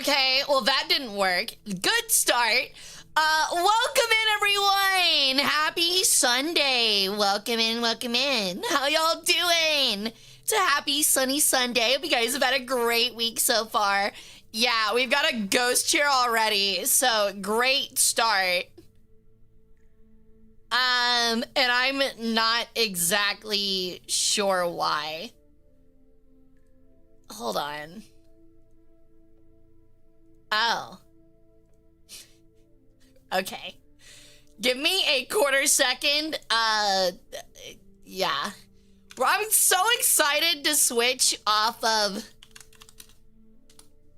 Okay, well that didn't work. Good start. Welcome in, everyone. Happy Sunday. Welcome in, welcome in. How y'all doing? It's a happy sunny Sunday. Hope you guys have had a great week so far. Yeah, we've got a ghost cheer already, so great start. And I'm not exactly sure why. Hold on. Oh. Okay. Give me a quarter second. Yeah. I'm so excited to switch off of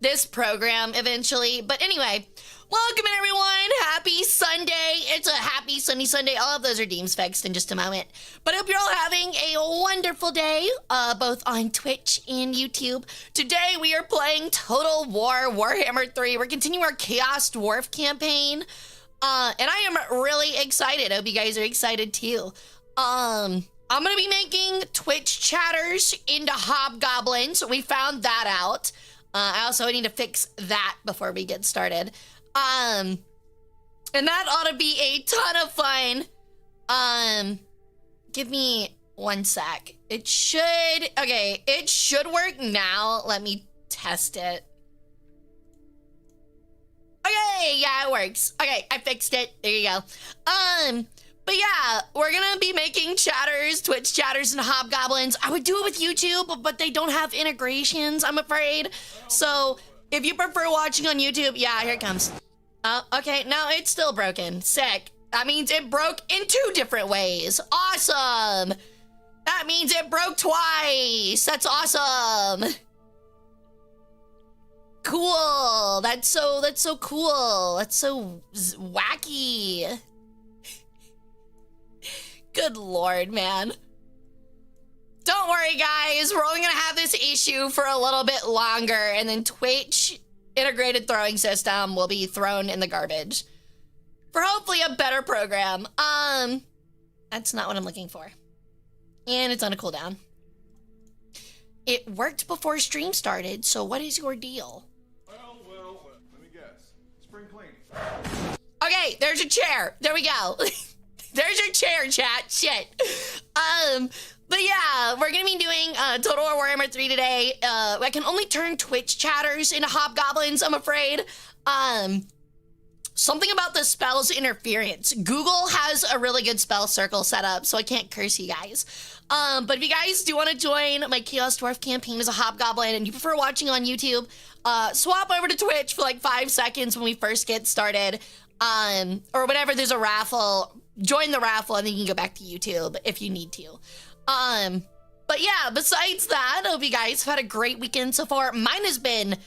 this program eventually. But anyway, welcome in, everyone. Happy Sunday. It's a happy sunny Sunday. All of those are Deems fixed in just a moment. But I hope you're all having a wonderful day, both on Twitch and YouTube. Today we are playing Total War Warhammer 3. We're continuing our Chaos Dwarf campaign. And I am really excited. I hope you guys are excited too. I'm gonna be making Twitch chatters into hobgoblins. We found that out. I also need to fix that before we get started. And that ought to be a ton of fun. Give me one sec. It should, okay, it should work now. Let me test it. Okay, yeah, it works. Okay, I fixed it. There you go. But yeah, we're gonna be making chatters, Twitch chatters, and hobgoblins. I would do it with YouTube, but they don't have integrations, I'm afraid. So if you prefer watching on YouTube, yeah, here it comes. Okay, no, it's still broken. Sick. That means it broke in 2 different ways. Awesome. That means it broke twice. That's awesome. Cool. That's so cool. That's so wacky. Good Lord, man. Don't worry, guys. We're only gonna have this issue for a little bit longer, and then Twitch integrated throwing system will be thrown in the garbage for hopefully a better program. That's not what I'm looking for. And it's on a cooldown. It worked before stream started, so what is your deal? Well, let me guess. Spring clean. Okay, there's your chair. There we go. There's your chair, chat. Shit. But yeah, we're gonna be doing Total War Warhammer 3 today. I can only turn Twitch chatters into hobgoblins, I'm afraid. Something about the spell's interference. Google has a really good spell circle set up, so I can't curse you guys. But if you guys do want to join my Chaos Dwarf campaign as a hobgoblin and you prefer watching on YouTube, swap over to Twitch for like 5 seconds when we first get started. Or whenever there's a raffle, join the raffle and then you can go back to YouTube if you need to. But yeah, besides that, I hope you guys have had a great weekend so far. Mine has been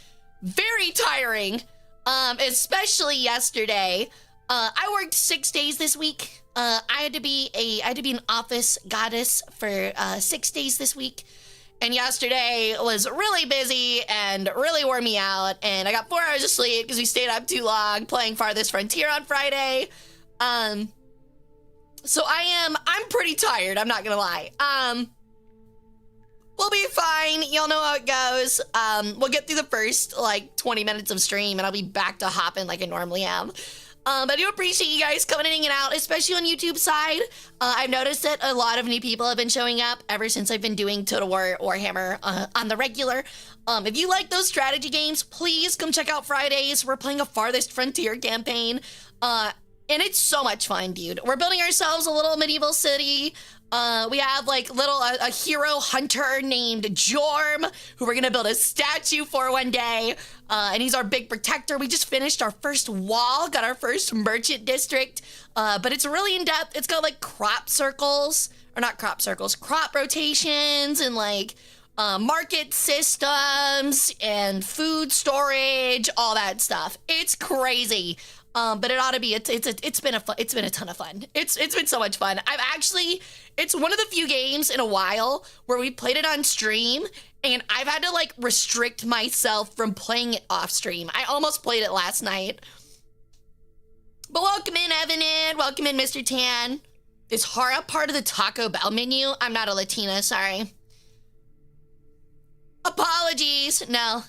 very tiring, especially yesterday. I worked 6 days this week. I had to be an office goddess for 6 days this week. And yesterday was really busy and really wore me out. And I got 4 hours of sleep because we stayed up too long playing Farthest Frontier on Friday. So I'm pretty tired, I'm not gonna lie. We'll be fine, you'll know how it goes. We'll get through the first, like, 20 minutes of stream and I'll be back to hopping like I normally am. But I do appreciate you guys coming and hanging out, especially on YouTube side. I've noticed that a lot of new people have been showing up ever since I've been doing Total War Warhammer on the regular. If you like those strategy games, please come check out Fridays. We're playing a Farthest Frontier campaign. And it's so much fun, dude. We're building ourselves a little medieval city. We have like a hero hunter named Jorm, who we're gonna build a statue for one day. And he's our big protector. We just finished our first wall, got our first merchant district. But it's really in depth. It's got like crop circles, or not crop circles, crop rotations and like market systems and food storage, all that stuff. It's crazy. But it ought to be, it's been a ton of fun. It's been so much fun. It's one of the few games in a while where we played it on stream and I've had to like restrict myself from playing it off stream. I almost played it last night. But welcome in, Evan, welcome in, Mr. Tan. Is Hara part of the Taco Bell menu? I'm not a Latina, sorry. Apologies, no.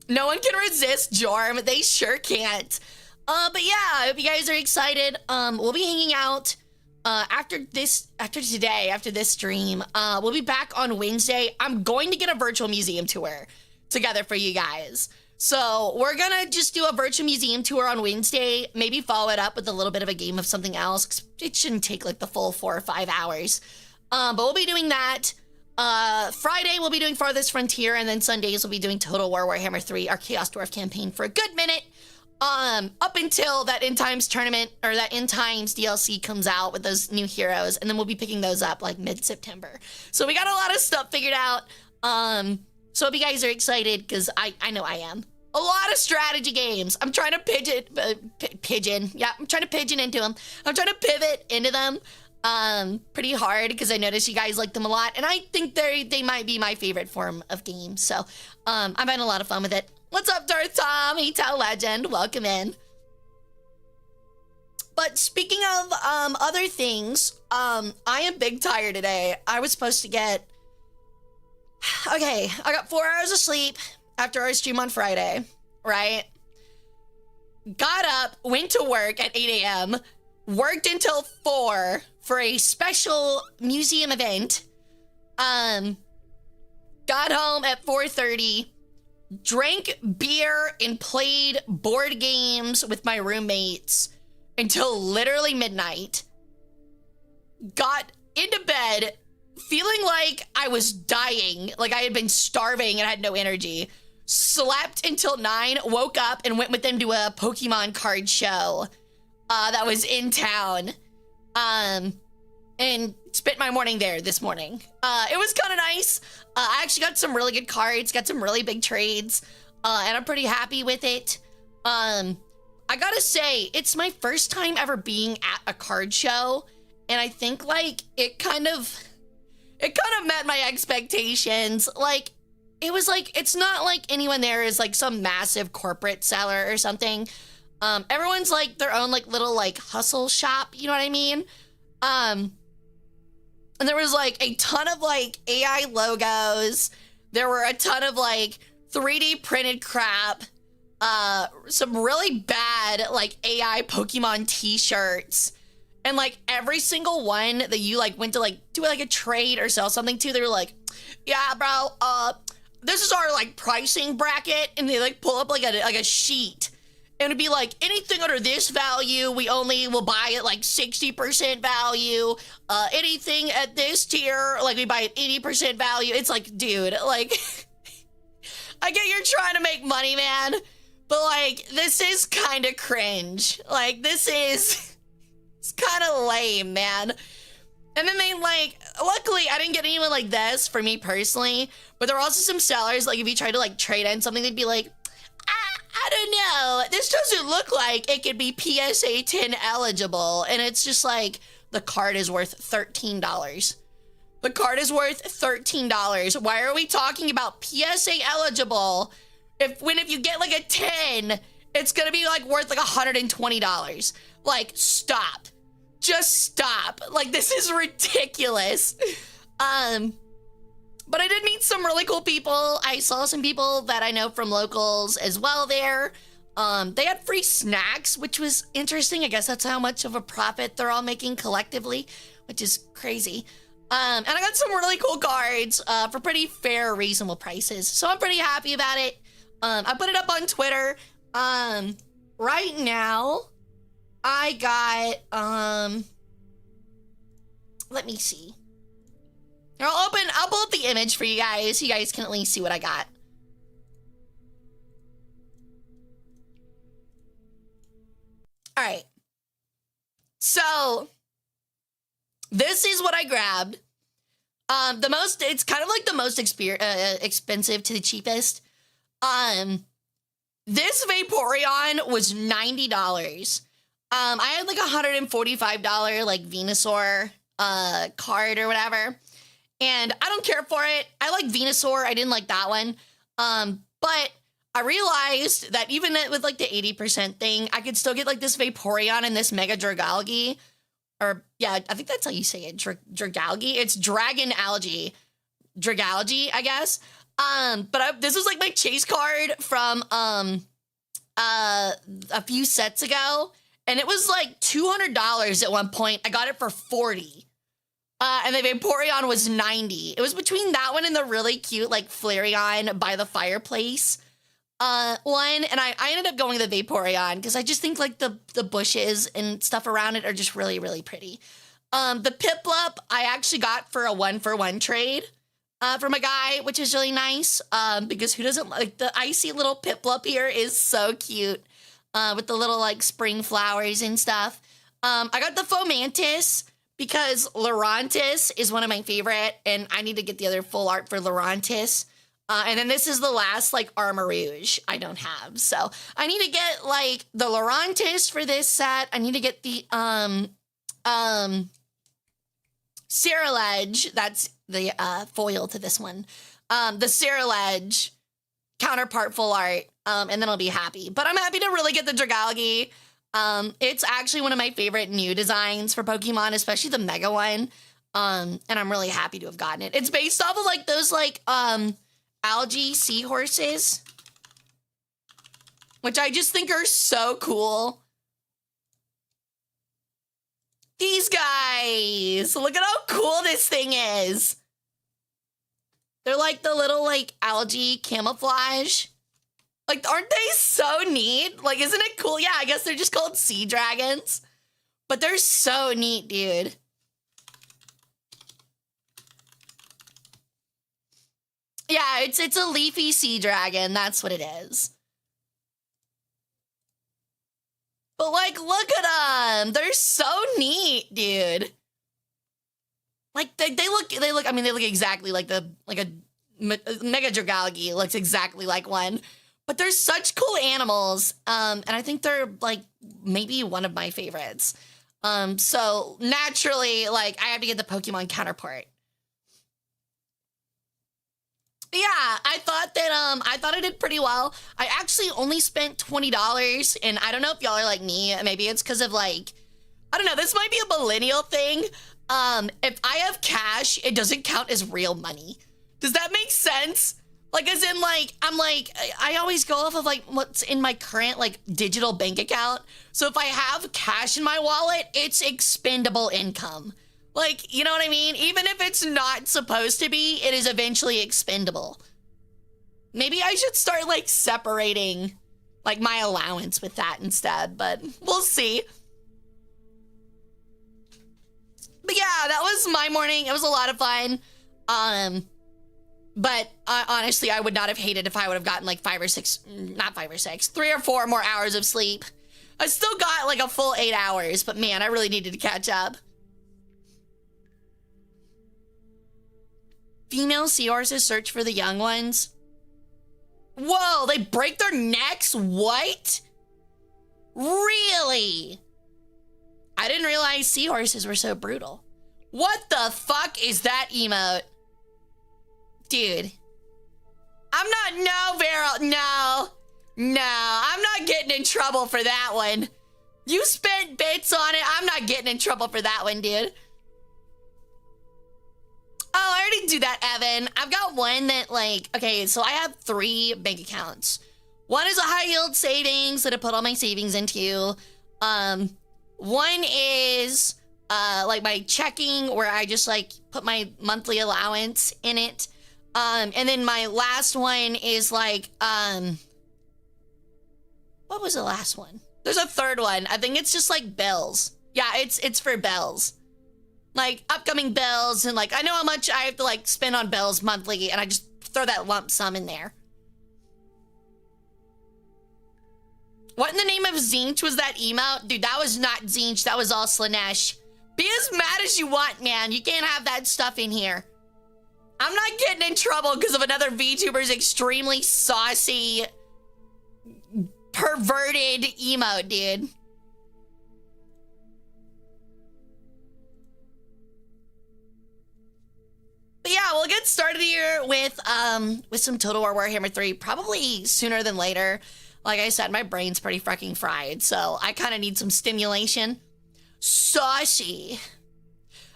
No one can resist Jorm. They sure can't. But yeah, I hope you guys are excited. We'll be hanging out after this stream. We'll be back on Wednesday. I'm going to get a virtual museum tour together for you guys. So we're gonna just do a virtual museum tour on Wednesday, maybe follow it up with a little bit of a game of something else, 'cause it shouldn't take like the full 4 or 5 hours. But we'll be doing that. Friday we'll be doing Farthest Frontier, and then Sundays we'll be doing Total War Warhammer 3, our Chaos Dwarf campaign, for a good minute. Up until that End Times tournament, or that End Times DLC comes out with those new heroes, and then we'll be picking those up like mid-September. So we got a lot of stuff figured out. So if you guys are excited, because I know I am. A lot of strategy games. I'm trying to pigeon. Yeah, I'm trying to pigeon into them. I'm trying to pivot into them pretty hard, because I noticed you guys like them a lot, and I think they might be my favorite form of game. So I'm having a lot of fun with it. What's up, Darth Tom? Tell Legend. Welcome in. But speaking of other things, I am big tired today. I was supposed to get... Okay, I got 4 hours of sleep after our stream on Friday, right? Got up, went to work at 8 a.m., worked until 4 for a special museum event. Got home at 4:30, drank beer and played board games with my roommates until literally midnight. Got into bed feeling like I was dying, like I had been starving and had no energy. Slept until 9, woke up and went with them to a Pokemon card show that was in town. And spent my morning there this morning. It was kind of nice. I actually got some really good cards, got some really big trades, and I'm pretty happy with it. I gotta say, it's my first time ever being at a card show, and I think like it kind of met my expectations. Like, it was like, it's not like anyone there is like some massive corporate seller or something. Everyone's like their own like little like hustle shop, you know what I mean? And there was like a ton of like AI logos. There were a ton of like 3D printed crap. Some really bad like AI Pokemon t-shirts. And like every single one that you like went to like do like a trade or sell something to, they were like, yeah, bro, this is our like pricing bracket. And they like pull up like a sheet. And it'd be like, anything under this value, we only will buy at like 60% value. Anything at this tier, like we buy at 80% value. It's like, dude, like, I get you're trying to make money, man. But like, this is kind of cringe. Like, it's kind of lame, man. And then they like, luckily I didn't get anyone like this for me personally. But there were also some sellers, like if you try to like trade in something, they'd be like, I don't know, this doesn't look like it could be PSA 10 eligible. And it's just like, the card is worth $13. The card is worth $13. Why are we talking about PSA eligible if you get like a 10, it's gonna be like worth like $120? Like, stop. Just stop. Like, this is ridiculous. But I did meet some really cool people. I saw some people that I know from locals as well there. They had free snacks, which was interesting. I guess that's how much of a profit they're all making collectively, which is crazy. And I got some really cool cards for pretty fair, reasonable prices. So I'm pretty happy about it. I put it up on Twitter. Right now, I got, let me see. I'll pull up the image for you guys so you guys can at least see what I got. All right. So, this is what I grabbed. It's kind of like the most expensive to the cheapest. This Vaporeon was $90. I had like $145 like Venusaur card or whatever. And I don't care for it. I like Venusaur. I didn't like that one. But I realized that even with like the 80% thing, I could still get like this Vaporeon and this Mega Dragalge. Or yeah, I think that's how you say it. Dragalge. It's Dragon Algae. Dragalge, I guess. This was like my chase card from a few sets ago, and it was like $200 at one point. I got it for $40. And the Vaporeon was $90. It was between that one and the really cute like Flareon by the fireplace one, and I ended up going with the Vaporeon because I just think like the bushes and stuff around it are just really, really pretty. The Piplup I actually got for a 1-for-1 trade from a guy, which is really nice because who doesn't like the icy little Piplup here is so cute with the little like spring flowers and stuff. I got the Fomantis because Lurantis is one of my favorite, and I need to get the other full art for Lurantis. And then this is the last, like, Armarouge I don't have. So I need to get, like, the Lurantis for this set. I need to get the, Cerulege. That's the, foil to this one. The Cerulege counterpart full art. And then I'll be happy. But I'm happy to really get the Dragalge. It's actually one of my favorite new designs for Pokemon, especially the Mega one. And I'm really happy to have gotten it. It's based off of, like, those, like, algae seahorses, which I just think are so cool. These guys, look at how cool this thing is. They're like the little like algae camouflage. Like, aren't they so neat? Like, isn't it cool? Yeah, I guess they're just called sea dragons, but they're so neat, dude. Yeah, it's a leafy sea dragon. That's what it is. But like, look at them. They're so neat, dude. Like they look. I mean, they look exactly like a Mega Dragalge looks exactly like one. But they're such cool animals. And I think they're like maybe one of my favorites. So naturally, like I have to get the Pokemon counterpart. Yeah, I thought I did pretty well. I actually only spent $20, and I don't know if y'all are like me. Maybe it's because of like, I don't know. This might be a millennial thing. If I have cash, it doesn't count as real money. Does that make sense? Like, as in, like, I always go off of like what's in my current like digital bank account. So if I have cash in my wallet, it's expendable income. Like, you know what I mean? Even if it's not supposed to be, it is eventually expendable. Maybe I should start, like, separating, like, my allowance with that instead, but we'll see. But yeah, that was my morning. It was a lot of fun. But honestly, I would not have hated if I would have gotten, like, 3 or 4 more hours of sleep. I still got, like, a full 8 hours, but man, I really needed to catch up. Female seahorses search for the young ones. Whoa, they break their necks? What? Really? I didn't realize seahorses were so brutal. What the fuck is that emote? Dude. I'm not getting in trouble for that one. You spent bits on it. I'm not getting in trouble for that one, dude. Oh, I already do that, Evan. I've got one that, like, okay, so I have 3 bank accounts. One is a high yield savings that I put all my savings into. One is, like, my checking where I just, like, put my monthly allowance in it. And then my last one is, like, what was the last one? There's a third one. I think it's just, like, bills. Yeah, it's for bills. Like, upcoming bills, and, like, I know how much I have to, like, spend on bills monthly, and I just throw that lump sum in there. What in the name of Zinch was that emote? Dude, that was not Zinch, that was all Slanesh. Be as mad as you want, man. You can't have that stuff in here. I'm not getting in trouble because of another VTuber's extremely saucy, perverted emote, dude. But yeah, we'll get started here with some Total War Warhammer 3, probably sooner than later. Like I said, my brain's pretty fucking fried, so I kind of need some stimulation. Saucy.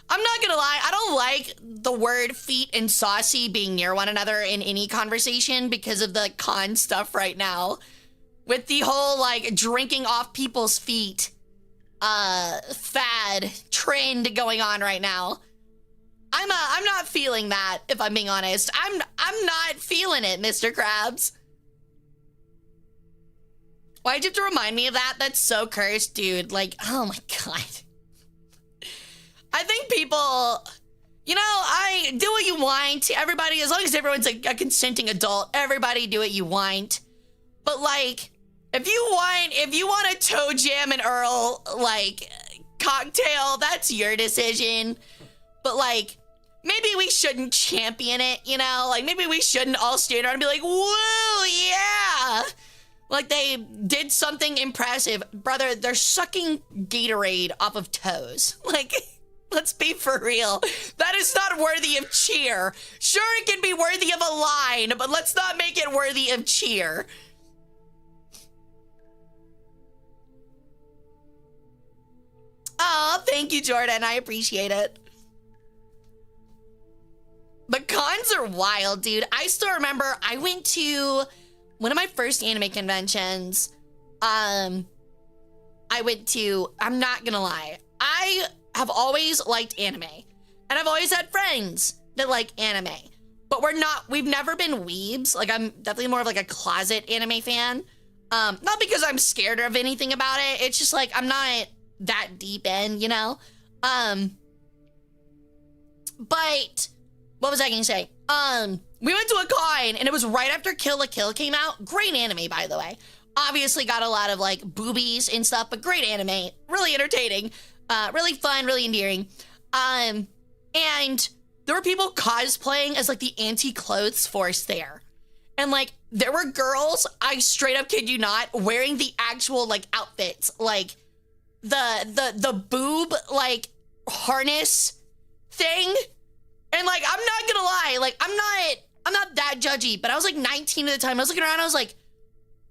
I'm not gonna lie, I don't like the word feet and saucy being near one another in any conversation because of the con stuff right now. With the whole, like, drinking off people's feet, fad, trend going on right now. I'm not feeling that, if I'm being honest. I'm not feeling it, Mr. Krabs. Why'd you have to remind me of that? That's so cursed, dude. Like, oh my god. I think people, you know, I do what you want. Everybody, as long as everyone's a consenting adult, everybody do what you want. But like, if you want a Toe Jam and Earl, like, cocktail, that's your decision. But like, maybe we shouldn't champion it, you know? Like, maybe we shouldn't all stand around and be like, woo, yeah! Like they did something impressive. Brother, they're sucking Gatorade off of toes. Like, let's be for real. That is not worthy of cheer. Sure, it can be worthy of a line, but let's not make it worthy of cheer. Oh, thank you, Jordan. I appreciate it. But cons are wild, dude. I still remember I went to one of my first anime conventions. I went to, I'm not gonna lie, I have always liked anime. And I've always had friends that like anime. But we've never been weebs. Like, I'm definitely more of like a closet anime fan. Not because I'm scared of anything about it. It's just like, I'm not that deep in, you know? But what was I gonna say? We went to a con and it was right after Kill la Kill came out. Great anime, by the way. Obviously got a lot of like boobies and stuff, but great anime. Really entertaining. Really fun, really endearing. And there were people cosplaying as like the anti-clothes force there. And like, there were girls, I straight up kid you not, wearing the actual like outfits. Like the boob like harness thing. And like, I'm not gonna lie, like I'm not that judgy, but I was like 19 at the time. I was looking around, I was like,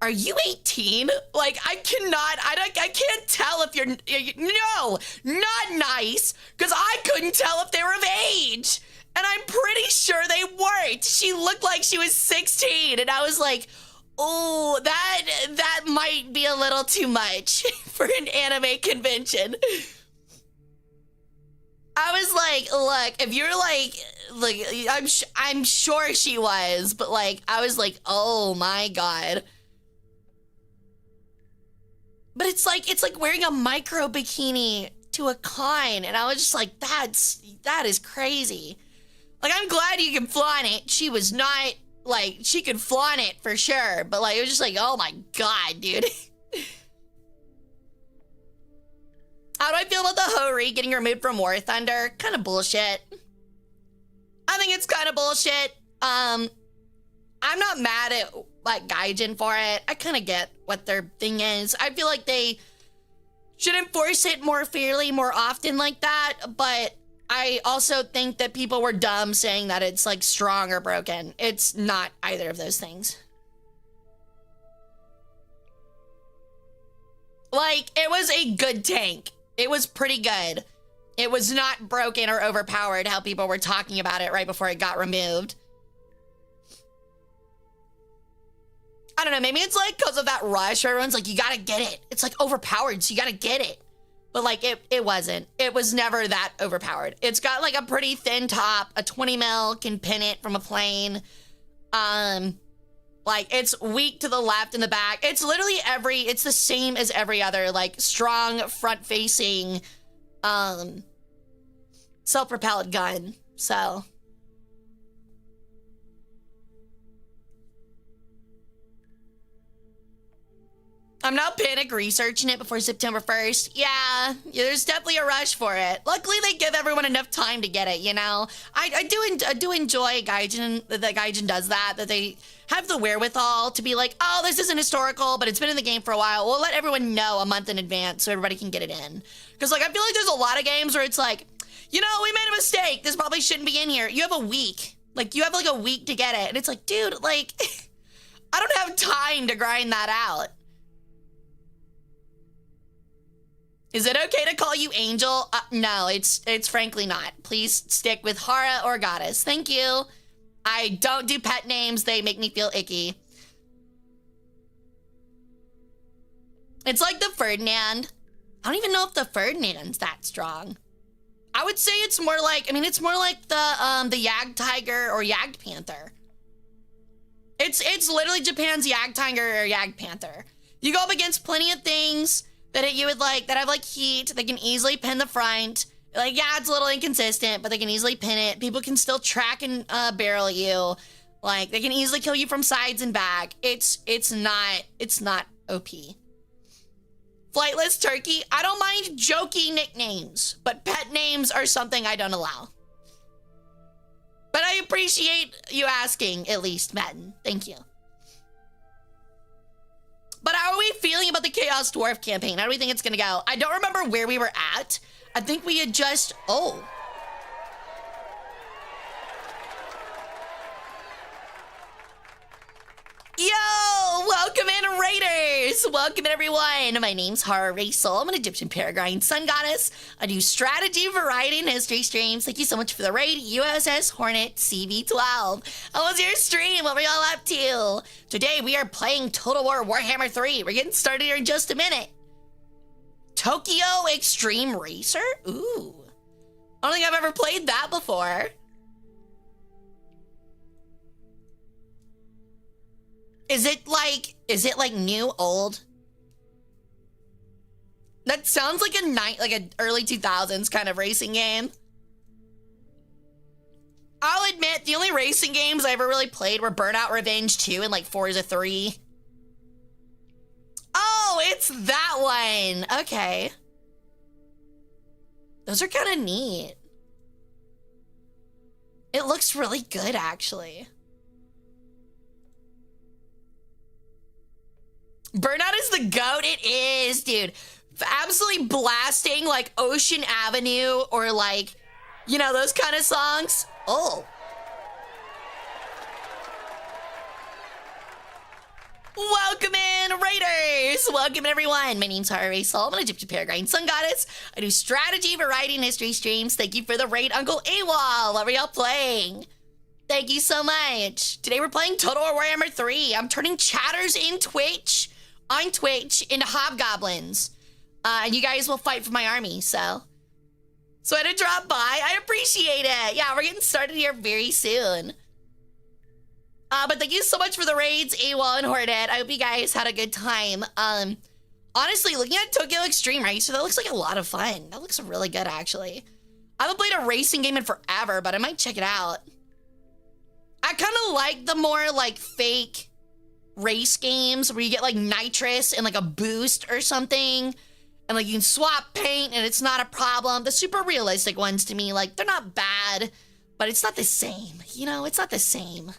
are you 18? Like, I can't tell if you're, no, not nice, because I couldn't tell if they were of age. And I'm pretty sure they weren't. She looked like she was 16, and I was like, oh, that might be a little too much for an anime convention. I was like, look, if you're like, I'm sure she was, but like, I was like, oh my god. But it's like wearing a micro bikini to a con, and I was just like, that is crazy. Like, I'm glad you can flaunt it. She was not, like, she could flaunt it for sure, but like, it was just like, oh my god, dude. How do I feel about the Hara Rae getting removed from War Thunder? Kind of bullshit. I think it's kind of bullshit. I'm not mad at like Gaijin for it. I kind of get what their thing is. I feel like they should enforce it more fairly, more often like that. But I also think that people were dumb saying that it's like strong or broken. It's not either of those things. Like, it was a good tank. It was pretty good. It was not broken or overpowered how people were talking about it right before it got removed. I don't know, maybe it's like because of that rush where everyone's like, you gotta get it. It's like overpowered, so you gotta get it. But like, it wasn't. It was never that overpowered. It's got like a pretty thin top, a 20 mil, can pin it from a plane. Like, it's weak to the left and the back. It's literally it's the same as every other, like, strong, front-facing, self-propelled gun, so. I'm now panic researching it before September 1st. Yeah, there's definitely a rush for it. Luckily, they give everyone enough time to get it, you know? I do enjoy Gaijin, that Gaijin does that they have the wherewithal to be like, oh, this isn't historical, but it's been in the game for a while. We'll let everyone know a month in advance so everybody can get it in. Because, like, I feel like there's a lot of games where it's like, you know, we made a mistake. This probably shouldn't be in here. You have a week. Like, you have, like, a week to get it. And it's like, dude, like, I don't have time to grind that out. Is it okay to call you Angel? No, it's frankly not. Please stick with Hara or Goddess. Thank you. I don't do pet names. They make me feel icky. It's like the Ferdinand. I don't even know if the Ferdinand's that strong. I would say it's more like, I mean, it's more like the Jagd Tiger or Jagd Panther. It's literally Japan's Jagd Tiger or Jagd Panther. You go up against plenty of things that hit you with like, that have like heat. They can easily pin the front. Like, yeah, it's a little inconsistent, but they can easily pin it. People can still track and barrel you. Like, they can easily kill you from sides and back. It's not OP. Flightless Turkey, I don't mind jokey nicknames, but pet names are something I don't allow. But I appreciate you asking, at least, Madden. Thank you. But how are we feeling about the Chaos Dwarf campaign? How do we think it's gonna go? I don't remember where we were at. I think we had just, oh. Yo, welcome in, Raiders. Welcome in, everyone. My name's Hara Rae Sol. I'm an Egyptian Peregrine Sun Goddess. I do strategy, variety, and history streams. Thank you so much for the raid, USS Hornet CV-12. How was your stream? What were y'all up to? Today, we are playing Total War Warhammer 3. We're getting started here in just a minute. Tokyo Extreme Racer? Ooh. I don't think I've ever played that before. Is it like new, old? That sounds like a early 2000s kind of racing game. I'll admit, the only racing games I ever really played were Burnout Revenge 2 and like Forza 3. Oh, it's that one. Okay. Those are kind of neat. It looks really good, actually. Burnout is the GOAT. It is, dude. Absolutely blasting like Ocean Avenue or like, you know, those kind of songs. Oh. Welcome in, Raiders! Welcome in, everyone. My name's Hara Rae Sol. I'm an Egyptian Peregrine Sun Goddess. I do strategy, variety, and history streams. Thank you for the raid, Uncle AWOL. What were y'all playing? Thank you so much. Today we're playing Total War Warhammer 3. I'm turning chatters on Twitch into hobgoblins. And you guys will fight for my army, so I had to drop by. I appreciate it. Yeah, we're getting started here very soon. But thank you so much for the raids, AWOL and Hornet. I hope you guys had a good time. Honestly, looking at Tokyo Extreme Racer, that looks like a lot of fun. That looks really good, actually. I haven't played a racing game in forever, but I might check it out. I kind of like the more like fake race games where you get like nitrous and like a boost or something, and like you can swap paint and it's not a problem. The super realistic ones, to me, like, they're not bad, but it's not the same. You know, it's not the same.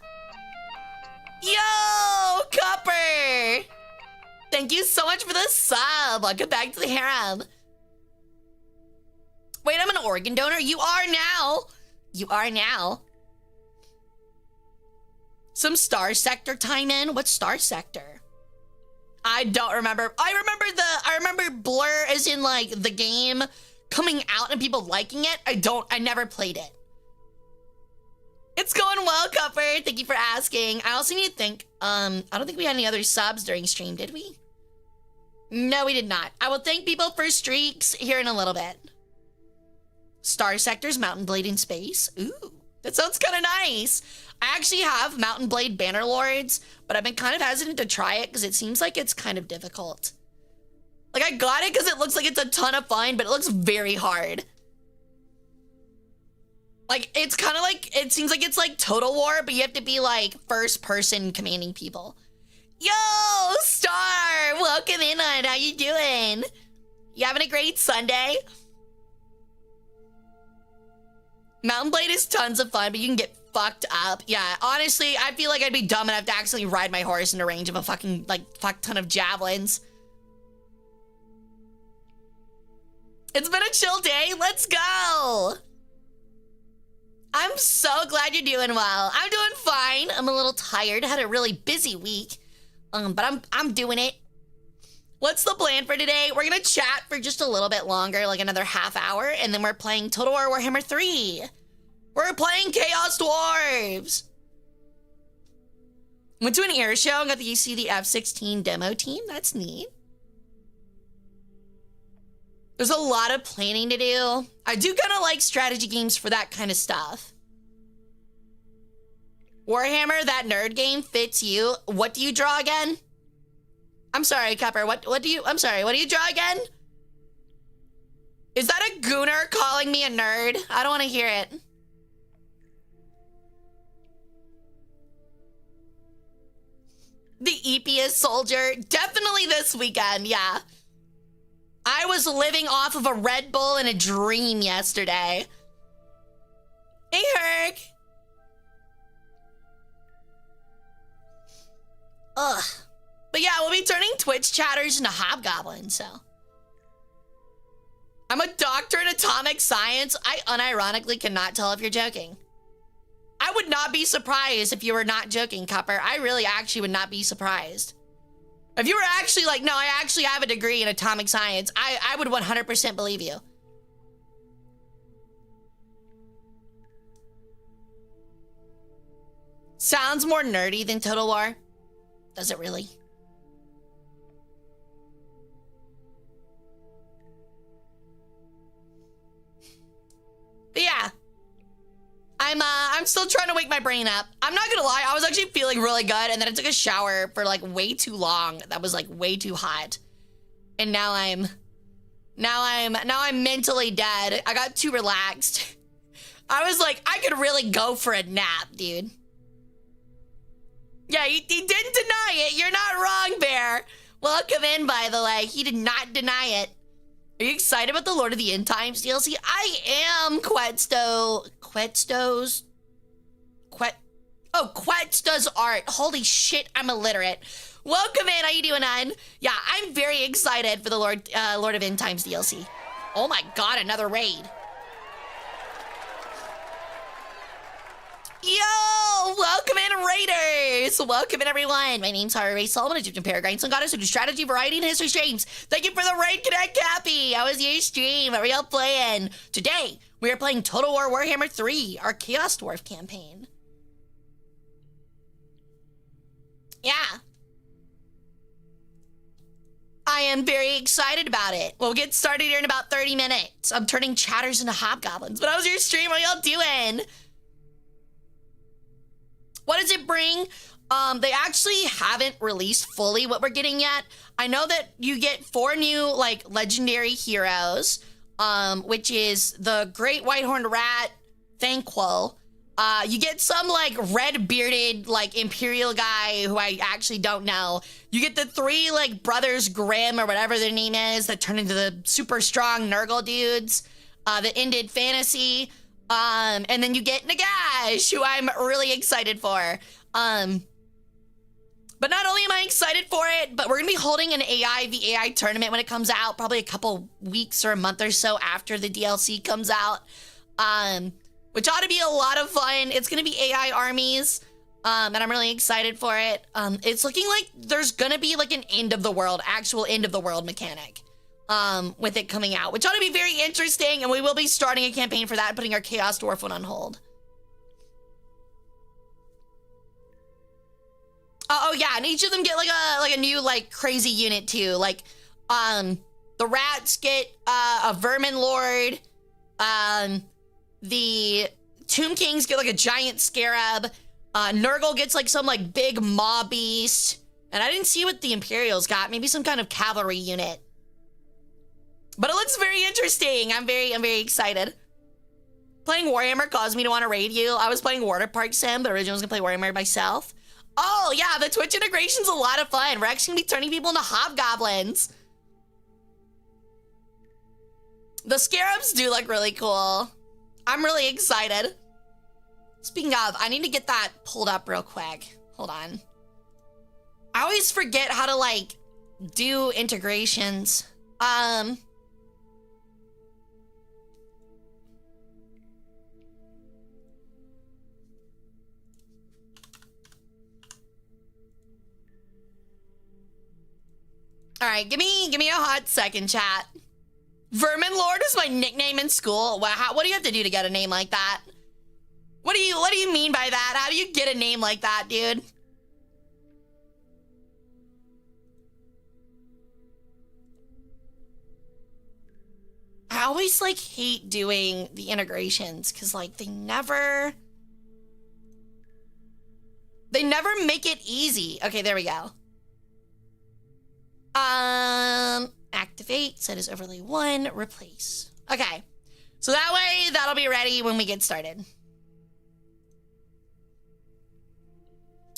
Yo, Copper! Thank you so much for the sub. Welcome back to the harem. Wait, I'm an organ donor? You are now. You are now. Some Star Sector time in? What's Star Sector? I don't remember. I remember Blur as in like the game coming out and people liking it. I never played it. It's going well, Cupper. Thank you for asking. I also need to think, I don't think we had any other subs during stream, did we? No, we did not. I will thank people for streaks here in a little bit. Star Sector's Mountain Blade in space. Ooh, that sounds kind of nice. I actually have Mountain Blade Bannerlords, but I've been kind of hesitant to try it because it seems like it's kind of difficult. Like, I got it because it looks like it's a ton of fun, but it looks very hard. Like, it's kind of like, it seems like it's like Total War, but you have to be like first person commanding people. Yo, Star, welcome in on. How you doing? You having a great Sunday? Mountain Blade is tons of fun, but you can get fucked up. Yeah, honestly, I feel like I'd be dumb enough to actually ride my horse into range of a fucking, like, fuck ton of javelins. It's been a chill day. Let's go. I'm so glad you're doing well. I'm doing fine. I'm a little tired. I had a really busy week. But I'm doing it. What's the plan for today? We're gonna chat for just a little bit longer, like another half hour, and then we're playing Total War Warhammer 3. We're playing Chaos Dwarves. Went to an air show and got to see the F-16 demo team. That's neat. There's a lot of planning to do. I do kind of like strategy games for that kind of stuff. Warhammer, that nerd game fits you. What do you draw again? I'm sorry, Cupper. What do you draw again? Is that a gooner calling me a nerd? I don't want to hear it. The eepiest soldier. Definitely this weekend, yeah. I was living off of a Red Bull in a dream yesterday. Hey, Herc. Ugh. But yeah, we'll be turning Twitch chatters into hobgoblins, so. I'm a doctor in atomic science. I unironically cannot tell if you're joking. I would not be surprised if you were not joking, Cupper. I really actually would not be surprised. If you were actually like, no, I actually have a degree in atomic science, I would 100% believe you. Sounds more nerdy than Total War. Does it really? But yeah. I'm still trying to wake my brain up. I'm not gonna lie, I was actually feeling really good, and then I took a shower for like way too long. That was like way too hot. And now I'm mentally dead. I got too relaxed. I was like, I could really go for a nap, dude. Yeah, he didn't deny it. You're not wrong, Bear. Welcome in, by the way. He did not deny it. Are you excited about the Lord of the End Times DLC? I am, Quetsto's art. Holy shit, I'm illiterate. Welcome in, how you doing, Hun? Yeah, I'm very excited for the Lord of End Times DLC. Oh my god, another raid. Yo, welcome in, Raiders. Welcome in, everyone. My name's Hara Rae Sol. I'm an Egyptian Paragon Sun Goddess who do strategy, variety, and history streams. Thank you for the raid, Connect Cappy. How was your stream? What were y'all playing? Today, we are playing Total War Warhammer 3, our Chaos Dwarf campaign. Yeah. I am very excited about it. We'll get started here in about 30 minutes. I'm turning chatters into hobgoblins. But how was your stream? What are y'all doing? What does it bring? They actually haven't released fully what we're getting yet. I know that you get 4 new, like, legendary heroes, which is the Great Whitehorned Rat, Thanquol. You get some, like, red-bearded, like, Imperial guy who I actually don't know. You get the 3, like, Brothers Grimm or whatever their name is that turn into the super strong Nurgle dudes that ended Fantasy. And then you get Nagash, who I'm really excited for. But not only am I excited for it, but we're gonna be holding an AI v AI tournament when it comes out, probably a couple weeks or a month or so after the DLC comes out. Which ought to be a lot of fun. It's gonna be AI armies, and I'm really excited for it. It's looking like there's gonna be like an actual end of the world mechanic. With it coming out, which ought to be very interesting, and we will be starting a campaign for that and putting our Chaos Dwarf one on hold. Oh yeah, and each of them get like a new like crazy unit too. Like, the rats get a Vermin Lord. The Tomb Kings get like a giant scarab. Nurgle gets like some like big maw beast, and I didn't see what the Imperials got. Maybe some kind of cavalry unit. But it looks very interesting. I'm very excited. Playing Warhammer caused me to want to raid you. I was playing Water Park Sim, but originally I was gonna play Warhammer myself. Oh yeah, the Twitch integration's a lot of fun. We're actually gonna be turning people into hobgoblins. The scarabs do look really cool. I'm really excited. Speaking of, I need to get that pulled up real quick. Hold on. I always forget how to like do integrations. All right, give me a hot second, chat. Vermin Lord is my nickname in school. Wow, what do you have to do to get a name like that? What do you mean by that? How do you get a name like that, dude? I always like hate doing the integrations because like they never make it easy. Okay, there we go. Activate, set as overlay 1, replace. Okay, so that way that'll be ready when we get started.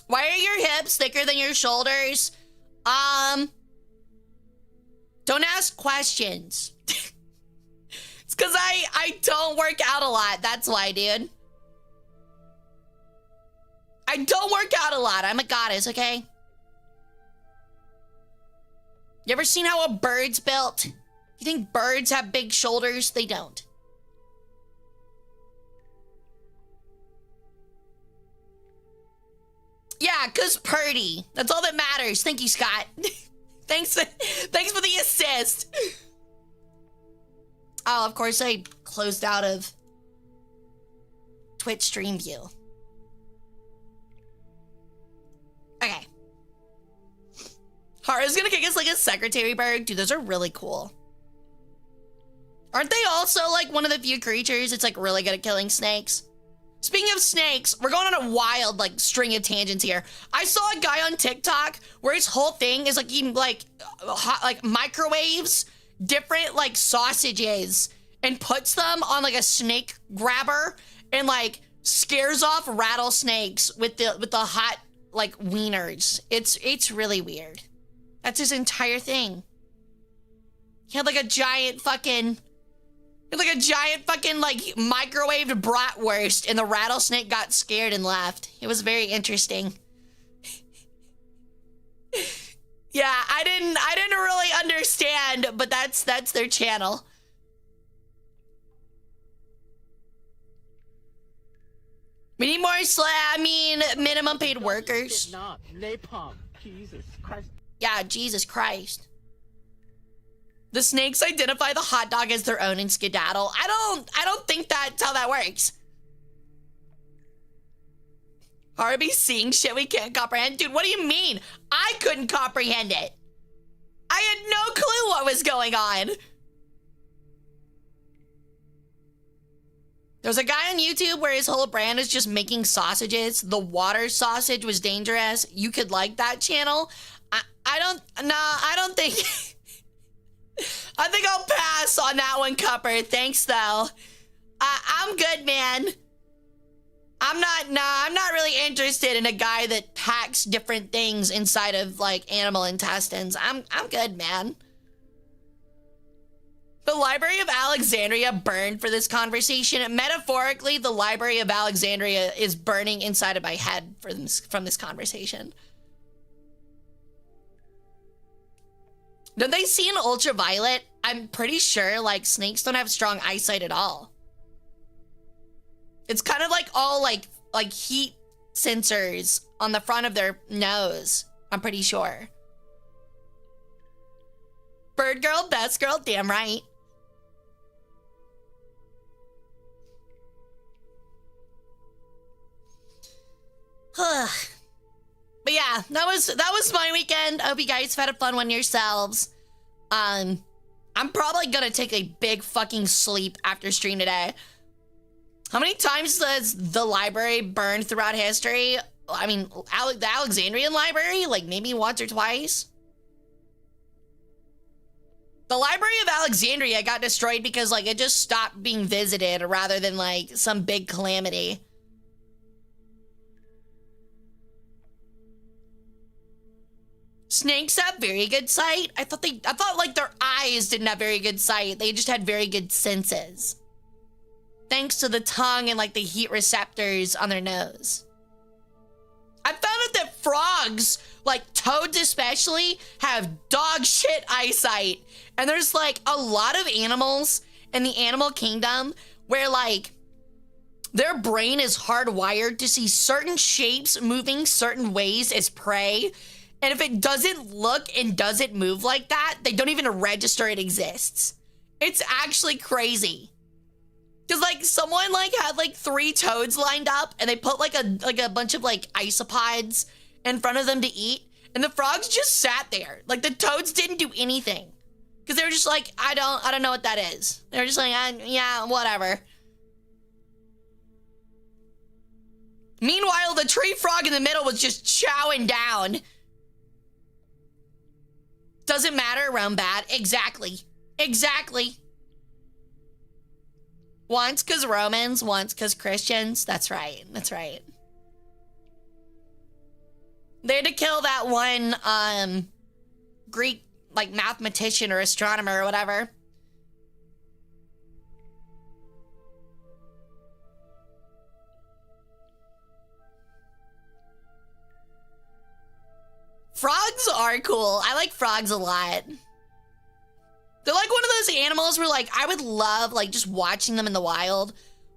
Why are your hips thicker than your shoulders? Don't ask questions. It's because I don't work out a lot. That's why, dude. I don't work out a lot. I'm a goddess, okay? You ever seen how a bird's built? You think birds have big shoulders? They don't. Yeah, cause purdy. That's all that matters. Thank you, Scott. Thanks for the assist. Oh, of course I closed out of Twitch stream view. Okay. Hara's gonna kick us like a secretary bird. Dude, those are really cool. Aren't they also like one of the few creatures that's like really good at killing snakes? Speaking of snakes, we're going on a wild like string of tangents here. I saw a guy on TikTok where his whole thing is like he like microwaves different like sausages and puts them on like a snake grabber and like scares off rattlesnakes with the hot like wieners. It's really weird. That's his entire thing. He had like a giant fucking like microwaved bratwurst and the rattlesnake got scared and left. It was very interesting. Yeah, I didn't really understand, but that's their channel. We need more minimum paid workers. Napalm. Jesus Christ. Yeah, Jesus Christ. The snakes identify the hot dog as their own and skedaddle. I don't think that's how that works. Are we seeing shit we can't comprehend? Dude, what do you mean? I couldn't comprehend it. I had no clue what was going on. There's a guy on YouTube where his whole brand is just making sausages. The water sausage was dangerous. You could like that channel. I don't think... I think I'll pass on that one, Cupper. Thanks, though. I'm good, man. I'm not really interested in a guy that packs different things inside of, like, animal intestines. I'm good, man. The Library of Alexandria burned for this conversation. Metaphorically, the Library of Alexandria is burning inside of my head from this conversation. Don't they see in ultraviolet? I'm pretty sure, like, snakes don't have strong eyesight at all. It's kind of like all, like heat sensors on the front of their nose. I'm pretty sure. Bird girl, best girl, damn right. But yeah, that was my weekend. I hope you guys had a fun one yourselves. I'm probably gonna take a big fucking sleep after stream today. How many times does the library burn throughout history? I mean, the Alexandrian library, like maybe once or twice. The Library of Alexandria got destroyed because like it just stopped being visited rather than like some big calamity. Snakes have very good sight. I thought like their eyes didn't have very good sight. They just had very good senses. Thanks to the tongue and like the heat receptors on their nose. I found out that frogs, like toads especially, have dog shit eyesight. And there's like a lot of animals in the animal kingdom where like their brain is hardwired to see certain shapes moving certain ways as prey. And if it doesn't look and doesn't move like that, they don't even register it exists. It's actually crazy. Cause like someone like had like 3 toads lined up and they put like a bunch of like isopods in front of them to eat, and the frogs just sat there. Like the toads didn't do anything. Cause they were just like, I don't know what that is. They were just like, yeah, whatever. Meanwhile, the tree frog in the middle was just chowing down. Doesn't matter, Rome bad. Exactly. Exactly. Once because Romans, once because Christians. That's right. That's right. They had to kill that one Greek like mathematician or astronomer or whatever. Frogs are cool. I like frogs a lot. They're like one of those animals where like I would love like just watching them in the wild,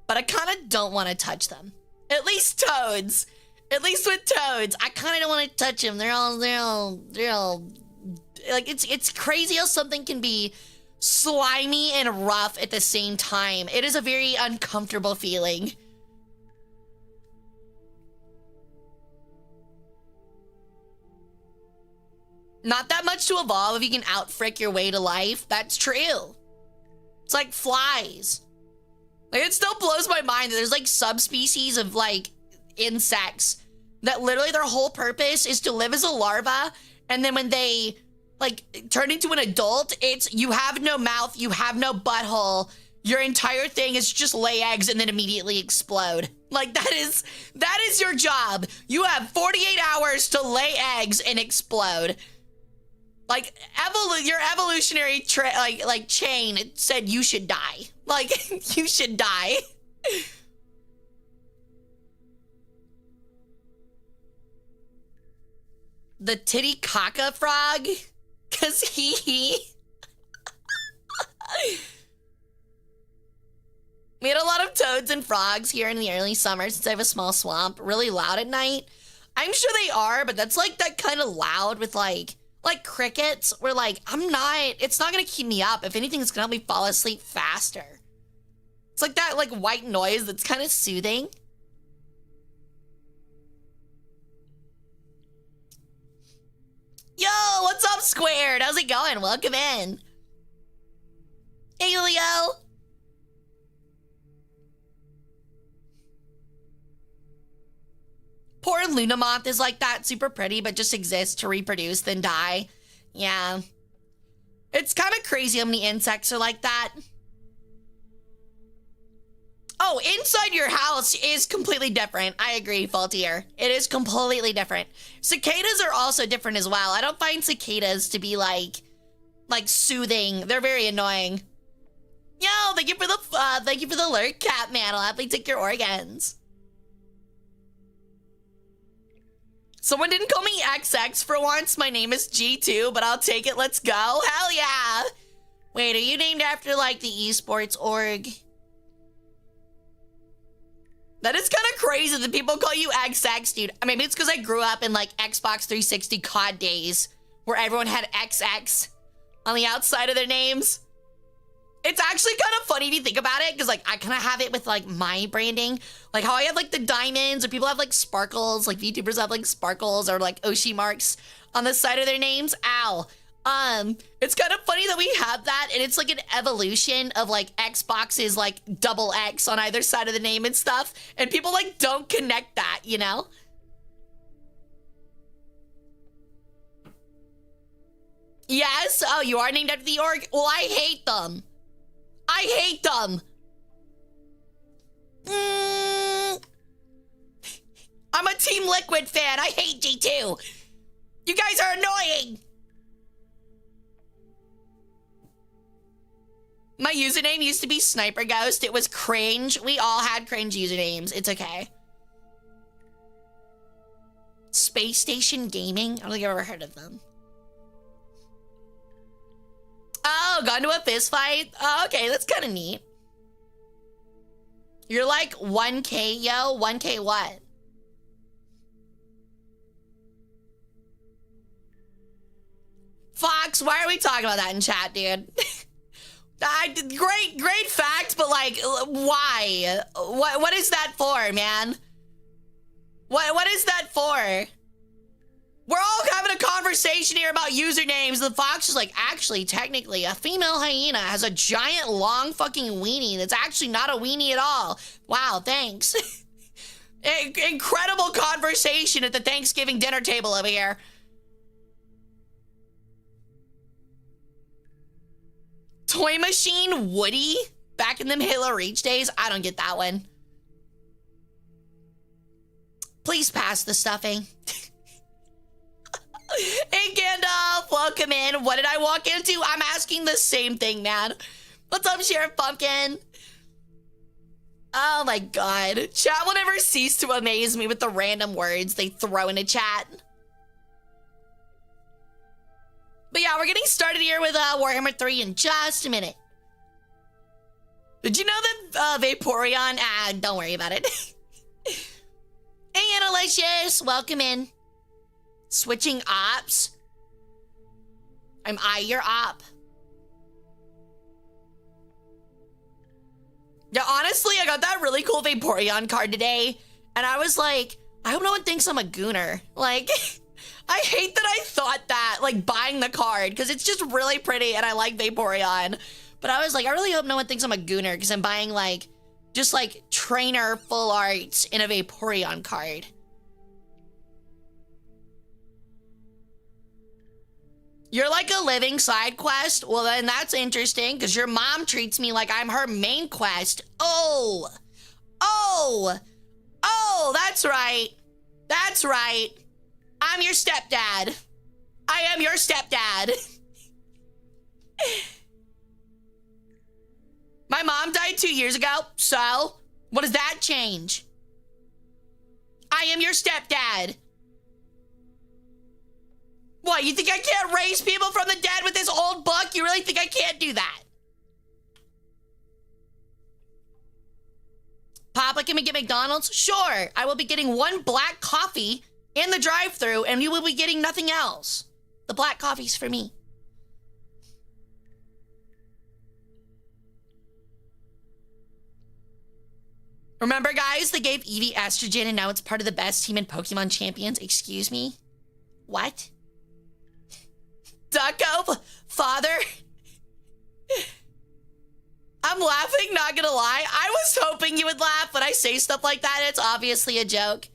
but I kind of don't want to touch them. At least toads. At least with toads, I kind of don't want to touch them. They're all like it's crazy how something can be slimy and rough at the same time. It is a very uncomfortable feeling. Not that much to evolve if you can out-frick your way to life. That's true. It's like flies. Like, it still blows my mind that there's like subspecies of like insects that literally their whole purpose is to live as a larva, and then when they like turn into an adult, it's you have no mouth, you have no butthole, your entire thing is just lay eggs and then immediately explode. Like that is your job. You have 48 hours to lay eggs and explode. Like your evolutionary chain said you should die. Like you should die. The Titicaca frog, cause he we had a lot of toads and frogs here in the early summer since I have a small swamp. Really loud at night. I'm sure they are, but that's like that kind of loud with like crickets, where like it's not gonna keep me up. If anything, it's gonna help me fall asleep faster. It's like that like white noise that's kind of soothing. Yo, what's up, Squared? How's it going? Welcome in. Hey, Leo. Poor Luna Moth is like that, super pretty, but just exists to reproduce, then die. Yeah. It's kind of crazy how many insects are like that. Oh, inside your house is completely different. I agree, Faultier. It is completely different. Cicadas are also different as well. I don't find cicadas to be like soothing. They're very annoying. Yo, thank you for the lurk, Cat Man. I'll happily take your organs. Someone didn't call me XX for once. My name is G2, but I'll take it. Let's go. Hell yeah. Wait, are you named after like the esports org? That is kind of crazy that people call you XX, dude. I mean, maybe it's because I grew up in like Xbox 360 COD days where everyone had XX on the outside of their names. It's actually kind of funny if you think about it, because like I kind of have it with like my branding, like how I have like the diamonds, or people have like sparkles, like VTubers have like sparkles or like Oshi marks on the side of their names. Ow. It's kind of funny that we have that, and it's like an evolution of like Xbox's like double X on either side of the name and stuff, and people like don't connect that, you know? Yes. Oh, you are named after the org. Well, I hate them. I hate them. I'm a Team Liquid fan. I hate G2. You guys are annoying. My username used to be Sniper Ghost. It was cringe. We all had cringe usernames. It's okay. Space Station Gaming? I don't think I've ever heard of them. Oh, gone to a fist fight? Oh, okay, that's kind of neat. You're like 1K, yo? 1K what? Fox, why are we talking about that in chat, dude? Great fact, but like, why? What is that for, man? What is that for? We're all having a conversation here about usernames. The Fox is like, actually, technically, a female hyena has a giant, long fucking weenie that's actually not a weenie at all. Wow, thanks. Incredible conversation at the Thanksgiving dinner table over here. Toy Machine Woody? Back in them Halo Reach days? I don't get that one. Please pass the stuffing. Hey Gandalf, welcome in. What did I walk into? I'm asking the same thing, man. What's up, Sheriff Pumpkin? Oh my god. Chat will never cease to amaze me with the random words they throw into chat. But yeah, we're getting started here with Warhammer 3 in just a minute. Did you know that Vaporeon? Don't worry about it. Hey, Analicious, welcome in. Switching ops. I'm your op. Yeah, honestly, I got that really cool Vaporeon card today, and I was like, I hope no one thinks I'm a gooner. Like, I hate that I thought that, like, buying the card, because it's just really pretty, and I like Vaporeon. But I was like, I really hope no one thinks I'm a gooner, because I'm buying, like, just, like, trainer full arts in a Vaporeon card. You're like a living side quest? Well, then that's interesting, because your mom treats me like I'm her main quest. Oh, that's right. That's right. I'm your stepdad. I am your stepdad. My mom died 2 years ago, so what does that change? I am your stepdad. What, you think I can't raise people from the dead with this old book? You really think I can't do that? Papa, can we get McDonald's? Sure, I will be getting one black coffee in the drive-thru, and you will be getting nothing else. The black coffee's for me. Remember, guys, they gave Eevee estrogen, and now it's part of the best team in Pokemon Champions. Excuse me? What? Ducko, father? I'm laughing, not gonna lie. I was hoping you would laugh when I say stuff like that. It's obviously a joke.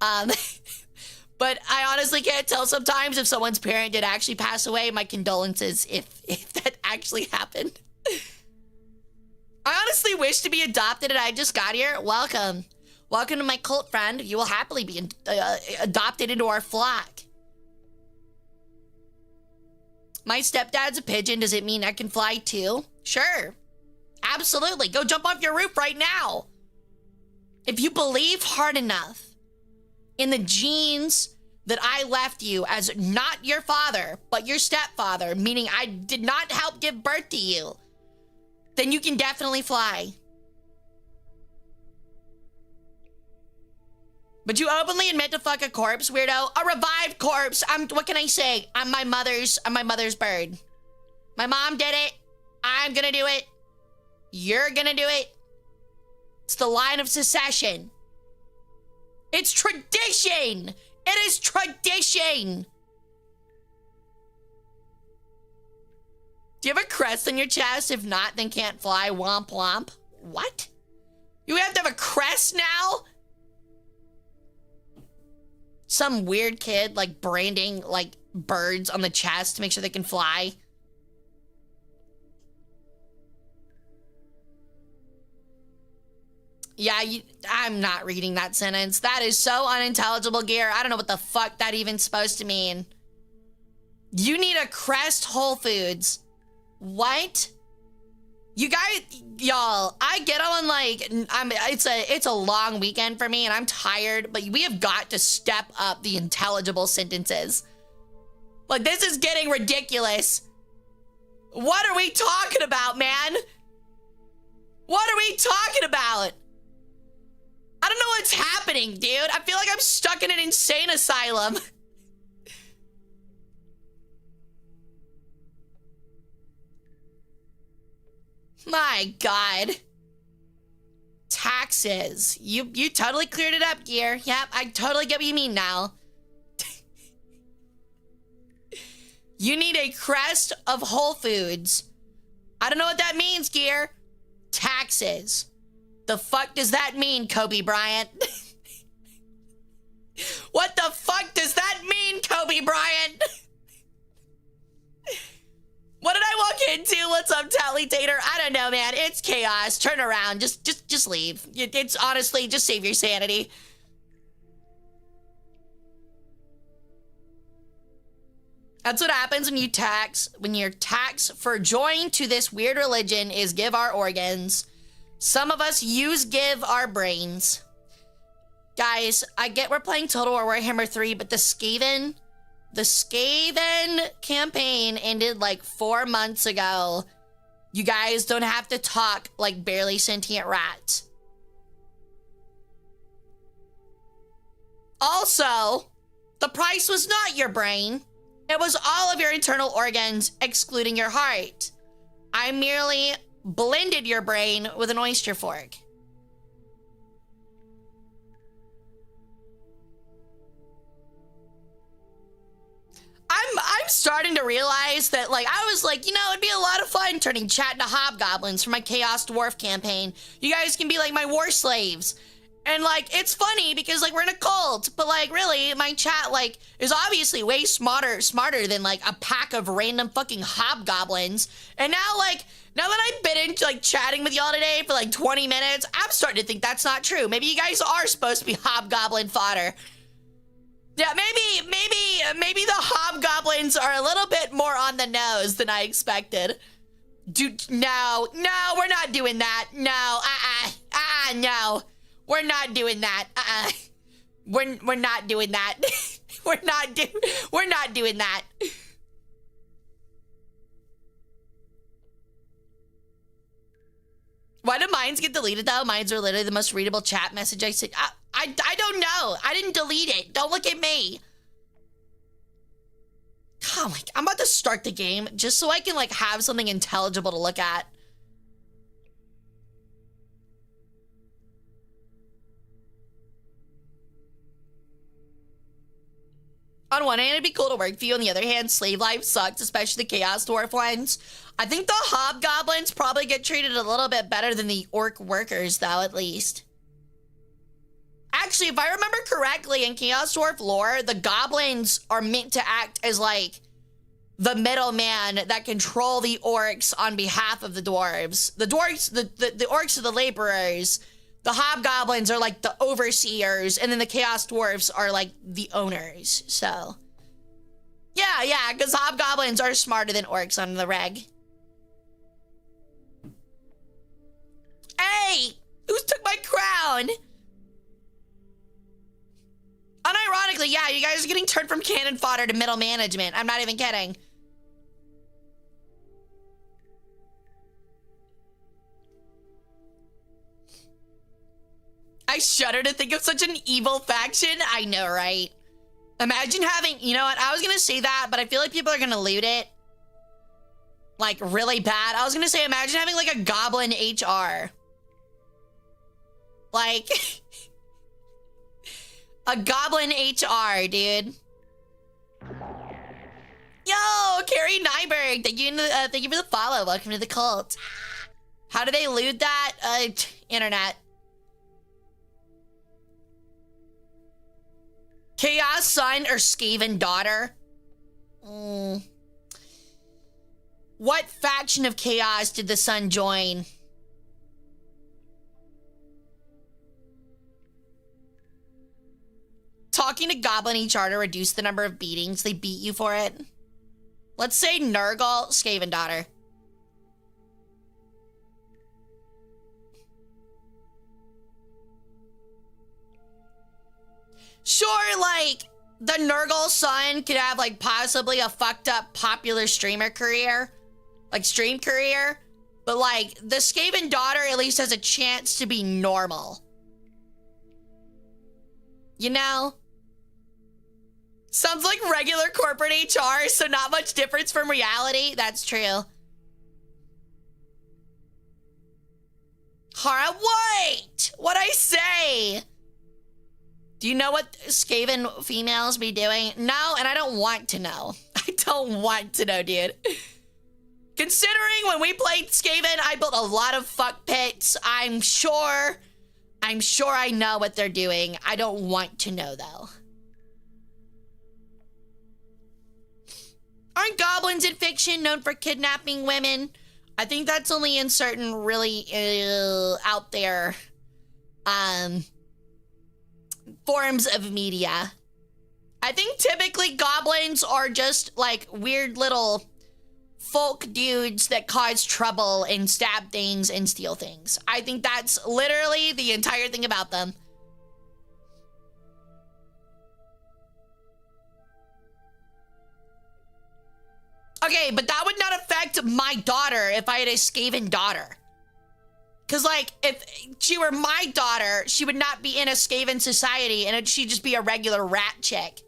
But I honestly can't tell sometimes if someone's parent did actually pass away. My condolences if that actually happened. I honestly wish to be adopted and I just got here. Welcome. Welcome to my cult friend. You will happily be adopted into our flock. My stepdad's a pigeon. Does it mean I can fly too? Sure. Absolutely. Go jump off your roof right now. If you believe hard enough in the genes that I left you as not your father, but your stepfather, meaning I did not help give birth to you, then you can definitely fly. But you openly admit to fuck a corpse, weirdo. A revived corpse. What can I say? I'm my mother's bird. My mom did it. I'm gonna do it. You're gonna do it. It's the line of succession. It's tradition. It is tradition. Do you have a crest on your chest? If not, then can't fly. Womp womp. What? You have to have a crest now? Some weird kid, like, branding, like, birds on the chest to make sure they can fly. Yeah, I'm not reading that sentence. That is so unintelligible, Gear. I don't know what the fuck that even's supposed to mean. You need a crest Whole Foods. What? You guys, y'all, I get on like, it's a long weekend for me and I'm tired, but we have got to step up the intelligible sentences. Like, this is getting ridiculous. What are we talking about, man? What are we talking about? I don't know what's happening, dude. I feel like I'm stuck in an insane asylum. My God. Taxes. You totally cleared it up, Gear. Yep, I totally get what you mean now. You need a crest of Whole Foods. I don't know what that means, Gear. Taxes. The fuck does that mean, Kobe Bryant? What the fuck does that mean, Kobe Bryant? What did I walk into? What's up, Tally Tater? I don't know, man. It's chaos. Turn around. Just leave. It's honestly, just save your sanity. That's what happens when you tax. When your tax for join to this weird religion is give our organs. Some of us give our brains. Guys, I get we're playing Total War Warhammer 3, but the Skaven campaign ended like 4 months ago. You guys don't have to talk like barely sentient rats. Also, the price was not your brain. It was all of your internal organs, excluding your heart. I merely blended your brain with an oyster fork. I'm starting to realize that, like, I was like, you know, it'd be a lot of fun turning chat into hobgoblins for my Chaos Dwarf campaign. You guys can be like my war slaves. And, like, it's funny because, like, we're in a cult, but, like, really, my chat, like, is obviously way smarter than, like, a pack of random fucking hobgoblins. And now, like, now that I've been into, like, chatting with y'all today for, like, 20 minutes, I'm starting to think that's not true. Maybe you guys are supposed to be hobgoblin fodder. Yeah, maybe the hobgoblins are a little bit more on the nose than I expected. No, we're not doing that. No, no. We're not doing that. We're not doing that. We're not doing that. Why do mines get deleted though? Mines are literally the most readable chat message I see. I don't know. I didn't delete it. Don't look at me. Oh my, I'm about to start the game just so I can like have something intelligible to look at. On one hand, it'd be cool to work for you. On the other hand, slave life sucks, especially the Chaos Dwarf ones. I think the hobgoblins probably get treated a little bit better than the orc workers, though, at least. Actually, if I remember correctly, in Chaos Dwarf lore, the goblins are meant to act as, like, the middleman that control the orcs on behalf of the dwarves. The dwarves, the orcs are the laborers. The hobgoblins are like the overseers, and then the Chaos Dwarfs are like the owners. So, yeah, because hobgoblins are smarter than orcs on the reg. Hey, who took my crown? Unironically, yeah, you guys are getting turned from cannon fodder to middle management. I'm not even kidding. I shudder to think of such an evil faction. I know, right? Imagine having, you know what? I was gonna say that, but I feel like people are gonna loot it. Like, really bad. I was gonna say, imagine having, like, a goblin HR. Like, a goblin HR, dude. Yo, Carrie Nyberg, thank you for the follow. Welcome to the cult. How do they loot that? Internet. Chaos Son or Skaven Daughter? What faction of Chaos did the Sun join? Talking to Goblin HR to reduce the number of beatings. They beat you for it. Let's say Nurgle, Skaven Daughter. Sure, like, the Nurgle son could have, like, possibly a fucked up popular streamer career. Like, stream career. But, like, the Skaven Daughter at least has a chance to be normal. You know? Sounds like regular corporate HR, so not much difference from reality. That's true. Hara, wait! What'd I say? Do you know what Skaven females be doing? No, and I don't want to know. I don't want to know, dude. Considering when we played Skaven, I built a lot of fuck pits. I'm sure I know what they're doing. I don't want to know, though. Aren't goblins in fiction known for kidnapping women? I think that's only in certain really out there forms of media. I think typically goblins are just like weird little folk dudes that cause trouble and stab things and steal things. I think that's literally the entire thing about them. Okay, but that would not affect my daughter if I had a Skaven daughter. Because, like, if she were my daughter, she would not be in a Skaven society and she'd just be a regular rat chick.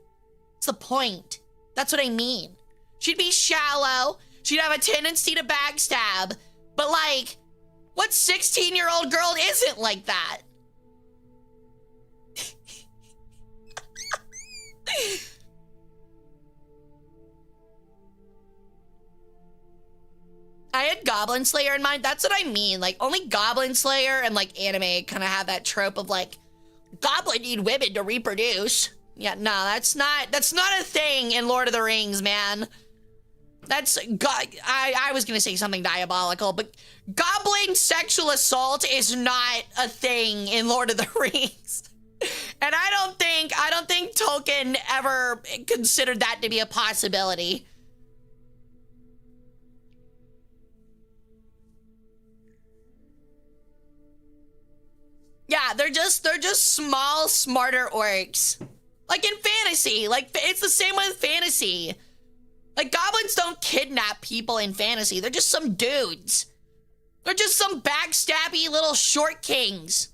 That's the point. That's what I mean. She'd be shallow. She'd have a tendency to backstab. But, like, what 16-year-old girl isn't like that? I had Goblin Slayer in mind. That's what I mean. Like, only Goblin Slayer and, like, anime kind of have that trope of, like, goblin need women to reproduce. Yeah, no, that's not a thing in Lord of the Rings, man. That's, I was gonna say something diabolical, but goblin sexual assault is not a thing in Lord of the Rings. And I don't think Tolkien ever considered that to be a possibility. Yeah, they're just small, smarter orcs. Like in fantasy, like it's the same with fantasy. Like goblins don't kidnap people in fantasy. They're just some dudes. They're just some backstabby little short kings.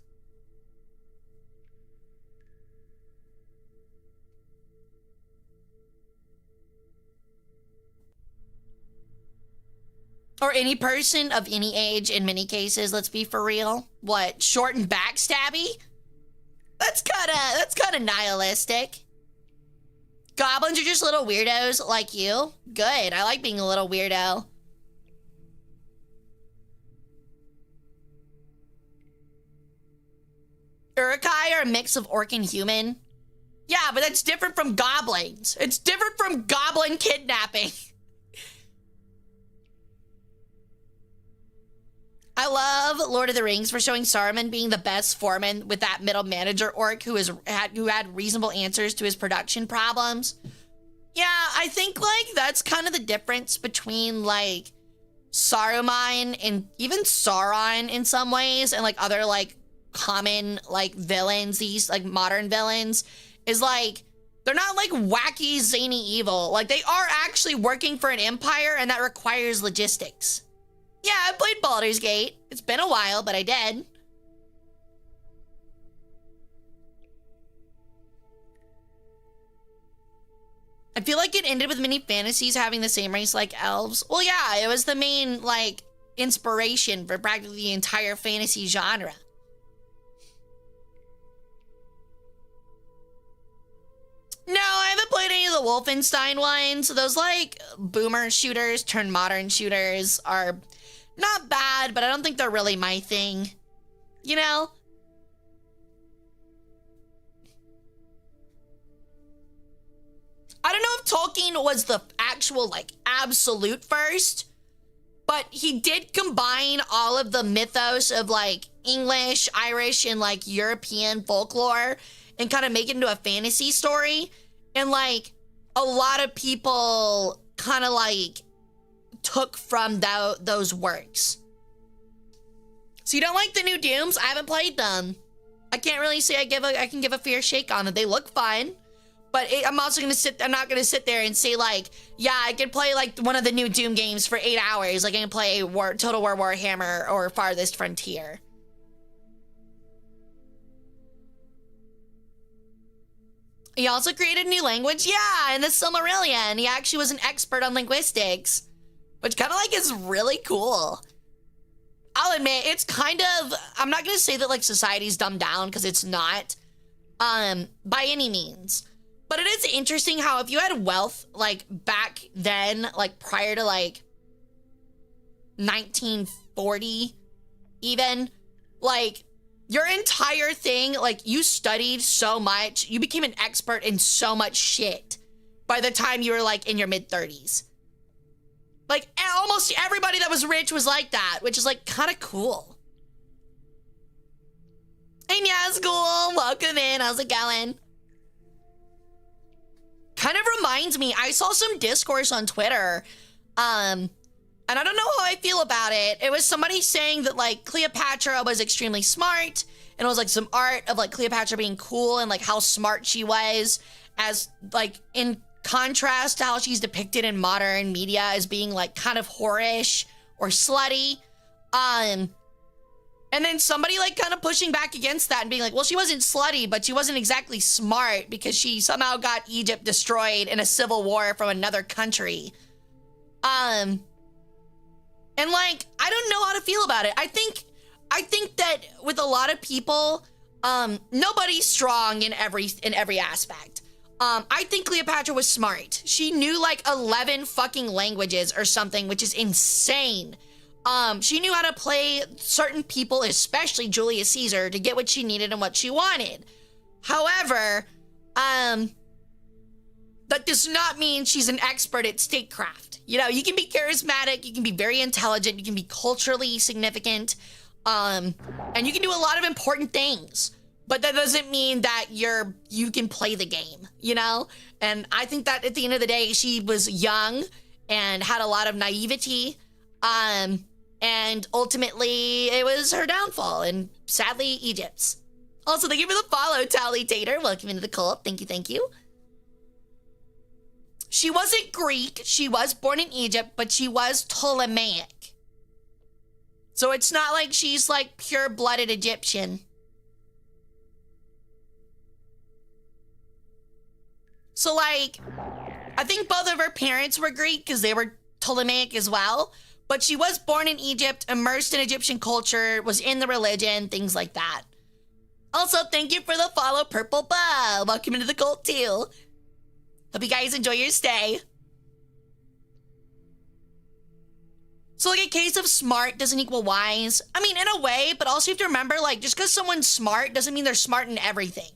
Or any person of any age in many cases, let's be for real. What, short and backstabby? That's kinda nihilistic. Goblins are just little weirdos like you. Good, I like being a little weirdo. Urukai are a mix of orc and human. Yeah, but that's different from goblins. It's different from goblin kidnapping. I love Lord of the Rings for showing Saruman being the best foreman with that middle manager orc who had reasonable answers to his production problems. Yeah, I think like that's kind of the difference between like Saruman and even Sauron in some ways and like other like common like villains, these like modern villains, is like they're not like wacky zany evil. Like they are actually working for an empire and that requires logistics. Yeah, I played Baldur's Gate. It's been a while, but I did. I feel like it ended with many fantasies having the same race like elves. Well, yeah, it was the main, like, inspiration for practically the entire fantasy genre. No, I haven't played any of the Wolfenstein ones. Those, like, boomer shooters turned modern shooters are not bad, but I don't think they're really my thing. You know? I don't know if Tolkien was the actual, like, absolute first, but he did combine all of the mythos of, like, English, Irish, and, like, European folklore and kind of make it into a fantasy story. And, like, a lot of people kind of, like, took from those works. So you don't like the new Dooms? I haven't played them. I can't really say I can give a fair shake on them. They look fun, but I'm also I'm not gonna sit there and say like, yeah, I could play like one of the new Doom games for 8 hours. Like I can play Total War Warhammer or Farthest Frontier. He also created a new language, yeah, in the Silmarillion. He actually was an expert on linguistics, which kind of like is really cool. I'll admit, it's kind of, I'm not gonna say that like society's dumbed down, because it's not, by any means. But it is interesting how if you had wealth, like, back then, like, prior to, like, 1940, even, like, your entire thing, like, you studied so much, you became an expert in so much shit by the time you were, like, in your mid-30s. Like, almost everybody that was rich was like that, which is, like, kind of cool. Hey, Nazgul, welcome in. How's it going? Kind of reminds me, I saw some discourse on Twitter, and I don't know how I feel about it. It was somebody saying that, like, Cleopatra was extremely smart, and it was, like, some art of, like, Cleopatra being cool and, like, how smart she was, as, like, in contrast to how she's depicted in modern media as being, like, kind of whorish or slutty. And then somebody, like, kind of pushing back against that and being like, well, she wasn't slutty, but she wasn't exactly smart because she somehow got Egypt destroyed in a civil war from another country. And, like, I don't know how to feel about it. I think that with a lot of people, nobody's strong in every aspect. I think Cleopatra was smart. She knew, like, 11 fucking languages or something, which is insane. She knew how to play certain people, especially Julius Caesar, to get what she needed and what she wanted. However, that does not mean she's an expert at statecraft. You know, you can be charismatic, you can be very intelligent, you can be culturally significant, and you can do a lot of important things. But that doesn't mean that you can play the game, you know? And I think that at the end of the day, she was young and had a lot of naivety. And ultimately, it was her downfall, and sadly, Egypt's. Also, thank you for the follow, Tally Tater. Welcome into the cult. Thank you, thank you. She wasn't Greek. She was born in Egypt, but she was Ptolemaic. So it's not like she's, like, pure-blooded Egyptian. So, like, I think both of her parents were Greek because they were Ptolemaic as well. But she was born in Egypt, immersed in Egyptian culture, was in the religion, things like that. Also, thank you for the follow, Purple Bow. Welcome into the cult, too. Hope you guys enjoy your stay. So, like, a case of smart doesn't equal wise. I mean, in a way, but also you have to remember, like, just because someone's smart doesn't mean they're smart in everything.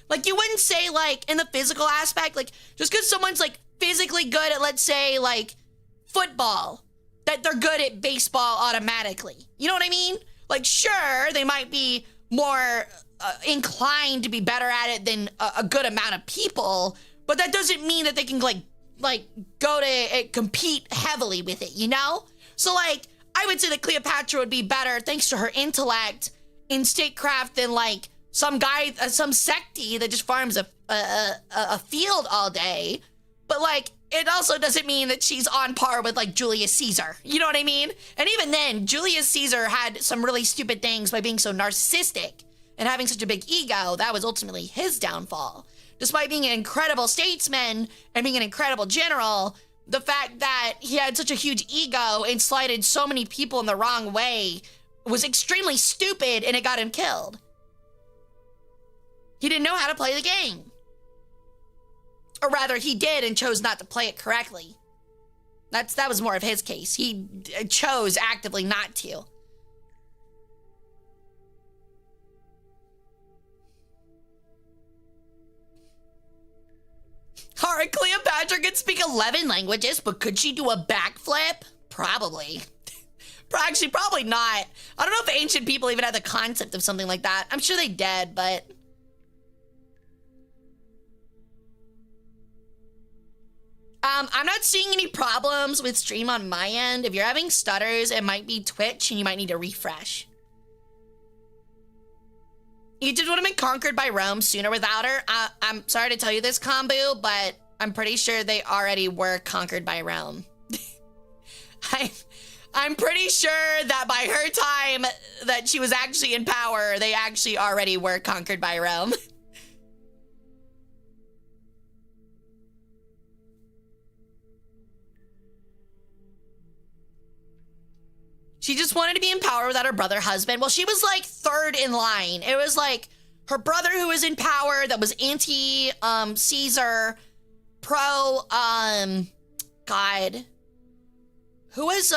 Like, you wouldn't say, like, in the physical aspect, like, just because someone's, like, physically good at, let's say, like, football, that they're good at baseball automatically. You know what I mean? Like, sure, they might be more inclined to be better at it than a good amount of people, but that doesn't mean that they can, like go to compete heavily with it, you know? So, like, I would say that Cleopatra would be better thanks to her intellect in statecraft than, like, some guy, some secty that just farms a field all day. But, like, it also doesn't mean that she's on par with, like, Julius Caesar. You know what I mean? And even then, Julius Caesar had some really stupid things by being so narcissistic and having such a big ego. That was ultimately his downfall. Despite being an incredible statesman and being an incredible general, the fact that he had such a huge ego and slighted so many people in the wrong way was extremely stupid, and it got him killed. He didn't know how to play the game. Or rather, he did and chose not to play it correctly. That was more of his case. He chose actively not to. Alright, Cleopatra could speak 11 languages, but could she do a backflip? Probably. Actually, probably not. I don't know if ancient people even had the concept of something like that. I'm sure they did, but... I'm not seeing any problems with stream on my end. If you're having stutters, it might be Twitch and you might need to refresh. Egypt would have been conquered by Rome sooner without her. I'm sorry to tell you this, Kombu, but I'm pretty sure they already were conquered by Rome. I'm pretty sure that by her time that she was actually in power, they actually already were conquered by Rome. She just wanted to be in power without her brother husband. Well, she was like third in line. It was like her brother who was in power that was anti Caesar, pro God. Who was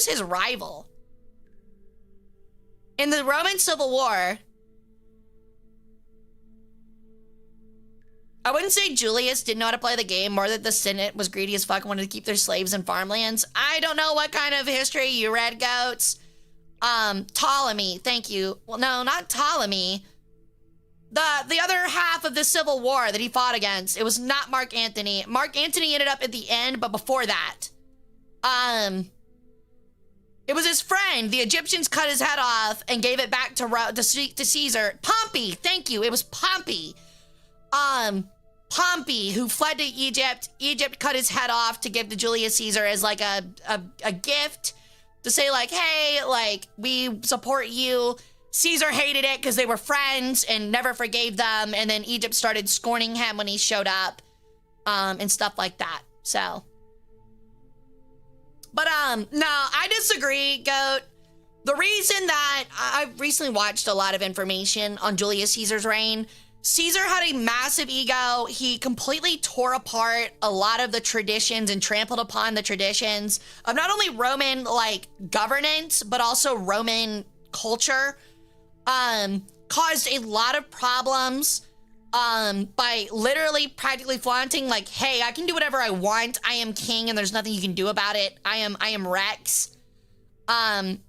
his rival? In the Roman Civil War, I wouldn't say Julius didn't know how to play the game, more that the Senate was greedy as fuck and wanted to keep their slaves in farmlands. I don't know what kind of history you read, goats. Ptolemy, thank you. Well, no, not Ptolemy. The other half of the Civil War that he fought against, it was not Mark Antony. Mark Antony ended up at the end, but before that. It was his friend. The Egyptians cut his head off and gave it back to Caesar. Pompey, thank you. It was Pompey. Pompey, who fled to Egypt. Egypt cut his head off to give to Julius Caesar as like a gift to say like, hey, like, we support you. Caesar hated it because they were friends and never forgave them. And then Egypt started scorning him when he showed up, and stuff like that. So, but, no, I disagree, Goat. The reason that I've recently watched a lot of information on Julius Caesar's reign. Caesar had a massive ego. He completely tore apart a lot of the traditions and trampled upon the traditions of not only Roman, like, governance, but also Roman culture. Caused a lot of problems, by literally practically flaunting, like, hey, I can do whatever I want. I am king and there's nothing you can do about it. I am Rex.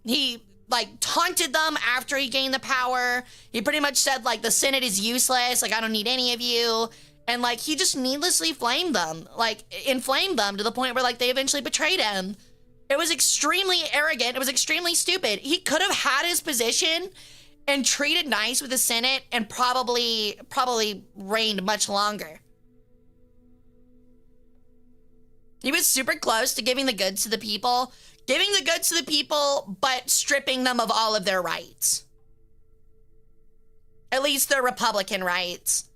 He, like, taunted them after he gained the power. He pretty much said, like, the Senate is useless. Like, I don't need any of you. And, like, he just needlessly inflamed them to the point where, like, they eventually betrayed him. It was extremely arrogant. It was extremely stupid. He could have had his position and treated nice with the Senate and probably reigned much longer. He was super close to giving the goods to the people. Giving the goods to the people, but stripping them of all of their rights. At least their Republican rights.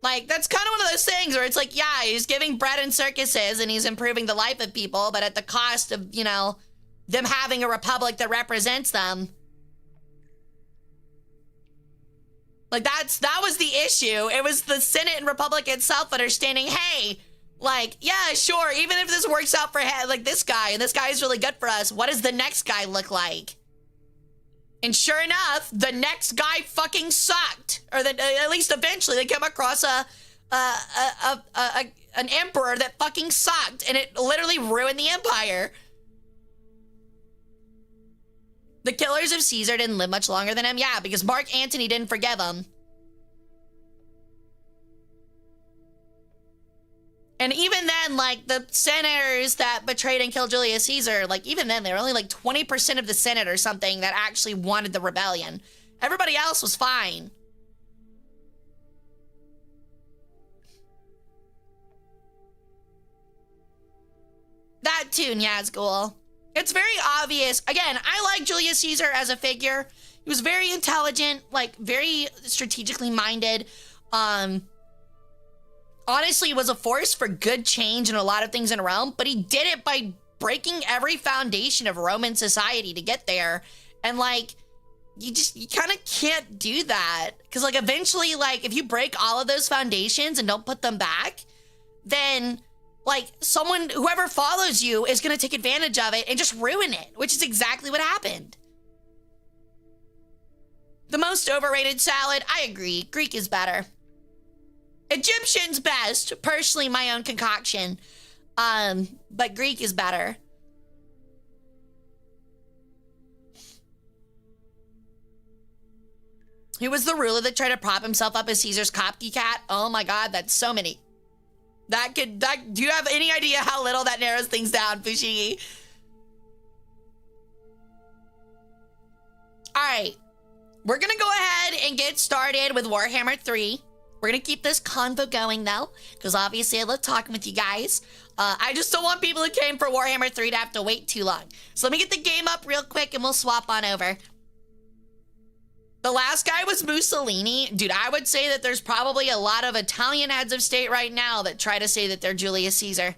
Like, that's kind of one of those things where it's like, yeah, he's giving bread and circuses and he's improving the life of people, but at the cost of, you know, them having a republic that represents them. Like, that was the issue. It was the Senate and Republic itself understanding, hey, like, yeah, sure, even if this works out for, like, this guy, and this guy is really good for us, what does the next guy look like? And sure enough, the next guy fucking sucked. Or that at least eventually they come across an emperor that fucking sucked, and it literally ruined the empire. The killers of Caesar didn't live much longer than him, yeah, because Mark Antony didn't forgive him. And even then, like, the senators that betrayed and killed Julius Caesar, like, even then, they were only like 20% of the Senate or something that actually wanted the rebellion. Everybody else was fine. That too, Nazgul. It's very obvious. Again, I like Julius Caesar as a figure. He was very intelligent, like, very strategically minded. Honestly, was a force for good change in a lot of things in Rome, but he did it by breaking every foundation of Roman society to get there. And, like, you kind of can't do that. Because, like, eventually, like, if you break all of those foundations and don't put them back, then, like, whoever follows you is going to take advantage of it and just ruin it, which is exactly what happened. The most overrated salad, I agree. Greek is better. Egyptian's best, personally my own concoction, but Greek is better. Who was the ruler that tried to prop himself up as Caesar's copycat? Oh my god, that's so many. Do you have any idea how little that narrows things down, Fushigi? Alright, we're gonna go ahead and get started with Warhammer 3. We're gonna keep this convo going though, because obviously I love talking with you guys. I just don't want people who came for Warhammer 3 to have to wait too long. So let me get the game up real quick and we'll swap on over. The last guy was Mussolini. Dude, I would say that there's probably a lot of Italian heads of state right now that try to say that they're Julius Caesar.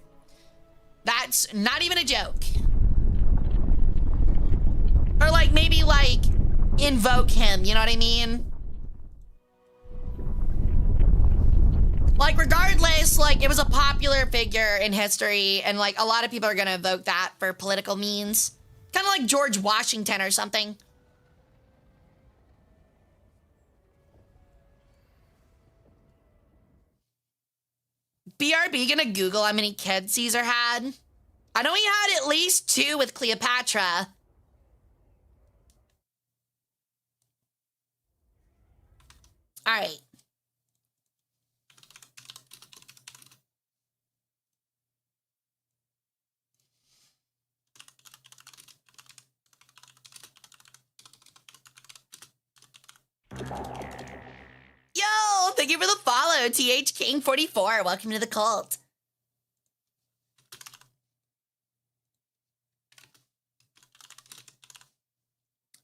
That's not even a joke. Or like maybe like invoke him, you know what I mean? Like regardless, like it was a popular figure in history and like a lot of people are gonna evoke that for political means. Kind of like George Washington or something. BRB gonna Google how many kids Caesar had. I know he had at least 2 with Cleopatra. All right. Yo, thank you for the follow, TH King 44. Welcome to the cult.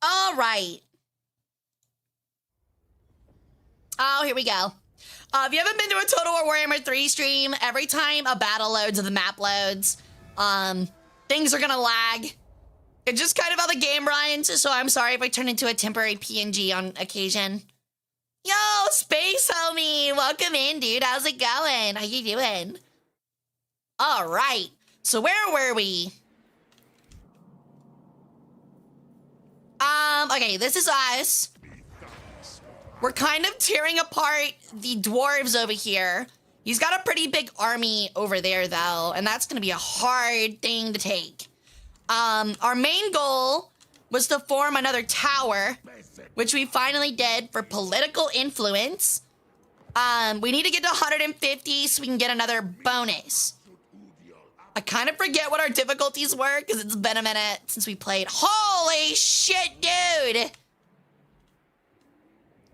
All right. Oh, here we go. If you haven't been to a Total War Warhammer 3 stream, every time a battle loads or the map loads, things are gonna lag. It's just kind of how the game runs, so I'm sorry if I turn into a temporary PNG on occasion. Yo, Space Homie, welcome in, dude. How's it going? How you doing? All right, so where were we? Okay, this is us. We're kind of tearing apart the dwarves over here. He's got a pretty big army over there, though, and that's gonna be a hard thing to take. Our main goal was to form another tower, which we finally did for political influence. We need to get to 150 so we can get another bonus. I kind of forget what our difficulties were because it's been a minute since we played. Holy shit, dude!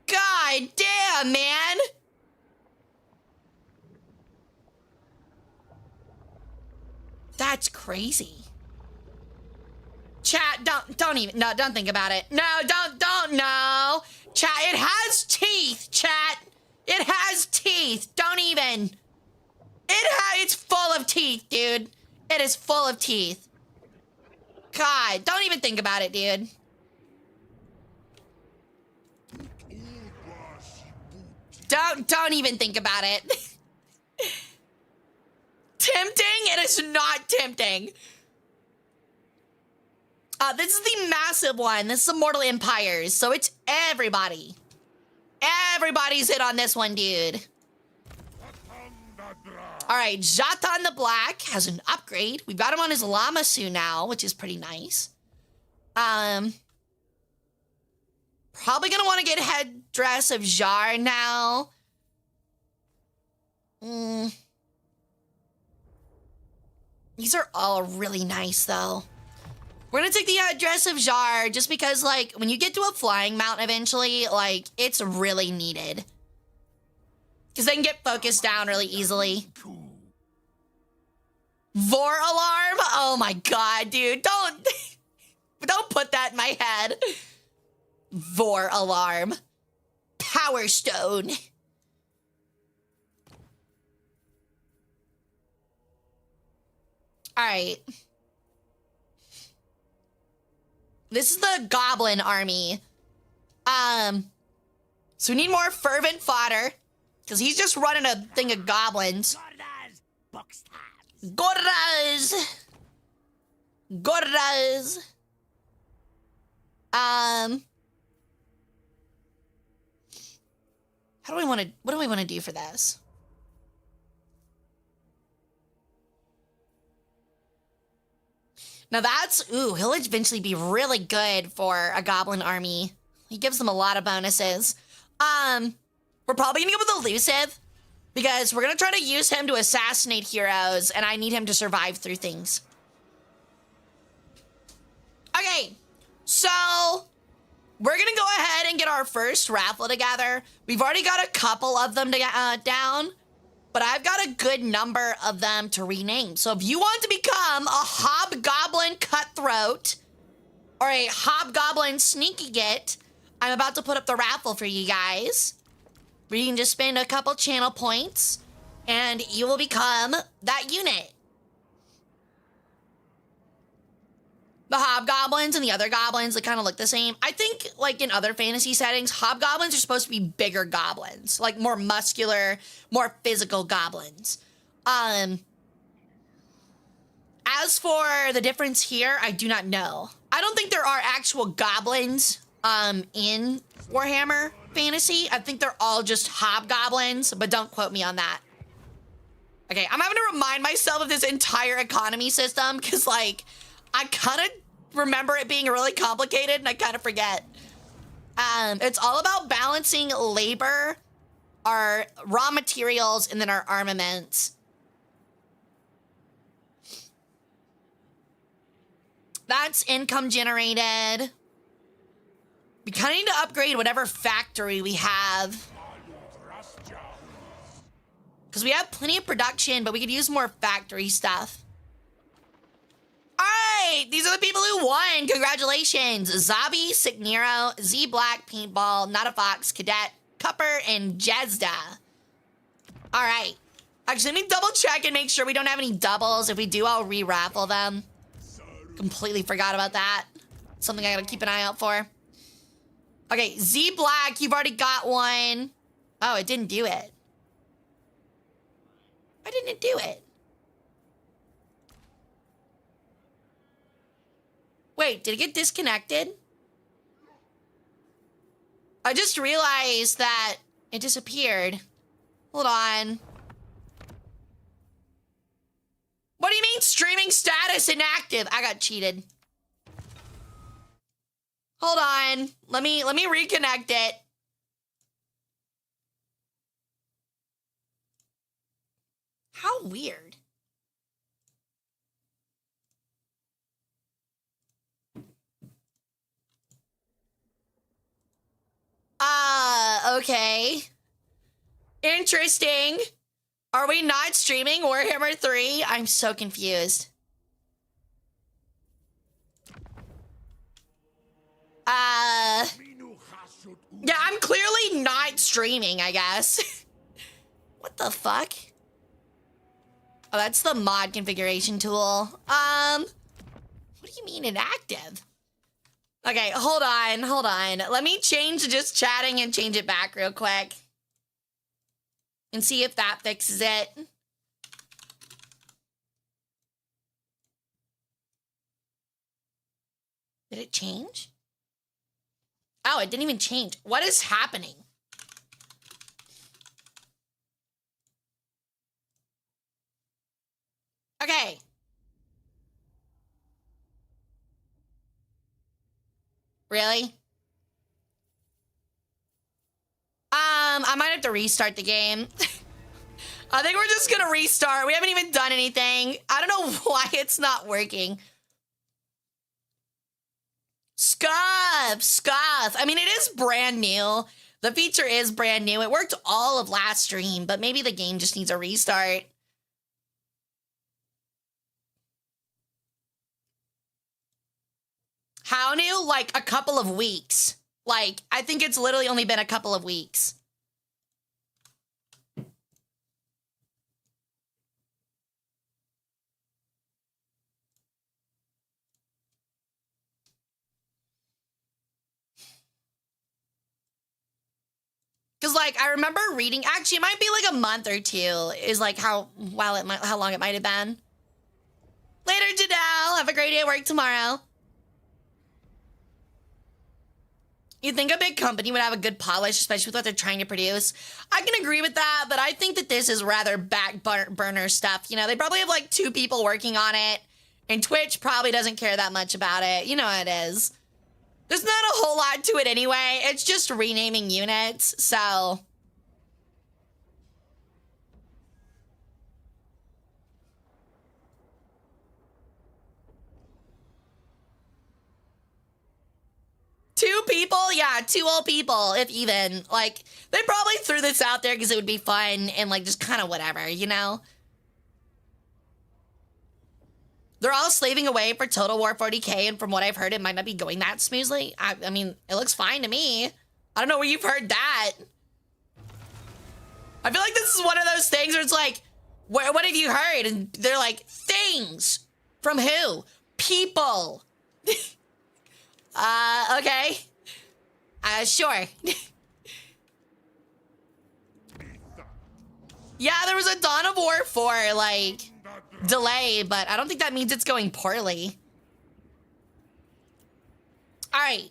God damn, man! That's crazy. Chat, don't think about it. No, no. Chat, it has teeth, chat. It has teeth. Don't even. It's full of teeth, dude. It is full of teeth. God, don't even think about it, dude. Don't even think about it. Tempting? It is not tempting. This is the massive one. This is Immortal Empires, so it's everybody. Everybody's hit on this one, dude. All right, Jatan the Black has an upgrade. We've got him on his Lamasu now, which is pretty nice. Probably gonna want to get headdress of Jar now. These are all really nice, though. We're gonna take the headdress of Jar just because, like, when you get to a flying mount eventually, like, it's really needed. Because they can get focused down really easily. Vor alarm? Oh my god, dude. Don't put that in my head. Vor alarm. Power stone. Alright. This is the goblin army. So we need more fervent fodder. Because he's just running a thing of goblins. Gordas! Gordas! How do we want to, what do we want to do for this? Now that's, ooh, he'll eventually be really good for a goblin army. He gives them a lot of bonuses. We're probably gonna go with elusive because we're gonna try to use him to assassinate heroes and I need him to survive through things. Okay, so we're gonna go ahead and get our first raffle together. We've already got a couple of them down, but I've got a good number of them to rename. So if you want to become a hobgoblin cutthroat or a hobgoblin sneaky git, I'm about to put up the raffle for you guys, where you can just spend a couple channel points, and you will become that unit. The hobgoblins and the other goblins, they kind of look the same. I think, like, in other fantasy settings, hobgoblins are supposed to be bigger goblins. Like, more muscular, more physical goblins. As for the difference here, I do not know. I don't think there are actual goblins, in Warhammer Fantasy. I think they're all just hobgoblins, but don't quote me on that. Okay, I'm having to remind myself of this entire economy system, because, like, I kind of remember it being really complicated, and I kind of forget. It's all about balancing labor, our raw materials, and then our armaments. That's income generated. We kind of need to upgrade whatever factory we have. Because we have plenty of production, but we could use more factory stuff. All right, these are the people who won. Congratulations. Zabi, Signero, Z Black, Paintball, Not a Fox, Cadet, Cupper, and Jezda. All right. Actually, let me double check and make sure we don't have any doubles. If we do, I'll re-raffle them. Completely forgot about that. Something I gotta keep an eye out for. Okay, Z Black, you've already got one. Oh, it didn't do it. Why didn't it do it? Wait, did it get disconnected? I just realized that it disappeared. Hold on. What do you mean streaming status inactive? I got cheated. Hold on. Let me reconnect it. How weird. Okay. Interesting. Are we not streaming Warhammer 3? I'm so confused. Yeah, I'm clearly not streaming, I guess. What the fuck? Oh, that's the mod configuration tool. What do you mean inactive? Okay, hold on. Let me change to just chatting and change it back real quick. And see if that fixes it. Did it change? Oh, it didn't even change. What is happening? Okay. Really? I might have to restart the game. I think we're just gonna restart. We haven't even done anything. I don't know why it's not working. Scuff. I mean, it is brand new. The feature is brand new. It worked all of last stream, but maybe the game just needs a restart. How new? Like a couple of weeks. Like, I think it's literally only been a couple of weeks. Cause like I remember reading, actually it might be like a month or two is like how long it might have been. Later, Janelle. Have a great day at work tomorrow. You think a big company would have a good polish, especially with what they're trying to produce? I can agree with that, but I think that this is rather back burner stuff. You know, they probably have like 2 people working on it, and Twitch probably doesn't care that much about it. You know how it is. There's not a whole lot to it anyway. It's just renaming units, so... Two people? Yeah, 2 old people, if even. Like, they probably threw this out there because it would be fun and, like, just kind of whatever, you know? They're all slaving away for Total War 40k, and from what I've heard, it might not be going that smoothly. I mean, it looks fine to me. I don't know where you've heard that. I feel like this is one of those things where it's like, what have you heard? And they're like, things. From who? People. Okay. Sure. Yeah, there was a Dawn of War 4, like, delay, but I don't think that means it's going poorly. All right,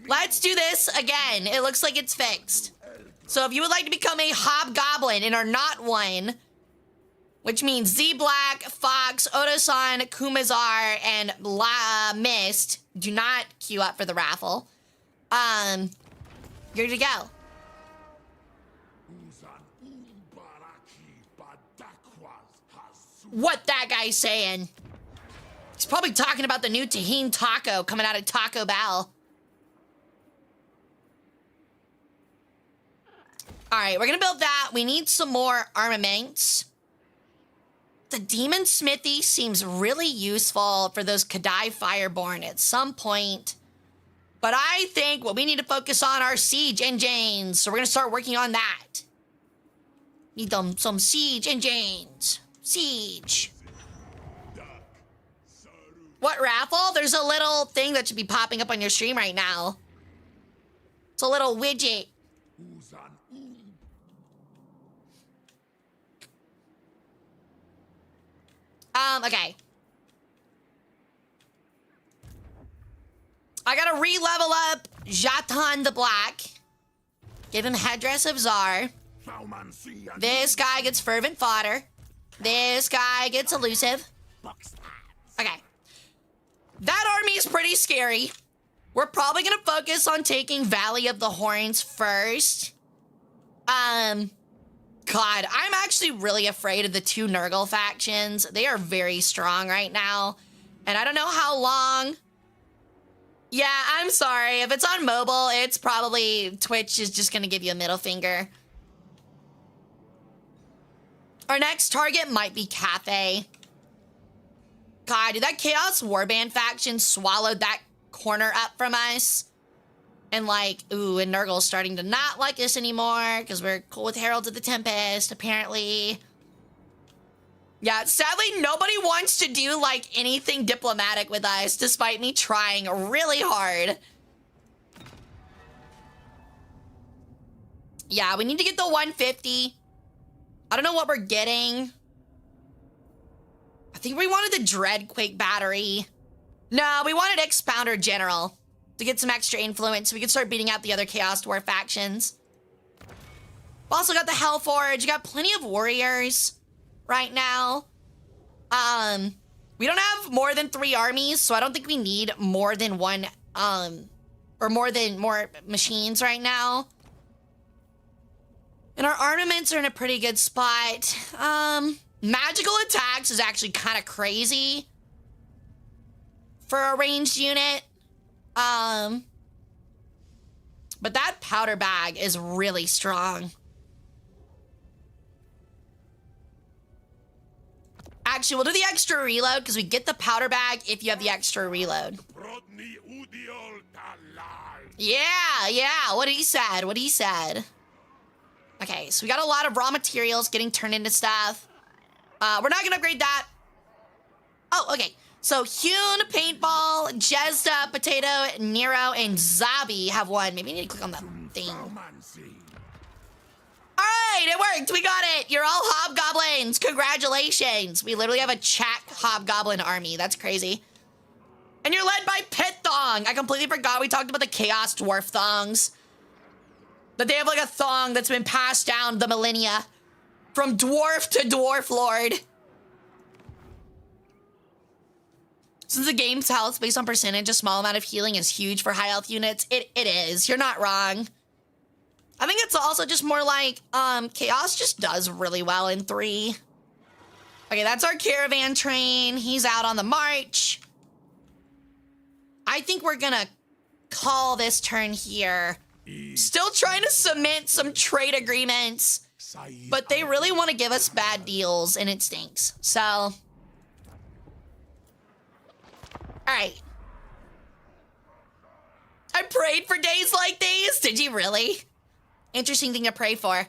let's do this again. It looks like it's fixed. So if you would like to become a hobgoblin and are not one, which means Z Black, Fox, Otosan, Kumazar, and La Mist, do not queue up for the raffle. You're good to go. What that guy's saying? He's probably talking about the new Tajin taco coming out of Taco Bell. All right, we're gonna build that. We need some more armaments. The Demon Smithy seems really useful for those Kadai Fireborn at some point. But I think what we need to focus on are siege engines. So we're gonna start working on that. Need some siege engines. Siege. What raffle? There's a little thing that should be popping up on your stream right now. It's a little widget. Okay. I gotta re-level up Jatan the Black. Give him Headdress of Czar. This guy gets Fervent Fodder. This guy gets Elusive. Okay. That army is pretty scary. We're probably gonna focus on taking Valley of the Horns first. God, I'm actually really afraid of the two Nurgle factions. They are very strong right now. And I don't know how long. Yeah, I'm sorry. If it's on mobile, it's probably Twitch is just gonna give you a middle finger. Our next target might be Cathay. God, did that Chaos Warband faction swallowed that corner up from us? And like, ooh, and Nurgle's starting to not like us anymore because we're cool with Heralds of the Tempest, apparently. Yeah, sadly, nobody wants to do like anything diplomatic with us, despite me trying really hard. Yeah, we need to get the 150. I don't know what we're getting. I think we wanted the Dreadquake battery. No, we wanted Expounder General to get some extra influence so we could start beating out the other Chaos Dwarf factions. We've also got the Hellforge. You got plenty of warriors right now. We don't have more than 3 armies, so I don't think we need more than one, or more machines right now. And our armaments are in a pretty good spot. Magical attacks is actually kind of crazy for a ranged unit. But that powder bag is really strong. Actually, we'll do the extra reload because we get the powder bag if you have the extra reload. Yeah, what he said. Okay, so we got a lot of raw materials getting turned into stuff. We're not gonna upgrade that. Oh, okay. So Hewn, Paintball, Jezda, Potato, Nero, and Zabi have one. Maybe I need to click on that thing. All right, it worked. We got it. You're all hobgoblins. Congratulations. We literally have a chat hobgoblin army. That's crazy. And you're led by Pit Thong. I completely forgot we talked about the Chaos Dwarf Thongs. That they have like a thong that's been passed down the millennia. From dwarf to dwarf lord. Since the game's health based on percentage, a small amount of healing is huge for high health units. It is. You're not wrong. I think it's also just more like, Chaos just does really well in 3. Okay, that's our caravan train. He's out on the march. I think we're gonna call this turn here. Still trying to cement some trade agreements, but they really want to give us bad deals, and it stinks. So, All right. I prayed for days like these. Did you really? Interesting thing to pray for.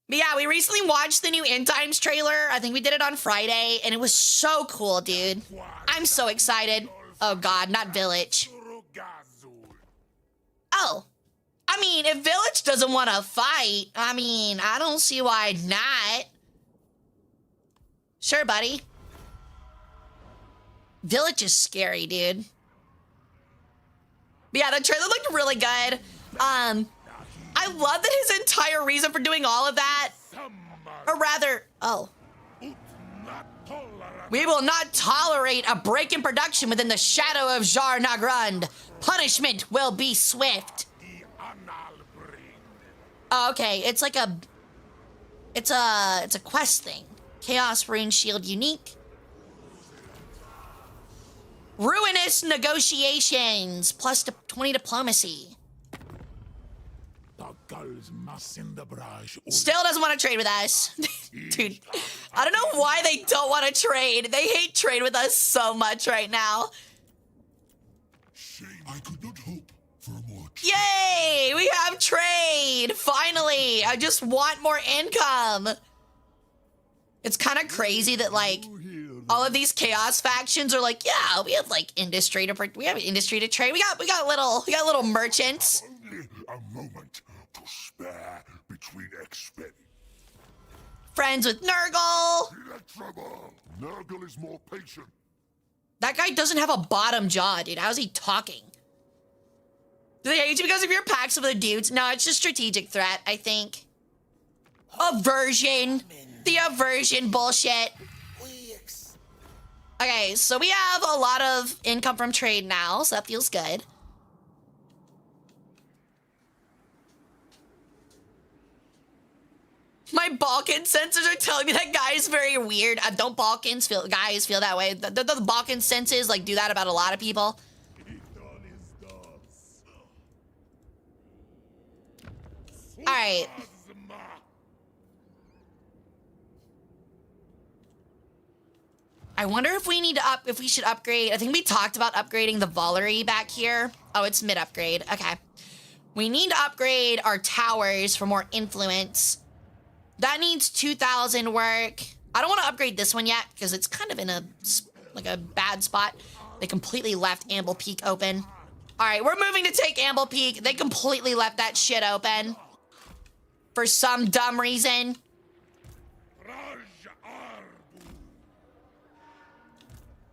But yeah, we recently watched the new End Times trailer. I think we did it on Friday, and it was so cool, dude. I'm so excited. Oh God, not Village. Oh. I mean, if Village doesn't want to fight, I mean, I don't see why not. Sure, buddy. Village is scary, dude. But yeah, the trailer looked really good. I love that his entire reason for doing all of that, or rather, we will not tolerate a break in production within the shadow of Jar Nagrund. Punishment will be swift. Oh, okay, it's like it's a quest thing. Chaos Rune Shield unique. Ruinous negotiations plus 20 diplomacy. Still doesn't want to trade with us. Dude, I don't know why they don't want to trade. They hate trade with us so much right now. I could not hope for more. Yay! We have trade! Finally! I just want more income. It's kind of crazy that, like, all of these chaos factions are like, yeah, we have like industry to trade. We got little merchants. Only a moment to spare between expend. Friends with Nurgle. Trouble. Nurgle is more patient. That guy doesn't have a bottom jaw, dude. How's he talking? Do they hate you because of your packs of the dudes? No, it's just strategic threat, I think. Aversion. The aversion bullshit. Okay, so we have a lot of income from trade now, so that feels good. My Balkan senses are telling me that guy is very weird. Don't guys feel that way? The Balkan senses like do that about a lot of people. All right. I wonder if we should upgrade. I think we talked about upgrading the Valerie back here. Oh, it's mid upgrade. Okay. We need to upgrade our towers for more influence. That needs 2,000 work. I don't want to upgrade this one yet because it's kind of in a bad spot. They completely left Amble Peak open. All right, we're moving to take Amble Peak. They completely left that shit open for some dumb reason.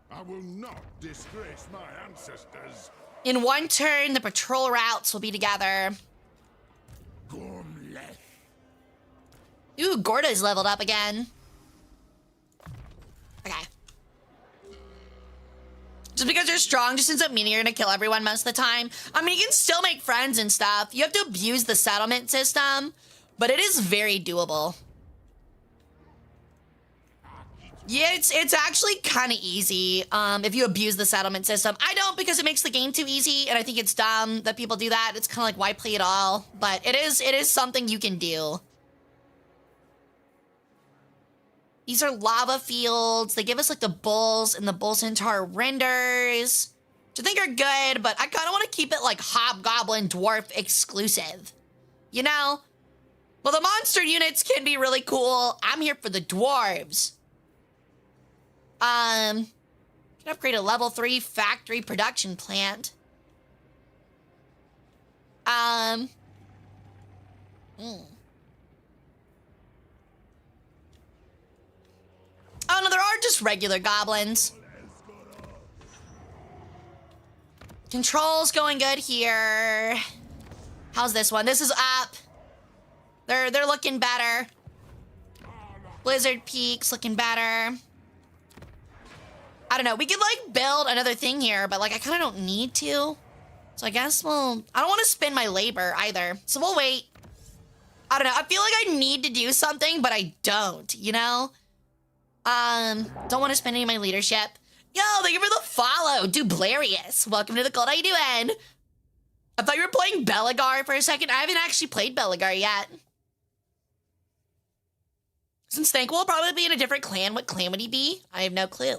I will not disgrace my ancestors. In one turn, the patrol routes will be together. Ooh, Gorda's leveled up again. Okay. Just because you're strong just ends up meaning you're gonna kill everyone most of the time. I mean, you can still make friends and stuff. You have to abuse the settlement system, but it is very doable. Yeah, it's actually kind of easy if you abuse the settlement system. I don't because it makes the game too easy, and I think it's dumb that people do that. It's kind of like, why play it all? But it is something you can do. These are lava fields. They give us like the bulls and the bull centaur renders, which I think are good, but I kind of want to keep it like hobgoblin dwarf exclusive. You know? Well, the monster units can be really cool. I'm here for the dwarves. Can upgrade a level 3 factory production plant. Oh no, there are just regular goblins. Controls going good here. How's this one? This is up. They're looking better. Blizzard Peaks looking better. I don't know. We could like build another thing here, but like I kind of don't need to. So I guess I don't want to spend my labor either. So we'll wait. I don't know. I feel like I need to do something, but I don't, you know? Don't want to spend any of my leadership. Yo, thank you for the follow. Dublarius. Welcome to the cult. How you doing? I thought you were playing Belagar for a second. I haven't actually played Belagar yet. Since Thankful will probably be in a different clan, what clan would he be? I have no clue.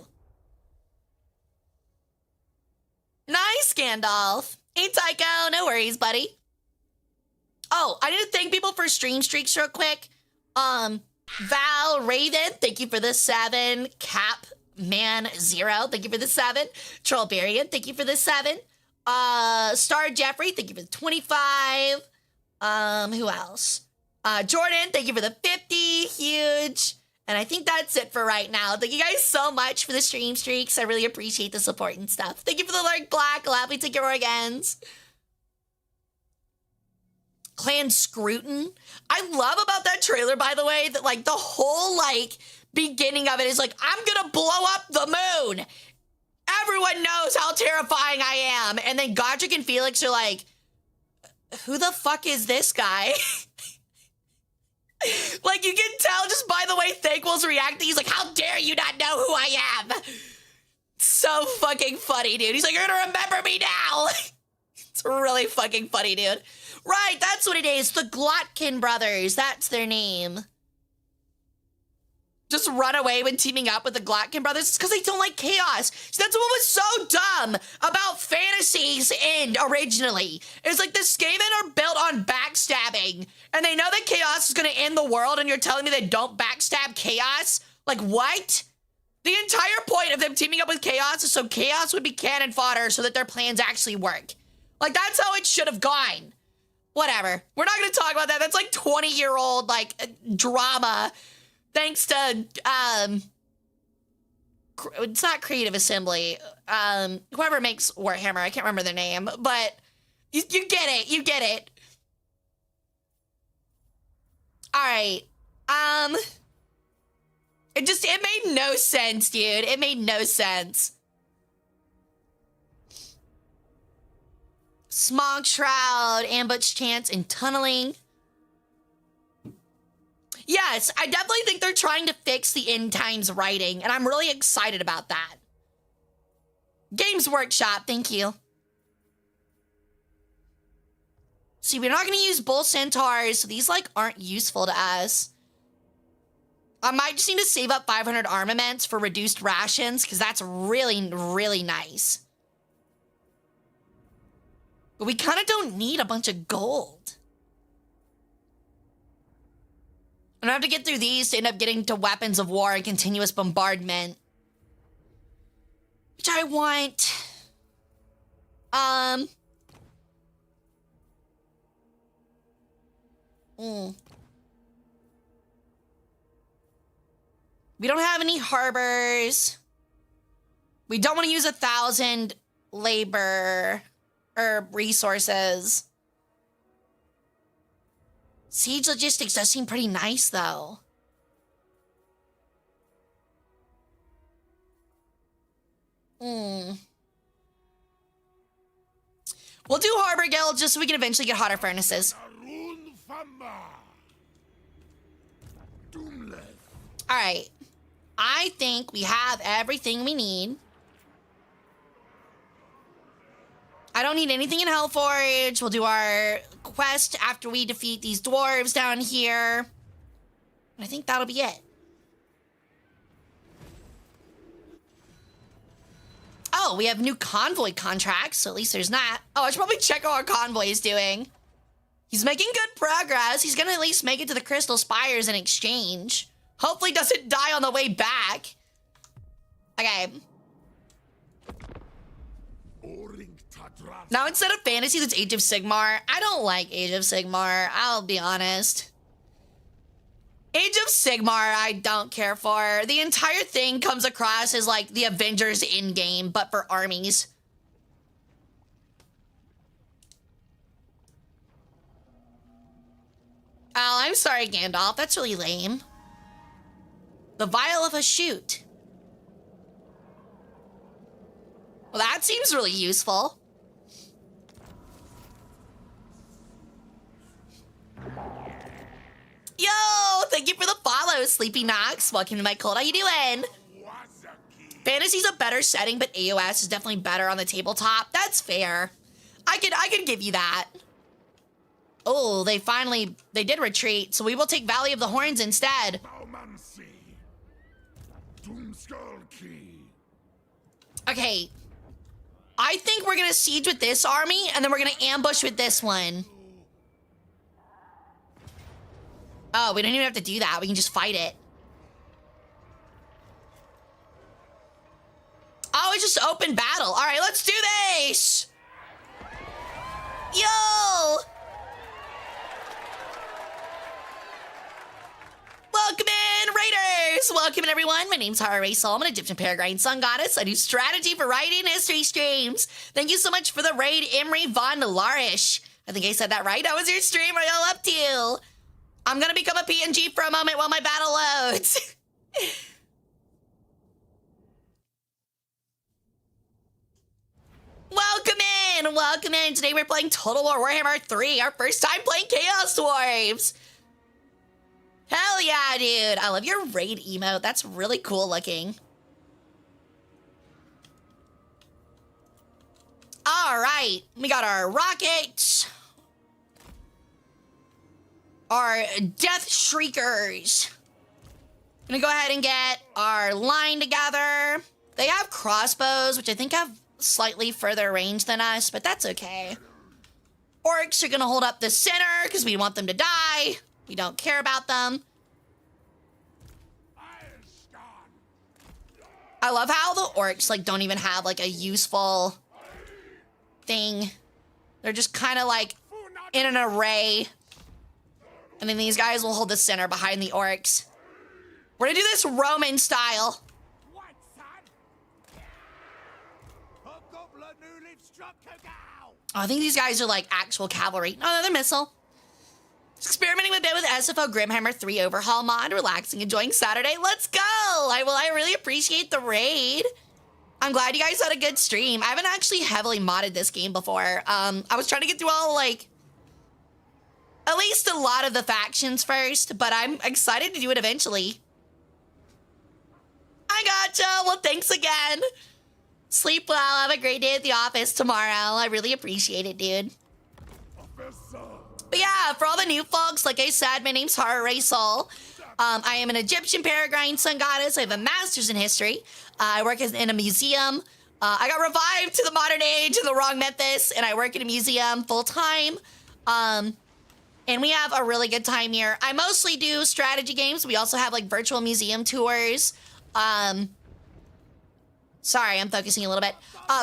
Nice, Gandalf. Hey, Tycho. No worries, buddy. Oh, I need to thank people for stream streaks real quick. Val Raven, thank you for the 7. Cap Man 0, thank you for the 7. Trollbarian, thank you for the 7. Star Jeffrey, thank you for the 25. Who else? Jordan, thank you for the 50. Huge. And I think that's it for right now. Thank you guys so much for the stream streaks. I really appreciate the support and stuff. Thank you for the Lark Black. Allow me to take your organs. Clan Scrutin. I love about that trailer, by the way, that like the whole like beginning of it is like, I'm gonna blow up the moon. Everyone knows how terrifying I am. And then Godric and Felix are like, who the fuck is this guy? Like, you can tell just by the way Thankful's reacting. He's like, how dare you not know who I am? So fucking funny, dude. He's like, you're gonna remember me now. It's really fucking funny, dude. Right, that's what it is. The Glotkin brothers. That's their name. Just run away when teaming up with the Glotkin brothers. It's because they don't like chaos. See, that's what was so dumb about Fantasy's End originally. It's like the Skaven are built on backstabbing. And they know that chaos is going to end the world, and you're telling me they don't backstab chaos? Like, what? The entire point of them teaming up with chaos is so chaos would be cannon fodder so that their plans actually work. Like, that's how it should have gone. Whatever. We're not going to talk about that. That's like 20-year-old, like, drama. Thanks to, it's not Creative Assembly. Whoever makes Warhammer, I can't remember their name, but you get it. You get it. All right. It made no sense, dude. It made no sense. Smog Shroud, Ambush Chance, and Tunneling. Yes, I definitely think they're trying to fix the end times writing, and I'm really excited about that. Games Workshop, thank you. See, we're not going to use Bull Centaurs, so these, like, aren't useful to us. I might just need to save up 500 armaments for reduced rations, because that's really, really nice. But we kind of don't need a bunch of gold. I'm gonna have to get through these to end up getting to weapons of war and continuous bombardment. Which I want. We don't have any harbors. We don't want to use 1,000 labor or resources. Siege logistics does seem pretty nice, though. We'll do Harbor Guild just so we can eventually get hotter furnaces. Alright. I think we have everything we need. I don't need anything in Hellforge. We'll do our quest after we defeat these dwarves down here. And I think that'll be it. Oh, we have new convoy contracts, so at least there's that. Oh, I should probably check how our convoy is doing. He's making good progress. He's gonna at least make it to the Crystal Spires in exchange. Hopefully doesn't die on the way back. Okay. Now, instead of fantasy, that's Age of Sigmar. I don't like Age of Sigmar, I'll be honest. Age of Sigmar, I don't care for. The entire thing comes across as like the Avengers in-game, but for armies. Oh, I'm sorry, Gandalf. That's really lame. The Vial of a Shoot. Well, that seems really useful. Yo, thank you for the follow, Sleepy Knox. Welcome to my cult. How you doing? Fantasy's a better setting, but AOS is definitely better on the tabletop. That's fair. I could give you that. Oh, they did retreat, so we will take Valley of the Horns instead. Skull Key. Okay. I think we're gonna siege with this army, and then we're gonna ambush with this one. Oh, we don't even have to do that. We can just fight it. Oh, it's just open battle. All right, let's do this. Yo! Welcome in, Raiders! Welcome in, everyone. My name's Hara Rae Sol. I'm an Egyptian Peregrine Sun Goddess. I do strategy, variety, and history streams. Thank you so much for the raid, Imri Von Larish. I think I said that right. How was your stream? What are y'all up to? I'm gonna become a PNG for a moment while my battle loads. Welcome in. Today we're playing Total War Warhammer 3, our first time playing Chaos Dwarves. Hell yeah, dude. I love your raid emote. That's really cool looking. All right, we got our rockets. Our Death Shriekers. Gonna go ahead and get our line together. They have crossbows, which I think have slightly further range than us, but that's okay. Orcs are gonna hold up the center because we want them to die. We don't care about them. I love how the orcs like don't even have like a useful thing. They're just kind of like in an array. And then these guys will hold the center behind the orcs. We're gonna do this Roman style. Oh, I think these guys are like actual cavalry. No, they're missile. Experimenting a bit with SFO Grimhammer 3 overhaul mod. Relaxing, enjoying Saturday. Let's go! I really appreciate the raid. I'm glad you guys had a good stream. I haven't actually heavily modded this game before. I was trying to get through all like at least a lot of the factions first, but I'm excited to do it eventually. I gotcha. Well, thanks again. Sleep well. Have a great day at the office tomorrow. I really appreciate it, dude. But yeah, for all the new folks, like I said, my name's Hara Rae Sol. I am an Egyptian Peregrine Sun Goddess. I have a master's in history. I work in a museum. I got revived to the modern age in the wrong Memphis, and I work in a museum full time. And we have a really good time here. I mostly do strategy games. We also have like virtual museum tours. Sorry, I'm focusing a little bit.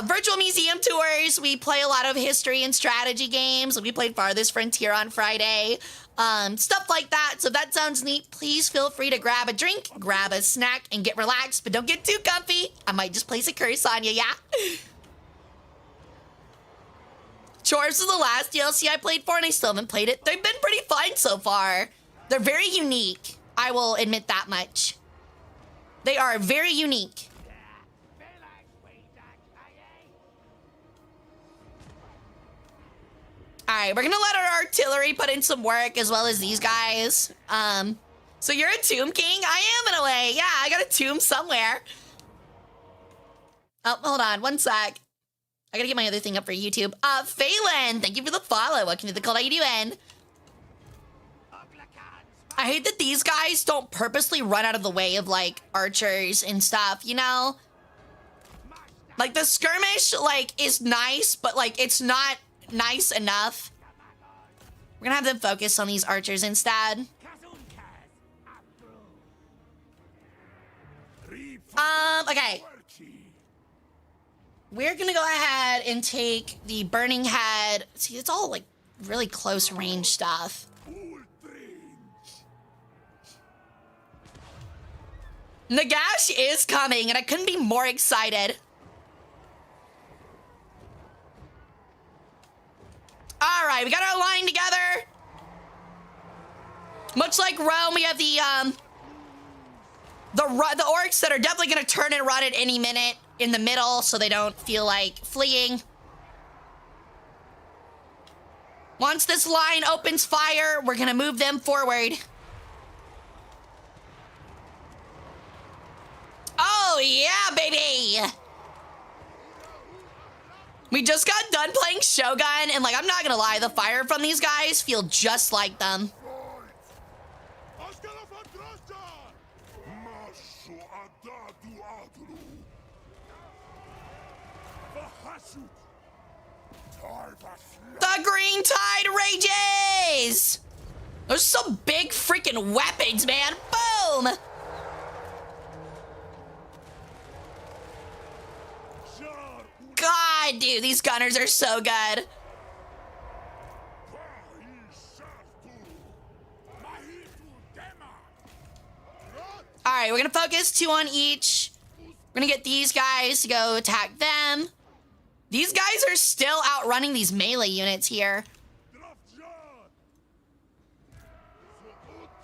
Virtual museum tours. We play a lot of history and strategy games. We played Farthest Frontier on Friday. Stuff like that. So if that sounds neat, please feel free to grab a drink, grab a snack, and get relaxed. But don't get too comfy. I might just place a curse on you, yeah? Chores is the last DLC I played for, and I still haven't played it. They've been pretty fun so far. They're very unique. I will admit that much. They are very unique. All right, we're gonna let our artillery put in some work as well as these guys. So you're a tomb king? I am in a way. Yeah, I got a tomb somewhere. Oh, hold on, one sec. I gotta get my other thing up for YouTube. Phelan, thank you for the follow. Welcome to the cult. How you doing? I hate that these guys don't purposely run out of the way of like archers and stuff, you know? Like the skirmish like is nice, but like it's not nice enough. We're gonna have them focus on these archers instead. Okay. We're gonna go ahead and take the Burning Head. See, it's all like really close range stuff. Nagash is coming, and I couldn't be more excited. All right, we got our line together. Much like Rome, we have the orcs that are definitely gonna turn and run at any minute in the middle, so they don't feel like fleeing. Once this line opens fire, we're gonna move them forward. Oh yeah, baby! We just got done playing Shogun, and like, I'm not gonna lie, the fire from these guys feel just like them. The green tide rages! There's some big freaking weapons, man. Boom! God, dude, these gunners are so good. All right, we're gonna focus 2 on each. We're gonna get these guys to go attack them. These guys are still outrunning these melee units here.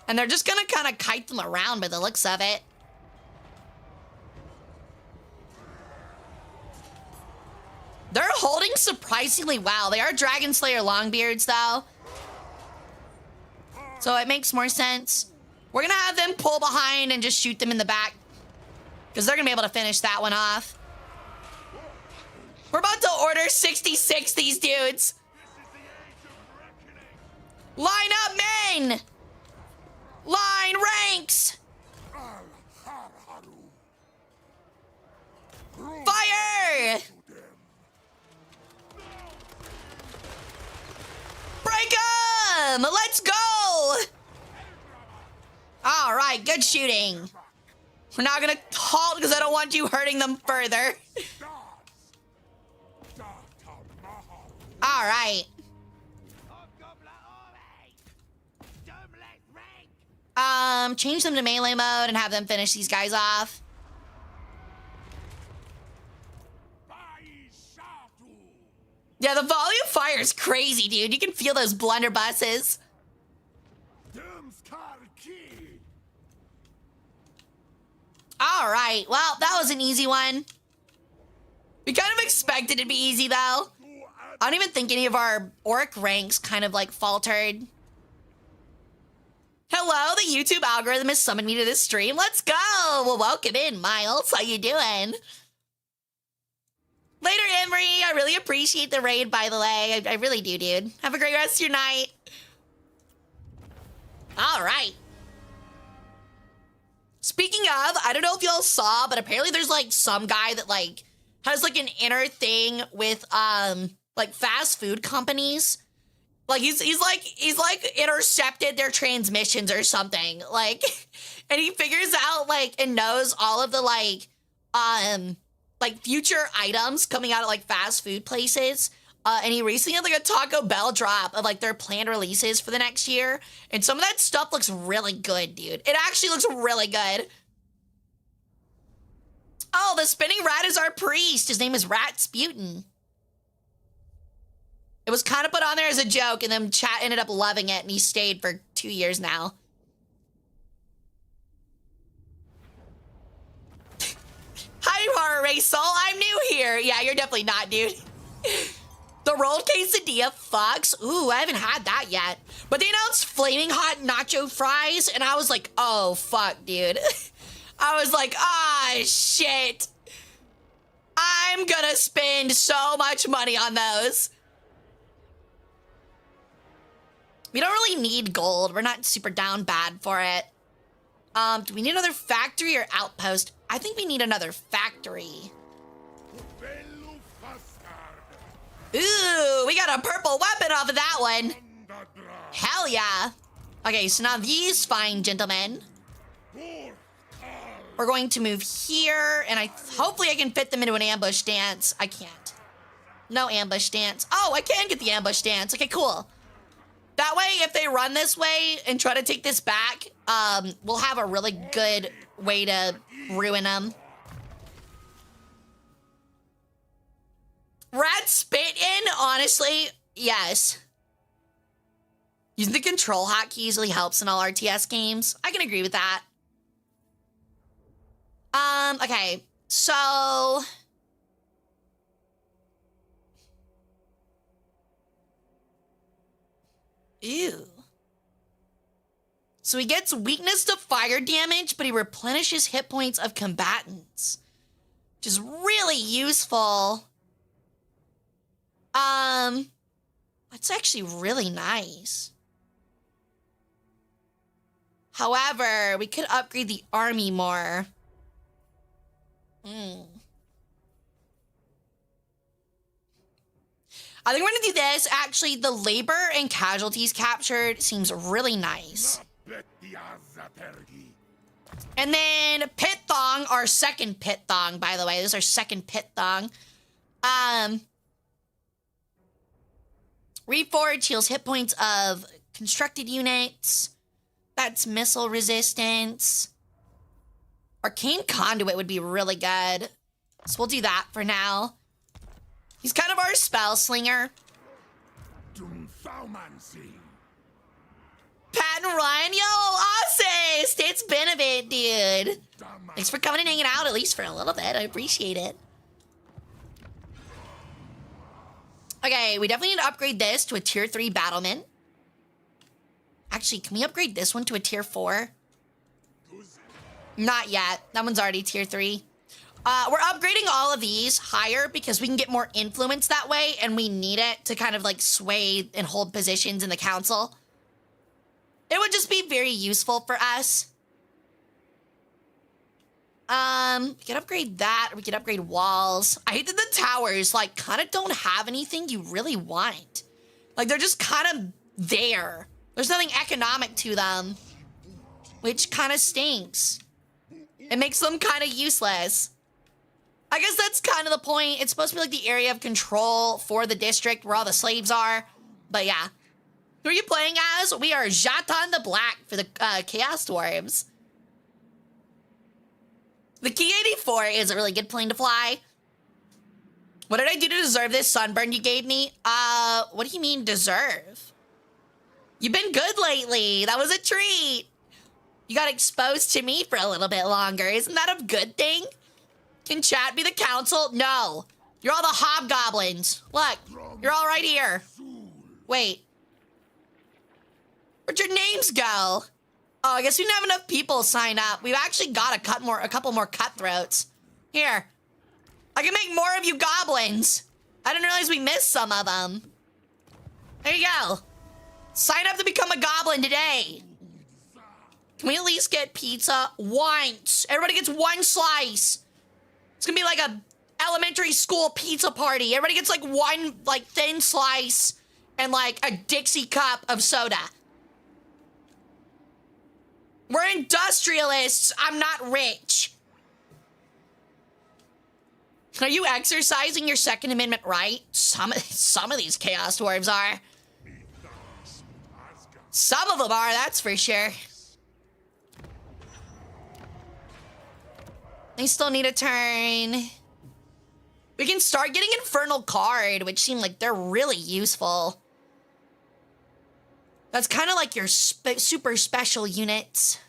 And they're just gonna kind of kite them around by the looks of it. They're holding surprisingly well. They are Dragon Slayer Longbeards, though. So it makes more sense. We're gonna have them pull behind and just shoot them in the back, because they're gonna be able to finish that one off. We're about to order 66 these dudes. Line up, men! Line ranks! Fire! Break 'em! Let's go! All right, good shooting. We're not gonna halt because I don't want you hurting them further. All right. Change them to melee mode and have them finish these guys off. Yeah, the volume fire is crazy, dude. You can feel those blunderbusses. All right, well, that was an easy one. We kind of expected it to be easy, though. I don't even think any of our orc ranks kind of, like, faltered. Hello, the YouTube algorithm has summoned me to this stream. Let's go! Well, welcome in, Miles. How you doing? Later, Emery. I really appreciate the raid, by the way. I really do, dude. Have a great rest of your night. All right. Speaking of, I don't know if y'all saw, but apparently there's, like, some guy that, like, has, like, an inner thing with, like, fast food companies. Like, he's like, intercepted their transmissions or something. Like, and he figures out, like, and knows all of the, like, future items coming out of, like, fast food places. And he recently had, like, a Taco Bell drop of, like, their planned releases for the next year. And some of that stuff looks really good, dude. It actually looks really good. Oh, the spinning rat is our priest. His name is Ratsputin. It was kind of put on there as a joke, and then chat ended up loving it, and he stayed for 2 years now. Hi, Hara Rae Sol. I'm new here. Yeah, you're definitely not, dude. The rolled quesadilla fucks. Ooh, I haven't had that yet. But they announced flaming hot nacho fries, and I was like, oh, fuck, dude. I was like, ah, shit. I'm gonna spend so much money on those. We don't really need gold. We're not super down bad for it. Do we need another factory or outpost? I think we need another factory. Ooh, we got a purple weapon off of that one. Hell yeah. Okay, so now these fine gentlemen. We're going to move here, and hopefully I can fit them into an ambush stance. I can't. No ambush stance. Oh, I can get the ambush stance. Okay, cool. That way, if they run this way and try to take this back, we'll have a really good way to ruin them. Rat spit in? Honestly, yes. Using the control hotkey easily helps in all RTS games. I can agree with that. Okay, so... Ew. So he gets weakness to fire damage, but he replenishes hit points of combatants, which is really useful. That's actually really nice. However, we could upgrade the army more. I think we're gonna do this. Actually, the labor and casualties captured seems really nice. And then Pit Thong, our second Pit Thong, by the way. This is our second Pit Thong. Reforge heals hit points of constructed units. That's missile resistance. Arcane Conduit would be really good. So we'll do that for now. He's kind of our spell slinger. Pat and Ryan, yo, Ossis! It's been a bit, dude. Thanks for coming and hanging out, at least for a little bit. I appreciate it. Okay, we definitely need to upgrade this to a tier 3 battlement. Actually, can we upgrade this one to a tier 4? Not yet. That one's already tier 3. We're upgrading all of these higher because we can get more influence that way, and we need it to kind of like sway and hold positions in the council. It would just be very useful for us. We could upgrade that, or we could upgrade walls. I hate that the towers, like, kind of don't have anything you really want. Like, they're just kind of there. There's nothing economic to them, which kind of stinks. It makes them kind of useless. I guess that's kind of the point. It's supposed to be like the area of control for the district where all the slaves are. But yeah. Who are you playing as? We are Jatan the Black for the Chaos Dwarves. The Key 84 is a really good plane to fly. What did I do to deserve this sunburn you gave me? What do you mean deserve? You've been good lately. That was a treat. You got exposed to me for a little bit longer. Isn't that a good thing? Can chat be the council? No. You're all the hobgoblins. Look, you're all right here. Wait. Where'd your names go? Oh, I guess we didn't have enough people sign up. We've actually got a couple more cutthroats. Here. I can make more of you goblins. I didn't realize we missed some of them. There you go. Sign up to become a goblin today. Can we at least get pizza once? Everybody gets one slice. It's gonna be like a elementary school pizza party. Everybody gets like one like thin slice and like a Dixie cup of soda. We're industrialists. I'm not rich. Are you exercising your Second Amendment right? Some of these Chaos Dwarves are. Some of them are, that's for sure. They still need a turn. We can start getting Infernal Card, which seem like they're really useful. That's kind of like your super special units.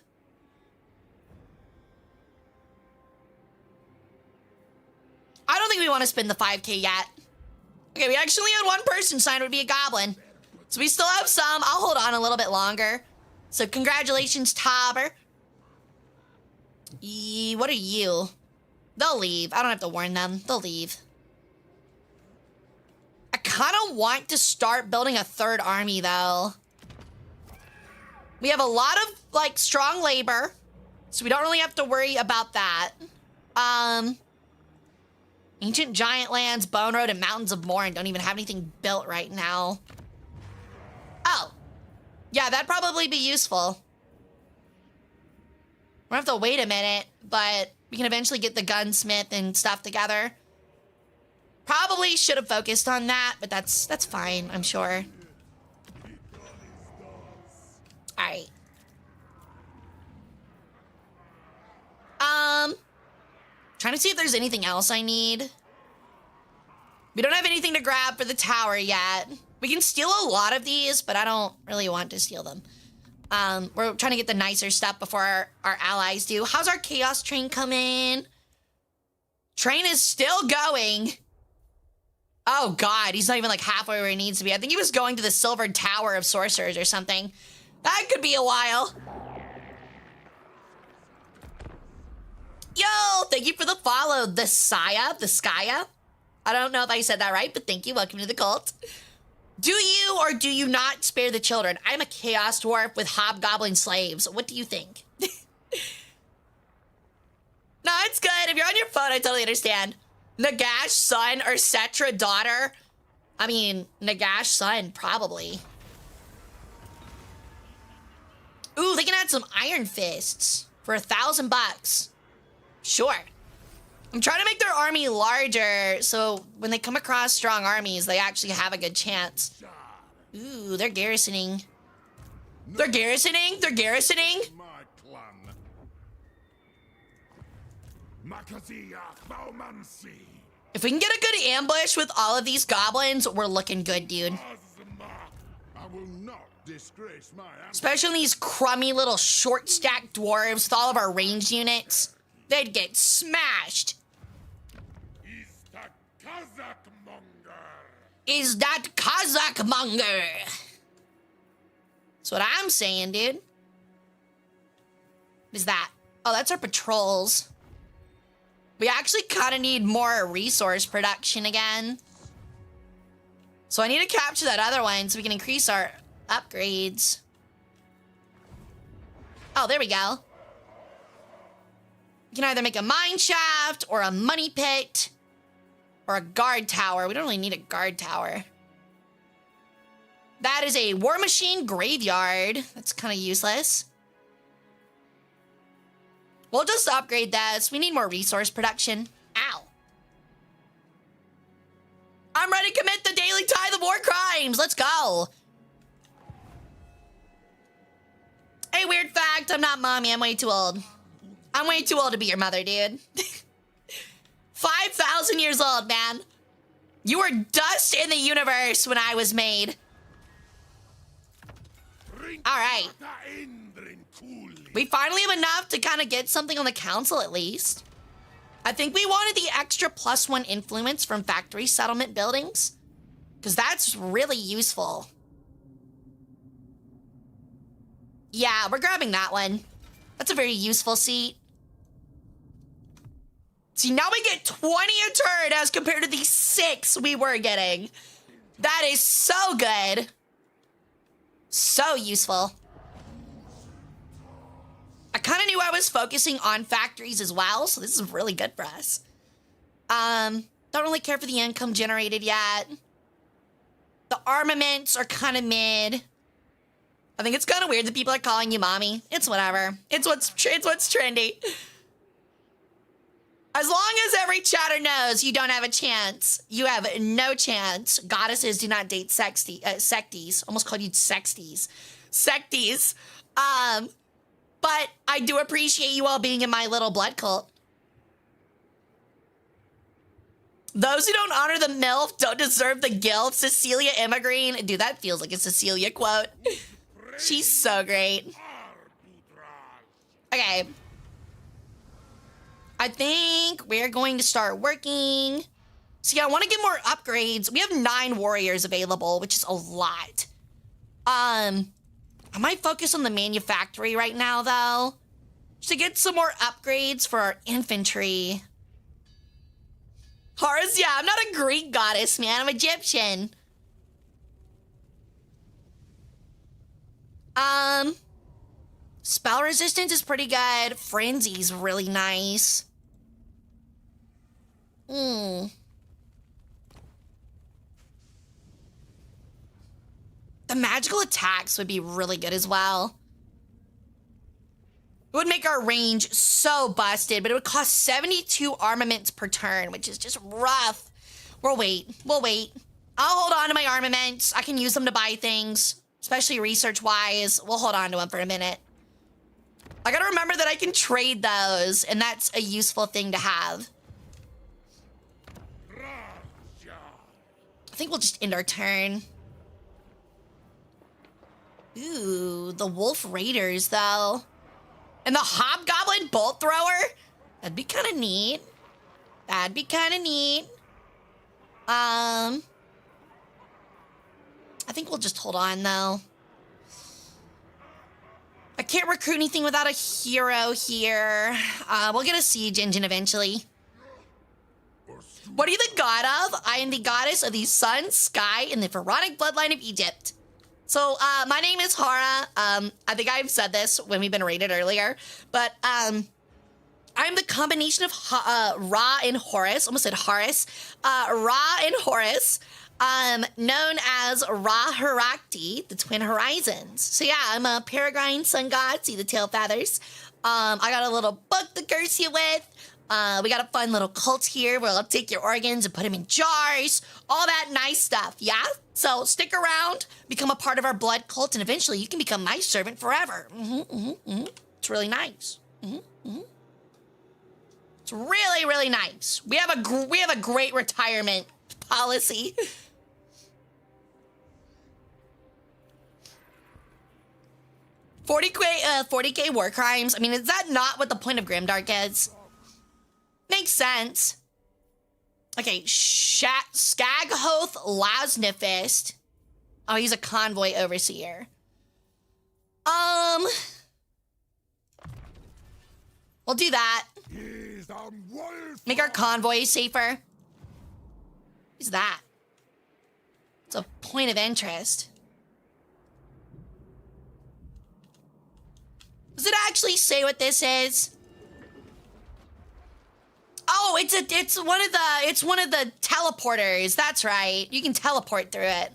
I don't think we want to spend the 5K yet. Okay, we actually had one person sign would be a goblin. So we still have some. I'll hold on a little bit longer. So congratulations, Tauber. What are you? They'll leave. I don't have to warn them. They'll leave. I kind of want to start building a third army, though. We have a lot of, like, strong labor. So we don't really have to worry about that. Ancient Giant Lands, Bone Road, and Mountains of Morn don't even have anything built right now. Oh. Yeah, that'd probably be useful. We're gonna have to wait a minute, but we can eventually get the gunsmith and stuff together. Probably should have focused on that, but that's fine, I'm sure. Alright. Trying to see if there's anything else I need. We don't have anything to grab for the tower yet. We can steal a lot of these, but I don't really want to steal them. We're trying to get the nicer stuff before our allies do. How's our chaos train coming? Train is still going. Oh God, he's not even like halfway where he needs to be. I think he was going to the Silver Tower of Sorcerers or something. That could be a while. Yo, thank you for the follow, the Skya. I don't know if I said that right, but thank you. Welcome to the cult. Do you or do you not spare the children? I'm a chaos dwarf with hobgoblin slaves. What do you think? No, it's good. If you're on your phone, I totally understand. Nagash son or Setra daughter? I mean, Nagash son, probably. Ooh, they can add some Iron Fists for $1,000. Sure. I'm trying to make their army larger, so when they come across strong armies, they actually have a good chance. Ooh, they're garrisoning. They're garrisoning? They're garrisoning? My clan. Makazia Baumansi. If we can get a good ambush with all of these goblins, we're looking good, dude. I will not disgrace my Especially on these crummy little short stacked dwarves with all of our ranged units. They'd get smashed. Is that Kazakh monger? Is that Kazakh monger? That's what I'm saying, dude. What is that? Oh, that's our patrols. We actually kind of need more resource production again. So I need to capture that other one so we can increase our upgrades. Oh, there we go. You can either make a mine shaft or a money pit or a guard tower. We don't really need a guard tower. That is a war machine graveyard. That's kind of useless. We'll just upgrade this. We need more resource production. Ow. I'm ready to commit the daily tithe of war crimes. Let's go. Hey, weird fact. I'm not mommy. I'm way too old. I'm way too old to be your mother, dude. 5,000 years old, man. You were dust in the universe when I was made. All right. We finally have enough to kind of get something on the council, at least. I think we wanted the extra +1 influence from factory settlement buildings, because that's really useful. Yeah, we're grabbing that one. That's a very useful seat. See, now we get 20 a turn as compared to the 6 we were getting. That is so good. So useful. I kind of knew I was focusing on factories as well, so this is really good for us. Don't really care for the income generated yet. The armaments are kind of mid. I think it's kind of weird that people are calling you mommy. It's whatever. It's what's trendy. As long as every chatter knows you don't have a chance, you have no chance. Goddesses do not date secties. Almost called you sexties. Secties. But I do appreciate you all being in my little blood cult. Those who don't honor the MILF don't deserve the guilt. Cecilia Immigreen. Dude, that feels like a Cecilia quote. She's so great. Okay. I think we're going to start working. See, I want to get more upgrades. We have 9 warriors available, which is a lot. I might focus on the manufactory right now, though, to get some more upgrades for our infantry. Horus, yeah, I'm not a Greek goddess, man. I'm Egyptian. Spell resistance is pretty good. Frenzy's really nice. The magical attacks would be really good as well. It would make our range so busted, but it would cost 72 armaments per turn, which is just rough. We'll wait. I'll hold on to my armaments. I can use them to buy things, especially research-wise. We'll hold on to them for a minute. I gotta remember that I can trade those, and that's a useful thing to have. I think we'll just end our turn. Ooh, the Wolf Raiders, though. And the Hobgoblin Bolt Thrower? That'd be kind of neat. I think we'll just hold on, though. I can't recruit anything without a hero here. We'll get a siege engine eventually. What are you the god of? I am the goddess of the sun, sky, and the pharaonic bloodline of Egypt. So, my name is Hara. I think I've said this when we've been raided earlier, but, I'm the combination of Ra and Horus. Almost said Horus. Ra and Horus. Known as Ra-Harakti, the Twin Horizons. So yeah, I'm a Peregrine sun god. See the tail feathers. I got a little book to curse you with. We got a fun little cult here where I'll take your organs and put them in jars. All that nice stuff, yeah? So stick around, become a part of our blood cult, and eventually you can become my servant forever. It's really nice. It's really, really nice. We have a great retirement policy. 40K war crimes. I mean, is that not what the point of Grimdark is? Makes sense. Okay, Skaghoth Lasnifist. Oh, he's a convoy overseer. We'll do that. Make our convoy safer. Who's that? It's a point of interest. Does it actually say what this is? Oh, it's one of the teleporters. That's right. You can teleport through it.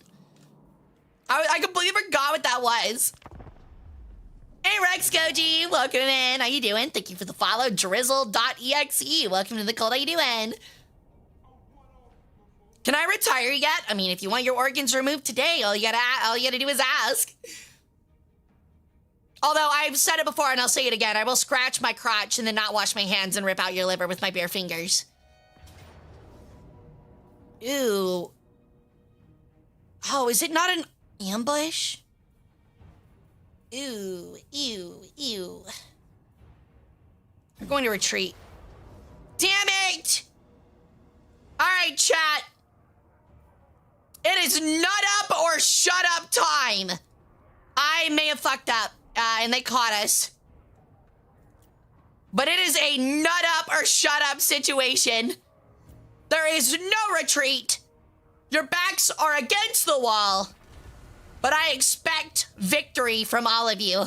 I completely forgot what that was. Hey Rex Goji, welcome in. How you doing? Thank you for the follow. Drizzle.exe. Welcome to the cult. How you doing? Can I retire yet? I mean, if you want your organs removed today, all you gotta do is ask. Although I've said it before and I'll say it again, I will scratch my crotch and then not wash my hands and rip out your liver with my bare fingers. Ew. Oh, is it not an ambush? Ew, ew, ew. We're going to retreat. Damn it! Alright, chat. It is nut up or shut up time. I may have fucked up. And they caught us. But it is a nut up or shut up situation. There is no retreat. Your backs are against the wall. But I expect victory from all of you.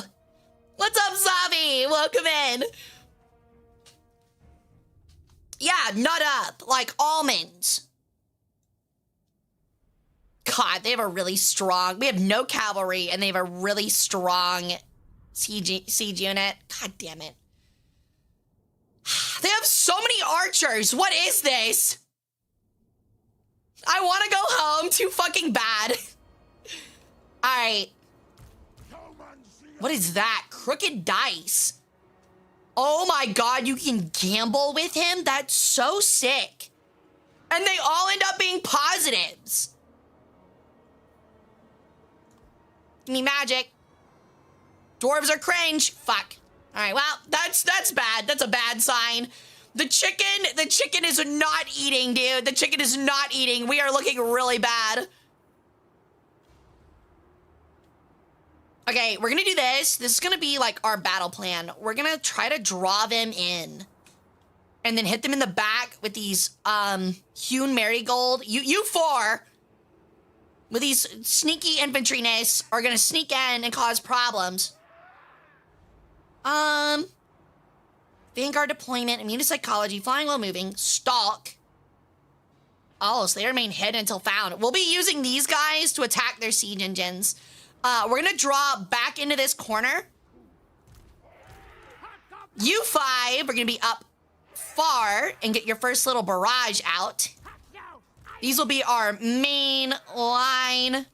What's up, Zavi? Welcome in. Yeah, nut up, like almonds. God, they have a really strong... We have no cavalry, and they have a really strong... siege unit. God damn it. They have so many archers. What is this? I want to go home too fucking bad. Alright. What is that? Crooked dice. Oh my god, you can gamble with him? That's so sick. And they all end up being positives. Give me magic. Dwarves are cringe. Fuck. All right, well, that's bad. That's a bad sign. The chicken is not eating, dude. The chicken is not eating. We are looking really bad. Okay, we're gonna do this. This is gonna be like our battle plan. We're gonna try to draw them in. And then hit them in the back with these, hewn marigold. You four, with these sneaky infantry-ness, are gonna sneak in and cause problems. Vanguard deployment, immune to psychology, flying while moving, stalk. Oh, so they remain hidden until found. We'll be using these guys to attack their siege engines. We're gonna draw back into this corner. You five are gonna be up far and get your first little barrage out. These will be our main line.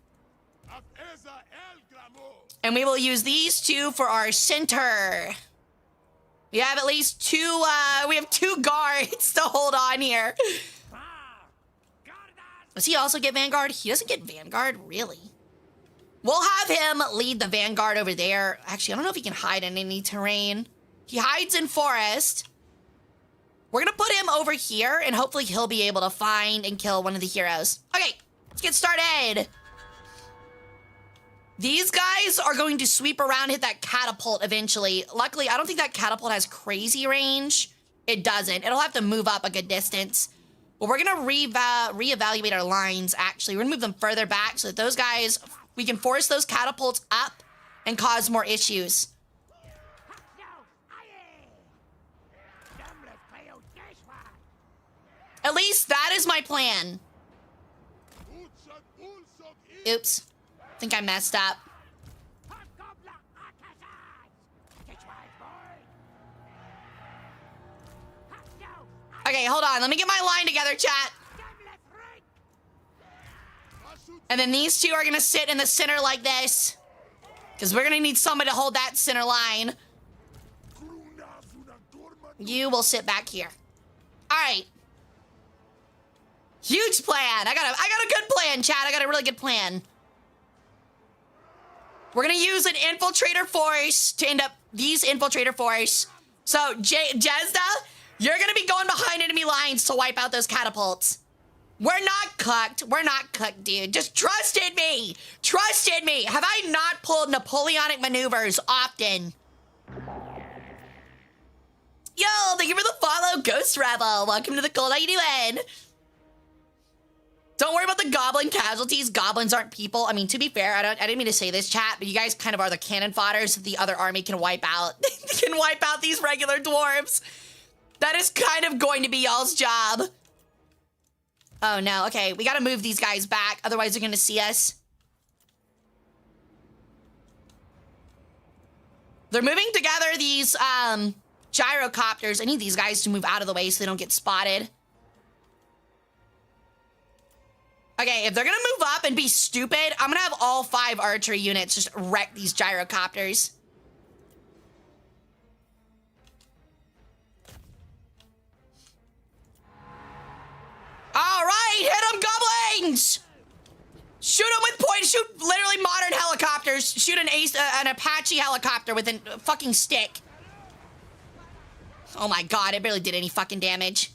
And we will use these two for our center. We have at least two, we have two guards to hold on here. Does he also get Vanguard? He doesn't get Vanguard, really. We'll have him lead the Vanguard over there. Actually, I don't know if he can hide in any terrain. He hides in forest. We're gonna put him over here, and hopefully he'll be able to find and kill one of the heroes. Okay, let's get started. These guys are going to sweep around, hit that catapult eventually. Luckily, I don't think that catapult has crazy range. It doesn't. It'll have to move up a good distance. But we're gonna reevaluate our lines, actually. We're gonna move them further back so that those guys, we can force those catapults up and cause more issues. is my plan? Oops. I think I messed up. Okay, hold on. Let me get my line together, chat. And then these two are gonna sit in the center like this. Because we're gonna need somebody to hold that center line. You will sit back here. All right. Huge plan. I got a good plan, chat. I got a really good plan. We're gonna use an infiltrator force to end up these infiltrator force. So Jezda, you're gonna be going behind enemy lines to wipe out those catapults. We're not cooked. We're not cooked, dude. Just trust in me. Trust in me. Have I not pulled Napoleonic maneuvers often? Yo, thank you for the follow, Ghost Rebel. Welcome to the cold. How you doing? Don't worry about the goblin casualties. Goblins aren't people. I mean, to be fair, I didn't mean to say this, chat, but you guys kind of are the cannon fodders that the other army can wipe out. Can wipe out these regular dwarves. That is kind of going to be y'all's job. Oh no, okay, we gotta move these guys back, otherwise they're gonna see us. They're moving together these gyrocopters. I need these guys to move out of the way so they don't get spotted. Okay, if they're gonna move up and be stupid, I'm gonna have all 5 archery units just wreck these gyrocopters. All right, hit them, goblins! Shoot them with points. Shoot literally modern helicopters. Shoot an Apache helicopter with a fucking stick. Oh my god, it barely did any fucking damage.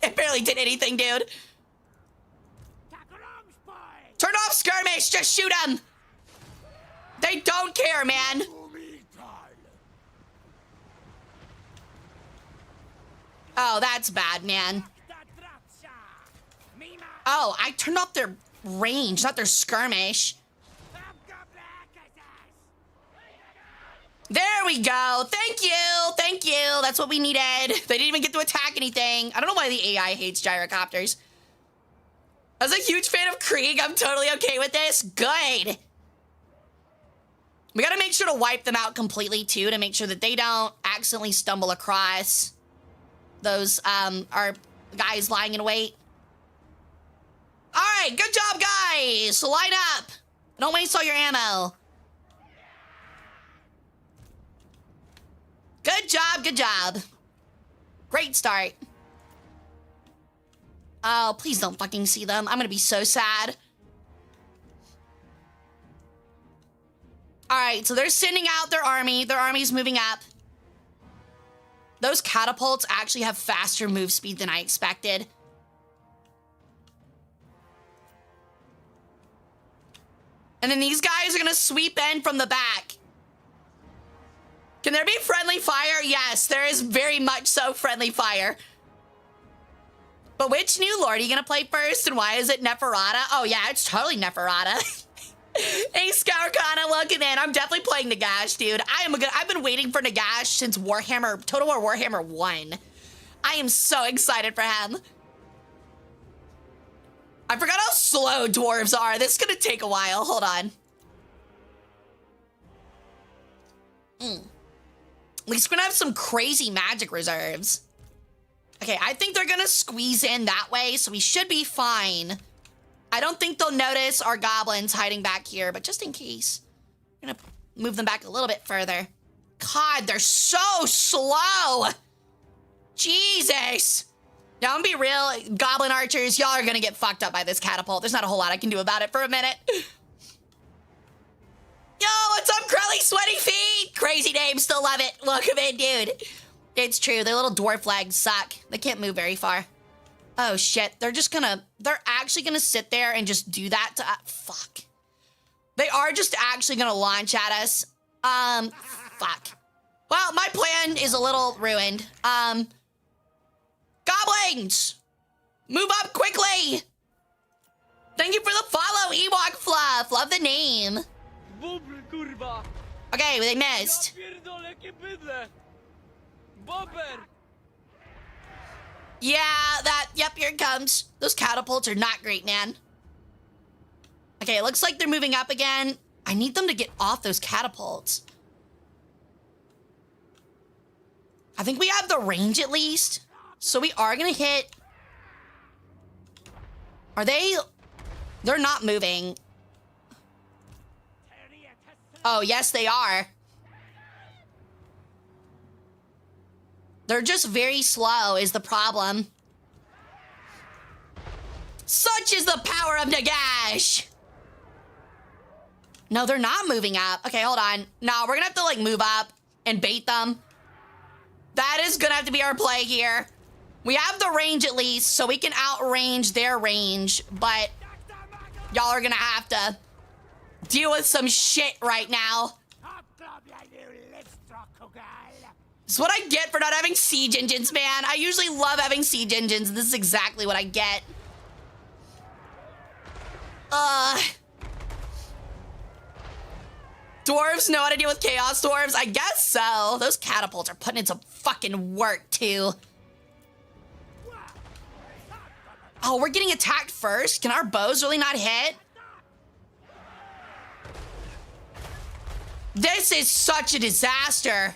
It barely did anything, dude. Turn off skirmish. Just shoot them. They don't care, man. Oh, that's bad, man. Oh, I turned off their range, not their skirmish. There we go. Thank you. Thank you. That's what we needed. They didn't even get to attack anything. I don't know why the AI hates gyrocopters. As a huge fan of Krieg, I'm totally okay with this. Good. We gotta make sure to wipe them out completely, too, to make sure that they don't accidentally stumble across those, our guys lying in wait. All right, good job, guys. Line up. Don't waste all your ammo. Good job, good job. Great start. Oh, please don't fucking see them. I'm gonna be so sad. All right, so they're sending out their army. Their army's moving up. Those catapults actually have faster move speed than I expected. And then these guys are gonna sweep in from the back. Can there be friendly fire? Yes, there is very much so friendly fire. But which new lord are you gonna play first, and why is it Neferata? Oh yeah, it's totally Neferata. Hey, Scourkana, welcome in. I'm definitely playing Nagash, dude. I've been waiting for Nagash since Total War Warhammer 1. I am so excited for him. I forgot how slow dwarves are. This is gonna take a while. Hold on. At least we're gonna have some crazy magic reserves. Okay, I think they're gonna squeeze in that way, so we should be fine. I don't think they'll notice our goblins hiding back here, but just in case, I'm gonna move them back a little bit further. God, they're so slow. Jesus. Now, I'm gonna be real, goblin archers, y'all are gonna get fucked up by this catapult. There's not a whole lot I can do about it for a minute. Yo, what's up, Crowley Sweaty Feet? Crazy name, still love it. Welcome in, dude. It's true, their little dwarf legs suck. They can't move very far. Oh shit, they're actually gonna sit there and just do that to, fuck. They are just actually gonna launch at us. Fuck. Well, my plan is a little ruined. Goblins! Move up quickly! Thank you for the follow, Ewok Fluff. Love the name. Okay, they missed. Yeah, yep, here it comes. Those catapults are not great, man. Okay, it looks like they're moving up again. I need them to get off those catapults. I think we have the range at least. So we are gonna hit. Are they? They're not moving. Oh, yes, they are. They're just very slow is the problem. Such is the power of Nagash. No, they're not moving up. Okay, hold on. No, we're gonna have to like move up and bait them. That is gonna have to be our play here. We have the range at least, so we can outrange their range, but y'all are gonna have to deal with some shit right now. This is what I get for not having siege engines, man. I usually love having siege engines. This is exactly what I get. Dwarves know how to deal with chaos dwarves? I guess so. Those catapults are putting in some fucking work, too. Oh, we're getting attacked first? Can our bows really not hit? This is such a disaster.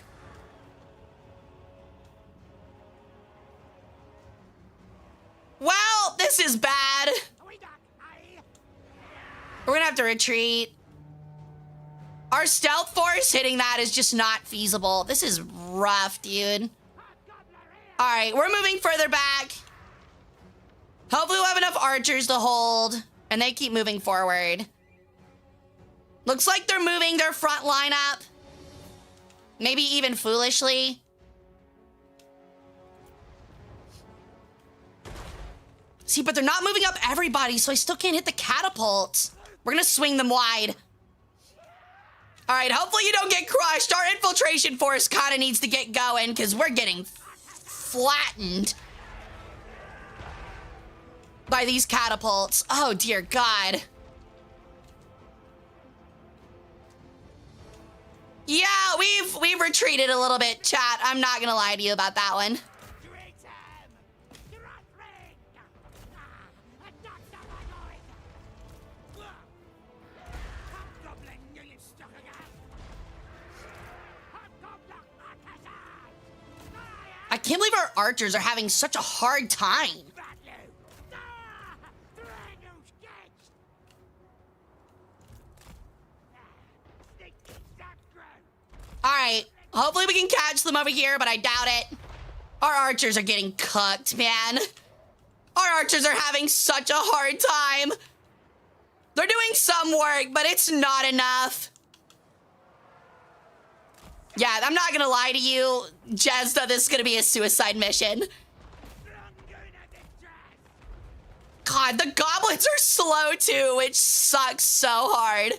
Well, this is bad. We're gonna have to retreat. Our stealth force hitting that is just not feasible. This is rough, dude. All right, we're moving further back. Hopefully we'll have enough archers to hold, and they keep moving forward. Looks like they're moving their front line up. Maybe even foolishly. See, but they're not moving up everybody, so I still can't hit the catapults. We're gonna swing them wide. All right, hopefully you don't get crushed. Our infiltration force kind of needs to get going because we're getting flattened by these catapults. Oh, dear God. Yeah, we've retreated a little bit, chat. I'm not gonna lie to you about that one. I can't believe our archers are having such a hard time. All right, hopefully we can catch them over here, but I doubt it. Our archers are getting cooked, man. Our archers are having such a hard time. They're doing some work, but it's not enough. Yeah, I'm not gonna lie to you, Jezda, this is gonna be a suicide mission. God, the goblins are slow too, which sucks so hard.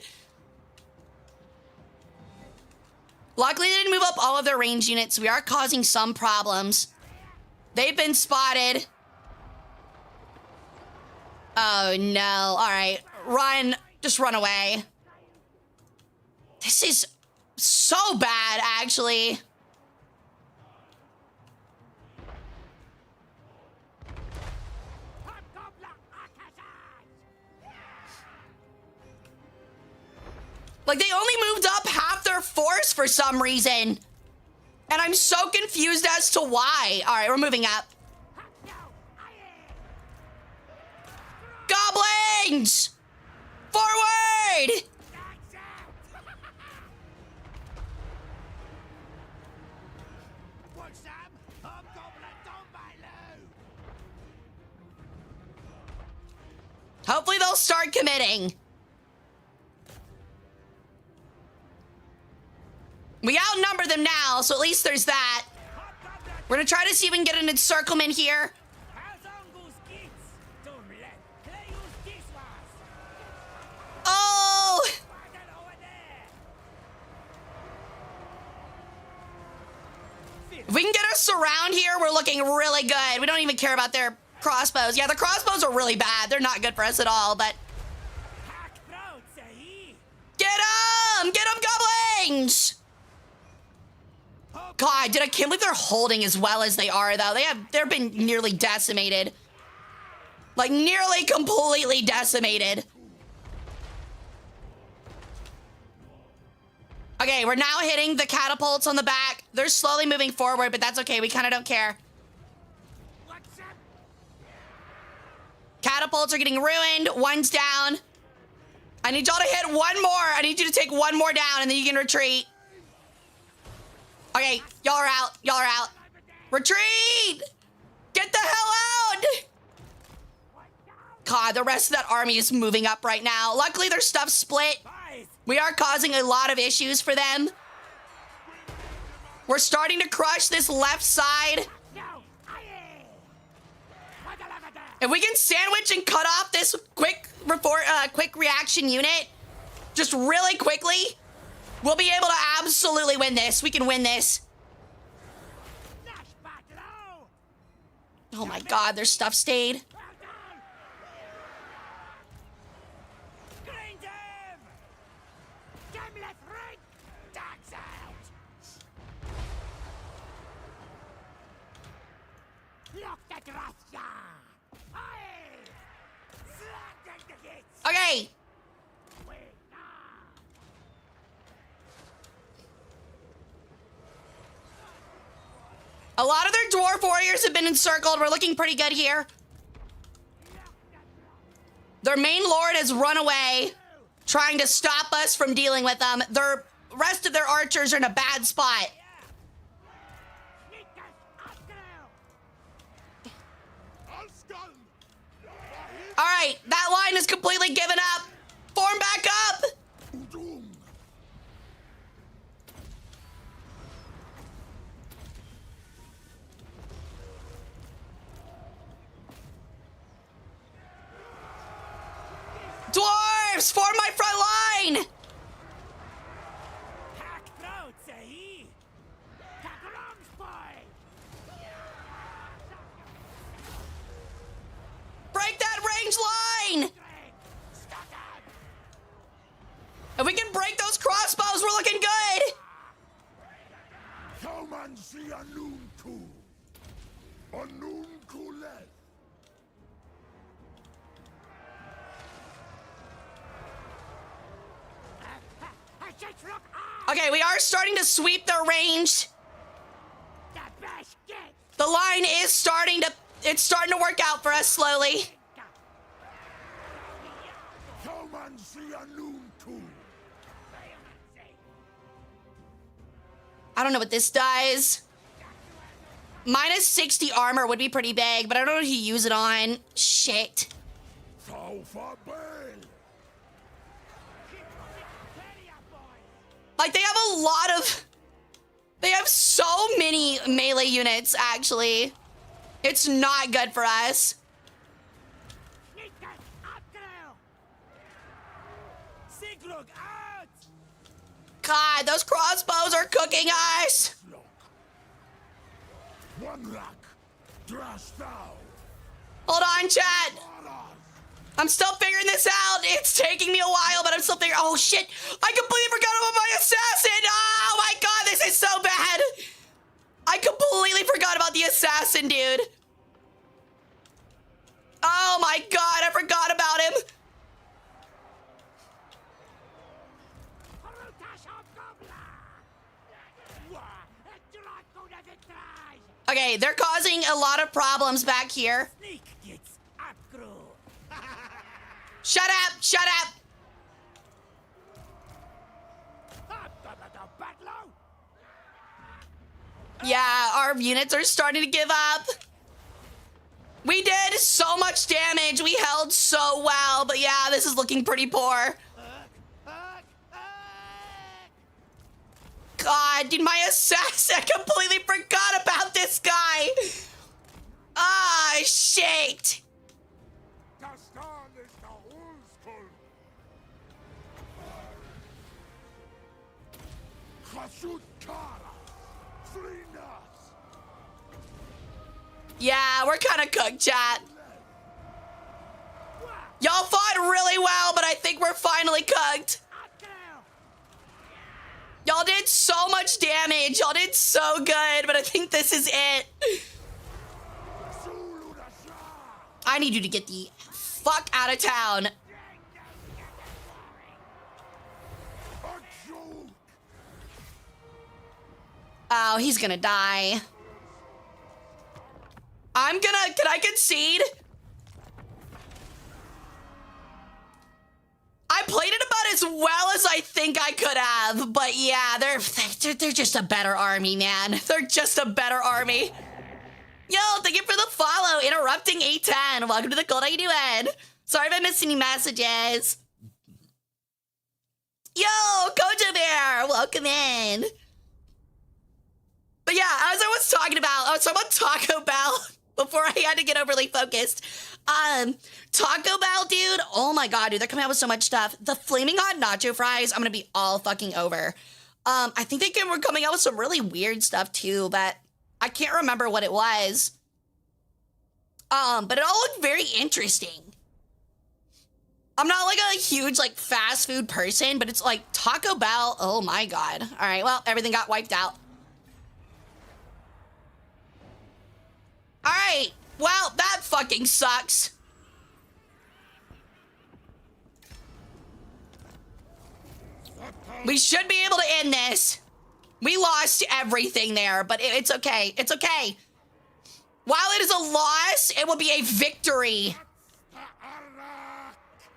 Luckily, they didn't move up all of their range units. We are causing some problems. They've been spotted. Oh, no. All right. Run. Just run away. This is so bad, actually. Like, they only moved up half their force for some reason. And I'm so confused as to why. All right, we're moving up. Goblins! Forward! Hopefully they'll start committing. We outnumber them now, so at least there's that. We're gonna try to see if we can get an encirclement here. Oh! If we can get us around here, we're looking really good. We don't even care about their crossbows. Yeah, the crossbows are really bad. They're not good for us at all, but... Get them! Get them, goblins! God, dude, I can't believe they're holding as well as they are, though. They've been nearly decimated. Like, nearly completely decimated. Okay, we're now hitting the catapults on the back. They're slowly moving forward, but that's okay. We kind of don't care. Catapults are getting ruined. One's down. I need y'all to hit one more. I need you to take one more down, and then you can retreat. Okay, y'all are out. Y'all are out. Retreat! Get the hell out! God, the rest of that army is moving up right now. Luckily, their stuff's split. We are causing a lot of issues for them. We're starting to crush this left side. If we can sandwich and cut off this quick reaction unit, just really quickly, we'll be able to absolutely win this. We can win this. Oh my God, their stuff stayed. Okay. A lot of their dwarf warriors have been encircled. We're looking pretty good here. Their main lord has run away, trying to stop us from dealing with them. The rest of their archers are in a bad spot. All right, that line is completely given up. Form back up. Dwarves, form my front line. Break that range line! If we can break those crossbows, we're looking good! Okay, we are starting to sweep their range. The line is starting to... It's starting to work out for us slowly. I don't know what this does. Minus 60 armor would be pretty big, but I don't know what you use it on. Shit. Like, they have a lot of... They have so many melee units, actually. It's not good for us. God, those crossbows are cooking us. Hold on, chat. I'm still figuring this out. It's taking me a while, but I'm still figuring... Oh, shit. I completely forgot about my assassin. Oh, my God, this is so bad. I completely forgot about the assassin, dude. Oh my God, I forgot about him. Okay, they're causing a lot of problems back here. Shut up, shut up. Yeah, our units are starting to give up. We did so much damage. We held so well, but yeah, this is looking pretty poor. God, dude, my assassin, I completely forgot about this guy. Ah, shit. Yeah, we're kind of cooked, chat. Y'all fought really well, but I think we're finally cooked. Y'all did so much damage. Y'all did so good, but I think this is it. I need you to get the fuck out of town. Oh, he's gonna die. Can I concede? I played it about as well as I think I could have, but yeah, they're just a better army, man. They're just a better army. Yo, thank you for the follow. Interrupting 810. Welcome to the cult. How you doing? Sorry if I missed any messages. Yo, Kojo Bear, welcome in. But yeah, as I was talking about, I was talking about Taco Bell before I had to get overly focused. Taco Bell, dude. Oh my god, dude, they're coming out with so much stuff. The flaming hot nacho fries, I'm gonna be all fucking over. I think we're coming out with some really weird stuff too, but I can't remember what it was. But it all looked very interesting. I'm not like a huge like fast food person, but it's like Taco Bell. Oh my god. All right, well, everything got wiped out. All right, well, that fucking sucks. We should be able to end this. We lost everything there, but it's okay. It's okay. While it is a loss, it will be a victory.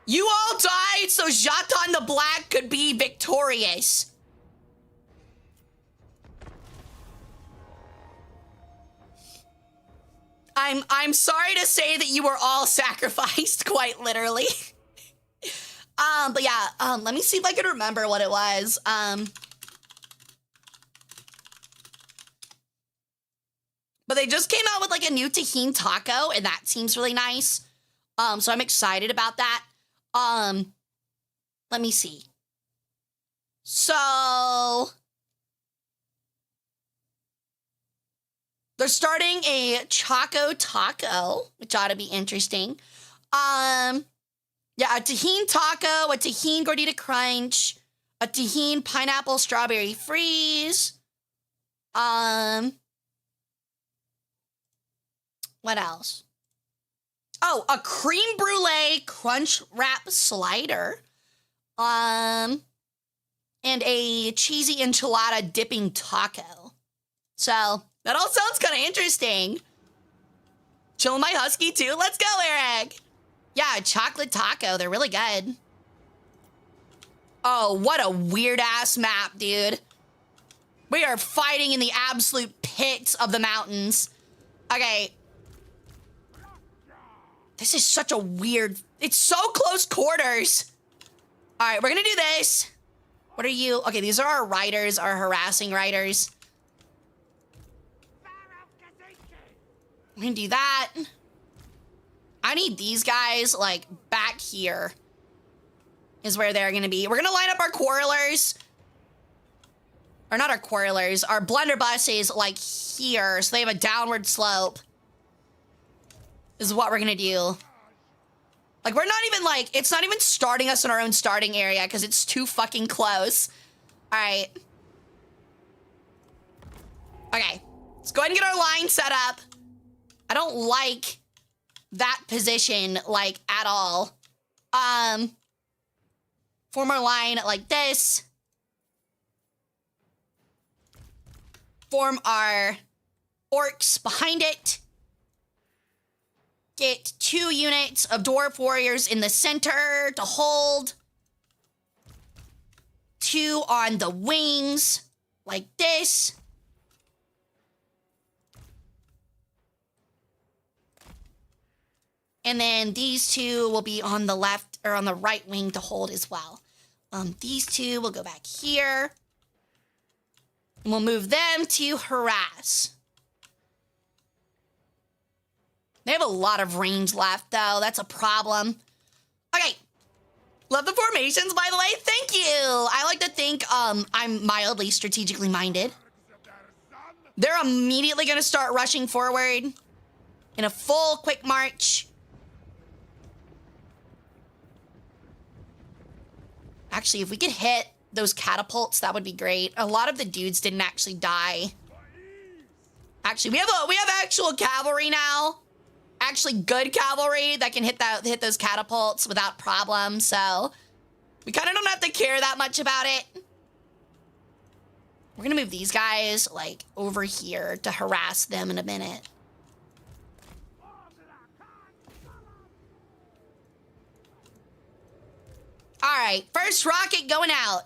You all died so Jatan the Black could be victorious. I'm sorry to say that you were all sacrificed, quite literally. But yeah, let me see if I can remember what it was. But they just came out with like a new tahini taco, and that seems really nice. So I'm excited about that. Let me see. So they're starting a Choco Taco, which ought to be interesting. Yeah, a tahini taco, a tahini gordita crunch, a tahini pineapple strawberry freeze. What else? Oh, a creme brulee crunch wrap slider. And a cheesy enchilada dipping taco. So that all sounds kind of interesting. Chill my husky too. Let's go, Eric. Yeah, chocolate taco. They're really good. Oh, what a weird ass map, dude. We are fighting in the absolute pits of the mountains. Okay. This is such a weird... It's so close quarters. All right, we're gonna do this. What are you? Okay, these are our riders, our harassing riders. We're gonna do that. I need these guys, like, back here is where they're gonna be. We're gonna line up our quarrelers. Or not our quarrelers, our blunderbusses, like, here, so they have a downward slope. Is what we're gonna do. Like, we're not even, like, it's not even starting us in our own starting area because it's too fucking close. All right. Okay. Let's go ahead and get our line set up. I don't like that position, like, at all. Form our line like this. Form our orcs behind it. Get 2 units of dwarf warriors in the center to hold. 2 on the wings, like this. And then these 2 will be on the left or on the right wing to hold as well. These 2 will go back here. And we'll move them to harass. They have a lot of range left, though. That's a problem. Okay. Love the formations, by the way. Thank you. I like to think I'm mildly strategically minded. They're immediately going to start rushing forward in a full quick march. Actually, if we could hit those catapults, that would be great. A lot of the dudes didn't actually die. Actually, we have actual cavalry now. actually good cavalry that can hit those catapults without problem, so we kind of don't have to care that much about it. We're gonna move these guys, like, over here to harass them in a minute. All right, first rocket going out.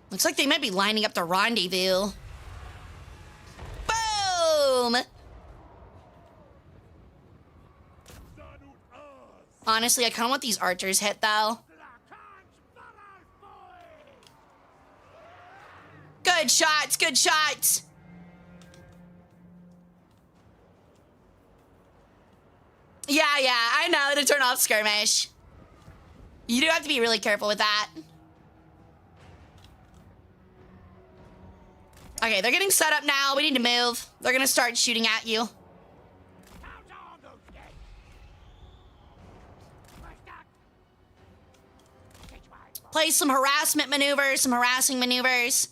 Looks like they might be lining up to rendezvous. Boom! Honestly, I kind of want these archers hit, though. Good shots, good shots. Yeah, I know to turn off skirmish. You do have to be really careful with that. Okay, they're getting set up now. We need to move. They're gonna start shooting at you. Play some harassment maneuvers, some harassing maneuvers.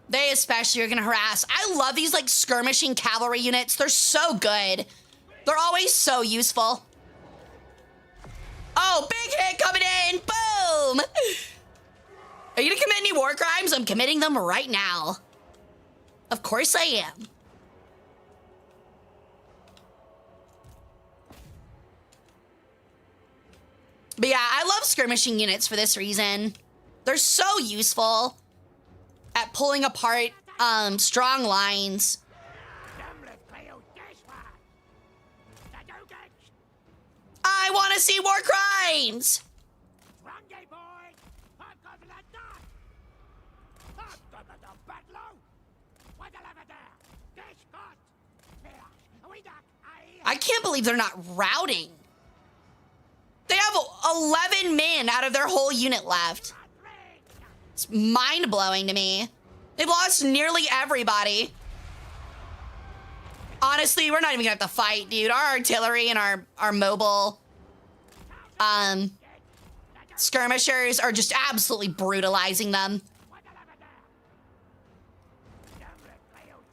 They especially are gonna harass. I love these like skirmishing cavalry units. They're so good. They're always so useful. Oh, big hit coming in. Boom. Are you gonna commit any war crimes? I'm committing them right now. Of course I am. But yeah, I love skirmishing units for this reason. They're so useful at pulling apart strong lines. I want to see war crimes. I can't believe they're not routing. They have 11 men out of their whole unit left. It's mind-blowing to me. They've lost nearly everybody. Honestly, we're not even gonna have to fight, dude. Our artillery and our mobile skirmishers are just absolutely brutalizing them.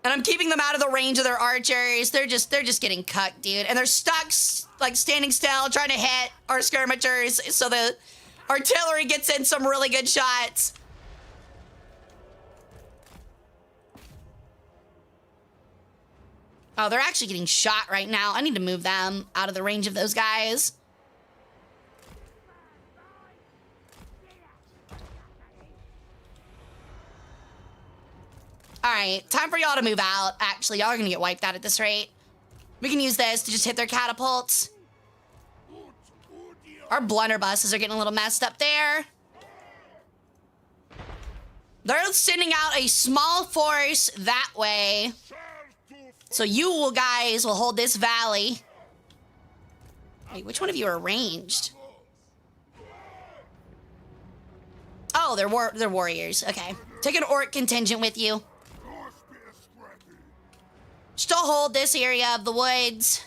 And I'm keeping them out of the range of their archers. They're just getting cut, dude. And they're stuck, like, standing still, trying to hit our skirmishers. So the artillery gets in some really good shots. Oh, they're actually getting shot right now. I need to move them out of the range of those guys. All right, time for y'all to move out. Actually, y'all are gonna get wiped out at this rate. We can use this to just hit their catapults. Our blunderbusses are getting a little messed up there. They're sending out a small force that way. So you guys will hold this valley. Wait, which one of you are ranged? Oh, they're warriors. Okay. Take an orc contingent with you. Still hold this area of the woods.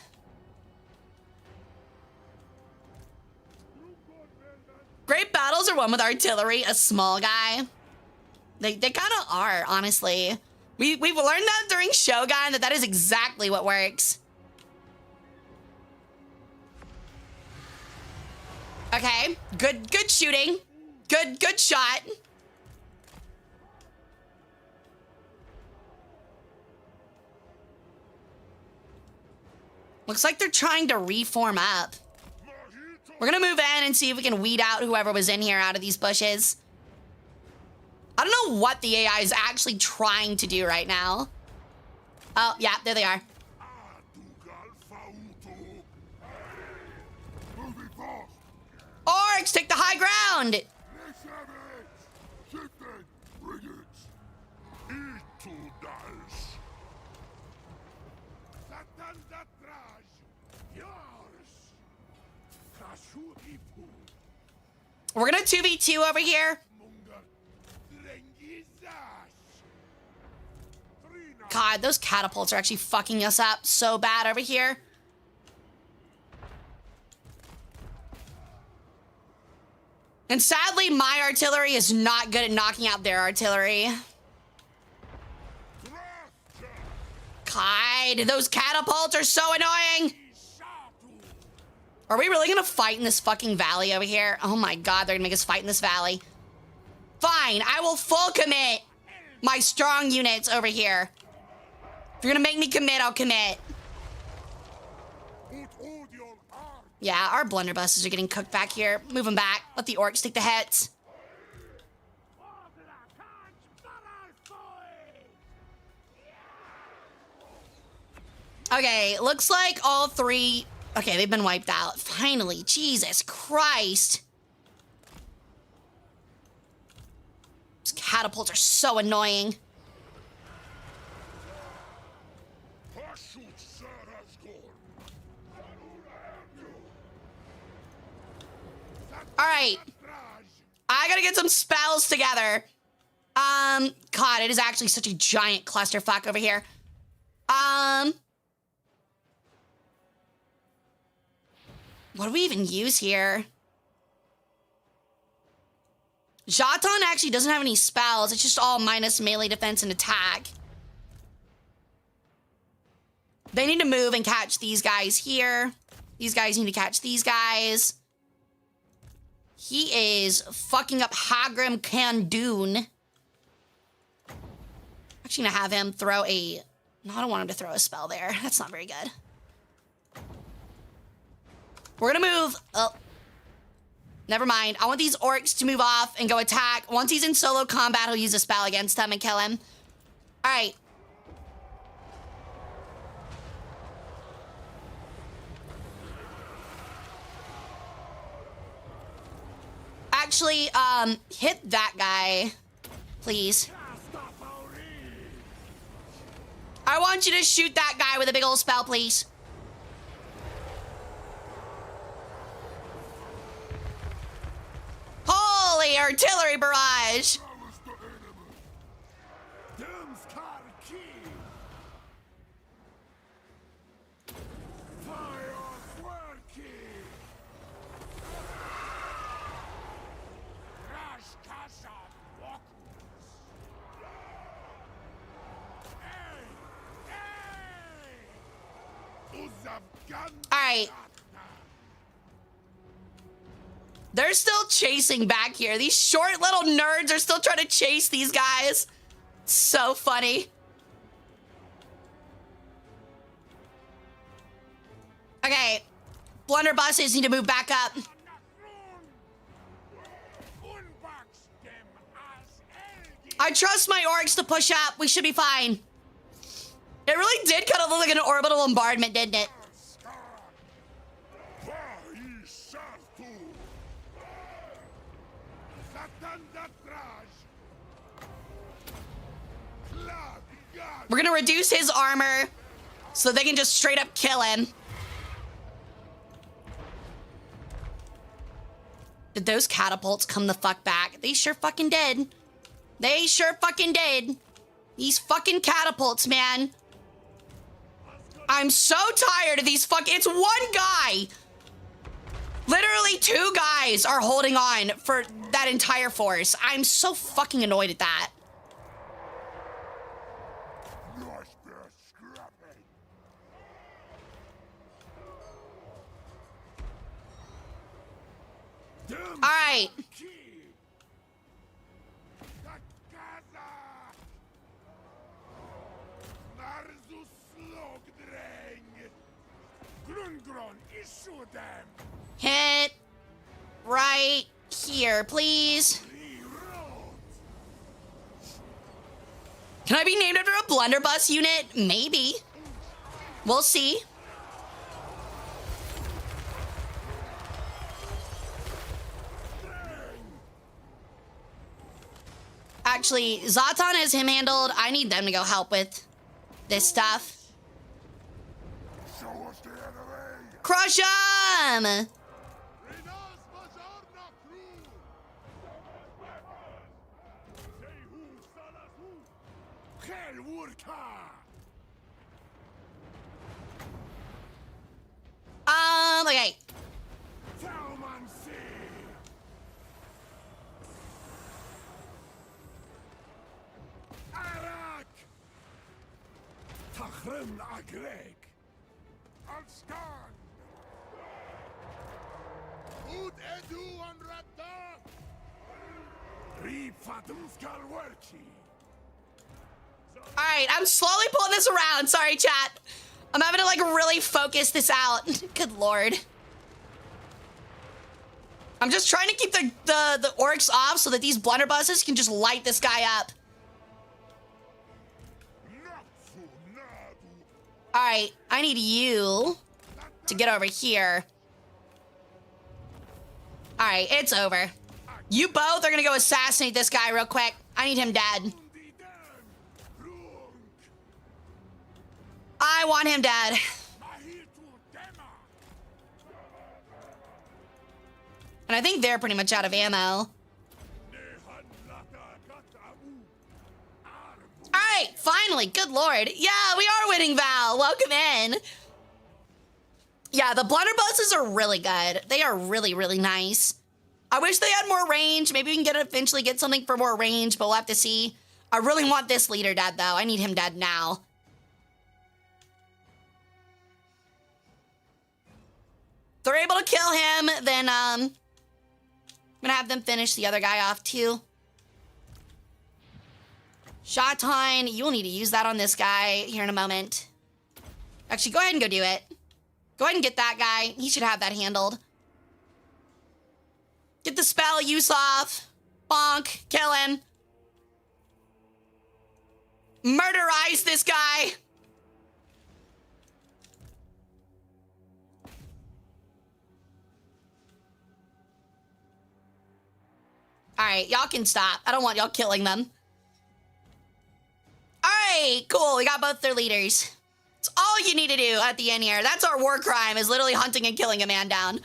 Great battles are won with artillery, a small guy. They kind of are, honestly. We've learned that during Shogun, that is exactly what works. Okay, good shooting. Good shot. Looks like they're trying to reform up. We're gonna move in and see if we can weed out whoever was in here out of these bushes. I don't know what the AI is actually trying to do right now. Oh, yeah, there they are. Orcs, take the high ground! We're gonna 2v2 over here. God, those catapults are actually fucking us up so bad over here. And sadly, my artillery is not good at knocking out their artillery. God, those catapults are so annoying. Are we really gonna fight in this fucking valley over here? Oh my God, they're gonna make us fight in this valley. Fine, I will full commit my strong units over here. If you're gonna make me commit, I'll commit. Yeah, our blunderbusses are getting cooked back here. Move them back. Let the orcs take the hits. Okay, looks like all three... Okay, they've been wiped out. Finally, Jesus Christ. These catapults are so annoying. All right. I gotta get some spells together. God, it is actually such a giant clusterfuck over here. What do we even use here? Jaton actually doesn't have any spells. It's just all minus melee defense and attack. They need to move and catch these guys here. These guys need to catch these guys. He is fucking up Hagrim Khandoon. Actually gonna have him throw a... No, I don't want him to throw a spell there. That's not very good. We're gonna move... Oh. Never mind. I want these orcs to move off and go attack. Once he's in solo combat, he'll use a spell against them and kill him. All right. Actually, hit that guy, please. I want you to shoot that guy with a big old spell, please. Holy artillery barrage! All right. They're still chasing back here. These short little nerds are still trying to chase these guys. So funny. Okay. Blunderbusses need to move back up. I trust my orcs to push up. We should be fine. It really did kind of look like an orbital bombardment, didn't it? We're gonna reduce his armor so they can just straight up kill him. Did those catapults come the fuck back? They sure fucking did. They sure fucking did. These fucking catapults, man. I'm so tired of these it's one guy. Literally 2 guys are holding on for that entire force. I'm so fucking annoyed at that. All right. Hit right here, please. Can I be named after a blunderbuss unit? Maybe. We'll see. Actually, Zatan has him handled. I need them to go help with this stuff. Crush him! Okay. Kryn a Greg. Alskan! Ud edu on radar! Rifatum skal worki. All right, I'm slowly pulling this around. Sorry, chat. I'm having to like really focus this out. Good lord. I'm just trying to keep the orcs off so that these blunderbusses can just light this guy up. All right, I need you to get over here. All right, it's over. You both are gonna go assassinate this guy real quick. I need him dead. I want him dead. And I think they're pretty much out of ammo. All right, finally, good lord. Yeah, we are winning, Val. Welcome in. Yeah, the blunderbusses are really good. They are really, really nice. I wish they had more range. Maybe we can eventually get something for more range, but we'll have to see. I really want this leader dead, though. I need him dead now. If they're able to kill him, then I'm gonna have them finish the other guy off, too. Shotine, you'll need to use that on this guy here in a moment. Actually, go ahead and go do it. Go ahead and get that guy. He should have that handled. Get the spell use off. Bonk. Kill him. Murderize this guy. All right, y'all can stop. I don't want y'all killing them. All right, cool. We got both their leaders. It's all you need to do at the end here. That's our war crime, is literally hunting and killing a man down.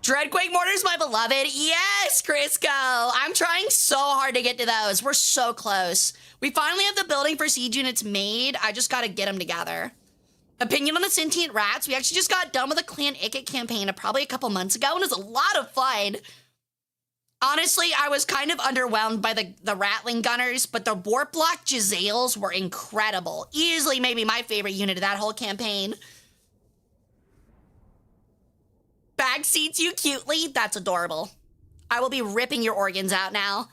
Dreadquake mortars, my beloved. Yes, Crisco. I'm trying so hard to get to those. We're so close. We finally have the building for siege units made. I just got to get them together. Opinion on the sentient rats. We actually just got done with a Clan Ikit campaign probably a couple months ago, and it was a lot of fun. Honestly, I was kind of underwhelmed by the Rattling Gunners, but the Warp Block Jezzails were incredible. Easily maybe my favorite unit of that whole campaign. Bag seats you cutely. That's adorable. I will be ripping your organs out now.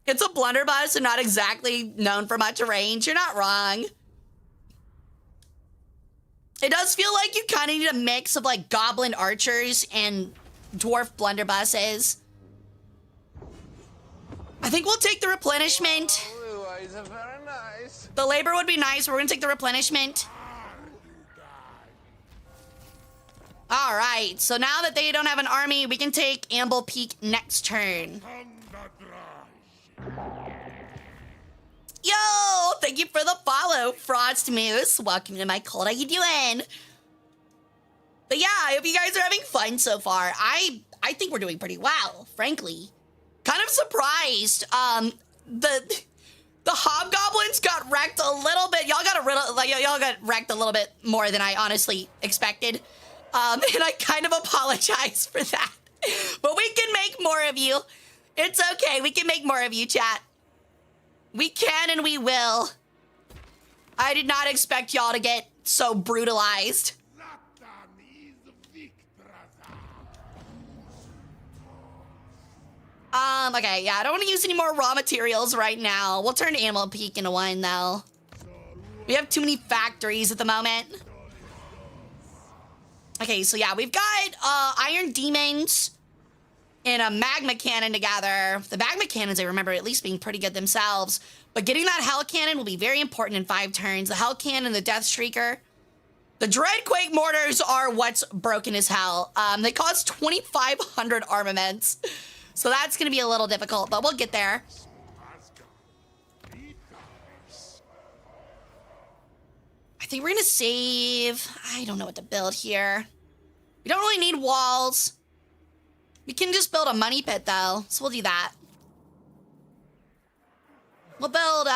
It's a blunderbuss and not exactly known for much range. You're not wrong. It does feel like you kind of need a mix of like goblin archers and dwarf blunderbusses. I think we'll take the replenishment. Very nice. The labor would be nice. We're gonna take the replenishment. All right, so now that they don't have an army, we can take Amble Peak next turn. Yo, thank you for the follow, Frost Moose. Welcome to my cult. How you doing? But yeah, I hope you guys are having fun so far. I think we're doing pretty well, frankly. Kind of surprised. The hobgoblins got wrecked a little bit. Y'all got wrecked a little bit more than I honestly expected. And I kind of apologize for that. But we can make more of you. It's okay. We can make more of you, chat. We can and we will. I did not expect y'all to get so brutalized. Okay, yeah, I don't want to use any more raw materials right now. We'll turn Animal Peak into one, though. We have too many factories at the moment. Okay, so yeah, we've got Iron Demons and a Magma Cannon together. The Magma Cannons, I remember at least being pretty good themselves. But getting that Hell Cannon will be very important in 5 turns. The Hell Cannon, the Death Streaker. The Dreadquake Mortars are what's broken as hell. They cost 2,500 armaments. So that's going to be a little difficult, but we'll get there. I think we're going to save. I don't know what to build here. We don't really need walls. We can just build a money pit, though. So we'll do that. We'll build,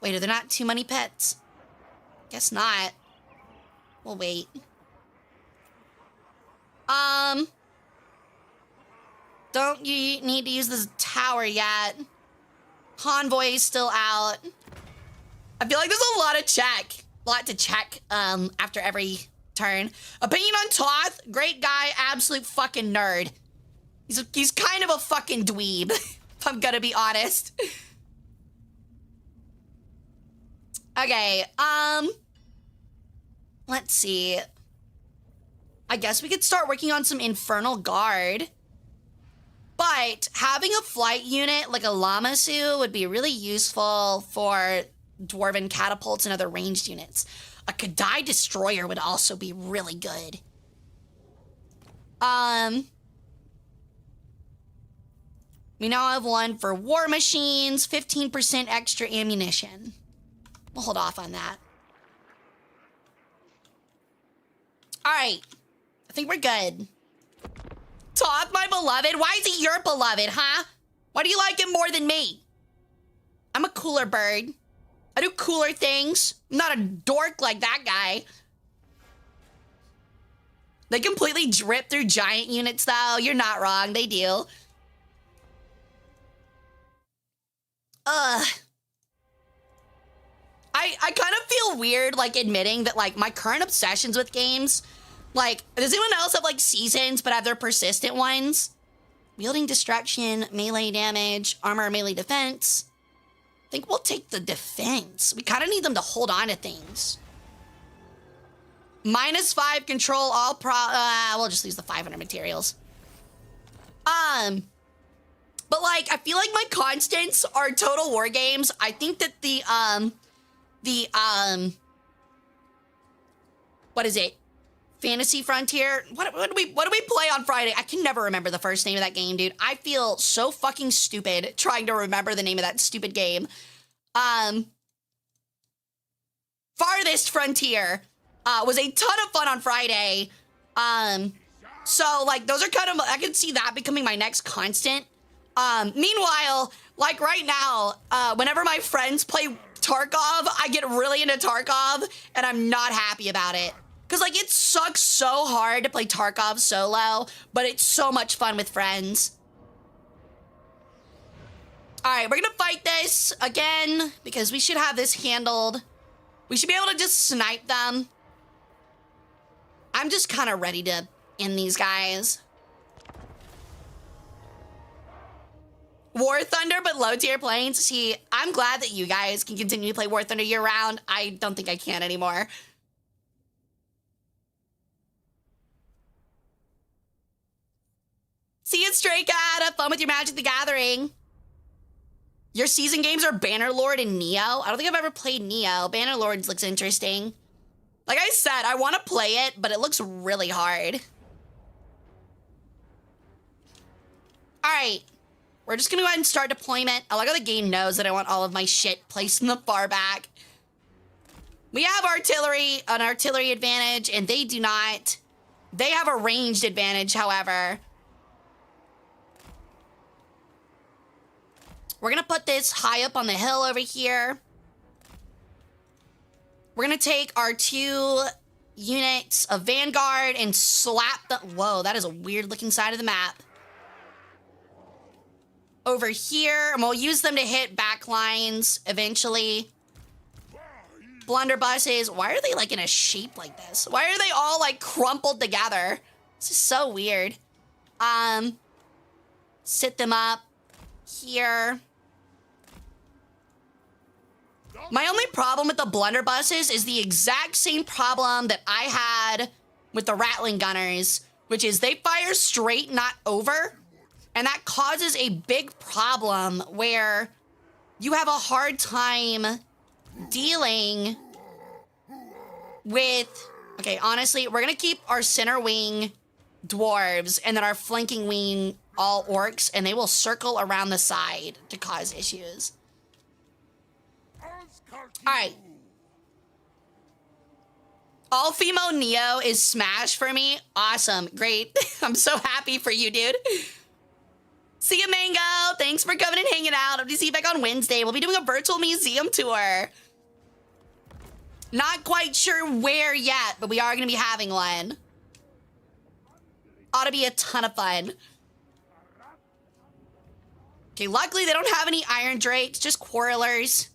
wait, are there not 2 money pits? Guess not. We'll wait. Don't you need to use this tower yet? convoy is still out. I feel like there's a lot to check after every turn. Opinion on Toth, great guy, absolute fucking nerd. He's kind of a fucking dweeb, if I'm gonna be honest. Okay, let's see. I guess we could start working on some Infernal Guard. But having a flight unit like a Lamasu would be really useful for Dwarven catapults and other ranged units. A Kadai Destroyer would also be really good. We now have one for war machines, 15% extra ammunition. We'll hold off on that. All right, I think we're good. Todd, my beloved, why is he your beloved, huh? Why do you like him more than me? I'm a cooler bird. I do cooler things. I'm not a dork like that guy. They completely drip through giant units, though. You're not wrong. They do. I kind of feel weird, like, admitting that, like, my current obsessions with games, like, does anyone else have, like, seasons but have their persistent ones? Wielding destruction, melee damage, armor, melee defense. I think we'll take the defense. We kind of need them to hold on to things. -5 control all we'll just use the 500 materials. But like, I feel like my constants are Total War games. I think that what is it? Fantasy Frontier? What do we play on Friday? I can never remember the first name of that game, dude. I feel so fucking stupid trying to remember the name of that stupid game. Farthest Frontier was a ton of fun on Friday. So like those are kind of, I can see that becoming my next constant. Meanwhile, like right now, whenever my friends play Tarkov, I get really into Tarkov and I'm not happy about it. Cause like it sucks so hard to play Tarkov solo, but it's so much fun with friends. All right, we're gonna fight this again because we should have this handled. We should be able to just snipe them. I'm just kind of ready to end these guys. War Thunder, but low tier planes. See, I'm glad that you guys can continue to play War Thunder year round. I don't think I can anymore. See you, Stray Cat. Have fun with your Magic the Gathering. Your season games are Bannerlord and Neo. I don't think I've ever played Neo. Bannerlords looks interesting. Like I said, I want to play it, but it looks really hard. All right. We're just going to go ahead and start deployment. I like how the game knows that I want all of my shit placed in the far back. We have artillery, an artillery advantage, and they do not. They have a ranged advantage, however. We're going to put this high up on the hill over here. We're going to take our 2 units of Vanguard and slap the... Whoa, that is a weird looking side of the map. Over here, and we'll use them to hit back lines eventually. Blunderbusses. Why are they like in a shape like this? Why are they all like crumpled together? This is so weird. Sit them up here. My only problem with the blunderbusses is the exact same problem that I had with the Rattling Gunners, which is they fire straight, not over. And that causes a big problem where you have a hard time dealing with... Okay, honestly, we're going to keep our center wing dwarves and then our flanking wing all orcs, and they will circle around the side to cause issues. All right. All female Neo is smash for me. Awesome. Great. I'm so happy for you, dude. See you, Mango. Thanks for coming and hanging out. Hope to see you back on Wednesday. We'll be doing a virtual museum tour. Not quite sure where yet, but we are going to be having one. Ought to be a ton of fun. Okay, luckily they don't have any Iron Drakes, just Quarrelers.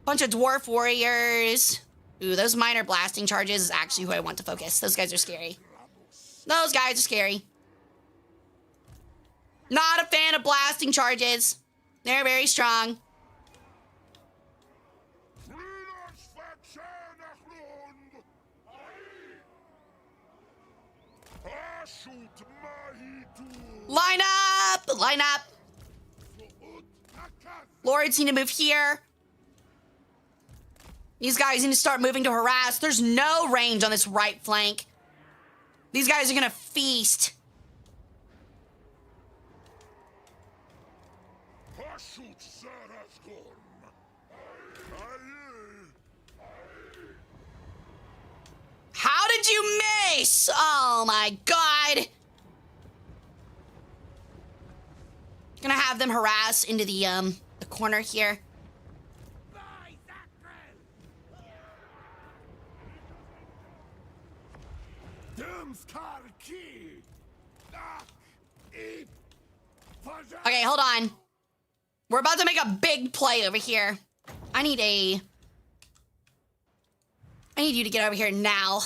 Bunch of Dwarf Warriors. Ooh, those minor blasting charges is actually who I want to focus. Those guys are scary. Those guys are scary. Not a fan of blasting charges. They're very strong. Line up! Line up! Lords need to move here. These guys need to start moving to harass. There's no range on this right flank. These guys are gonna feast. How did you miss? Oh my god. Gonna have them harass into the corner here. Okay, hold on. We're about to make a big play over here. I need you to get over here now.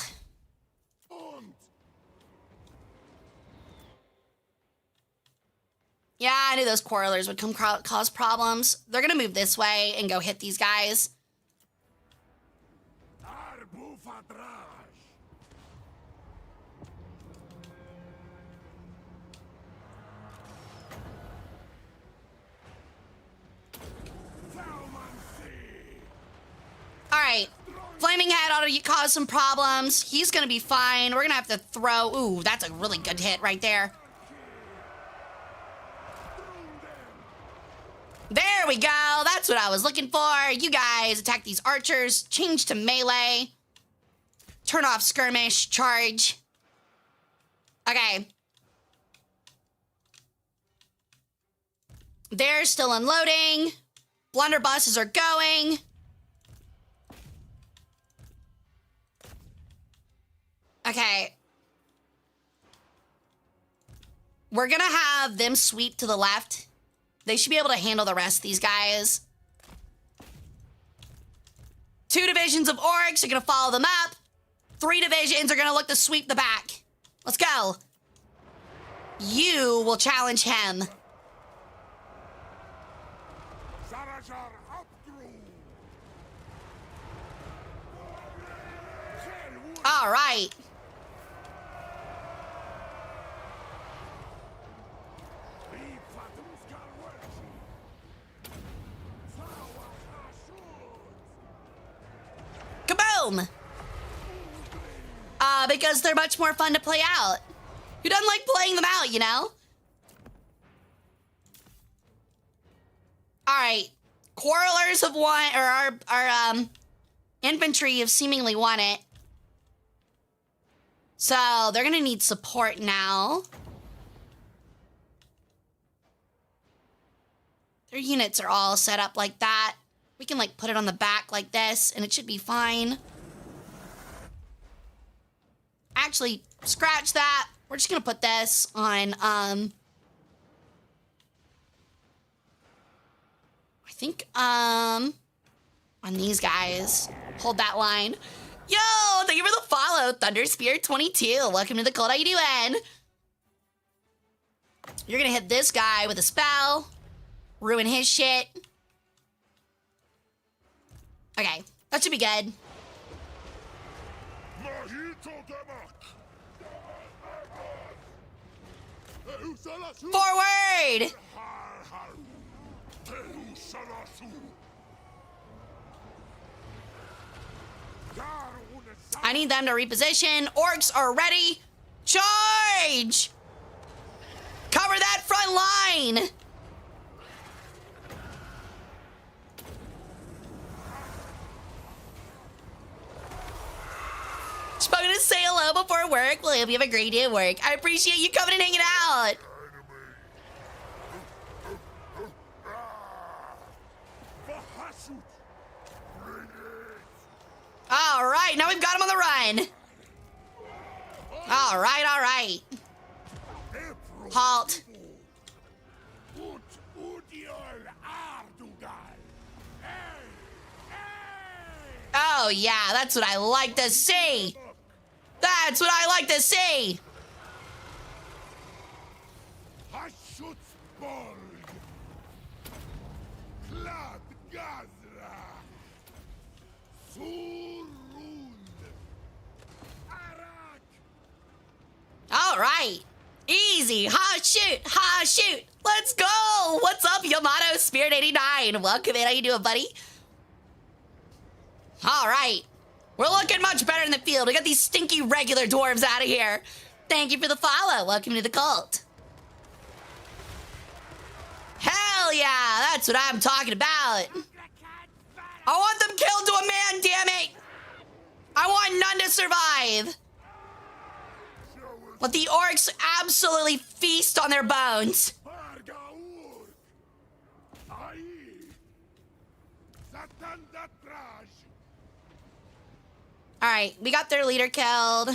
Yeah, I knew those Quarrelers would come cause problems. They're gonna move this way and go hit these guys. All right, Flaming Head ought to cause some problems. He's gonna be fine. We're gonna have to throw. Ooh, that's a really good hit right there. There we go. That's what I was looking for. You guys attack these archers. Change to melee. Turn off skirmish. Charge. Okay. They're still unloading. Blunderbusses are going. Okay. We're gonna have them sweep to the left. They should be able to handle the rest of these guys. 2 divisions of orcs are gonna follow them up. 3 divisions are gonna look to sweep the back. Let's go. You will challenge him. All right. Kaboom! Because they're much more fun to play out. Who doesn't like playing them out, you know? All right. Quarrelers have won, or our infantry have seemingly won it. So they're gonna need support now. Their units are all set up like that. We can like put it on the back like this and it should be fine. Actually, scratch that. We're just gonna put this on, I think, on these guys. Hold that line. Yo, thank you for the follow, Thunderspear22. Welcome to the cult. How you doing? You're gonna hit this guy with a spell. Ruin his shit. Okay, that should be good. Forward! I need them to reposition. Orcs are ready. Charge! Cover that front line! Just going to say hello before work. Well, I hope you have a great day at work. I appreciate you coming and hanging out. All right, now we've got him on the run. All right, all right. Halt. Oh, yeah, that's what I like to see. That's what I like to see. Haschutzborg. Klad Gazra. Surund. Arak. All right. Easy. Ha, shoot. Ha, shoot. Let's go. What's up, Yamato Spirit 89? Welcome in. How you doing, buddy? All right. We're looking much better in the field. We got these stinky regular dwarves out of here. Thank you for the follow. Welcome to the cult. Hell yeah. That's what I'm talking about. I want them killed to a man, damn it. I want none to survive. Let the orcs absolutely feast on their bones. All right, we got their leader killed.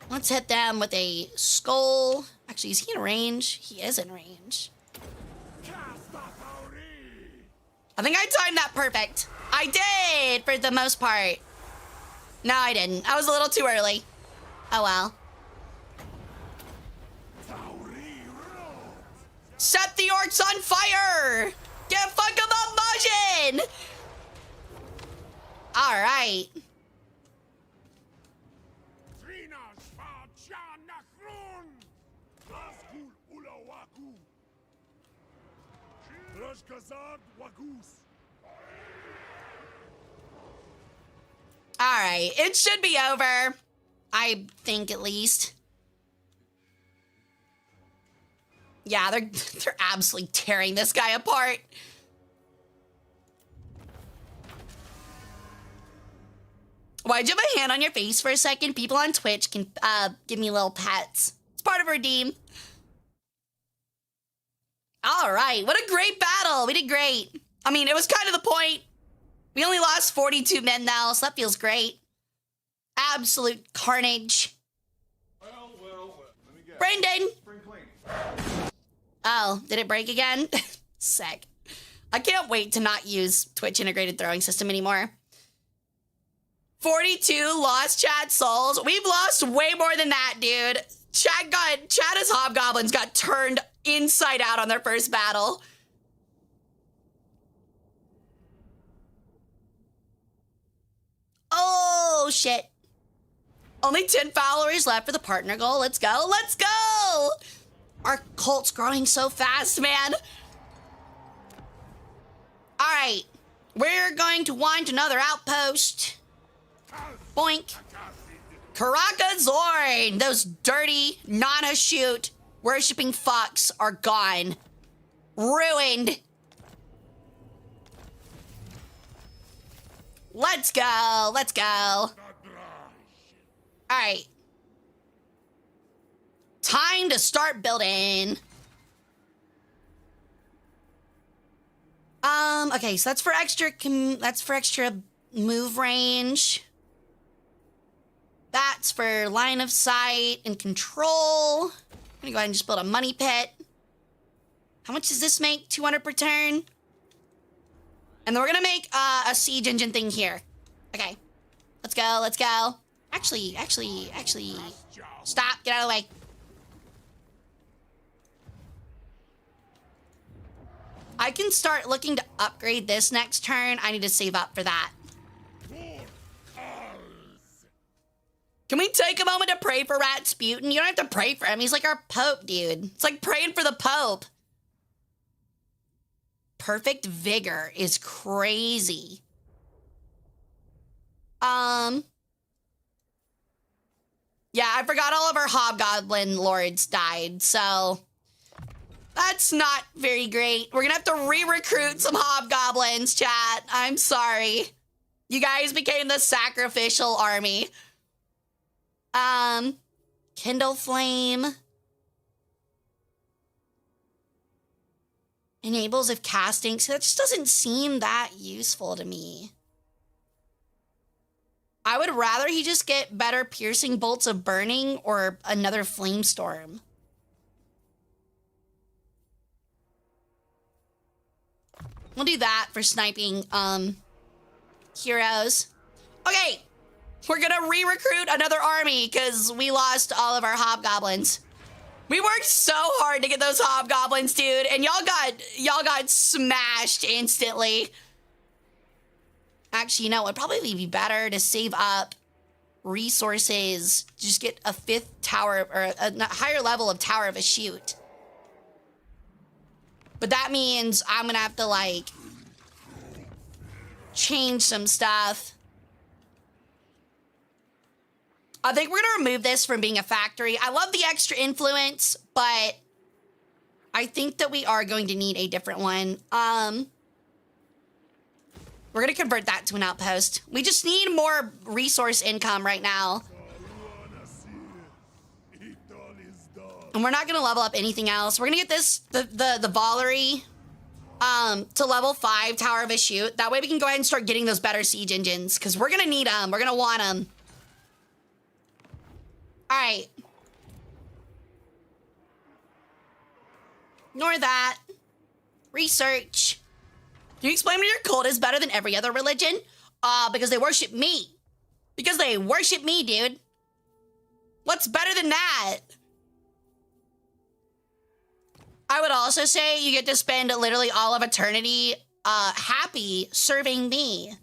Let's hit them with a skull. Actually, is he in range? He is in range. I think I timed that perfect. I did, for the most part. No, I didn't. I was a little too early. Oh, well. Set the orcs on fire! Get fuck 'em up motion! All right. All right, it should be over. I think, at least. Yeah, they're absolutely tearing this guy apart. Why'd you have a hand on your face for a second? People on Twitch can give me little pets. It's part of a redeem. All right, what a great battle. We did great. I mean, it was kind of the point. We only lost 42 men now, so that feels great. Absolute carnage. Well, let me guess. Brendan! Spring cleaning. Oh, did it break again? Sick. I can't wait to not use Twitch integrated throwing system anymore. 42 lost chat souls. We've lost way more than that, dude. Chat as hobgoblins got turned inside out on their first battle. Oh, shit. Only 10 followers left for the partner goal. Let's go. Let's go. Our cult's growing so fast, man. All right. We're going to want another outpost. Boink. Karaka Zorn. Those dirty, non-shoot, worshipping fucks are gone. Ruined. Let's go. Let's go. All right. Time to start building. Okay, so that's for extra move range. That's for line of sight and control. I'm gonna go ahead and just build a money pit. How much does this make? 200 per turn? And then we're gonna make a siege engine thing here. Okay, let's go, let's go. Actually, stop, get out of the way. I can start looking to upgrade this next turn. I need to save up for that. Can we take a moment to pray for Rasputin? You don't have to pray for him. He's like our Pope, dude. It's like praying for the Pope. Perfect vigor is crazy. Yeah, I forgot all of our hobgoblin lords died, so that's not very great. We're gonna have to re-recruit some hobgoblins, chat. I'm sorry. You guys became the sacrificial army. Kindle Flame. Enables if casting. So that just doesn't seem that useful to me. I would rather he just get better piercing bolts of burning or another flame storm. We'll do that for sniping heroes. Okay, we're gonna re-recruit another army because we lost all of our hobgoblins. We worked so hard to get those hobgoblins, dude, and y'all got smashed instantly. Actually, you know, it'd probably be better to save up resources, just get a 5th tower or a higher level of Tower of a Shoot. But that means I'm gonna have to like change some stuff. I think we're gonna remove this from being a factory. I love the extra influence, but I think that we are going to need a different one. We're gonna convert that to an outpost. We just need more resource income right now. And we're not gonna level up anything else. We're gonna get this, the Valerie, to level 5 Tower of a Shoot. That way we can go ahead and start getting those better siege engines, because we're gonna need them. We're gonna want them. All right. Ignore that. Research. Can you explain to me your cult is better than every other religion? Because they worship me. Because they worship me, dude. What's better than that? I would also say you get to spend literally all of eternity happy serving me.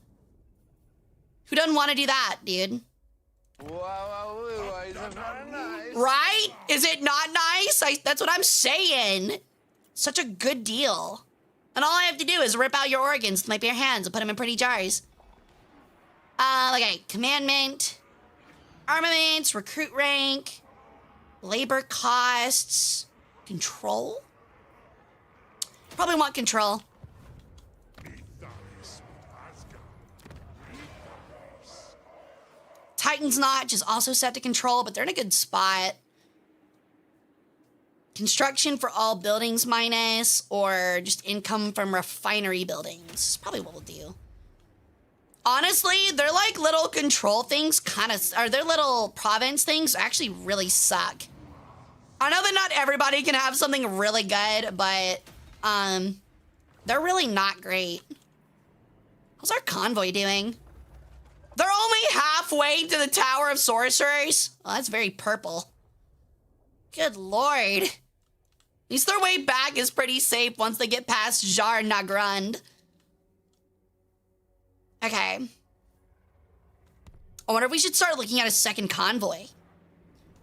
Who doesn't want to do that, dude? Wow, is it very nice? Right? Is it not nice? That's what I'm saying. Such a good deal. And all I have to do is rip out your organs with my bare hands and put them in pretty jars. Okay, commandment, armaments, recruit rank, labor costs, control. Probably want control. Titan's Notch is also set to control, but they're in a good spot. Construction for all buildings minus, or just income from refinery buildings. Is probably what we'll do. Honestly, they're like little control things or their little province things actually really suck. I know that not everybody can have something really good, but they're really not great. How's our convoy doing? They're only halfway to the Tower of Sorcerers. Oh, that's very purple. Good lord. At least their way back is pretty safe once they get past Jar Nagrand. Okay. I wonder if we should start looking at a second convoy.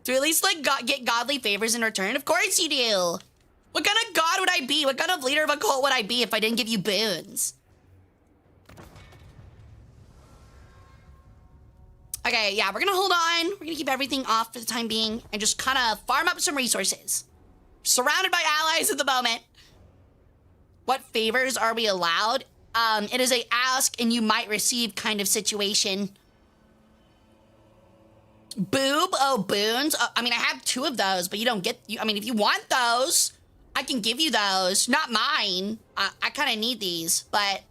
Do we at least like get godly favors in return? Of course you do. What kind of god would I be? What kind of leader of a cult would I be if I didn't give you boons? Okay, yeah, we're gonna hold on. We're gonna keep everything off for the time being and just kind of farm up some resources. Surrounded by allies at the moment. What favors are we allowed? It is a ask and you might receive kind of situation. Boob? Oh, boons? I mean, I have 2 of those, but you don't get... I mean, if you want those, I can give you those. Not mine. I kind of need these, but...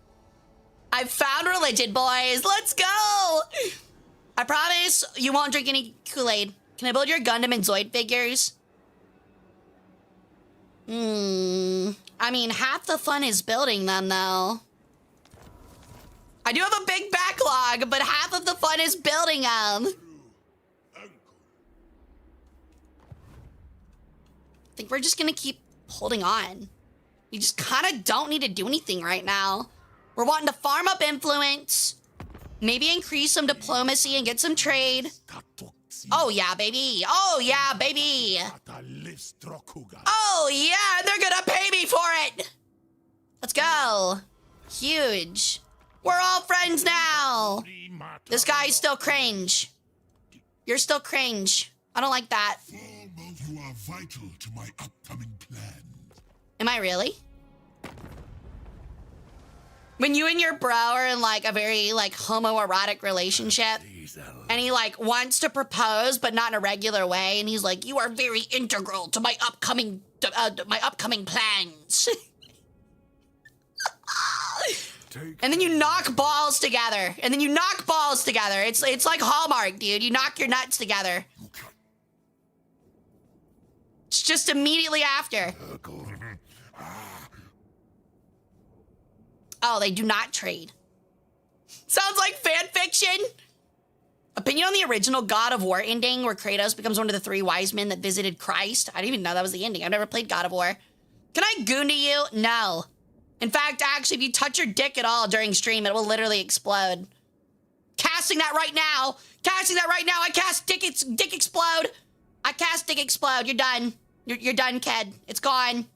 I've found religion, boys. Let's go! I promise you won't drink any Kool-Aid. Can I build your Gundam and Zoid figures? I mean, half the fun is building them, though. I do have a big backlog, but half of the fun is building them. I think we're just gonna keep holding on. We just kind of don't need to do anything right now. We're wanting to farm up influence. Maybe increase some diplomacy and get some trade. Oh, yeah, baby. Oh, yeah, baby. Oh, yeah, they're gonna pay me for it. Let's go. Huge. We're all friends now. This guy's still cringe. You're still cringe. I don't like that. You are vital to my upcoming plans. Am I really? When you and your bro are in like a very like homoerotic relationship and he like wants to propose but not in a regular way and he's like, you are very integral to my upcoming plans. And then you knock balls together. It's like Hallmark, dude. You knock your nuts together. It's just immediately after. Oh, they do not trade. Sounds like fan fiction. Opinion on the original God of War ending where Kratos becomes one of the 3 wise men that visited Christ. I didn't even know that was the ending. I've never played God of War. Can I goon to you? No. In fact, actually, if you touch your dick at all during stream, it will literally explode. Casting that right now. Casting that right now. I cast dick explode. I cast dick explode. You're done. You're done, kid. It's gone.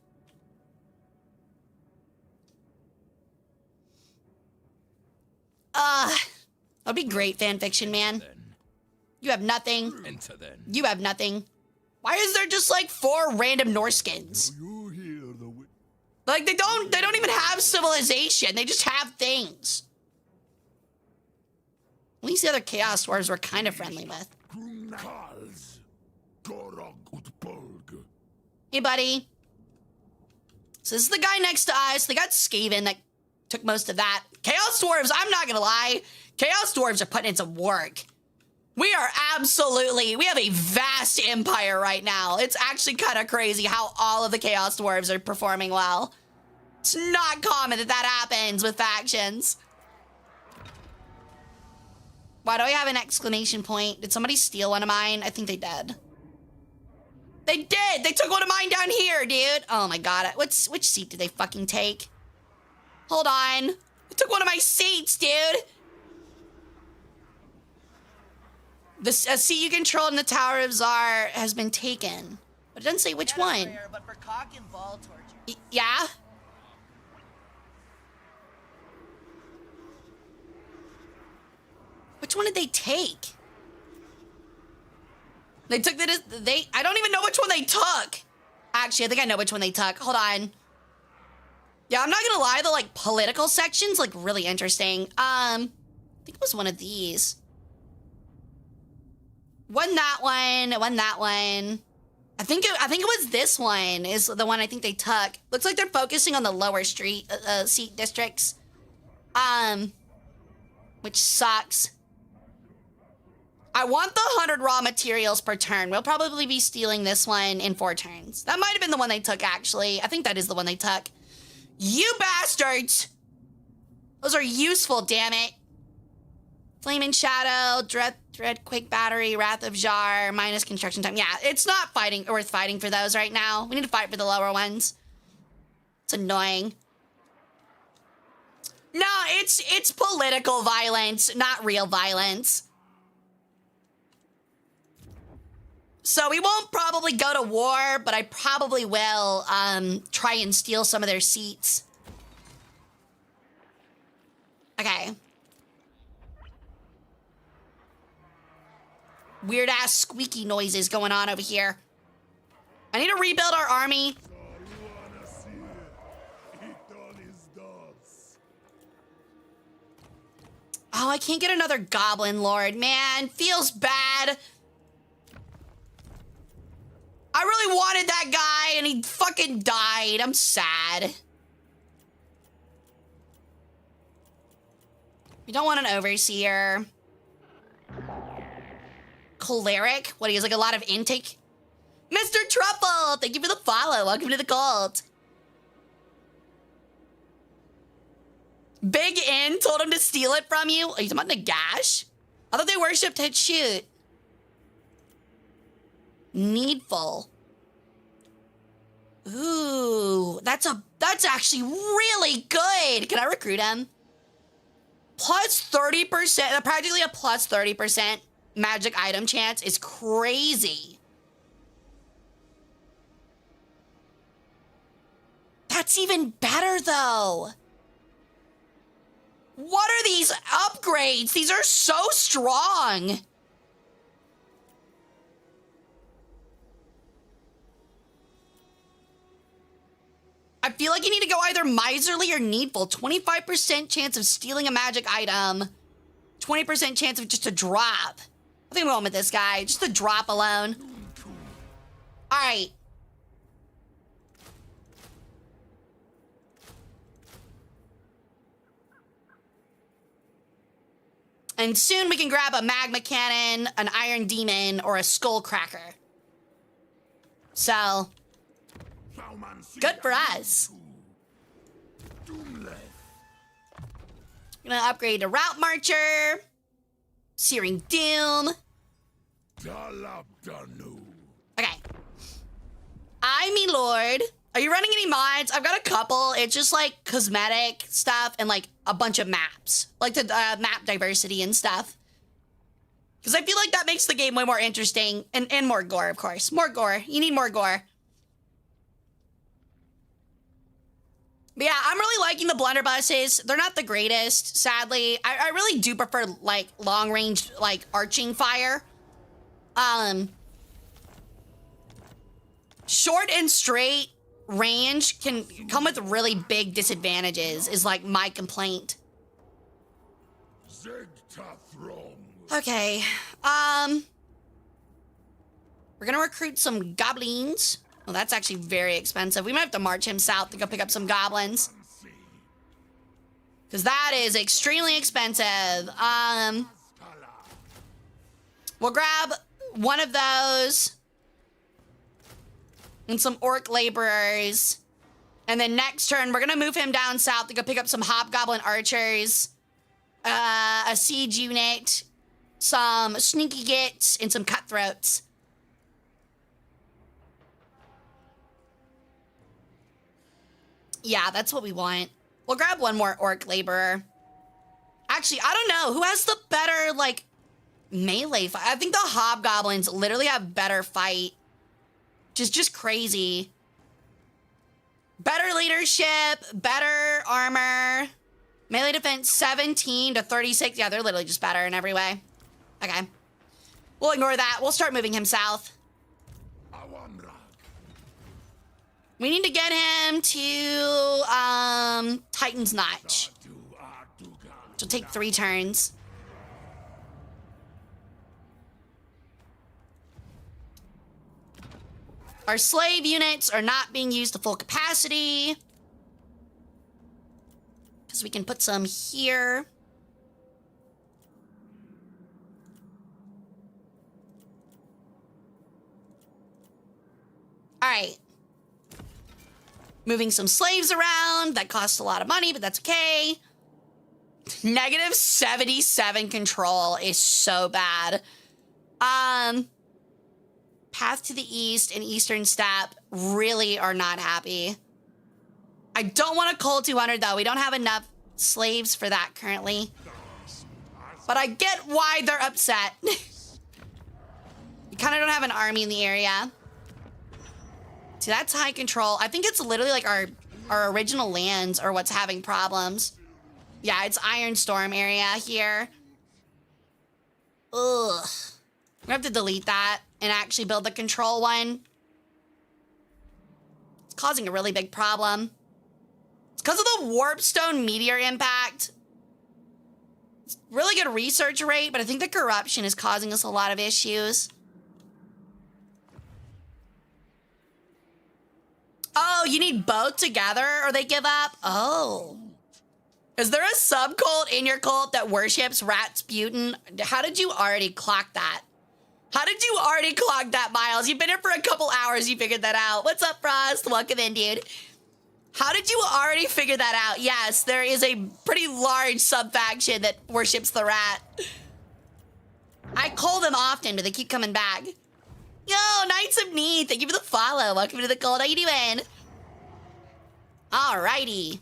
That'd be great fanfiction, man. You have nothing. Enter then. You have nothing. Why is there just like 4 random Norse skins? You hear the Like they don't even have civilization. They just have things. At least the other Chaos Dwarves were kind of friendly with. Krumkals. Gorog utpolg. Hey, buddy. So this is the guy next to us. They got Skaven that took most of that. Chaos Dwarves, I'm not gonna lie. Chaos Dwarves are putting in some work. We are absolutely, we have a vast empire right now. It's actually kind of crazy how all of the Chaos Dwarves are performing well. It's not common that that happens with factions. Why do I have an exclamation point? Did somebody steal one of mine? I think they did. They did! They took one of mine down here, dude! Oh my god, which seat did they fucking take? Hold on. They took one of my seats, dude! The seat you controlled in the Tower of Tsar has been taken. But it doesn't say which one. But for cock and ball torture. Yeah? Which one did they take? They took I don't even know which one they took. Actually, I think I know which one they took. Hold on. Yeah, I'm not gonna lie, the like political section's like really interesting. I think it was one of these. Wasn't that one, wasn't that one. I think it was this one is the one I think they took. Looks like they're focusing on the lower seat districts. Which sucks. I want the 100 raw materials per turn. We'll probably be stealing this one in 4 turns. That might have been the one they took, actually. I think that is the one they took. You bastards! Those are useful, damn it. Flaming Shadow, Dread Quake Battery, Wrath of Jar, minus construction time. Yeah, it's not worth fighting for those right now. We need to fight for the lower ones. It's annoying. No, it's political violence, not real violence. So we won't probably go to war, but I probably will try and steal some of their seats. Okay. Weird ass squeaky noises going on over here. I need to rebuild our army. Oh, I can't get another Goblin Lord, man. Feels bad. I really wanted that guy and he fucking died. I'm sad. We don't want an Overseer. Cleric? What, he has like a lot of intake? Mr. Truffle, thank you for the follow. Welcome to the cult. Big N told him to steal it from you. Are you talking about Nagash? I thought they worshipped Hit Shoot. Needful. Ooh, that's actually really good. Can I recruit him? Plus 30%, practically a plus 30% magic item chance is crazy. That's even better though. What are these upgrades? These are so strong. I feel like you need to go either miserly or needful. 25% chance of stealing a magic item. 20% chance of just a drop. I think I'm going with this guy. Just the drop alone. All right. And soon we can grab a magma cannon, an iron demon, or a skull cracker. So, good for us. Gonna upgrade to Route Marcher. Searing Doom. Dalabdanu. Okay. Me lord. Are you running any mods? I've got a couple. It's just like cosmetic stuff and like a bunch of maps. Like the map diversity and stuff. Because I feel like that makes the game way more interesting. And more gore, of course. More gore. You need more gore. But yeah, I'm really liking the blunderbusses. They're not the greatest, sadly. I really do prefer like long range, like arching fire. Short and straight range can come with really big disadvantages, is like my complaint. Okay, we're gonna recruit some goblins. Well, that's actually very expensive. We might have to march him south to go pick up some goblins. Because that is extremely expensive. We'll grab one of those. And some orc laborers. And then next turn, we're going to move him down south to go pick up some hobgoblin archers. A siege unit. Some sneaky gits. And some cutthroats. Yeah, that's what we want. We'll grab one more orc laborer. Actually, I don't know. Who has the better, like, melee fight? I think the hobgoblins literally have better fight. Just crazy. Better leadership, better armor. Melee defense 17 to 36. Yeah, they're literally just better in every way. Okay. We'll ignore that. We'll start moving him south. We need to get him to Titan's Notch. Which will take 3 turns. Our slave units are not being used to full capacity. Because we can put some here. All right. Moving some slaves around. That costs a lot of money, but that's okay. Negative 77 control is so bad. Path to the east and eastern steppe really are not happy. I don't want a coal 200 though. We don't have enough slaves for that currently. But I get why they're upset. We kind of don't have an army in the area. See, that's high control. I think it's literally like our original lands are what's having problems. Yeah, it's Iron Storm area here. Ugh. We have to delete that and actually build the control one. It's causing a really big problem. It's because of the Warpstone meteor impact. It's really good research rate, but I think the corruption is causing us a lot of issues. Oh, you need both together or they give up? Oh. Is there a subcult in your cult that worships Rasputin? How did you already clock that? How did you already clock that, Miles? You've been here for a couple hours, you figured that out. What's up, Frost? Welcome in, dude. How did you already figure that out? Yes, there is a pretty large sub-faction that worships the rat. I call them often, but they keep coming back. Yo, Knights of Need, thank you for the follow. Welcome to the cult. How you doing? Alrighty.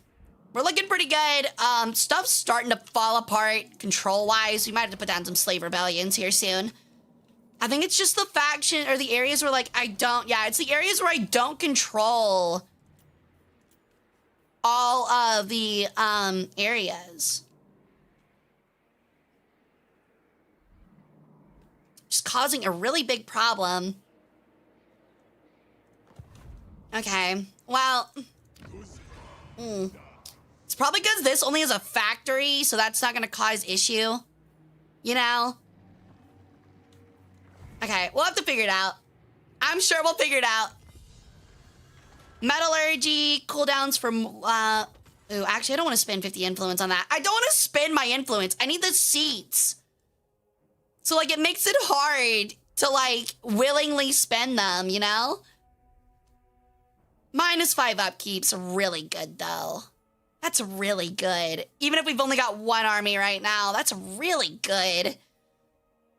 We're looking pretty good. Stuff's starting to fall apart control-wise. We might have to put down some slave rebellions here soon. I think it's just the faction or the areas where like it's the areas where I don't control all of the areas. Just causing a really big problem. Okay, well, it's probably because this only has a factory, so that's not gonna cause issue, you know? Okay, we'll have to figure it out. I'm sure we'll figure it out. Metallurgy, cooldowns from, ooh, actually, I don't want to spend 50 influence on that. I don't want to spend my influence. I need the seats. So, like, it makes it hard to, like, willingly spend them, you know? -5 upkeep's really good, though. That's really good. Even if we've only got one army right now, that's really good.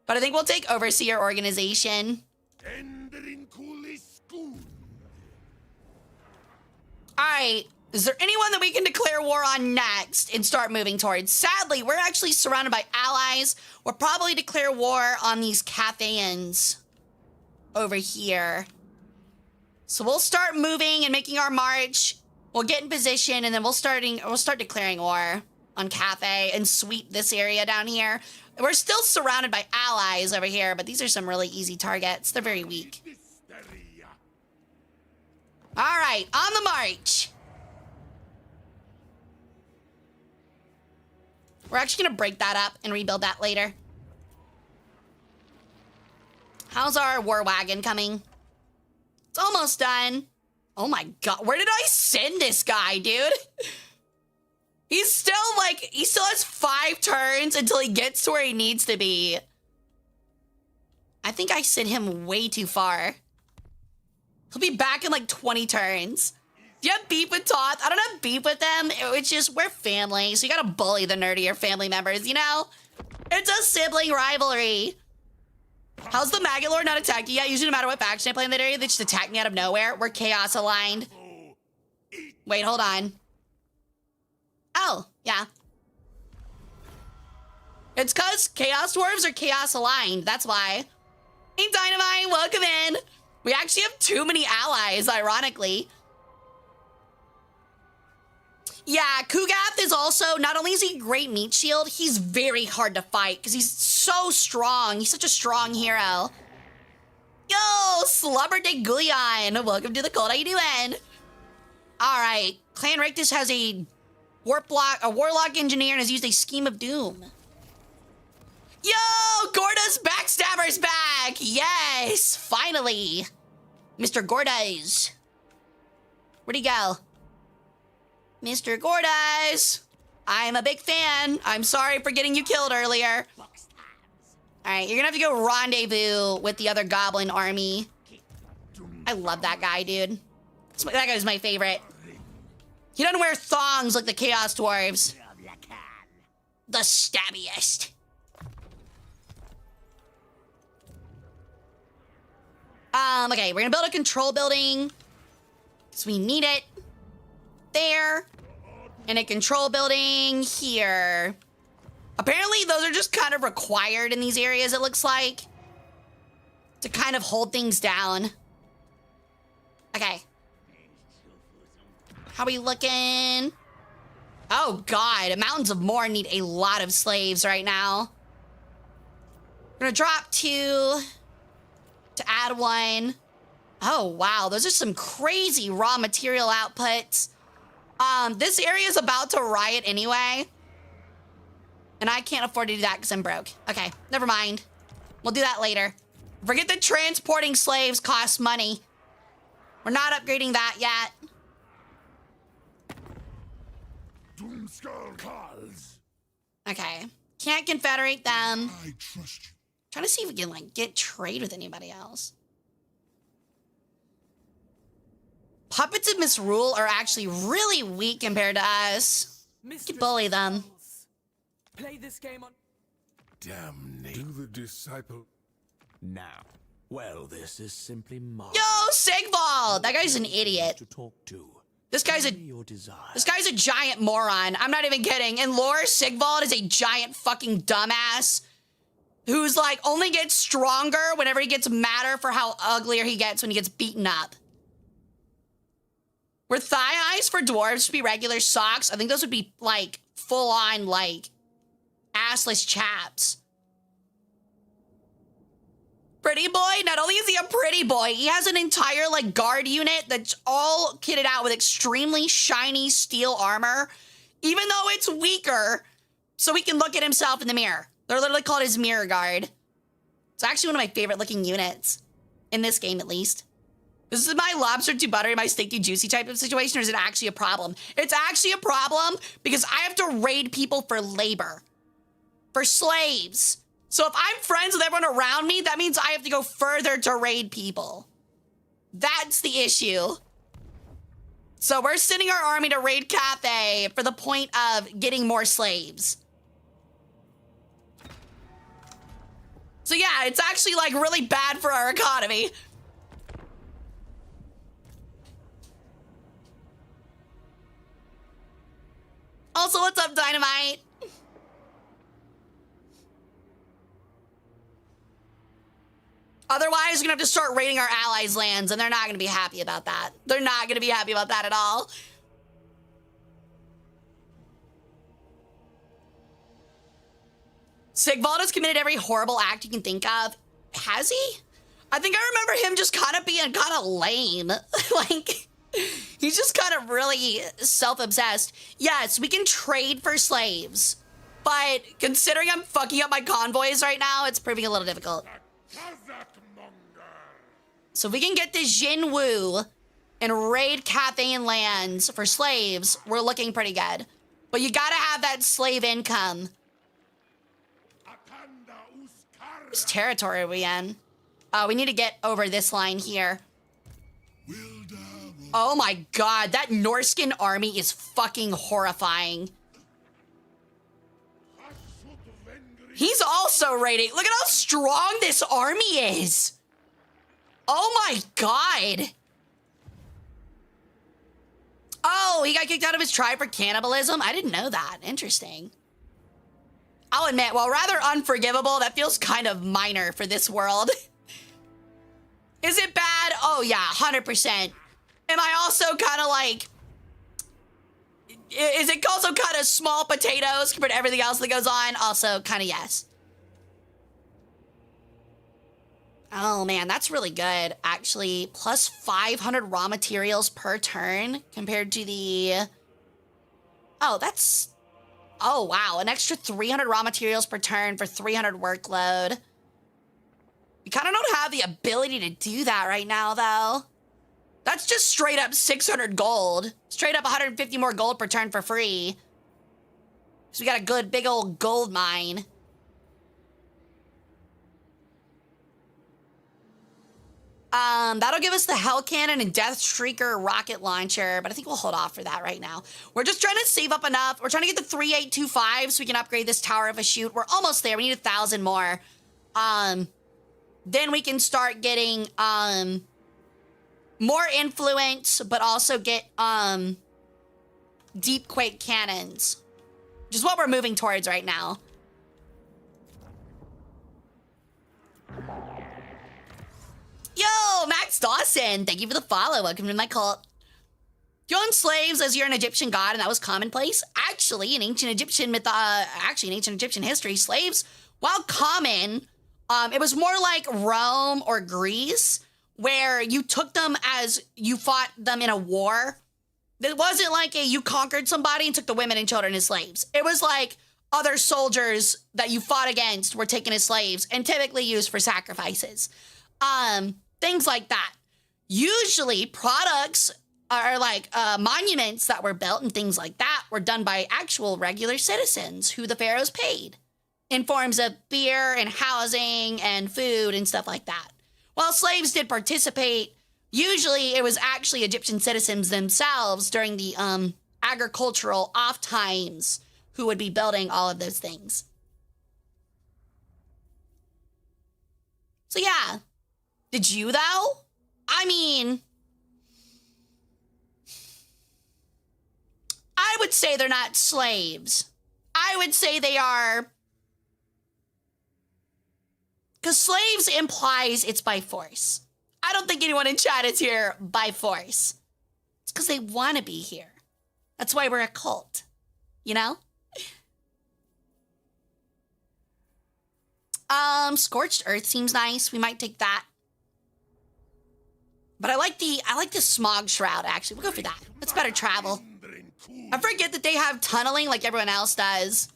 But I think we'll take Overseer Organization. All right. Is there anyone that we can declare war on next and start moving towards? Sadly, we're actually surrounded by allies. We'll probably declare war on these Cathayans over here. So we'll start moving and making our march. We'll get in position, and then we'll start declaring war on Cathay and sweep this area down here. We're still surrounded by allies over here, but these are some really easy targets. They're very weak. All right, on the march. We're actually gonna break that up and rebuild that later. How's our war wagon coming? It's almost done. Oh my god, where did I send this guy, dude? He still has 5 turns until he gets to where he needs to be. I think I sent him way too far. He'll be back in like 20 turns. Do you have beef with Toth? I don't have beef with them. It's just, we're family, so you gotta bully the nerdier family members, you know? It's a sibling rivalry. How's the Maggot Lord not attacking yet? Usually no matter what faction I play in that area, they just attack me out of nowhere. We're chaos aligned. Wait, hold on. Oh, yeah. It's cause Chaos Dwarves are chaos aligned, that's why. Hey Dynamite, welcome in. We actually have too many allies, ironically. Yeah, Kugath is also, not only is he a great meat shield, he's very hard to fight because he's so strong. He's such a strong hero. Yo, Slubber de Gullion, welcome to the cult. How you doing? All right, Clan Rictus has a warlock engineer and has used a scheme of doom. Yo, Gorda's backstabber's back. Yes, finally. Mr. Gordas. Where'd he go? Mr. Gordas. I'm a big fan. I'm sorry for getting you killed earlier. All right, you're gonna have to go rendezvous with the other goblin army. I love that guy, dude. That guy's my favorite. He doesn't wear thongs like the Chaos Dwarves. The stabbiest. Okay, we're gonna build a control building. Because we need it. There. And a control building here. Apparently, those are just kind of required in these areas, it looks like. To kind of hold things down. Okay. How we looking? Oh, God. Mountains of Moor need a lot of slaves right now. We're gonna drop 2. To add 1. Oh, wow. Those are some crazy raw material outputs. This area is about to riot anyway. And I can't afford to do that because I'm broke. Okay, never mind. We'll do that later. Forget that transporting slaves costs money. We're not upgrading that yet. Okay. Can't confederate them. I trust you. Trying to see if we can, like, get trade with anybody else. Puppets of Misrule are actually really weak compared to us. We can bully them. Play this game on. Damnation. Do the disciple. Now, well, this is simply marvelous. Yo, Sigvald! That guy's an idiot. To talk to. This guy's a giant moron. I'm not even kidding. In lore, Sigvald is a giant fucking dumbass who's like only gets stronger whenever he gets madder for how uglier he gets when he gets beaten up. Were thigh highs for dwarves to be regular socks? I think those would be like full on like assless chaps. Pretty boy? Not only is he a pretty boy, he has an entire like guard unit that's all kitted out with extremely shiny steel armor, even though it's weaker, so he can look at himself in the mirror. They're literally called his mirror guard. It's actually one of my favorite looking units. In this game, at least. This is my lobster too buttery, my steak too juicy type of situation, or is it actually a problem? It's actually a problem because I have to raid people for labor. For slaves. So if I'm friends with everyone around me, that means I have to go further to raid people. That's the issue. So we're sending our army to raid Cathay for the point of getting more slaves. So yeah, it's actually like really bad for our economy. Also, what's up, Dynamite? Otherwise, we're gonna have to start raiding our allies' lands, and they're not gonna be happy about that. They're not gonna be happy about that at all. Sigvald has committed every horrible act you can think of. Has he? I think I remember him just kind of being kind of lame. Like, he's just kind of really self-obsessed. Yes, we can trade for slaves. But considering I'm fucking up my convoys right now, it's proving a little difficult. So if we can get the Jinwu and raid Cathayan lands for slaves, we're looking pretty good. But you gotta have that slave income. Whose territory are we in? We need to get over this line here. Oh my god, that Norskin army is fucking horrifying. He's also raiding. Look at how strong this army is. Oh my god. Oh, he got kicked out of his tribe for cannibalism? I didn't know that. Interesting. I'll admit, while rather unforgivable, that feels kind of minor for this world. Is it bad? Oh yeah, 100%. Am I also kind of like... Is it also kind of small potatoes compared to everything else that goes on? Also, kind of yes. Oh man, that's really good, actually. Plus 500 raw materials per turn compared to the... Oh, that's... Oh, wow. An extra 300 raw materials per turn for 300 workload. We kind of don't have the ability to do that right now, though. That's just straight up 600 gold. Straight up 150 more gold per turn for free. So we got a good big old gold mine. That'll give us the Hell Cannon and Death Streaker rocket launcher, but I think we'll hold off for that right now. We're just trying to save up enough. We're trying to get the 3825 so we can upgrade this Tower of a Shoot. We're almost there. We need 1,000 more. Then we can start getting more influence, but also get deep quake cannons, which is what we're moving towards right now. Yo, Max Dawson, thank you for the follow. Welcome to my cult. You own slaves as you're an Egyptian god, and that was commonplace. Actually, in ancient Egyptian history, slaves, while common, it was more like Rome or Greece, where you took them as you fought them in a war. It wasn't like you conquered somebody and took the women and children as slaves. It was like other soldiers that you fought against were taken as slaves and typically used for sacrifices. Things like that. Usually products are like monuments that were built and things like that were done by actual regular citizens who the pharaohs paid in forms of beer and housing and food and stuff like that. While slaves did participate, usually it was actually Egyptian citizens themselves during the agricultural off times who would be building all of those things. So yeah. Did you, though? I mean, I would say they're not slaves. I would say they are... Because slaves implies it's by force. I don't think anyone in chat is here by force. It's because they want to be here. That's why we're a cult. You know? Scorched Earth seems nice. We might take that. But I like the smog shroud, actually. We'll go for that. That's better travel. I forget that they have tunneling like everyone else does.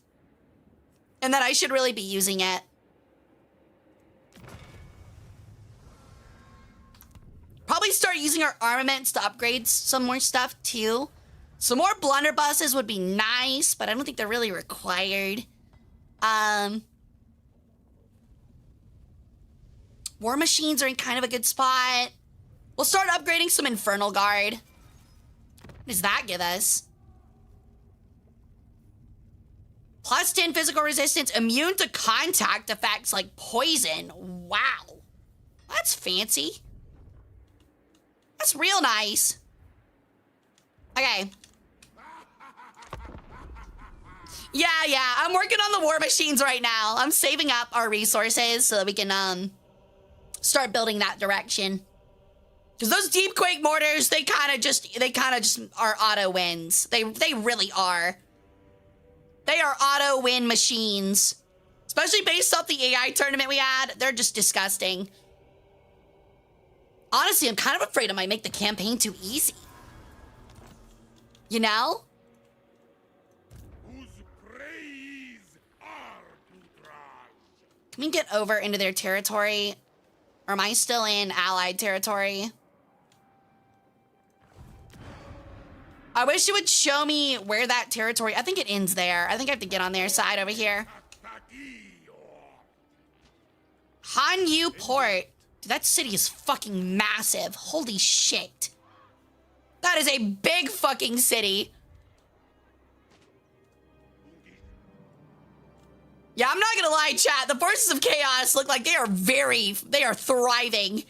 And that I should really be using it. Probably start using our armaments to upgrade some more stuff, too. Some more blunderbusses would be nice, but I don't think they're really required. War machines are in kind of a good spot. We'll start upgrading some Infernal Guard. What does that give us? Plus 10 physical resistance, immune to contact effects like poison. Wow. That's fancy. That's real nice. Okay. Yeah, I'm working on the war machines right now. I'm saving up our resources so that we can start building that direction. Because those deep quake mortars, they kind of just are auto wins. They really are. They are auto win machines. Especially based off the AI tournament we had. They're just disgusting. Honestly, I'm kind of afraid I might make the campaign too easy. You know? Whose praise are to trust? Can we get over into their territory? Or am I still in allied territory? I wish it would show me where that territory... I think it ends there. I think I have to get on their side over here. Hanyu Port. Dude, that city is fucking massive. Holy shit. That is a big fucking city. Yeah, I'm not gonna lie, chat. The forces of chaos look like they are thriving.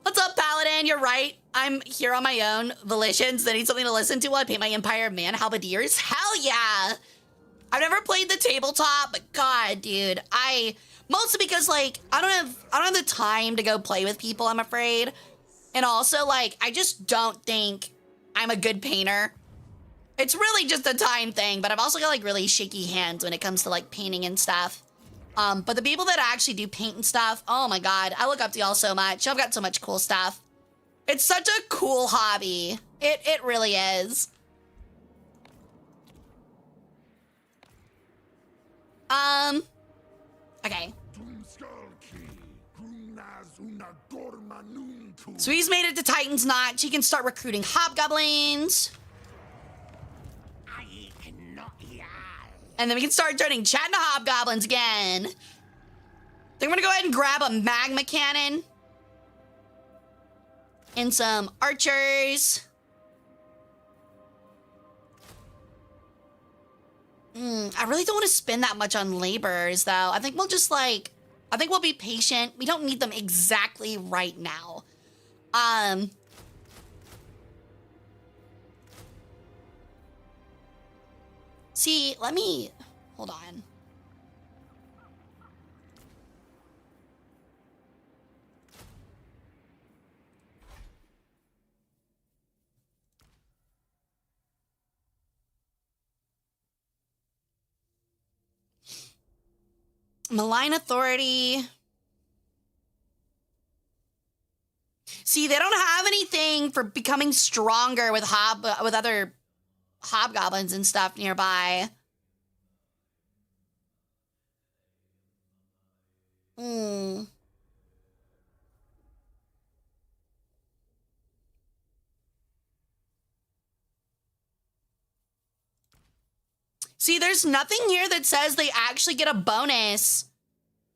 What's up, Paladin? You're right. I'm here on my own volitions. I need something to listen to while I paint my Empire of Man Halberdiers. Hell yeah. I've never played the tabletop, but God, dude, mostly because like I don't have the time to go play with people, I'm afraid. And also like I just don't think I'm a good painter. It's really just a time thing, but I've also got like really shaky hands when it comes to like painting and stuff. But the people that actually do paint and stuff, oh my God, I look up to y'all so much. Y'all got so much cool stuff. It's such a cool hobby. It really is. Okay. So he's made it to Titan's Notch. He can start recruiting hobgoblins. And then we can start turning chat into hobgoblins again. Then we're gonna go ahead and grab a magma cannon. And some archers. I really don't want to spend that much on laborers, though. I think we'll just, like... I think we'll be patient. We don't need them exactly right now. See, let me... Hold on. Malign Authority. See, they don't have anything for becoming stronger with other hobgoblins and stuff nearby. See, there's nothing here that says they actually get a bonus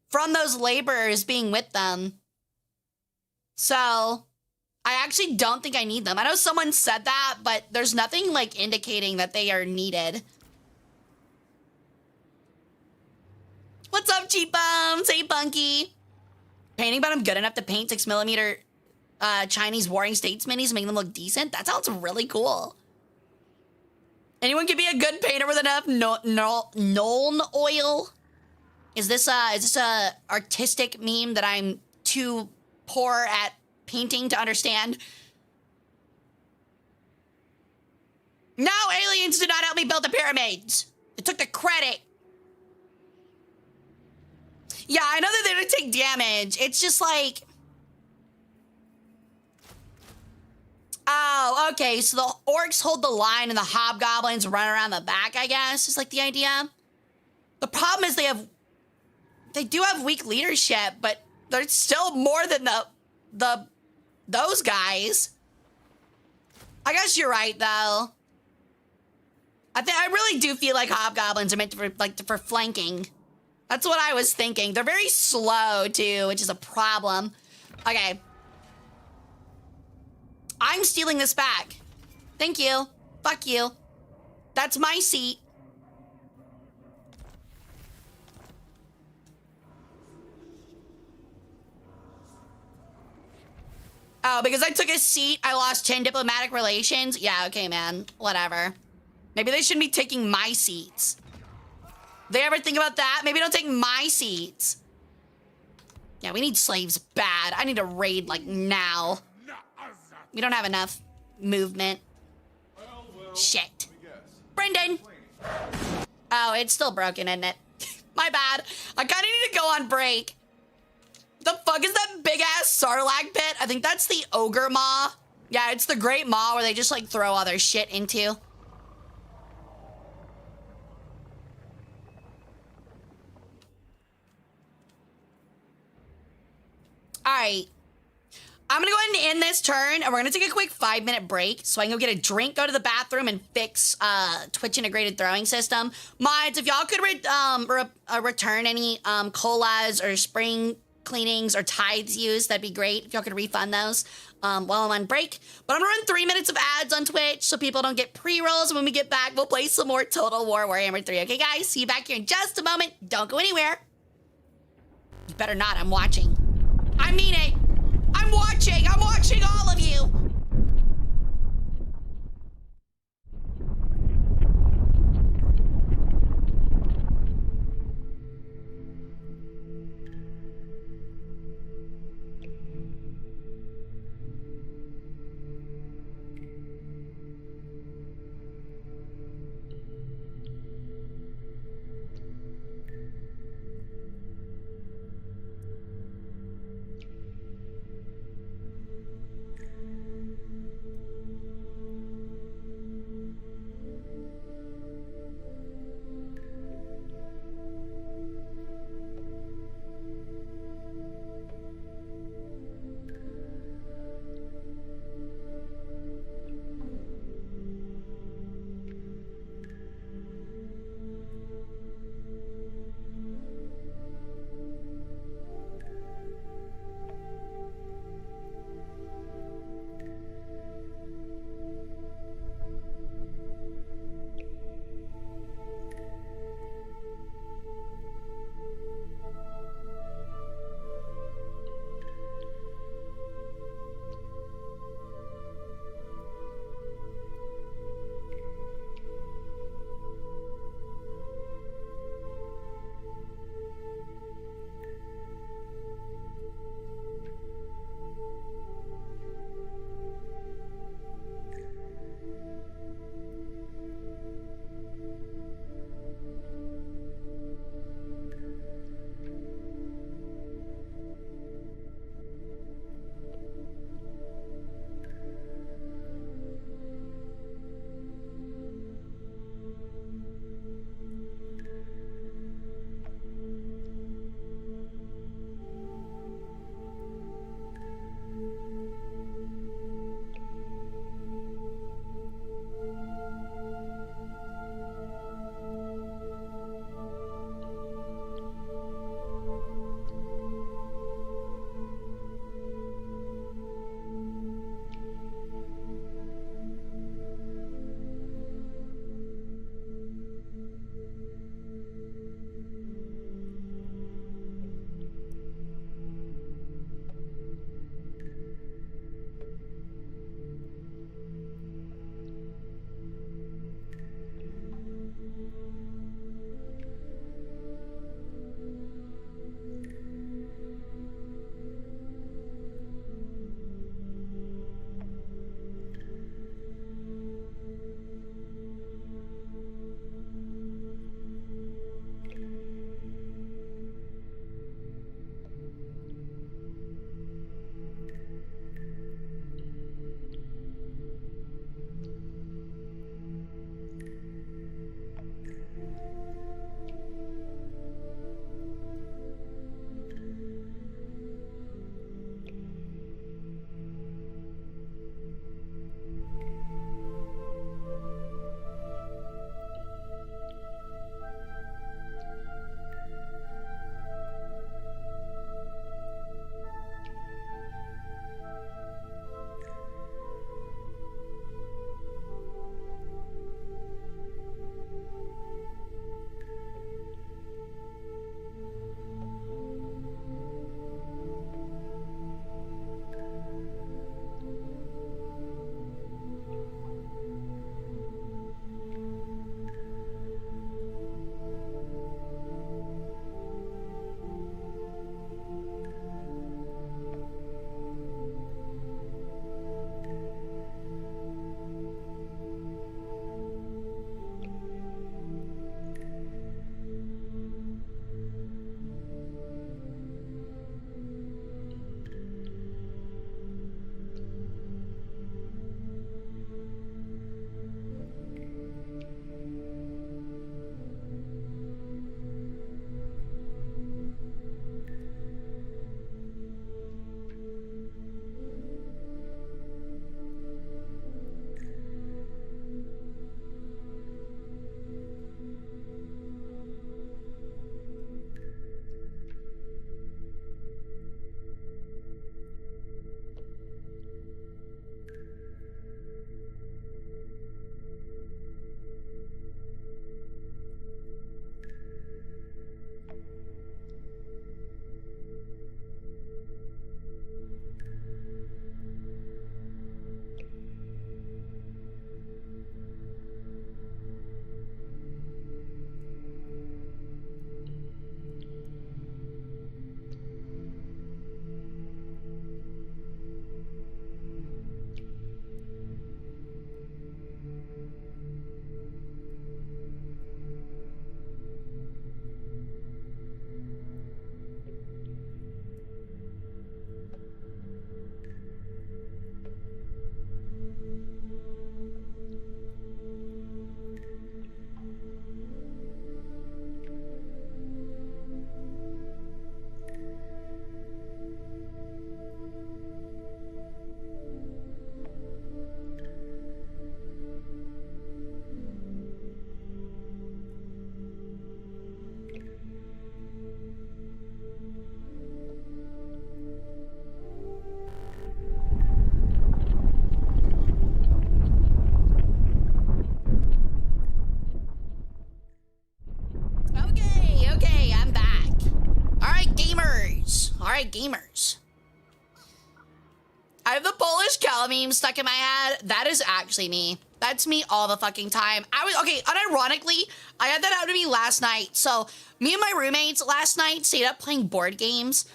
from those laborers being with them. So, I actually don't think I need them. I know someone said that, but there's nothing, like, indicating that they are needed. What's up, Cheap Bums? Hey, Bunky. Painting, but I'm good enough to paint 6mm Chinese Warring States minis, make them look decent? That sounds really cool. Anyone can be a good painter with enough Nuln oil? Is this a artistic meme that I'm too poor at painting to understand? No, aliens did not help me build the pyramids. They took the credit. Yeah, I know that they don't take damage. It's just like... Oh, okay, so the orcs hold the line and the hobgoblins run around the back, I guess, is like the idea. The problem is they do have weak leadership, but they're still more than those guys. I guess you're right, though. I really do feel like hobgoblins are meant for flanking. That's what I was thinking. They're very slow, too, which is a problem. Okay. I'm stealing this back. Thank you. Fuck you. That's my seat. Oh, because I took a seat, I lost 10 diplomatic relations? Yeah, okay, man. Whatever. Maybe they shouldn't be taking my seats. They ever think about that? Maybe don't take my seats. Yeah, we need slaves bad. I need a raid, like, now. We don't have enough movement. Shit. Brendan! Oh, it's still broken, isn't it? My bad. I kind of need to go on break. The fuck is that big-ass Sarlacc pit? I think that's the Ogre Maw. Yeah, it's the Great Maw where they just, like, throw all their shit into. All right. I'm gonna go ahead and end this turn, and we're gonna take a quick 5-minute break so I can go get a drink, go to the bathroom, and fix Twitch integrated throwing system. Mods, if y'all could return any colas or spring cleanings or tithes used, that'd be great. If y'all could refund those while I'm on break. But I'm gonna run 3 minutes of ads on Twitch so people don't get pre-rolls. When we get back, we'll play some more Total War Warhammer 3. Okay, guys? See you back here in just a moment. Don't go anywhere. You better not. I'm watching. I mean it. I'm watching. I'm watching all of you. right, gamers. I have the Polish cow meme stuck in my head. That is actually me. That's me all the fucking time. Okay, unironically, I had that happen to me last night. So me and my roommates last night stayed up playing board games,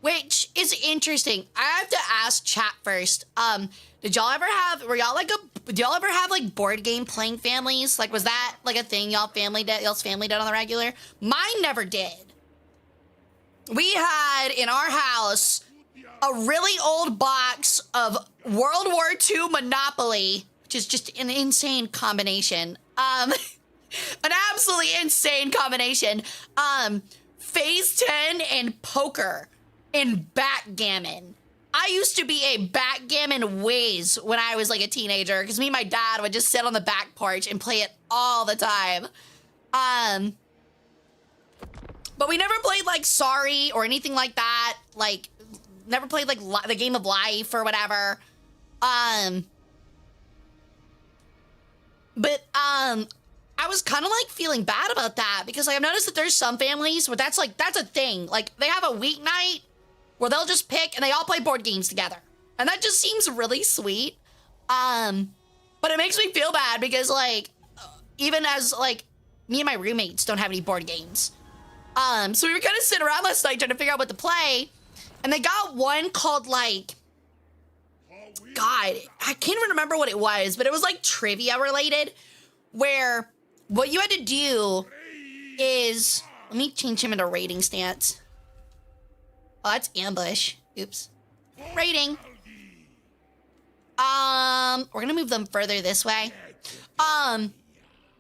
which is interesting. I have to ask chat first. Did y'all ever have, do y'all ever have like board game playing families? Like, was that like a thing y'all's family did on the regular? Mine never did. We had in our house a really old box of World War II Monopoly, which is just an insane combination. An absolutely insane combination. Phase 10 and poker and backgammon. I used to be a backgammon whiz when I was like a teenager because me and my dad would just sit on the back porch and play it all the time. But we never played like Sorry or anything like that. Like, never played like the game of life or whatever. But I was kind of like feeling bad about that because like I've noticed that there's some families where that's a thing. Like they have a weeknight where they'll just pick and they all play board games together. And that just seems really sweet. But it makes me feel bad because like, even as like me and my roommates don't have any board games. So we were kind of sitting around last night trying to figure out what to play. And they got one called like, God, I can't even remember what it was, but it was like trivia related where what you had to do is, let me change him into rating stance. Oh, that's ambush. Oops. Rating. We're gonna move them further this way. And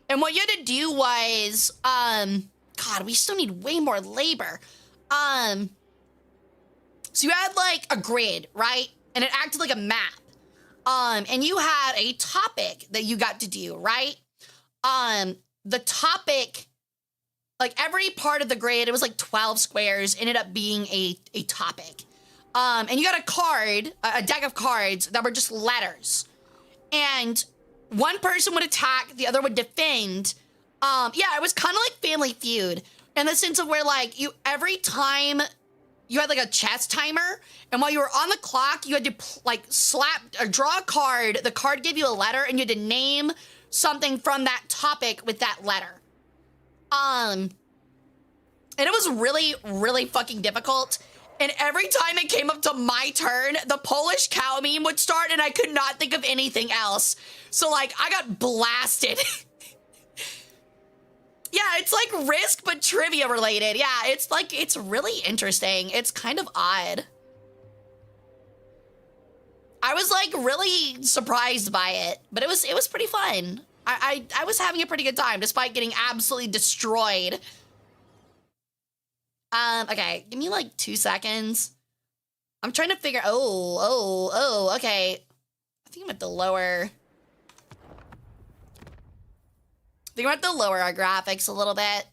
what you had to do was, God, we still need way more labor. So you had like a grid, right? And it acted like a map. And you had a topic that you got to do, right? The topic, like every part of the grid, it was like 12 squares, ended up being a topic. And you got a card, a deck of cards that were just letters. And one person would attack, the other would defend. Yeah, it was kind of like Family Feud in the sense of where like every time you had like a chess timer, and while you were on the clock, you had to like slap or draw a card. The card gave you a letter, and you had to name something from that topic with that letter. And it was really, really fucking difficult. And every time it came up to my turn, the Polish cow meme would start, and I could not think of anything else. So like, I got blasted. Yeah, it's like Risk, but trivia related. Yeah, it's like, it's really interesting. It's kind of odd. I was like really surprised by it, but it was pretty fun. I was having a pretty good time despite getting absolutely destroyed. Okay, give me like 2 seconds. I'm trying to figure, okay. I think I'm at the lower. I think we're at the lower our graphics a little bit.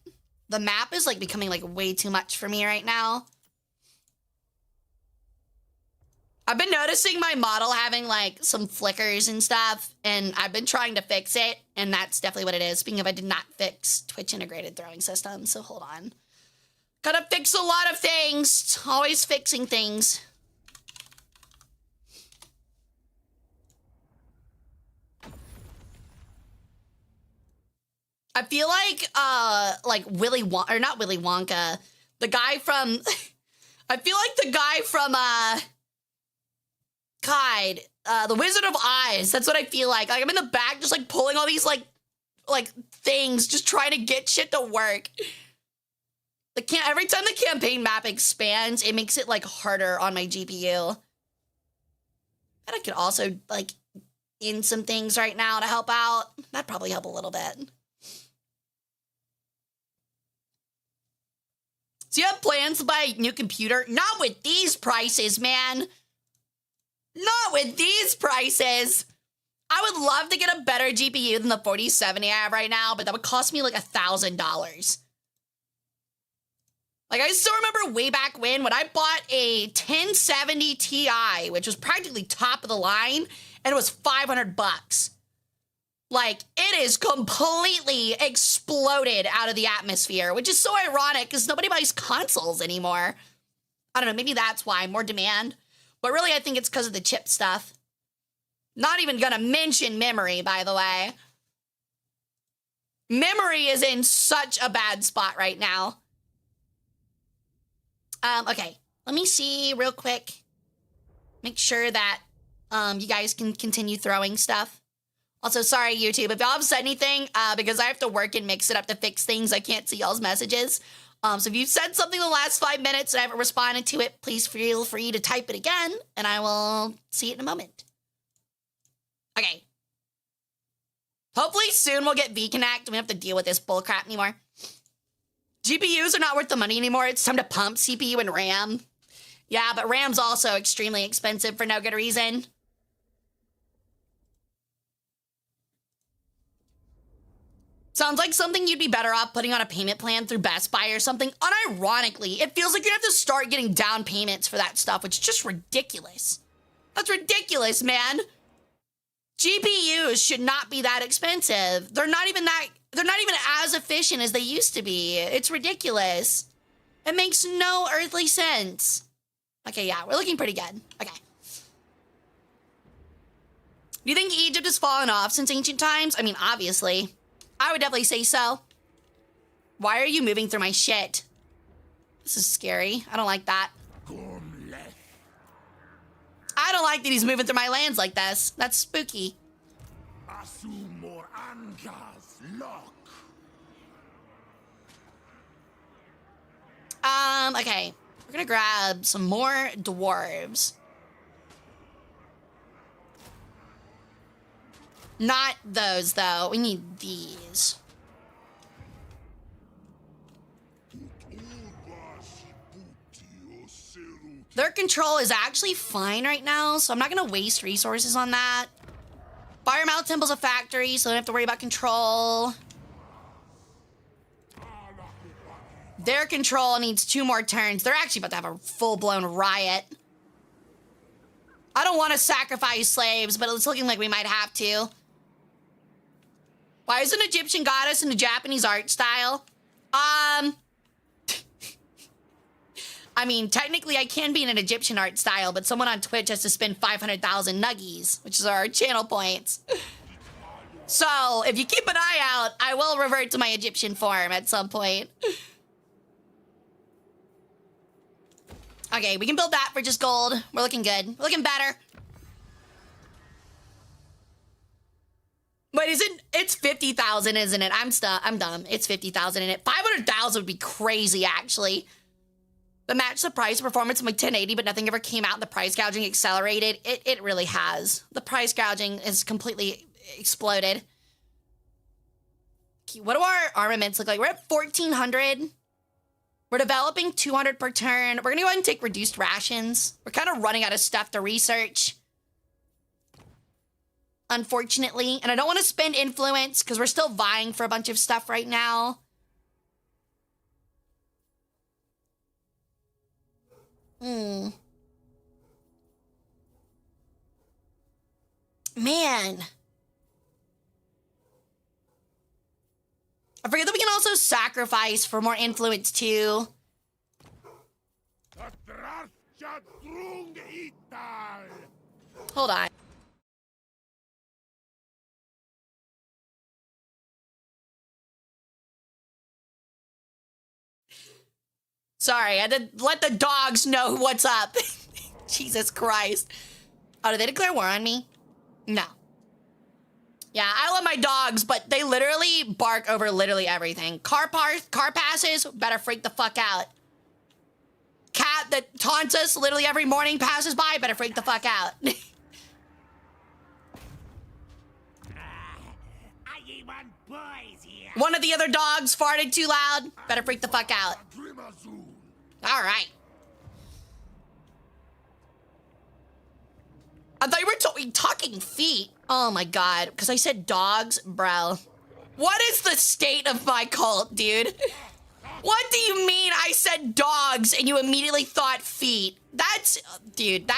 The map is like becoming like way too much for me right now. I've been noticing my model having like some flickers and stuff, and I've been trying to fix it, and that's definitely what it is. Speaking of, I did not fix Twitch integrated throwing system, so hold on. Gotta fix a lot of things. Always fixing things. I feel like Willy Wonka, or not Willy Wonka, the guy from, I feel like the guy from, The Wizard of Oz. That's what I feel like. Like I'm in the back just like pulling all these like things, just trying to get shit to work. Every time the campaign map expands, it makes it like harder on my GPU. And I could also like in some things right now to help out. That'd probably help a little bit. So you have plans to buy a new computer? Not with these prices, man. Not with these prices. I would love to get a better GPU than the 4070 I have right now, but that would cost me like $1,000. Like, I still remember way back when I bought a 1070 Ti, which was practically top of the line, and it was $500. Like, it is completely exploded out of the atmosphere, which is so ironic because nobody buys consoles anymore. I don't know, maybe that's why, more demand. But really, I think it's because of the chip stuff. Not even gonna mention memory, by the way. Memory is in such a bad spot right now. Okay, let me see real quick. Make sure that you guys can continue throwing stuff. Also, sorry, YouTube, if y'all have said anything, because I have to work and mix it up to fix things, I can't see y'all's messages. So if you've said something in the last 5 minutes and I haven't responded to it, please feel free to type it again, and I will see it in a moment. Okay. Hopefully soon we'll get VConnect and we don't have to deal with this bullcrap anymore. GPUs are not worth the money anymore. It's time to pump CPU and RAM. Yeah, but RAM's also extremely expensive for no good reason. Sounds like something you'd be better off putting on a payment plan through Best Buy or something. Unironically, it feels like you have to start getting down payments for that stuff, which is just ridiculous. That's ridiculous, man. GPUs should not be that expensive. They're not even as efficient as they used to be. It's ridiculous. It makes no earthly sense. Okay, yeah, we're looking pretty good. Okay. Do you think Egypt has fallen off since ancient times? I mean, obviously. I would definitely say so. Why are you moving through my shit? This is scary. I don't like that. I don't like that he's moving through my lands like this. That's spooky. Okay. We're gonna grab some more dwarves. Not those, though. We need these. Their control is actually fine right now, so I'm not going to waste resources on that. Fire Mount Temple's a factory, so I don't have to worry about control. Their control needs 2 more turns. They're actually about to have a full-blown riot. I don't want to sacrifice slaves, but it's looking like we might have to. Why is an Egyptian goddess in a Japanese art style? I mean, technically I can be in an Egyptian art style, but someone on Twitch has to spend 500,000 nuggies, which is our channel points. So, if you keep an eye out, I will revert to my Egyptian form at some point. Okay, we can build that for just gold. We're looking good. We're looking better. Wait, is it? It's 50,000, isn't it? I'm dumb. It's 50,000 in it. 500,000 would be crazy, actually. The match the price performance of my 1080, but nothing ever came out and the price gouging accelerated. It really has. The price gouging is completely exploded. Okay, what do our armaments look like? We're at 1,400. We're developing 200 per turn. We're gonna go ahead and take reduced rations. We're kind of running out of stuff to research, unfortunately. And I don't want to spend influence because we're still vying for a bunch of stuff right now. Man. I forget that we can also sacrifice for more influence too. Hold on. Sorry, I had to let the dogs know what's up. Jesus Christ. Oh, did they declare war on me? No. Yeah, I love my dogs, but they literally bark over literally everything. Car passes, better freak the fuck out. Cat that taunts us literally every morning passes by, better freak the fuck out. One of the other dogs farted too loud, better freak the fuck out. All right. I thought you were talking feet. Oh my god, because I said dogs, bro. What is the state of my cult, dude? What do you mean I said dogs and you immediately thought feet? That's, dude,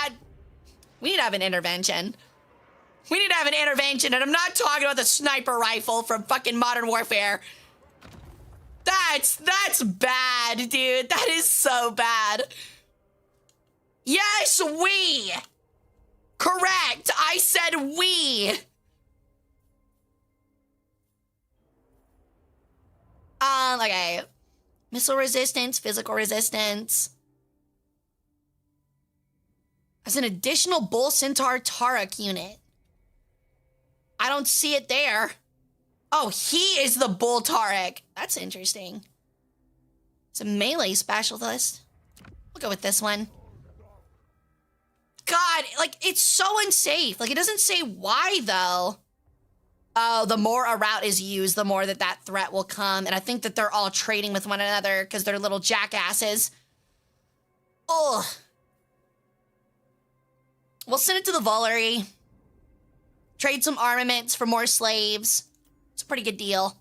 we need to have an intervention. We need to have an intervention, and I'm not talking about the sniper rifle from fucking Modern Warfare. That's bad, dude. That is so bad. Yes, we. Correct. I said we. Okay. Missile resistance, physical resistance. As an additional Bull Centaur Tarek unit. I don't see it there. Oh, he is the Bull Tarek. That's interesting. It's a melee specialist. We'll go with this one. God, like, it's so unsafe. Like, it doesn't say why, though. Oh, the more a route is used, the more that threat will come. And I think that they're all trading with one another because they're little jackasses. Ugh. We'll send it to the Vullery. Trade some armaments for more slaves. It's a pretty good deal.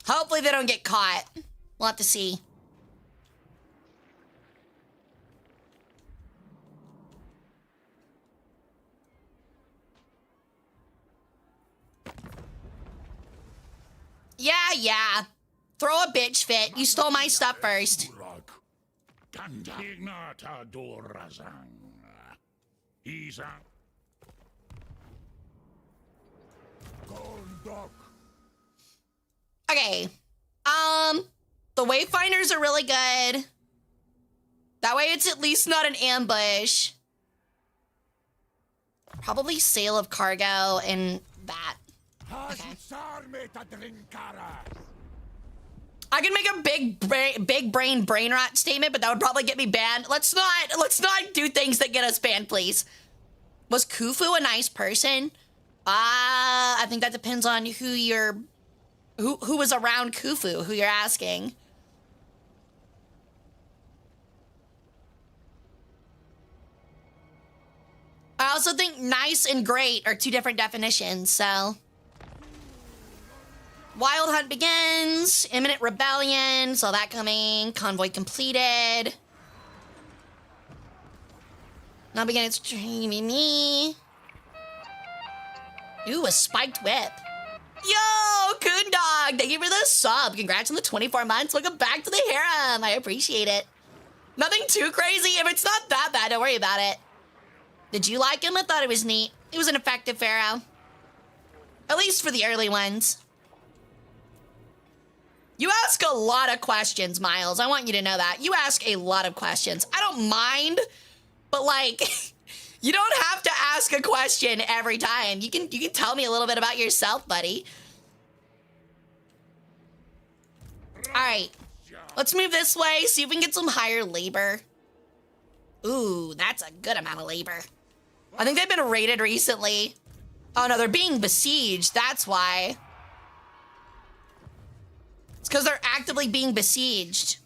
Hopefully they don't get caught. We'll have to see. Yeah. Throw a bitch fit. You stole my stuff first. Okay. The Wayfinders are really good. That way it's at least not an ambush. Probably sale of cargo and that. Okay. I can make a big brain rot statement, but that would probably get me banned. Let's not do things that get us banned, please. Was Khufu a nice person? I think that depends on who was around Khufu, who you're asking. I also think nice and great are two different definitions, so. Wild Hunt begins. Imminent rebellion. Saw that coming. Convoy completed. Now begin streaming me. Ooh, a spiked whip. Yo, Koondog, thank you for the sub. Congrats on the 24 months. Welcome back to the harem. I appreciate it. Nothing too crazy. If it's not that bad, don't worry about it. Did you like him? I thought it was neat. He was an effective pharaoh. At least for the early ones. You ask a lot of questions, Miles. I want you to know that. You ask a lot of questions. I don't mind, but like, you don't have to ask a question every time. You can tell me a little bit about yourself, buddy. All right, let's move this way, see if we can get some higher labor. Ooh, that's a good amount of labor. I think they've been raided recently. Oh no, they're being besieged, that's why. It's because they're actively being besieged.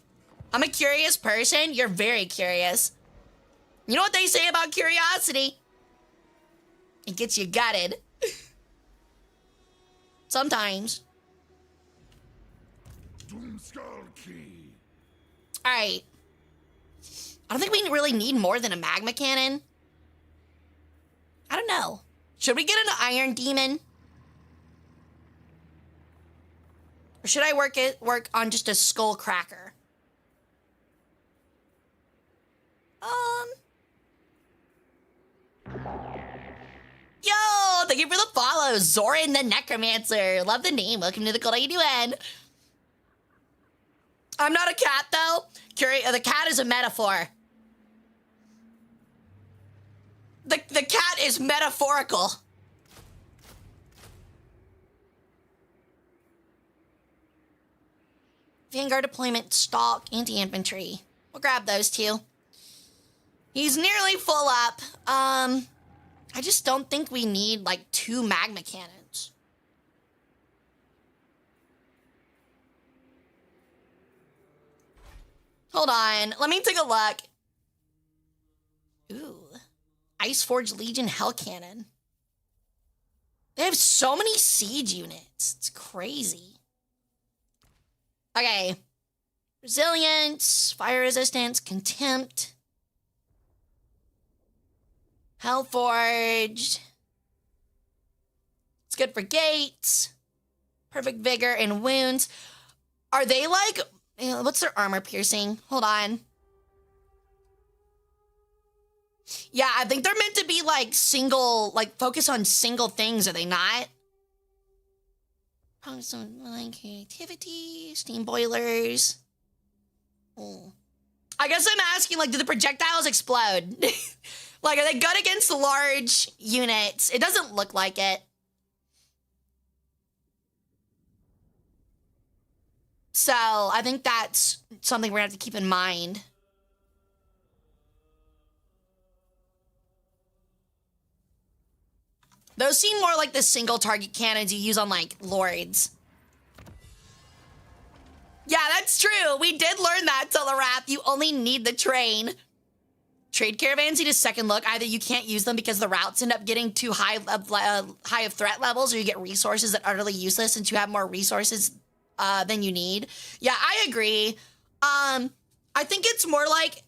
I'm a curious person. You're very curious. You know what they say about curiosity? It gets you gutted. Sometimes. Alright. I don't think we really need more than a magma cannon. I don't know. Should we get an iron demon? Or should I work on just a skull cracker? Yo, thank you for the follow. Zoran the Necromancer. Love the name. Welcome to the cult. How you doing? I'm not a cat, though. The cat is a metaphor. The cat is metaphorical. Vanguard deployment, stalk, anti-infantry. We'll grab those two. He's nearly full up. I just don't think we need like 2 magma cannons. Hold on, let me take a look. Ooh, Iceforge Legion Hell Cannon. They have so many siege units. It's crazy. Okay. Resilience, fire resistance, contempt. Hellforged. It's good for gates. Perfect vigor and wounds. Are they like, what's their armor piercing? Hold on. Yeah, I think they're meant to be like single, like focus on single things, are they not? Probably some like creativity, steam boilers. Oh. I guess I'm asking, like, do the projectiles explode? Like, are they good against large units? It doesn't look like it. So I think that's something we're gonna have to keep in mind. Those seem more like the single target cannons you use on like lords. Yeah, that's true. We did learn that, Telerath. You only need the train. Trade caravans need a second look. Either you can't use them because the routes end up getting too high of threat levels, or you get resources that are utterly useless since you have more resources than you need. Yeah, I agree. I think it's more like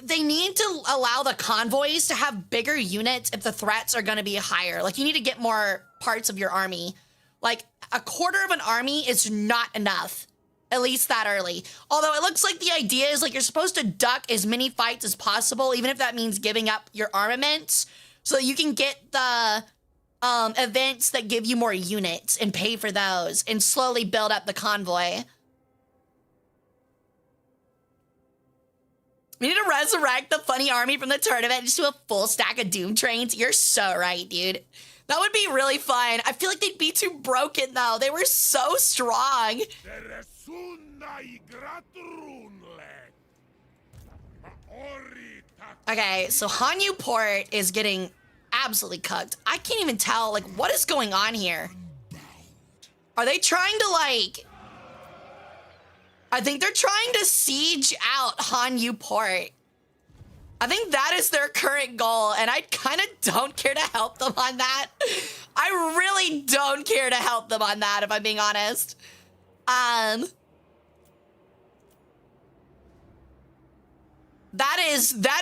they need to allow the convoys to have bigger units if the threats are going to be higher. Like, you need to get more parts of your army. Like, a quarter of an army is not enough. At least that early. Although it looks like the idea is like you're supposed to duck as many fights as possible, even if that means giving up your armaments, so that you can get the events that give you more units and pay for those and slowly build up the convoy. We need to resurrect the funny army from the tournament and just do a full stack of Doom trains. You're so right, dude. That would be really fun. I feel like they'd be too broken, though. They were so strong. Okay, so Hanyu Port is getting absolutely cooked. I can't even tell, like, what is going on here? Are they trying to, like... I think they're trying to siege out Hanyu Port. I think that is their current goal, and I kind of don't care to help them on that. I really don't care to help them on that, if I'm being honest. That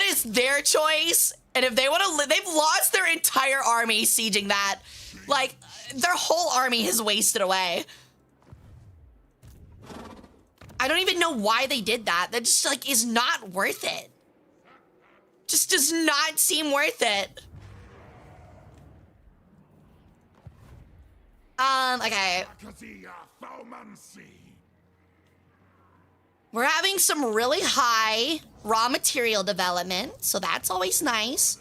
is their choice, and if they want to, they've lost their entire army sieging that. Like, their whole army has wasted away. I don't even know why they did that. That just, like, is not worth it. Just does not seem worth it. Okay. We're having some really high raw material development, so that's always nice.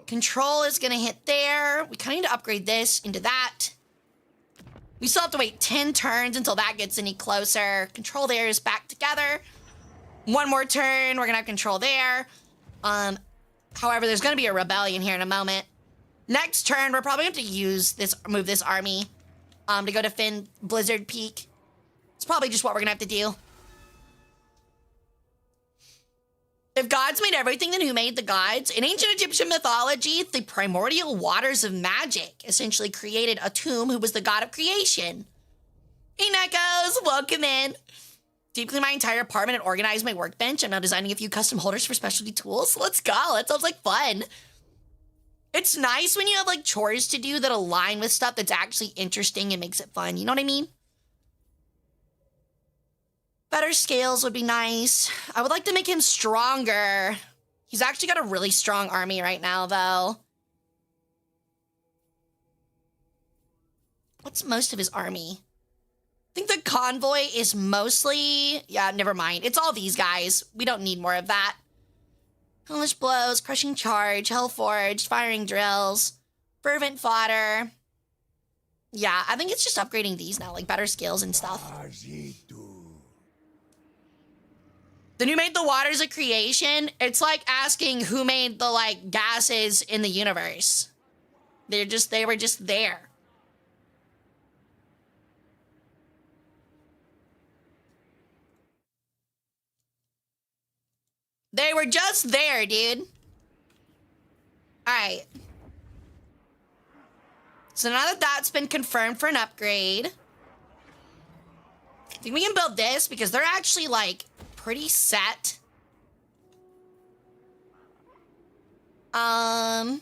Control is gonna hit there. We kind of need to upgrade this into that. We still have to wait 10 turns until that gets any closer. Control there is back together. One more turn, we're gonna have control there. However, there's gonna be a rebellion here in a moment. Next turn, we're probably going to use this, move this army to go defend Blizzard Peak. It's probably just what we're gonna have to do. If gods made everything, then who made the gods? In ancient Egyptian mythology, the primordial waters of magic essentially created Atum, who was the god of creation. Hey, Nekos, welcome in. Deep clean my entire apartment and organize my workbench. I'm now designing a few custom holders for specialty tools. Let's go. That sounds like fun. It's nice when you have like chores to do that align with stuff that's actually interesting and makes it fun. You know what I mean? Better scales would be nice. I would like to make him stronger. He's actually got a really strong army right now, though. What's most of his army? I think the convoy is mostly... Yeah, never mind. It's all these guys. We don't need more of that. Hellish blows, crushing charge, hellforged, firing drills, fervent fodder. Yeah, I think it's just upgrading these now, like better skills and stuff. Then who made the waters of creation? It's like asking who made the like gases in the universe. They were just there. They were just there, dude. All right. So now that that's been confirmed for an upgrade, I think we can build this because they're actually like pretty set. I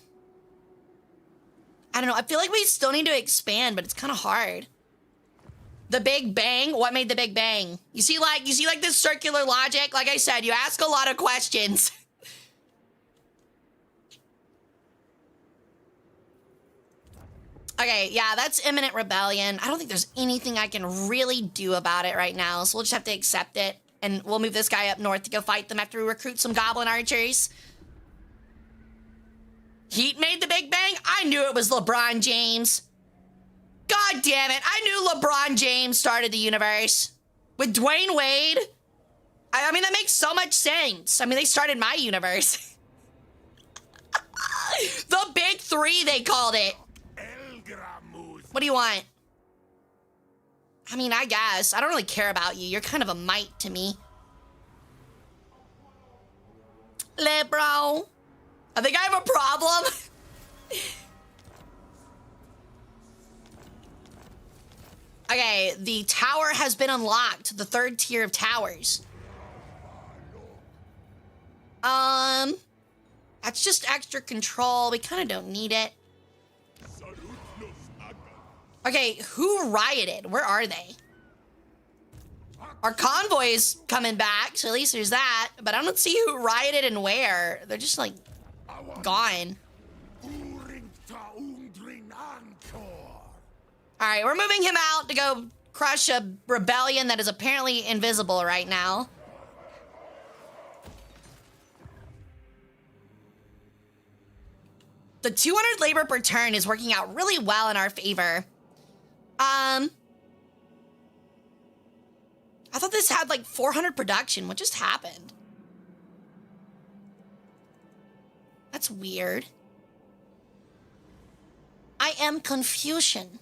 don't know. I feel like we still need to expand, but it's kind of hard. The Big Bang? What made the Big Bang? You see like this circular logic? Like I said, you ask a lot of questions. Okay, yeah, that's imminent rebellion. I don't think there's anything I can really do about it right now, so we'll just have to accept it. And we'll move this guy up north to go fight them after we recruit some goblin archers. Heat made the Big Bang? I knew it was LeBron James. God damn it, I knew LeBron James started the universe. With Dwayne Wade? I mean, that makes so much sense. I mean, they started my universe. The Big Three, they called it. What do you want? I mean, I guess. I don't really care about you. You're kind of a mite to me. Le bro. I think I have a problem. Okay, the tower has been unlocked. The third tier of towers. That's just extra control. We kind of don't need it. Okay, who rioted? Where are they? Our convoy's coming back, so at least there's that. But I don't see who rioted and where. They're just, like, gone. Alright, we're moving him out to go crush a rebellion that is apparently invisible right now. The 200 labor per turn is working out really well in our favor. I thought this had like 400 production. What just happened? That's weird. I am confusion.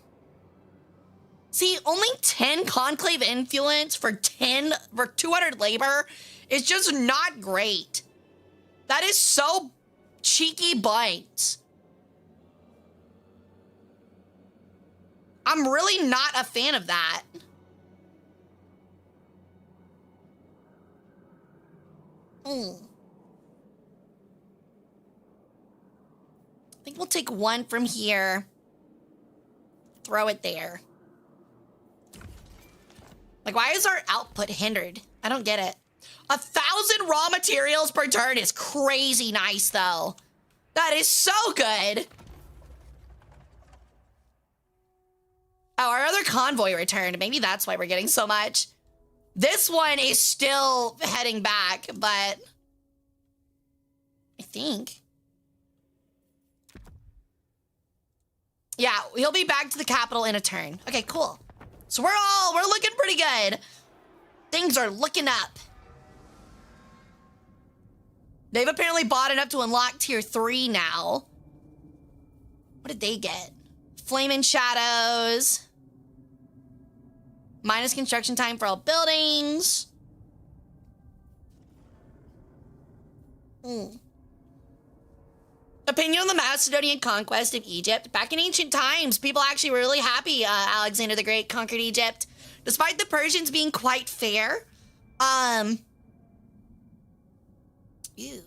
See, only 10 conclave influence for 200 labor is just not great. That is so cheeky bites. I'm really not a fan of that. I think we'll take one from here. Throw it there. Like, why is our output hindered? I don't get it. 1,000 raw materials per turn is crazy nice, though. That is so good. Oh, our other convoy returned. Maybe that's why we're getting so much. This one is still heading back, but I think. Yeah, he'll be back to the capital in a turn. Okay, cool. So we're looking pretty good. Things are looking up. They've apparently bought enough to unlock tier 3 now. What did they get? Flaming Shadows. Minus construction time for all buildings. Opinion on the Macedonian conquest of Egypt. Back in ancient times, people actually were really happy Alexander the Great conquered Egypt. Despite the Persians being quite fair. Ew.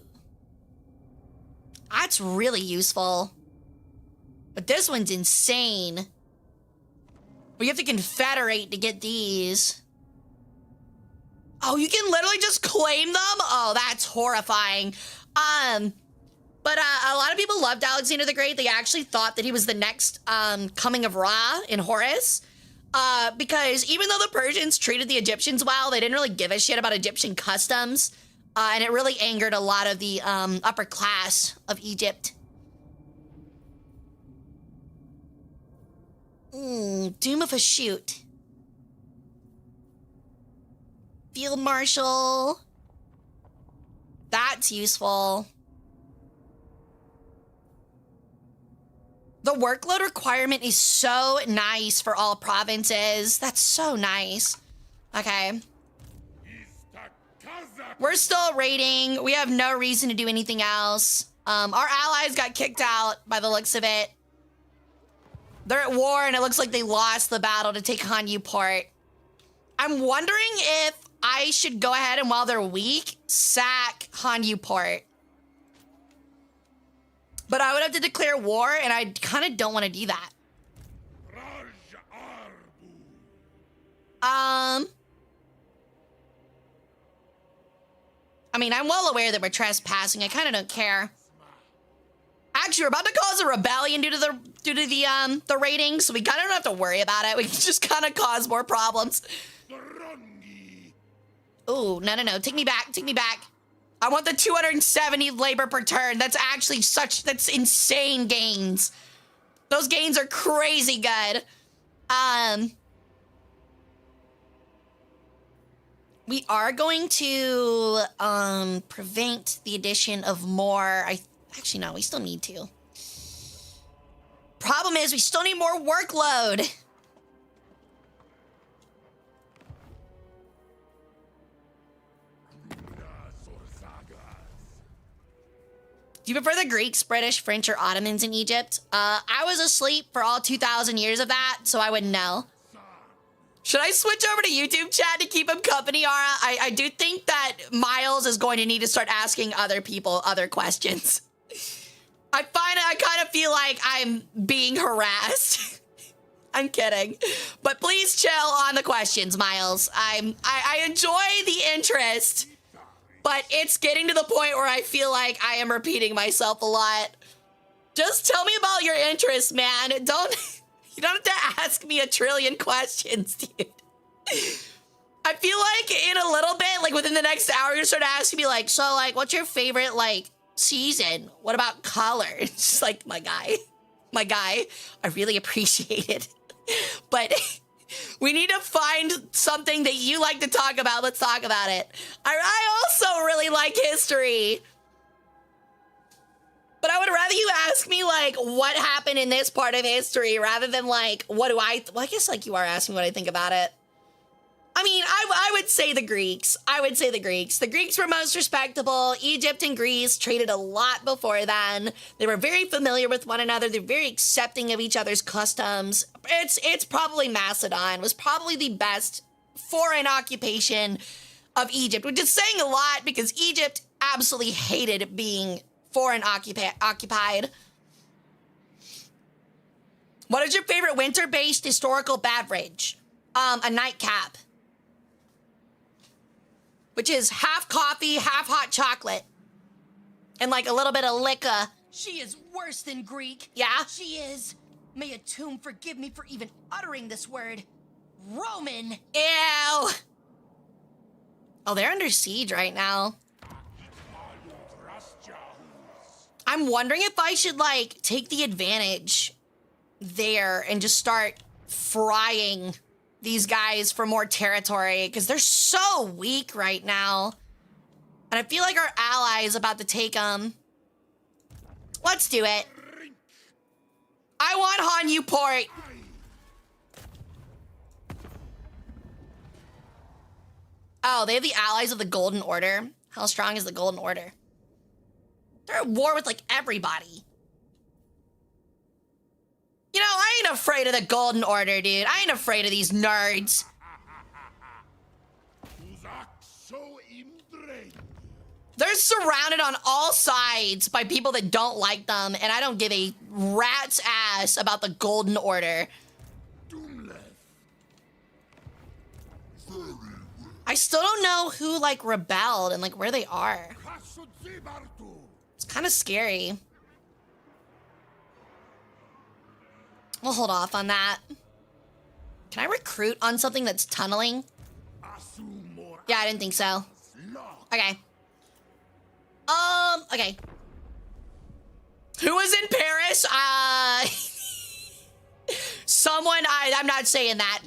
That's really useful. But this one's insane. We have to confederate to get these. Oh, you can literally just claim them? Oh, that's horrifying. But a lot of people loved Alexander the Great. They actually thought that he was the next coming of Ra in Horus. Because even though the Persians treated the Egyptians well, they didn't really give a shit about Egyptian customs. And it really angered a lot of the upper class of Egypt. Doom of a shoot. Field Marshal. That's useful. The workload requirement is so nice for all provinces. That's so nice. Okay. We're still raiding. We have no reason to do anything else. Our allies got kicked out by the looks of it. They're at war and it looks like they lost the battle to take Hanyu Port. I'm wondering if I should go ahead and, while they're weak, sack Hanyu Port. But I would have to declare war, and I kind of don't want to do that. I mean, I'm well aware that we're trespassing. I kind of don't care. Actually, we're about to cause a rebellion due to the ratings, so we kind of don't have to worry about it. We can just kind of cause more problems. Ooh, no. Take me back. I want the 270 labor per turn. That's actually that's insane gains. Those gains are crazy good. We are going to prevent the addition of more. Actually, no, we still need to. Problem is, we still need more workload. Do you prefer the Greeks, British, French, or Ottomans in Egypt? I was asleep for all 2,000 years of that, so I wouldn't know. Should I switch over to YouTube chat to keep him company, Yara? I do think that Miles is going to need to start asking other people other questions. I kind of feel like I'm being harassed. I'm kidding. But please chill on the questions, Miles. I enjoy the interest, but it's getting to the point where I feel like I am repeating myself a lot. Just tell me about your interest, man. You don't have to ask me a trillion questions, dude. I feel like in a little bit, like within the next hour, you're gonna start asking me like, so like, what's your favorite like season? What about color? It's just like, my guy, I really appreciate it. But we need to find something that you like to talk about. Let's talk about it. I also really like history. But I would rather you ask me, like, what happened in this part of history rather than, like, well, I guess, like, you are asking what I think about it. I mean, I would say the Greeks. The Greeks were most respectable. Egypt and Greece traded a lot before then. They were very familiar with one another. They're very accepting of each other's customs. It's probably Macedon was probably the best foreign occupation of Egypt, which is saying a lot because Egypt absolutely hated being foreign occupied. What is your favorite winter-based historical beverage? A nightcap. Which is half coffee, half hot chocolate. And like a little bit of liquor. She is worse than Greek. Yeah? She is. May a tomb forgive me for even uttering this word. Roman. Ew. Oh, they're under siege right now. I'm wondering if I should like take the advantage there and just start frying these guys for more territory because they're so weak right now. And I feel like our ally is about to take them. Let's do it. I want Hanyu Port. Oh, they have the allies of the Golden Order. How strong is the Golden Order? They're at war with like everybody. You know, I ain't afraid of the Golden Order, dude. I ain't afraid of these nerds. They're surrounded on all sides by people that don't like them, and I don't give a rat's ass about the Golden Order. I still don't know who, like, rebelled and, like, where they are. It's kind of scary. We'll hold off on that. Can I recruit on something that's tunneling? Yeah, I didn't think so. Okay. Okay. Who was in Paris? Someone, I'm not saying that.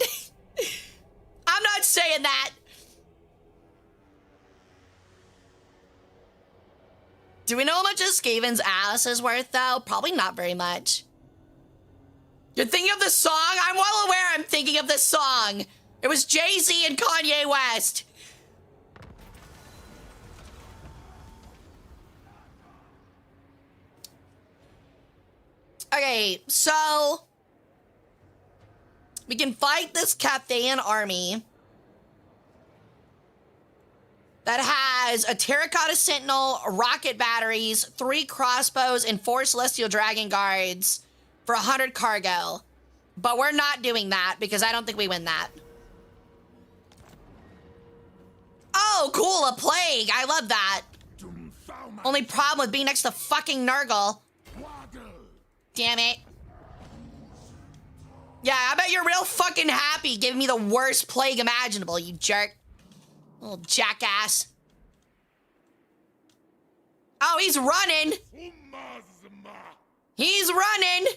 I'm not saying that. Do we know how much Skaven's ass is worth, though? Probably not very much. You're thinking of the song? I'm well aware I'm thinking of this song. It was Jay-Z and Kanye West. Okay, so we can fight this Capthaean army that has a Terracotta Sentinel, rocket batteries, 3 crossbows, and 4 Celestial Dragon Guards for 100 cargo. But we're not doing that because I don't think we win that. Oh, cool, a plague. I love that. Only problem with being next to fucking Nurgle. Damn it. Yeah, I bet you're real fucking happy giving me the worst plague imaginable, you jerk. Little jackass. Oh, he's running. He's running.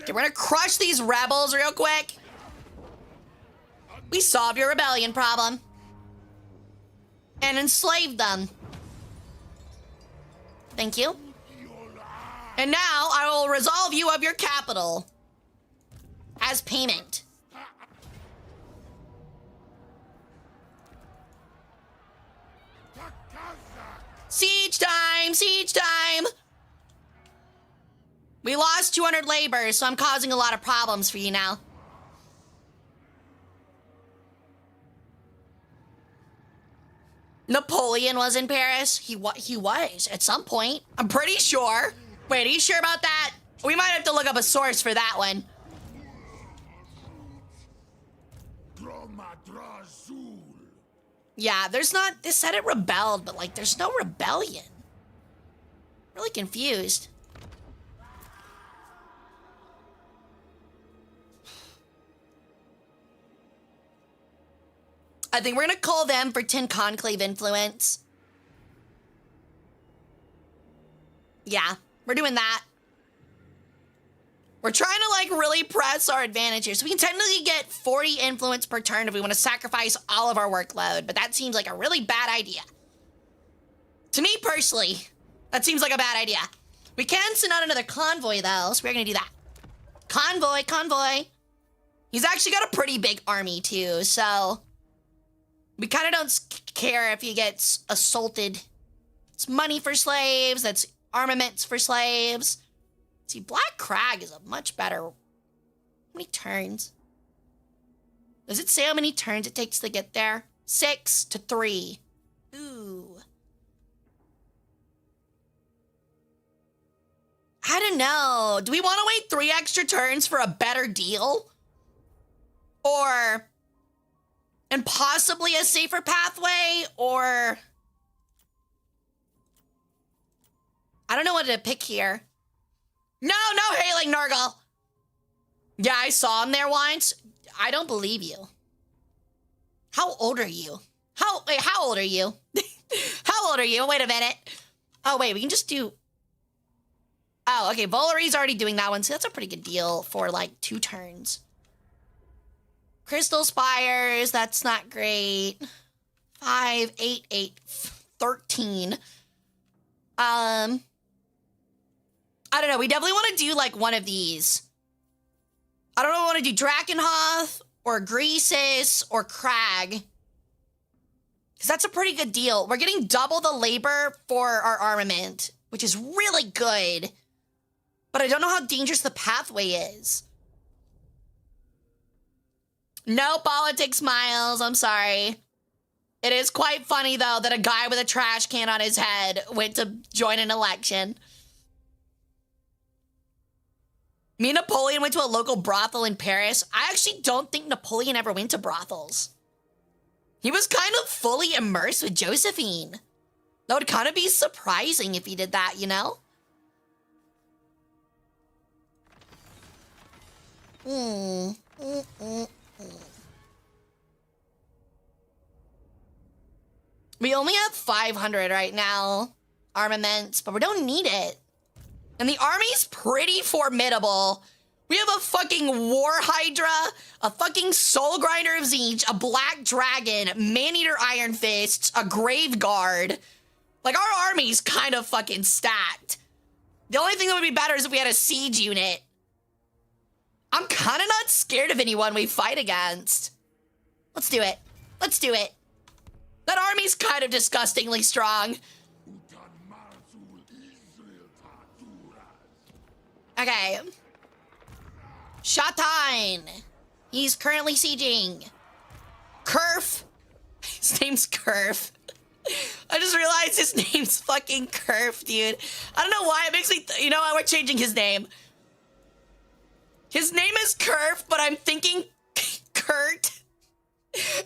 Okay, we're gonna crush these rebels real quick. We solve your rebellion problem. And enslave them. Thank you. And now I will resolve you of your capital as payment. Siege time! Siege time! We lost 200 labor, so I'm causing a lot of problems for you now. Napoleon was in Paris. He was at some point. I'm pretty sure. Wait, are you sure about that? We might have to look up a source for that one. Yeah, there's not. They said it rebelled, but like, there's no rebellion. Really confused. I think we're gonna call them for 10 conclave influence. Yeah, we're doing that. We're trying to like really press our advantage here. So we can technically get 40 influence per turn if we want to sacrifice all of our workload, but that seems like a really bad idea. To me personally, that seems like a bad idea. We can send out another convoy though, so we're gonna do that. Convoy. He's actually got a pretty big army too, so we kind of don't care if he gets assaulted. It's money for slaves, that's armaments for slaves. See, Black Crag is a much better... How many turns? Does it say how many turns it takes to get there? 6 to 3. Ooh. I don't know. Do we want to wait 3 extra turns for a better deal? Or... and possibly a safer pathway? Or... I don't know what to pick here. No hailing Nurgle. Yeah, I saw him there once. I don't believe you. How old are you? How old are you? How old are you? Wait a minute. Oh, wait, we can just do... Oh, okay, Volari's already doing that one, so that's a pretty good deal for, like, 2 turns. Crystal Spires, that's not great. 5, 8, 8, 13. I don't know. We definitely want to do, like, one of these. I don't know if I want to do Drakenhoth or Greasis or Crag. Because that's a pretty good deal. We're getting double the labor for our armament, which is really good. But I don't know how dangerous the pathway is. No politics, Miles. I'm sorry. It is quite funny, though, that a guy with a trash can on his head went to join an election. Me and Napoleon went to a local brothel in Paris. I actually don't think Napoleon ever went to brothels. He was kind of fully immersed with Josephine. That would kind of be surprising if he did that, you know? We only have 500 right now, armaments, but we don't need it. And the army's pretty formidable. We have a fucking War Hydra, a fucking Soul Grinder of Tzeentch, a Black Dragon, Man-Eater Iron Fists, a Grave Guard. Like, our army's kind of fucking stacked. The only thing that would be better is if we had a siege unit. I'm kind of not scared of anyone we fight against. Let's do it. Let's do it. That army's kind of disgustingly strong. Okay. Shatan. He's currently sieging. Kerf. His name's Kerf. I just realized his name's fucking Kerf, dude. I don't know why it makes me... you know what? We're changing his name. His name is Kerf, but I'm thinking Kurt.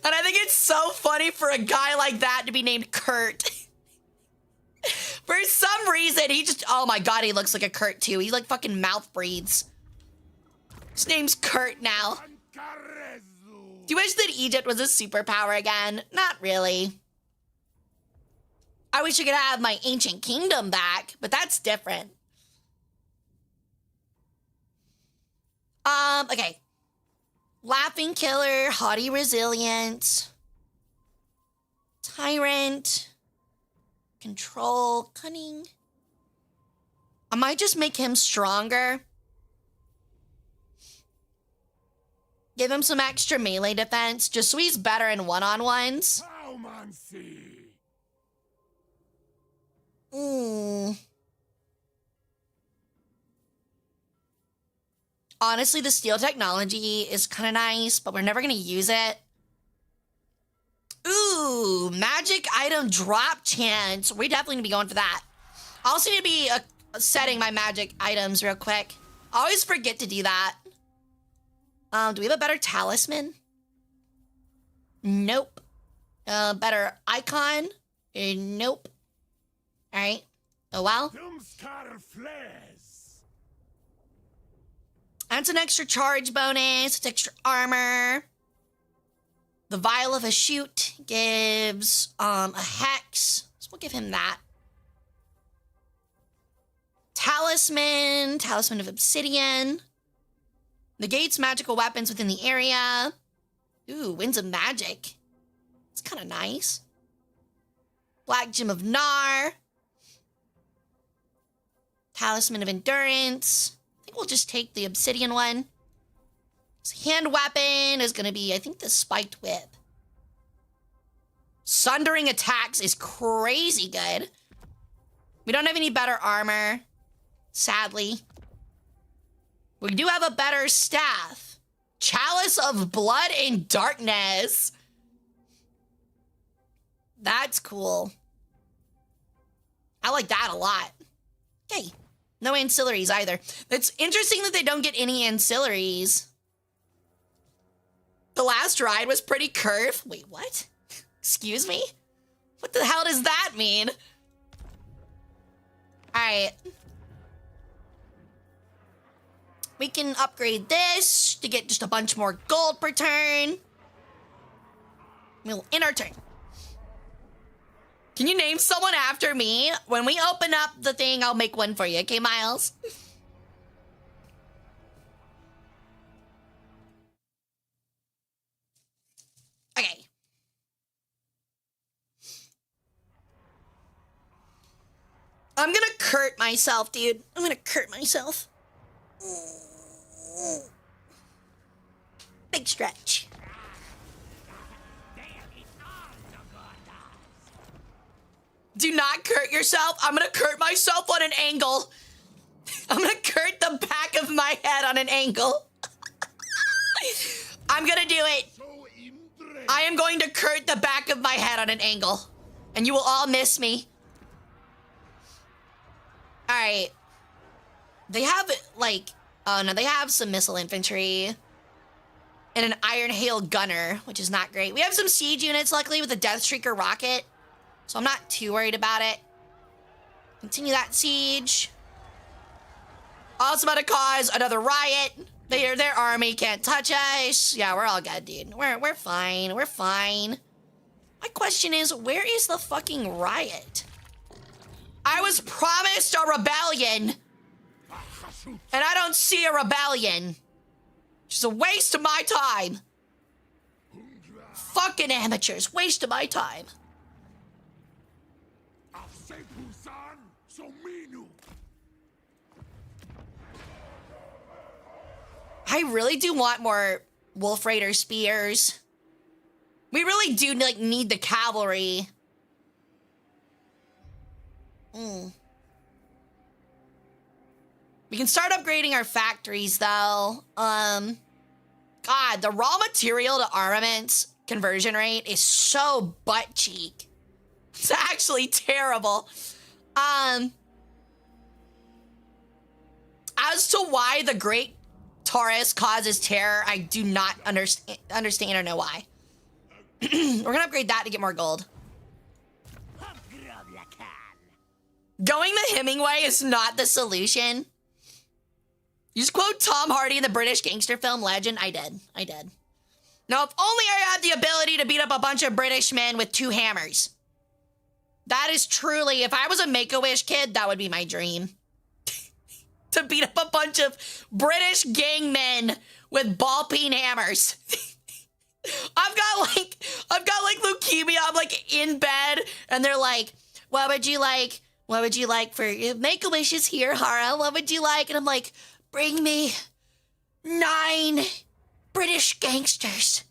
And I think it's so funny for a guy like that to be named Kurt. For some reason, he just, oh my god, he looks like a Kurt too. He like fucking mouth breathes. His name's Kurt now. Do you wish that Egypt was a superpower again? Not really. I wish I could have my ancient kingdom back, but that's different. Okay. Laughing killer, haughty resilient, tyrant, control, cunning. I might just make him stronger. Give him some extra melee defense, just so he's better in one-on-ones. Honestly, the steel technology is kind of nice, but we're never going to use it. Ooh, magic item drop chance. We definitely need to be going for that. I also need to be setting my magic items real quick. I always forget to do that. Do we have a better talisman? Nope. Better icon? Nope. All right. Oh, well. That's an extra charge bonus. It's extra armor. The vial of a shoot gives a hex. So we'll give him that. Talisman. Talisman of obsidian. Negates magical weapons within the area. Ooh, winds of magic. It's kind of nice. Black gem of Nar. Talisman of endurance. I think we'll just take the obsidian one. His hand weapon is going to be, I think, the spiked whip. Sundering attacks is crazy good. We don't have any better armor, sadly. We do have a better staff. Chalice of Blood and Darkness. That's cool. I like that a lot. Okay. No ancillaries either. It's interesting that they don't get any ancillaries. The last ride was pretty curved. Wait, what? Excuse me? What the hell does that mean? All right. We can upgrade this to get just a bunch more gold per turn. We'll end our turn. Can you name someone after me? When we open up the thing, I'll make one for you. Okay, Miles? Okay. I'm gonna Kurt myself, dude. I'm gonna Kurt myself. Big stretch. Do not Kurt yourself. I'm gonna Kurt myself on an angle. I'm gonna Kurt the back of my head on an angle. I'm gonna do it. I am going to Kurt the back of my head on an angle. And you will all miss me. Alright. They have, like... Oh, no, they have some missile infantry. And an Iron Hail gunner, which is not great. We have some siege units, luckily, with a Death Streaker rocket. So I'm not too worried about it. Continue that siege. Also about to cause another riot. Their army can't touch us. Yeah, we're all good, dude. We're fine. We're fine. My question is, where is the fucking riot? I was promised a rebellion. And I don't see a rebellion. Just a waste of my time. Fucking amateurs. Waste of my time. I really do want more Wolf Raider spears. We really do like need the cavalry. We can start upgrading our factories though. God, the raw material to armaments conversion rate is so butt cheek. It's actually terrible. As to why the Great Taurus causes terror, I do not understand or know why. We're gonna upgrade that to get more gold. Going the Hemingway is not the solution. You just quote Tom Hardy in the British gangster film Legend. I did. Now, if only I had the ability to beat up a bunch of British men with 2 hammers. That is truly, if I was a Make-A-Wish kid, that would be my dream. To beat up a bunch of British gang men with ball-peen hammers. I've got like leukemia. I'm like in bed and they're like, what would you like for Make-A-Wishes here, Hara? What would you like? And I'm like, bring me 9 British gangsters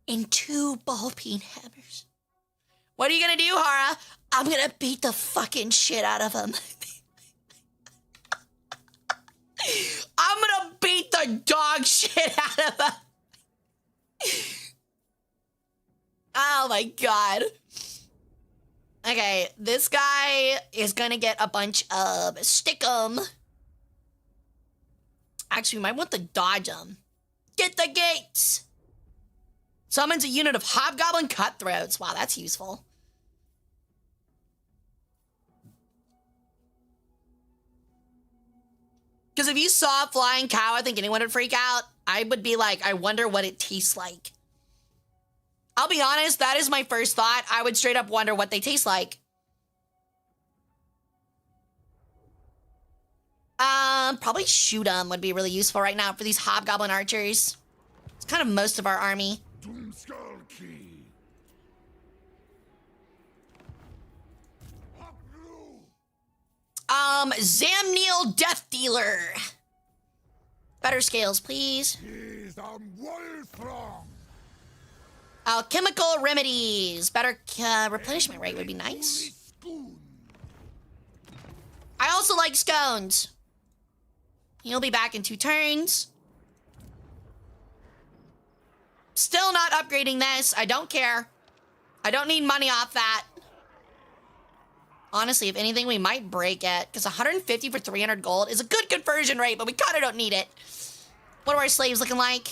and 2 ball-peen hammers. What are you gonna do, Hara? I'm gonna beat the fucking shit out of them. I'm gonna beat the dog shit out of them. Oh my god. Okay, this guy is gonna get a bunch of stickum. Actually, we might want to dodge them. Get the gates! Summons a unit of hobgoblin cutthroats. Wow, that's useful. Because if you saw a flying cow, I think anyone would freak out. I would be like, I wonder what it tastes like. I'll be honest, that is my first thought. I would straight up wonder what they taste like. Probably shoot them would be really useful right now for these hobgoblin archers. It's kind of most of our army. Doomskull Key. Zamniel Death Dealer. Better scales, please. He's on Wolfram. Alchemical remedies. Better replenishment rate would be nice. I also like scones. He'll be back in 2 turns. Still not upgrading this. I don't care. I don't need money off that. Honestly, if anything, we might break it. Because 150 for 300 gold is a good conversion rate, but we kind of don't need it. What are our slaves looking like?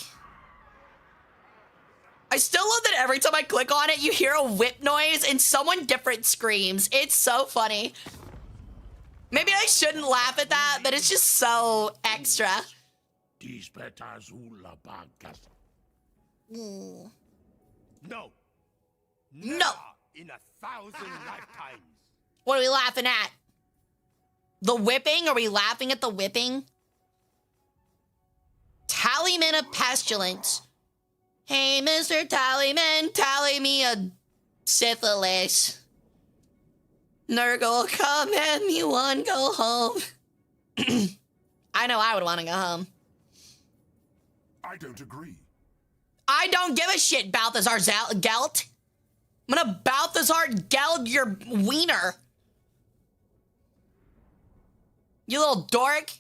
I still love that every time I click on it, you hear a whip noise and someone different screams. It's so funny. Maybe I shouldn't laugh at that, but it's just so extra. Mm. No. No. In 1,000 lifetimes. What are we laughing at? The whipping? Are we laughing at the whipping? Tallyman of Pestilence. Hey, Mr. Tallyman, tally me a syphilis. Nurgle, come and you want to go home. I know I would want to go home. I don't agree. I don't give a shit, Balthazar Gelt. I'm gonna Balthazar Geld your wiener. You little dork.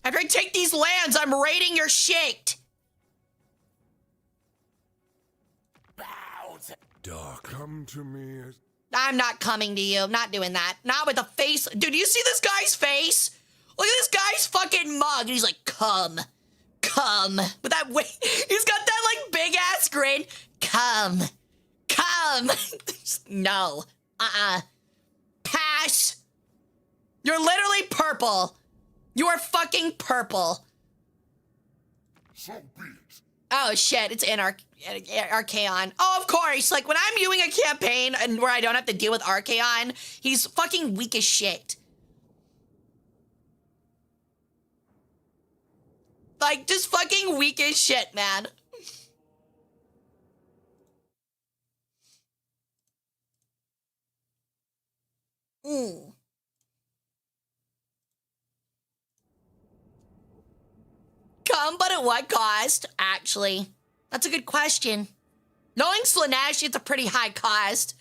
After I take these lands, I'm raiding your shit. Dark, come to me. I'm not coming to you. I'm not doing that. Not with the face. Dude, you see this guy's face? Look at this guy's fucking mug. And he's like, come. Come. With that way. He's got that like big ass grin. Come. Come. No. Pass. You're literally purple. You are fucking purple. So be it. Oh shit, it's in Archaon. Oh, of course. Like when I'm doing a campaign and where I don't have to deal with Archaon, he's fucking weak as shit. Like just fucking weak as shit, man. Ooh. Come, but at what cost? Actually, that's a good question. Knowing Slaanesh, it's a pretty high cost.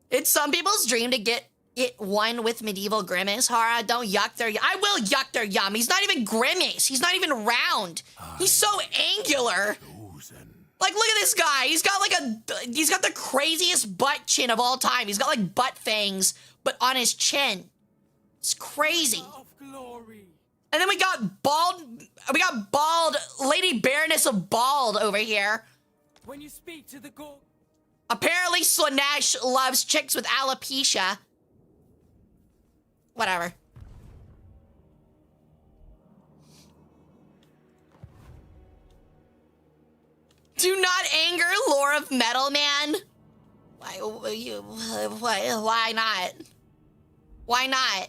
It's some people's dream to get it one with Medieval Grimace. Hara, don't yuck their yum. I will yuck their yum. He's not even Grimace. He's not even round. He's so angular. Like, look at this guy. He's got the craziest butt chin of all time. He's got like butt fangs, but on his chin. It's crazy. Of glory. And then we got bald Lady Baroness of Bald over here. When you speak to the gore. Apparently Slanesh loves chicks with alopecia. Whatever. Do not anger Lore of Metal Man. Why not? Why not?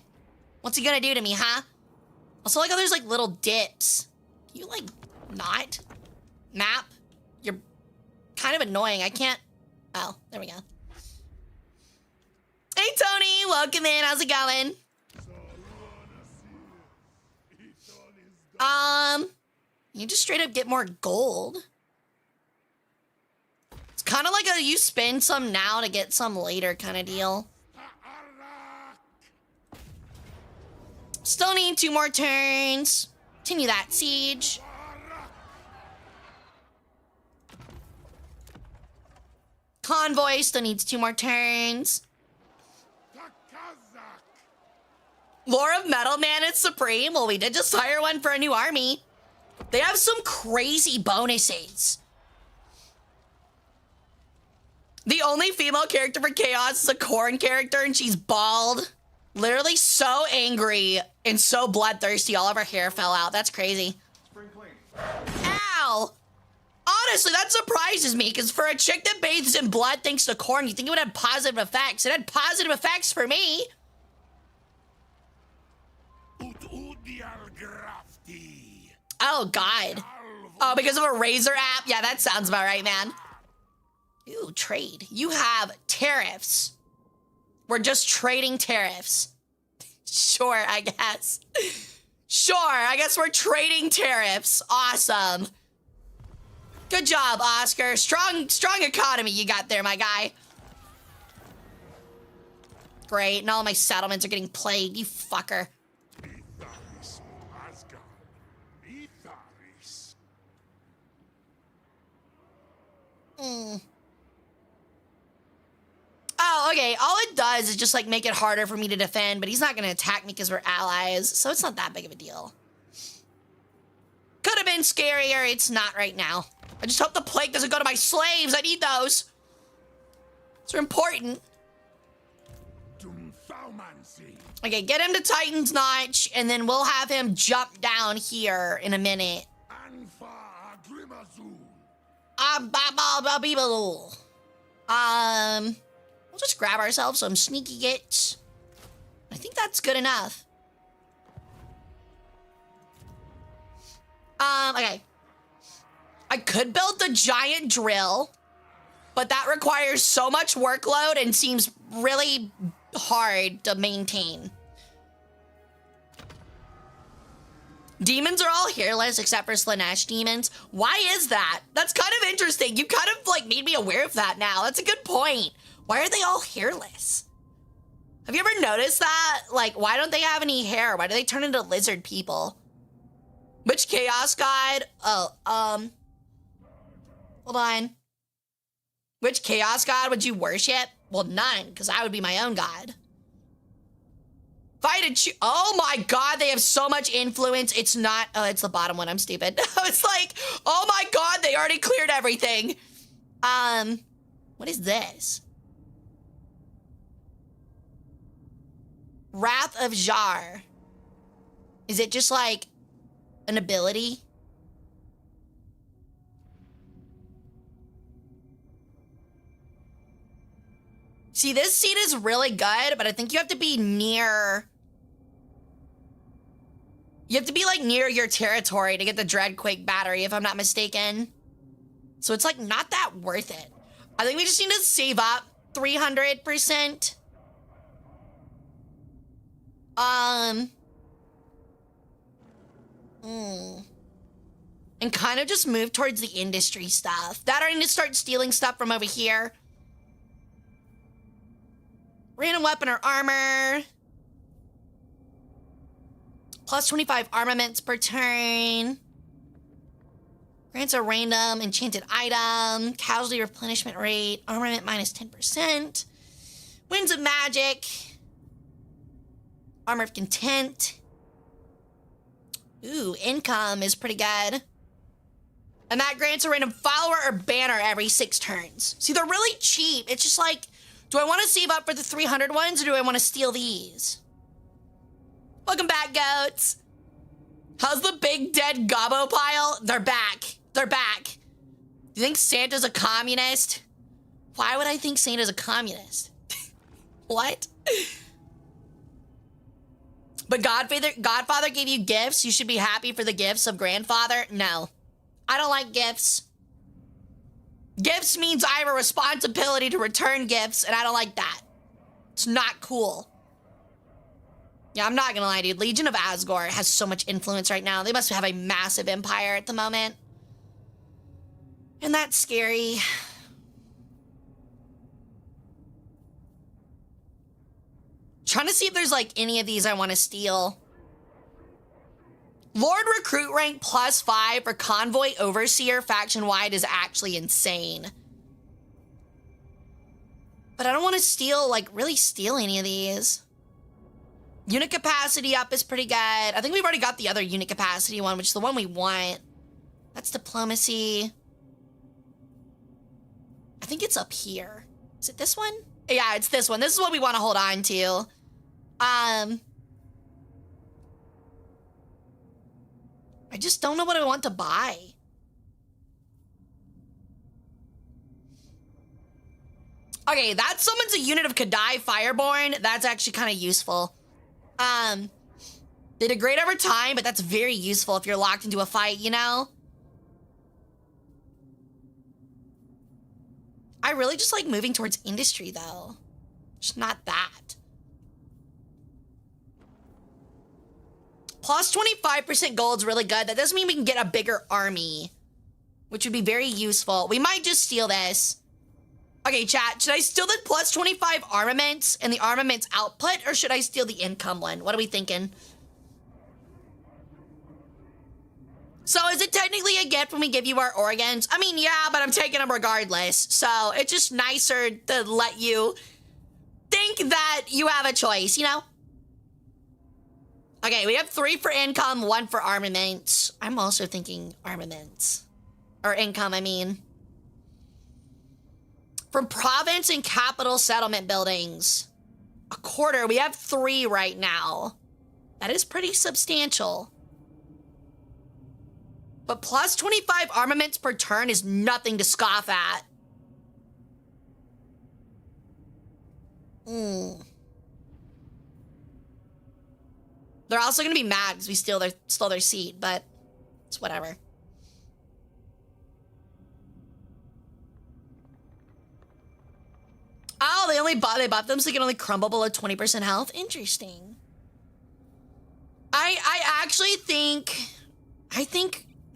What's he gonna do to me, huh? Also, like how there's like little dips. Can you like not? Map? You're kind of annoying. I can't. Oh, there we go. Hey Tony, welcome in. How's it going? You just straight up get more gold. It's kind of like a you spend some now to get some later kind of deal. Still need 2 more turns. Continue that siege. Convoy still needs 2 more turns. Lore of Metal Man is supreme. Well, we did just hire one for a new army. They have some crazy bonuses. The only female character for Chaos is a Corn character, and she's bald. Literally so angry and so bloodthirsty, all of her hair fell out. That's crazy. Spring clean. Ow! Honestly, that surprises me, because for a chick that bathes in blood thanks to Corn, you think it would have positive effects. It had positive effects for me. Oh, God. Oh, because of a Razor app? Yeah, that sounds about right, man. Ooh, trade. You have tariffs. We're just trading tariffs. Sure, I guess. Sure, I guess we're trading tariffs. Awesome. Good job, Oscar. Strong economy you got there, my guy. Great, and all my settlements are getting plagued, you fucker. Oh, okay. All it does is just like make it harder for me to defend, but he's not gonna attack me because we're allies, so it's not that big of a deal. Could have been scarier. It's not right now. I just hope the plague doesn't go to my slaves. I need those. They're important. Okay, get him to Titan's Notch, and then we'll have him jump down here in a minute. We'll just grab ourselves some sneaky gits. I think that's good enough. Okay. I could build the giant drill, but that requires so much workload and seems really hard to maintain. Demons are all hairless except for Slanesh demons. Why is that? That's kind of interesting. You kind of like made me aware of that now. That's a good point. Why are they all hairless? Have you ever noticed that? Like, why don't they have any hair? Why do they turn into lizard people? Which chaos god? Oh, hold on. Which chaos god would you worship? Well, none, because I would be my own god. If I had to oh my god, they have so much influence. It's not, oh, it's the bottom one. I'm stupid. I was like, oh my god, they already cleared everything. What is this? Wrath of Jar. Is it just like an ability? See, this seat is really good, but I think you have to be near... You have to be, like, near your territory to get the Dreadquake battery, if I'm not mistaken. So it's, like, not that worth it. I think we just need to save up 300%. And kind of just move towards the industry stuff. That I need to start stealing stuff from over here. Random weapon or armor. Plus 25 armaments per turn. Grants a random enchanted item. Casualty replenishment rate. Armament minus 10%. Winds of magic. Armor of content. Ooh, income is pretty good. And that grants a random follower or banner every 6 turns. See, they're really cheap. It's just like, do I want to save up for the 300 ones or do I want to steal these? Welcome back, goats. How's the big dead gobbo pile? They're back. They're back. Do you think Santa's a communist? Why would I think Santa's a communist? What? But Godfather gave you gifts. You should be happy for the gifts of grandfather. No, I don't like gifts. Gifts means I have a responsibility to return gifts, and I don't like that. It's not cool. Yeah, I'm not gonna lie, dude. Legion of Asgore has so much influence right now. They must have a massive empire at the moment. And that's scary. Trying to see if there's like any of these I want to steal. Lord Recruit rank +5 for Convoy Overseer faction wide is actually insane. But I don't want to steal, like, really steal any of these. Unit capacity up is pretty good. I think we've already got the other unit capacity one, which is the one we want. That's diplomacy. I think it's up here. Is it this one? Yeah, it's this one. This is what we want to hold on to. I just don't know what I want to buy. Okay, that summons a unit of Kadai Fireborn. That's actually kind of useful. They degrade over time, but that's very useful if you're locked into a fight, you know? I really just like moving towards industry, though. Just not that. Plus 25% gold's really good. That doesn't mean we can get a bigger army, which would be very useful. We might just steal this. Okay, chat, should I steal the plus 25 armaments and the armaments output, or should I steal the income one? What are we thinking? So is it technically a gift when we give you our organs? I mean, yeah, but I'm taking them regardless. So it's just nicer to let you think that you have a choice, you know? Okay, we have 3 for income, 1 for armaments. I'm also thinking armaments. Or income, I mean. From province and capital settlement buildings. A quarter, we have 3 right now. That is pretty substantial. But plus 25 armaments per turn is nothing to scoff at. They're also gonna be mad because we stole their seat, but it's whatever. Oh, they buffed them so they can only crumble below 20% health. Interesting. I actually think,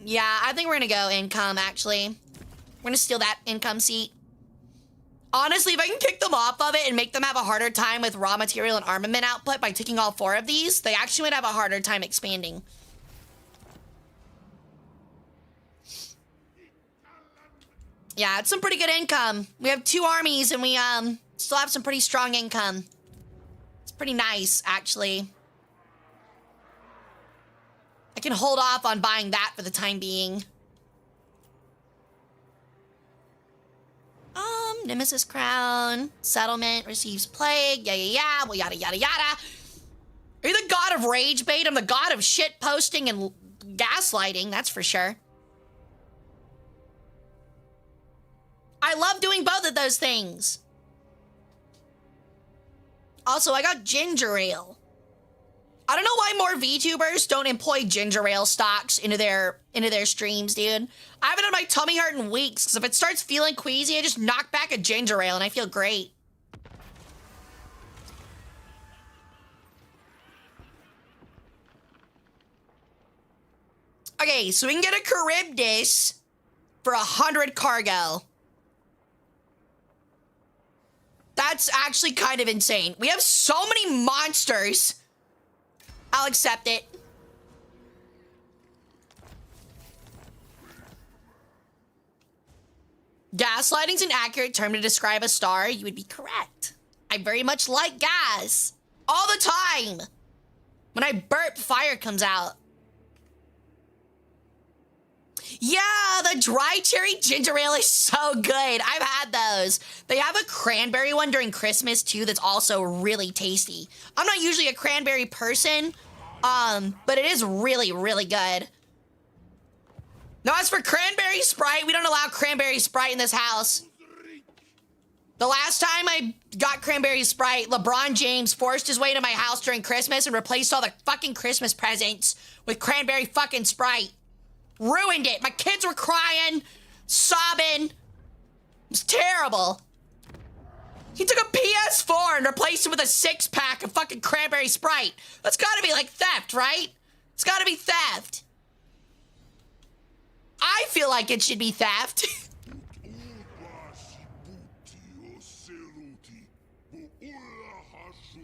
yeah, I think we're gonna go income, actually. We're gonna steal that income seat. Honestly, if I can kick them off of it and make them have a harder time with raw material and armament output by taking all 4 of these, they actually would have a harder time expanding. Yeah, it's some pretty good income. We have 2 armies and we still have some pretty strong income. It's pretty nice, actually. I can hold off on buying that for the time being. Nemesis Crown, Settlement, receives Plague, yeah, well, yada, yada, yada. Are you the god of rage bait? I'm the god of shit posting and gaslighting, that's for sure. I love doing both of those things. Also, I got ginger ale. I don't know why more VTubers don't employ ginger ale stocks into their streams, dude. I haven't had my tummy hurt in weeks, because if it starts feeling queasy, I just knock back a ginger ale and I feel great. Okay, so we can get a Charybdis for 100 cargo. That's actually kind of insane. We have so many monsters. I'll accept it. Gaslighting's an accurate term to describe a star. You would be correct. I very much like gas. All the time. When I burp, fire comes out. Yeah, the dry cherry ginger ale is so good. I've had those. They have a cranberry one during Christmas too that's also really tasty. I'm not usually a cranberry person, but it is really, really good. Now, as for cranberry Sprite, we don't allow cranberry Sprite in this house. The last time I got cranberry Sprite, LeBron James forced his way into my house during Christmas and replaced all the fucking Christmas presents with cranberry fucking Sprite. Ruined it. My kids were crying, sobbing. It was terrible. He took a PS4 and replaced it with a 6-pack of fucking cranberry Sprite. That's gotta be like theft, right? It's gotta be theft. I feel like it should be theft.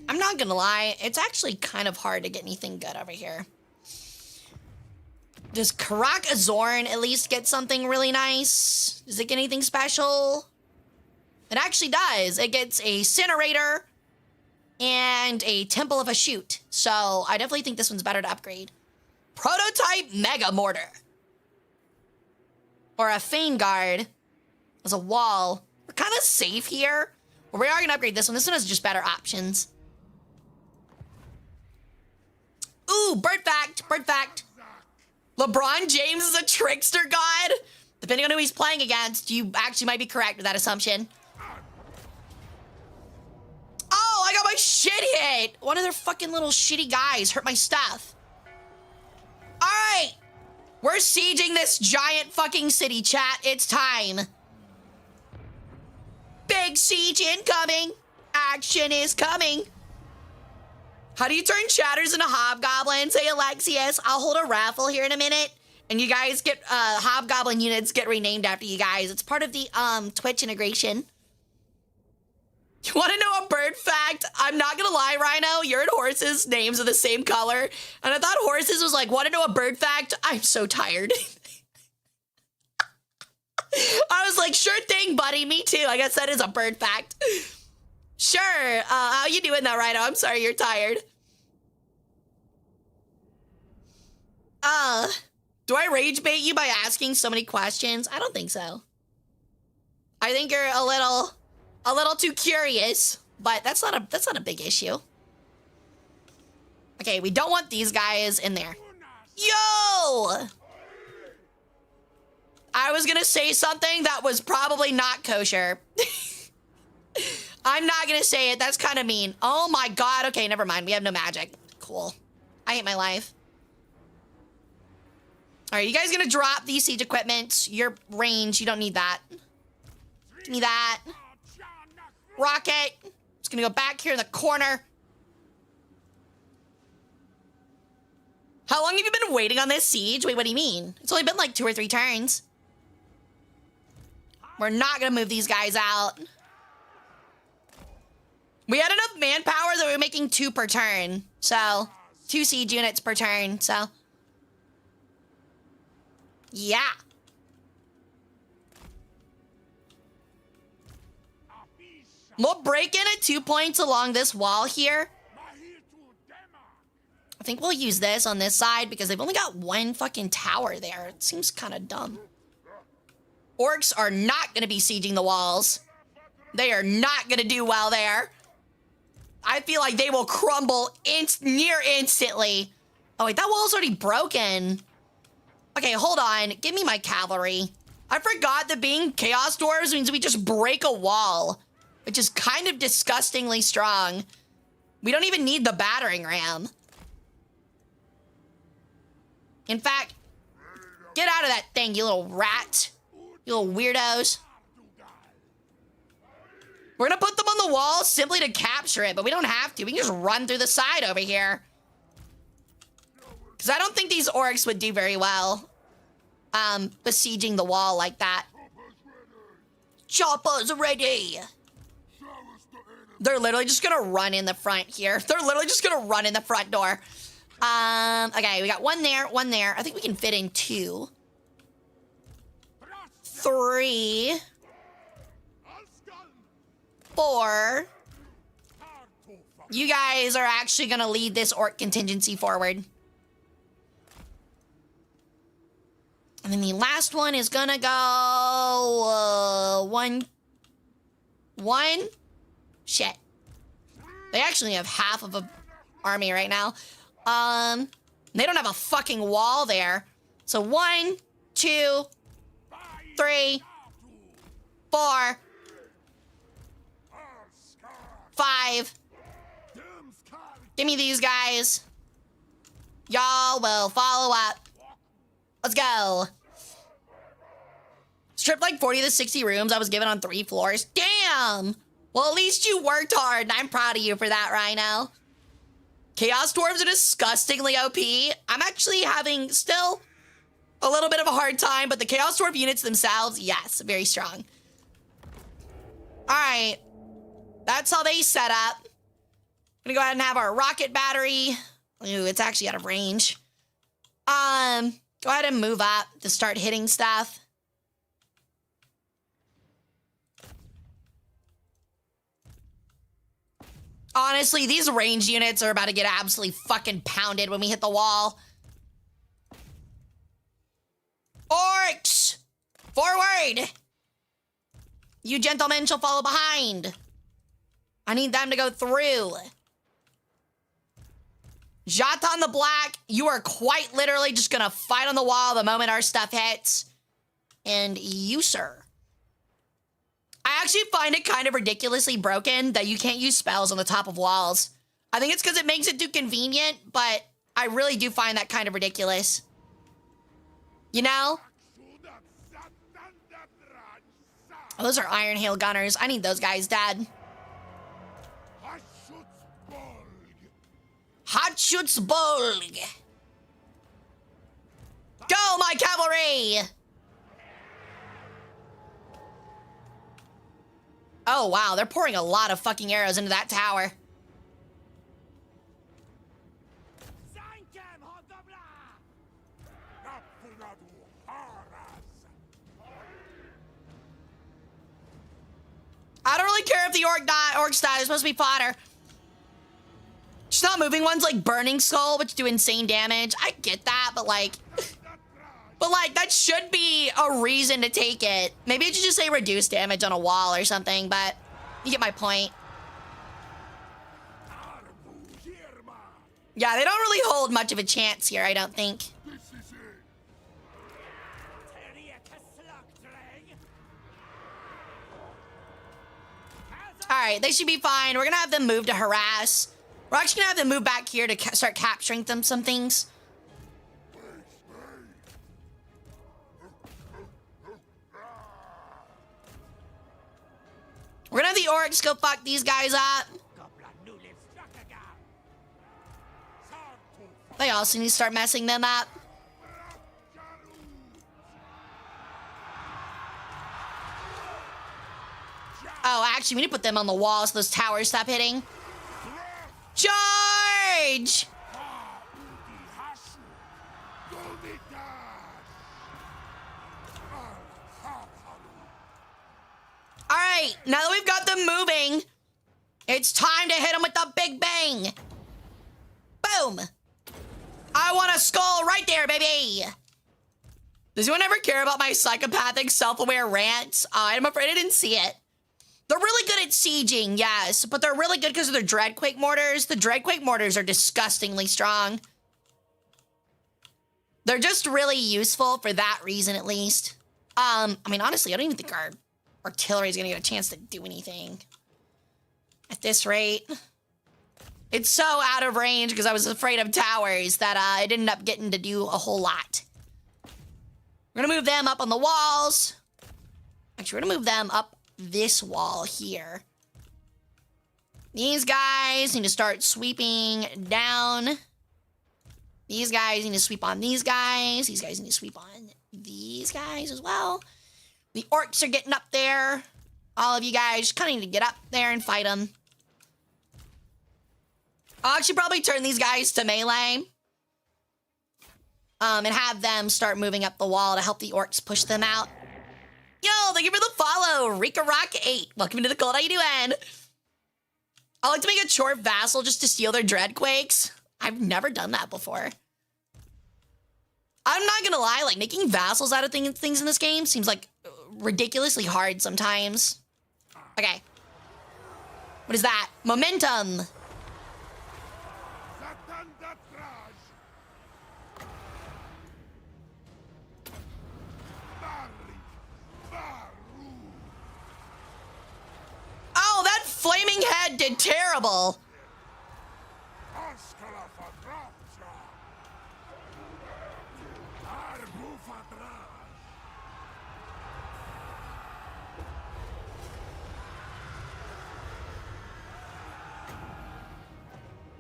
I'm not gonna lie, it's actually kind of hard to get anything good over here. Does Karak Azorn at least get something really nice? Does it get anything special? It actually does. It gets a Incinerator and a Temple of a Shoot. So I definitely think this one's better to upgrade. Prototype Mega Mortar. Or a Fane Guard as a wall. We're kind of safe here. But we are going to upgrade this one. This one has just better options. Ooh, bird fact, bird fact. LeBron James is a trickster god? Depending on who he's playing against, you actually might be correct with that assumption. Oh, I got my shit hit. One of their fucking little shitty guys hurt my stuff. All right. We're sieging this giant fucking city, chat. It's time. Big siege incoming. Action is coming. How do you turn chatters into hobgoblins? Hey, Alexius, I'll hold a raffle here in a minute. And you guys get, hobgoblin units get renamed after you guys. It's part of the, Twitch integration. You want to know a bird fact? I'm not gonna lie, Rhino. Your and Horse's names are the same color. And I thought Horse's was like, want to know a bird fact? I'm so tired. I was like, sure thing, buddy. Me too. I guess that is a bird fact. Sure. How you doing though, Rhino? I'm sorry you're tired. Do I rage bait you by asking so many questions? I don't think so. I think you're a little too curious, but that's not a big issue. Okay, we don't want these guys in there. Yo! I was gonna say something that was probably not kosher. I'm not gonna say it. That's kind of mean. Oh my god. Okay, never mind. We have no magic. Cool. I hate my life. All right, you guys gonna drop these siege equipment. Your range, you don't need that. Give me that. Rocket. Just gonna go back here in the corner. How long have you been waiting on this siege? Wait, what do you mean? It's only been like 2 or 3 turns. We're not gonna move these guys out. We had enough manpower that we were making 2 per turn. So, 2 siege units per turn, so. Yeah. We'll break in at 2 points along this wall here. I think we'll use this on this side because they've only got 1 fucking tower there. It seems kind of dumb. Orcs are not going to be sieging the walls. They are not going to do well there. I feel like they will crumble near instantly. Oh, wait, that wall's already broken. Okay, hold on. Give me my cavalry. I forgot that being Chaos Dwarves means we just break a wall, which is kind of disgustingly strong. We don't even need the battering ram. In fact, get out of that thing, you little rat. You little weirdos. We're gonna put them on the wall simply to capture it, but we don't have to. We can just run through the side over here. Because I don't think these orcs would do very well besieging the wall like that. Choppers ready. They're literally just gonna run in the front here. They're literally just gonna run in the front door. Okay, we got 1 there, 1 there. I think we can fit in 2. 3. 4. You guys are actually gonna lead this orc contingency forward. And then the last one is gonna go one. Shit. They actually have half of a army right now. They don't have a fucking wall there. So 1, 2, 3, 4, 5. Give me these guys. Y'all will follow up. Let's go. Stripped like 40 to 60 rooms I was given on 3 floors. Damn! Well, at least you worked hard, and I'm proud of you for that, Rhino. Chaos Dwarves are disgustingly OP. I'm actually having still a little bit of a hard time, but the Chaos Dwarf units themselves, yes, very strong. All right. That's how they set up. I'm gonna go ahead and have our rocket battery. Ooh, it's actually out of range. Go ahead and move up to start hitting stuff. Honestly, these range units are about to get absolutely fucking pounded when we hit the wall. Orcs! Forward! You gentlemen shall follow behind. I need them to go through. Jatan the Black, you are quite literally just gonna fight on the wall the moment our stuff hits. And you, sir. I actually find it kind of ridiculously broken that you can't use spells on the top of walls. I think it's because it makes it too convenient, but I really do find that kind of ridiculous. You know? Oh, those are Iron Hail Gunners. I need those guys dead. Hatschutzbolg. Go, my cavalry! Oh, wow, they're pouring a lot of fucking arrows into that tower. I don't really care if the orcs die. They're supposed to be fodder. Just not moving ones like Burning Skull, which do insane damage. I get that, but like... But like, that should be a reason to take it. Maybe it should just say reduce damage on a wall or something, but you get my point. Yeah, they don't really hold much of a chance here, I don't think. All right, they should be fine. We're gonna have them move to harass. We're actually gonna have them move back here to start capturing some things. We're gonna have the orcs go fuck these guys up. They also need to start messing them up. Oh, actually, we need to put them on the wall so those towers stop hitting. Charge! All right, now that we've got them moving, it's time to hit them with the big bang. Boom. I want a skull right there, baby. Does anyone ever care about my psychopathic, self-aware rants? I'm afraid I didn't see it. They're really good at sieging, yes, but they're really good because of their Dreadquake mortars. The Dreadquake mortars are disgustingly strong. They're just really useful for that reason, at least. I mean, honestly, I don't even think our artillery is gonna get a chance to do anything at this rate. It's so out of range because I was afraid of towers that I didn't end up getting to do a whole lot. We're gonna move them up on the walls. Actually, we're gonna move them up this wall here. These guys need to start sweeping down. These guys need to sweep on these guys. These guys need to sweep on these guys as well. The orcs are getting up there. All of you guys kind of need to get up there and fight them. I'll actually probably turn these guys to melee. And have them start moving up the wall to help the orcs push them out. Yo, thank you for the follow, Rika Rock 8. Welcome to the cult. How you doing? I like to make a Chorf vassal just to steal their Dreadquakes. I've never done that before. I'm not gonna lie, like making vassals out of things in this game seems like ridiculously hard sometimes. Okay. What is that? Momentum. Oh, that flaming head did terrible.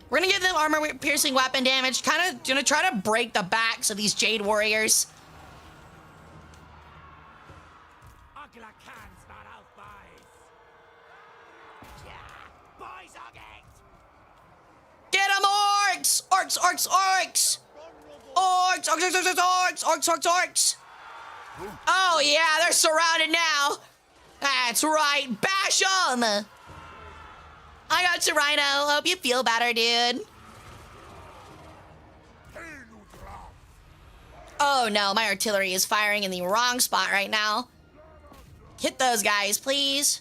We're gonna give them armor-piercing weapon damage, kind of gonna try to break the backs of these Jade Warriors. Get them, orcs! Orcs, orcs, orcs! Orcs, orcs, orcs, orcs, orcs, orcs, orcs, orcs! Oh yeah, they're surrounded now. That's right, bash them! I got you, Rhino. Hope you feel better, dude. Oh no, my artillery is firing in the wrong spot right now. Hit those guys, please.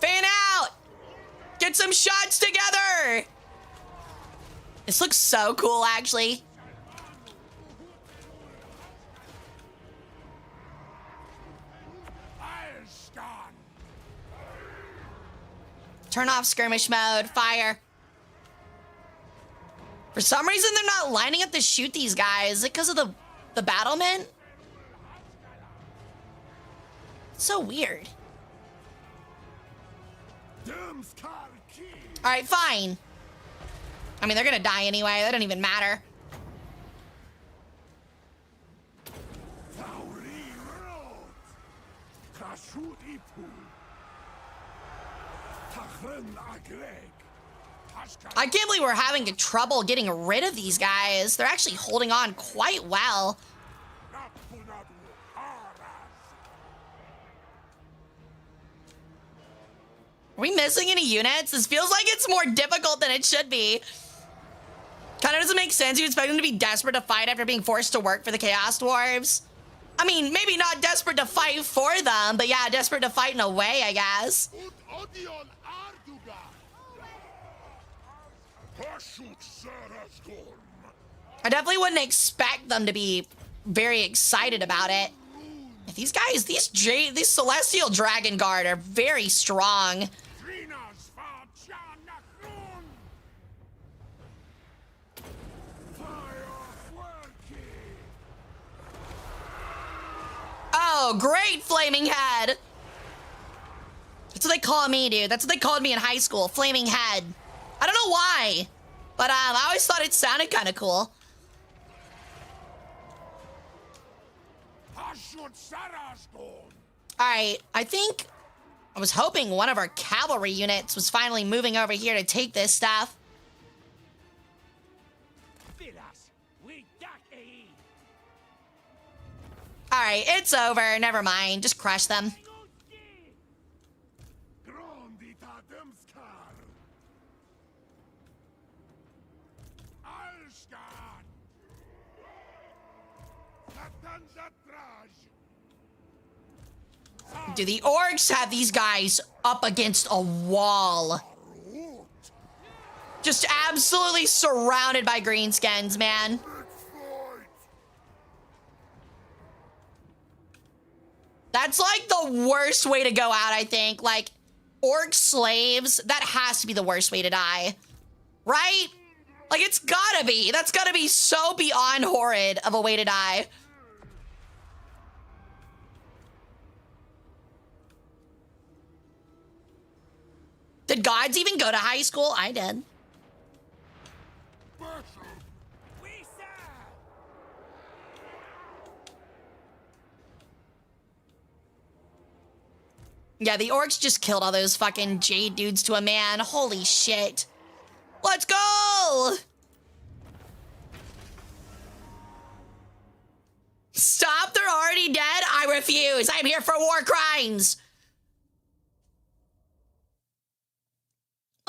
Fan out! Get some shots together! This looks so cool, actually. Turn off skirmish mode. Fire. For some reason, they're not lining up to shoot these guys. Is it because of the battlement? It's so weird. All right, fine. I mean, they're gonna die anyway. That doesn't even matter. I can't believe we're having trouble getting rid of these guys. They're actually holding on quite well. Are we missing any units? This feels like it's more difficult than it should be. Kind of doesn't make sense. You expect them to be desperate to fight after being forced to work for the Chaos Dwarves. I mean, maybe not desperate to fight for them, but yeah, desperate to fight in a way, I guess. I definitely wouldn't expect them to be very excited about it. These guys, these Celestial Dragon Guard are very strong. Oh, great flaming head. That's what they call me, dude. That's what they called me in high school, flaming head. I don't know why, but I always thought it sounded kind of cool. All right, I think I was hoping one of our cavalry units was finally moving over here to take this stuff. All right, it's over. Never mind. Just crush them. Do the orcs have these guys up against a wall? Just absolutely surrounded by greenskins, man. That's like the worst way to go out, I think. Like, orc slaves, that has to be the worst way to die. Right? Like, it's gotta be. That's gotta be so beyond horrid of a way to die. Did gods even go to high school? I did. Yeah, the orcs just killed all those fucking Jade dudes to a man. Holy shit. Let's go! Stop, they're already dead? I refuse. I'm here for war crimes.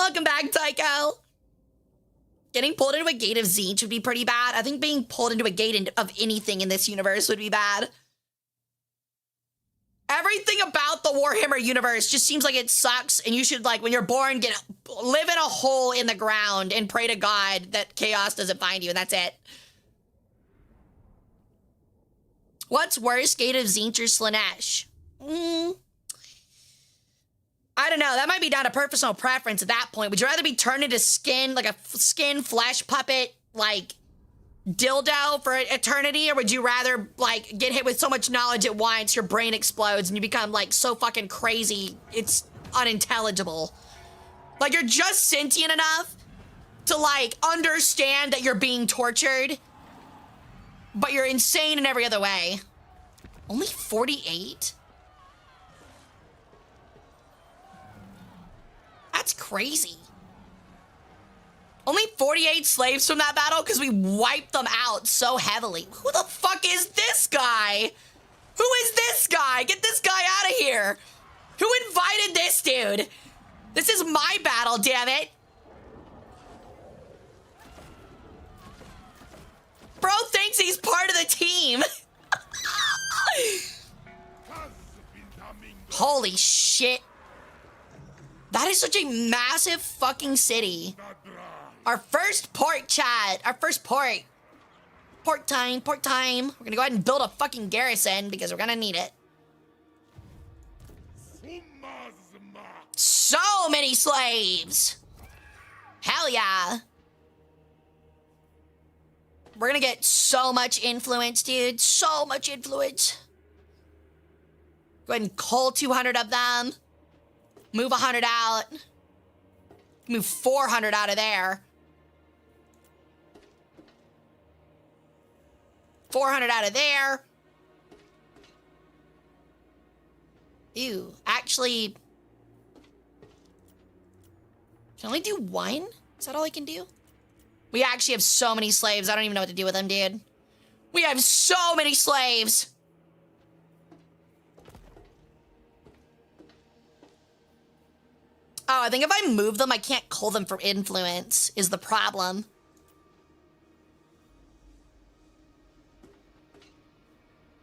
Welcome back, Tycho. Getting pulled into a gate of Tzeentch would be pretty bad. I think being pulled into a gate of anything in this universe would be bad. Everything about the Warhammer universe just seems like it sucks, and you should, like, when you're born, live in a hole in the ground and pray to God that chaos doesn't find you, and that's it. What's worse, Gate of Tzeentch or Slaanesh? I don't know. That might be down to personal preference at that point. Would you rather be turned into skin, like a skin flesh puppet, like dildo for eternity, or would you rather like get hit with so much knowledge at once your brain explodes and you become like so fucking crazy it's unintelligible? Like you're just sentient enough to like understand that you're being tortured, but you're insane in every other way. Only 48? That's crazy. Only 48 slaves from that battle because we wiped them out so heavily. Who the fuck is this guy? Who is this guy? Get this guy out of here. Who invited this dude? This is my battle, damn it. Bro thinks he's part of the team. Holy shit. That is such a massive fucking city. Our first port, chat. Our first port. Port time, port time. We're gonna go ahead and build a fucking garrison because we're gonna need it. So many slaves. Hell yeah. We're gonna get so much influence, dude. So much influence. Go ahead and cull 200 of them. Move 100 out. Move 400 out of there. 400 out of there. Ew, actually, can I only do one? Is that all I can do? We actually have so many slaves. I don't even know what to do with them, dude. We have so many slaves. Oh, I think if I move them, I can't cull them for influence, is the problem.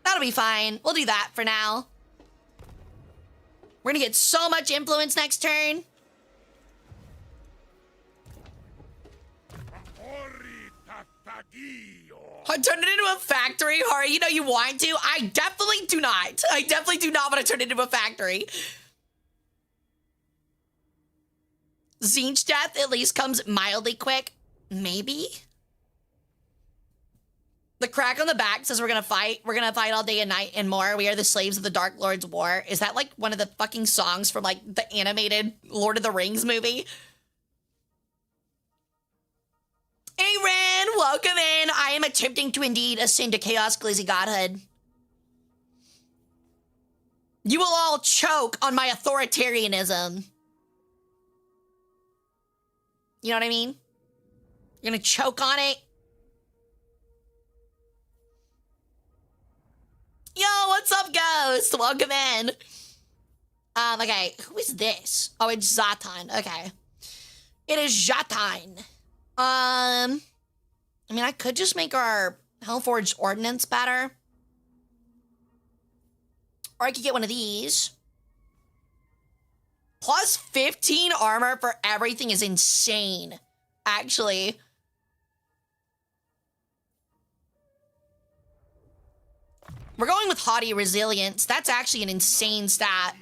That'll be fine. We'll do that for now. We're gonna get so much influence next turn. I turned it into a factory, Hara. You know you want to. I definitely do not. I definitely do not want to turn it into a factory. Tzeentch death at least comes mildly quick. Maybe? The crack on the back says we're gonna fight. We're gonna fight all day and night and more. We are the slaves of the Dark Lord's War. Is that like one of the fucking songs from like the animated Lord of the Rings movie? Hey Ren, welcome in. I am attempting to indeed ascend to Chaos Glizzy Godhood. You will all choke on my authoritarianism. You know what I mean? You're gonna choke on it. Yo, what's up, Ghost? Welcome in. Okay, who is this? Oh, it's Zatan. Okay. It is Zatan. I mean, I could just make our Hellforged Ordnance better. Or I could get one of these. Plus 15 armor for everything is insane, actually. We're going with Haughty Resilience. That's actually an insane stat.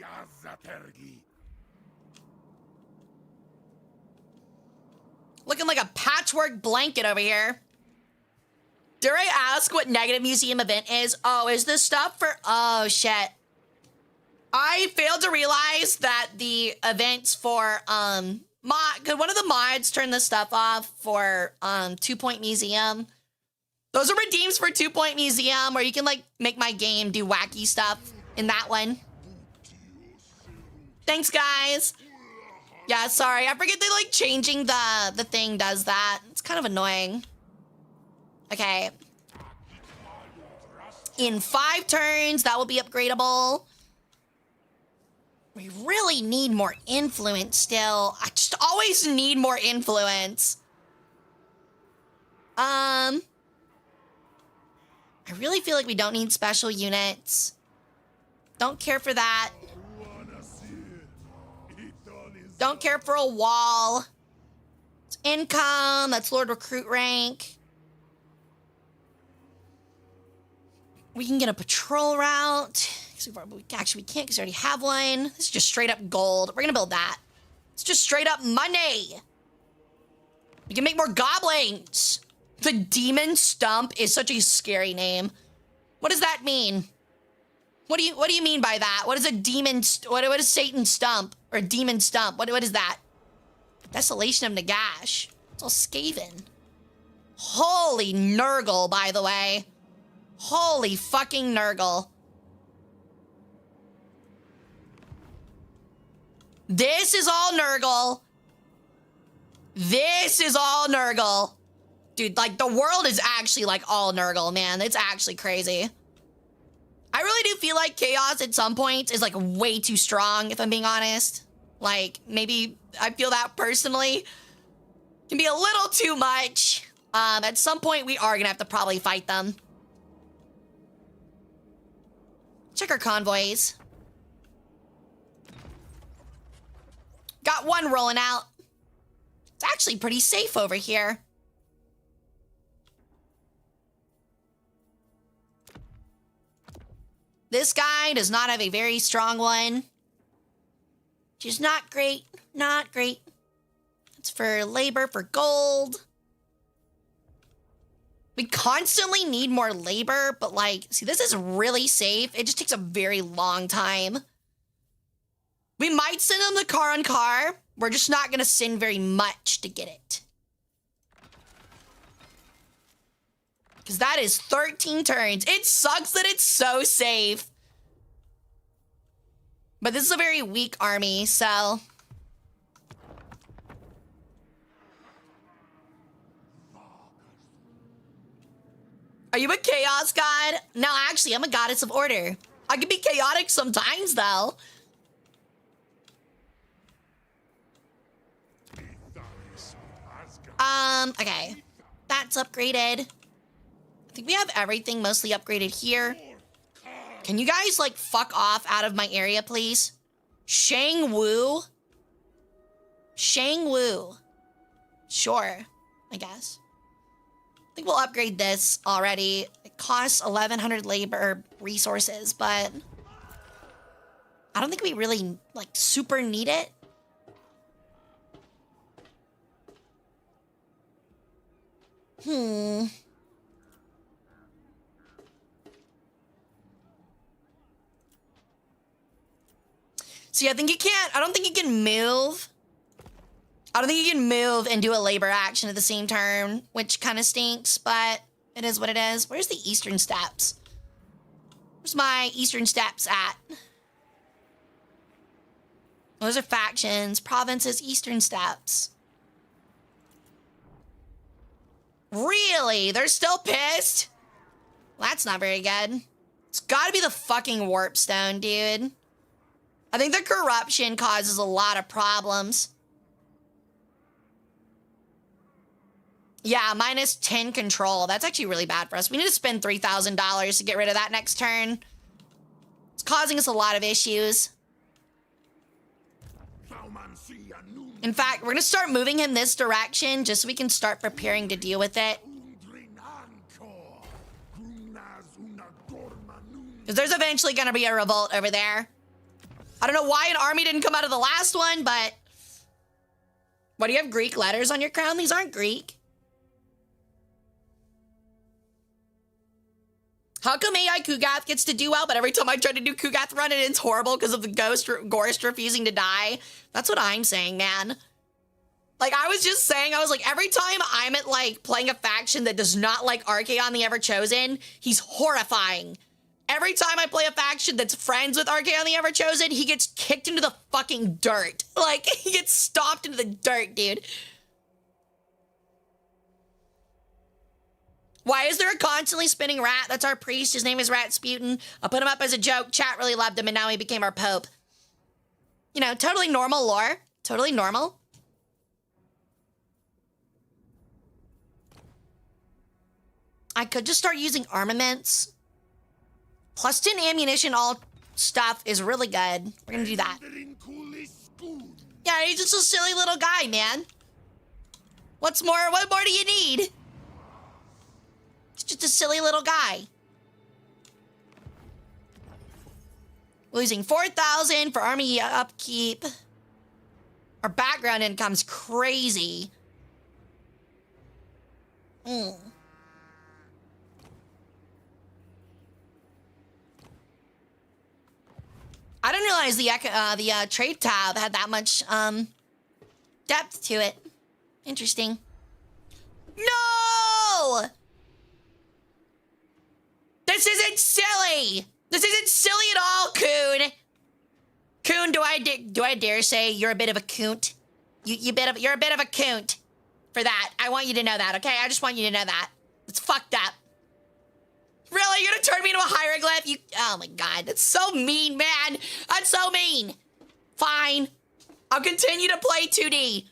Looking like a patchwork blanket over here. Dare I ask what negative museum event is? Oh, is this stuff for... Oh, shit. I failed to realize that the events for, could one of the mods turn this stuff off for, 2 Point Museum? Those are redeems for 2 Point Museum, where you can, like, make my game do wacky stuff in that one. Thanks, guys. Yeah, sorry. I forget that, like, changing the thing does that. It's kind of annoying. Okay. In 5 turns, that will be upgradable. We really need more influence still. I just always always need more influence. I really feel like we don't need special units. Don't care for that. Don't care for a wall. It's income. That's Lord Recruit rank. We can get a patrol route. Actually, we can't because we already have one. This is just straight up gold. We're going to build that. It's just straight up money. We can make more goblins. The Demon Stump is such a scary name. What does that mean? What do you mean by that? What is a demon? What is Satan Stump or Demon Stump? What is that? Desolation of Nagash. It's all Skaven. Holy Nurgle, by the way. Holy fucking Nurgle. This is all Nurgle. This is all Nurgle. Dude, like, the world is actually, like, all Nurgle, man. It's actually crazy. I really do feel like Chaos at some points is, like, way too strong, if I'm being honest. Like, maybe I feel that personally. Can be a little too much. At some point, we are gonna have to probably fight them. Check our convoys. Got one rolling out. It's actually pretty safe over here. This guy does not have a very strong one. Which is not great. Not great. It's for labor, for gold. We constantly need more labor, but like, see, this is really safe. It just takes a very long time. We might send them the car on car. We're just not gonna send very much to get it. Because that is 13 turns. It sucks that it's so safe. But this is a very weak army, so... Are you a chaos god? No, actually, I'm a goddess of order. I can be chaotic sometimes, though. Okay. That's upgraded. I think we have everything mostly upgraded here. Can you guys, like, fuck off out of my area, please? Shang Wu? Shang Wu. Sure, I guess. I think we'll upgrade this already. It costs 1,100 labor resources, but I don't think we really, like, super need it. See, I think you can't, I don't think you can move. I don't think you can move and do a labor action at the same turn, which kind of stinks, but it is what it is. Where's the Eastern Steppes? Where's my Eastern Steppes at? Those are factions, provinces, Eastern Steppes. Really? They're still pissed? Well, that's not very good. It's gotta be the fucking Warpstone, dude. I think the corruption causes a lot of problems. Yeah, minus 10 control. That's actually really bad for us. We need to spend $3,000 to get rid of that next turn. It's causing us a lot of issues. In fact, we're gonna start moving him this direction just so we can start preparing to deal with it. Because there's eventually gonna be a revolt over there. I don't know why an army didn't come out of the last one, but... What, do you have Greek letters on your crown? These aren't Greek. How come AI Kugath gets to do well, but every time I try to do Kugath run, it's horrible because of the Gorst refusing to die? That's what I'm saying, man. Like, I was just saying, I was like, every time I'm at, like, playing a faction that does not like Archaon the Everchosen, he's horrifying. Every time I play a faction that's friends with Archaon the Everchosen, he gets kicked into the fucking dirt. Like, he gets stomped into the dirt, dude. Why is there a constantly spinning rat? That's our priest. His name is Ratsputin. I put him up as a joke. Chat really loved him, and now he became our pope. You know, totally normal lore. Totally normal. I could just start using armaments. Plus 10 ammunition, all stuff is really good. We're gonna do that. Yeah, he's just a silly little guy, man. What more do you need? He's just a silly little guy. Losing 4,000 for army upkeep. Our background income's crazy. I didn't realize the trade tab had that much depth to it. Interesting. No! This isn't silly. This isn't silly at all, Coon. Coon, do I dare say you're a bit of a coont? You're a bit of a coont for that. I want you to know that, okay? I just want you to know that. It's fucked up. Really? You're gonna turn me into a hieroglyph? Oh my god, that's so mean, man. That's so mean. Fine. I'll continue to play 2D.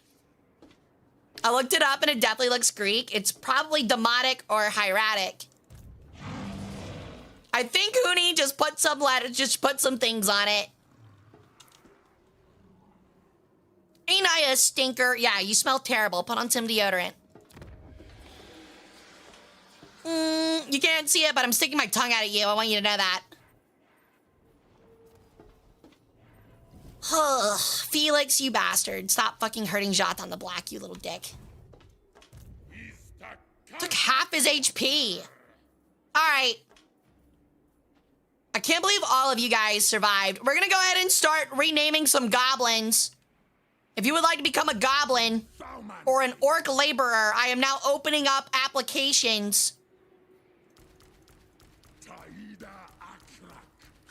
I looked it up and it definitely looks Greek. It's probably Demotic or hieratic. I think Huni just put some letters, just put some things on it. Ain't I a stinker? Yeah, you smell terrible. Put on some deodorant. You can't see it, but I'm sticking my tongue out at you. I want you to know that. Felix, you bastard. Stop fucking hurting Jot on the black, you little dick. Took half his HP. Alright. I can't believe all of you guys survived. We're gonna go ahead and start renaming some goblins. If you would like to become a goblin or an orc laborer, I am now opening up applications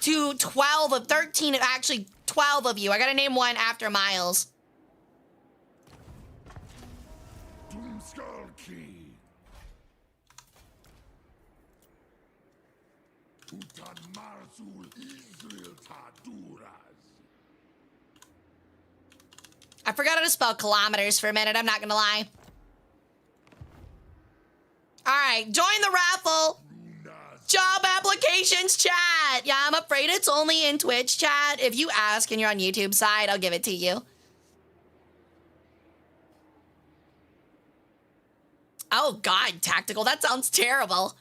to 12 of 13, actually 12 of you. I gotta name one after Miles. I forgot how to spell kilometers for a minute, I'm not gonna lie. Alright, join the raffle. Job applications chat. Yeah, I'm afraid it's only in Twitch chat. If you ask and you're on YouTube side, I'll give it to you. Oh god, tactical, that sounds terrible.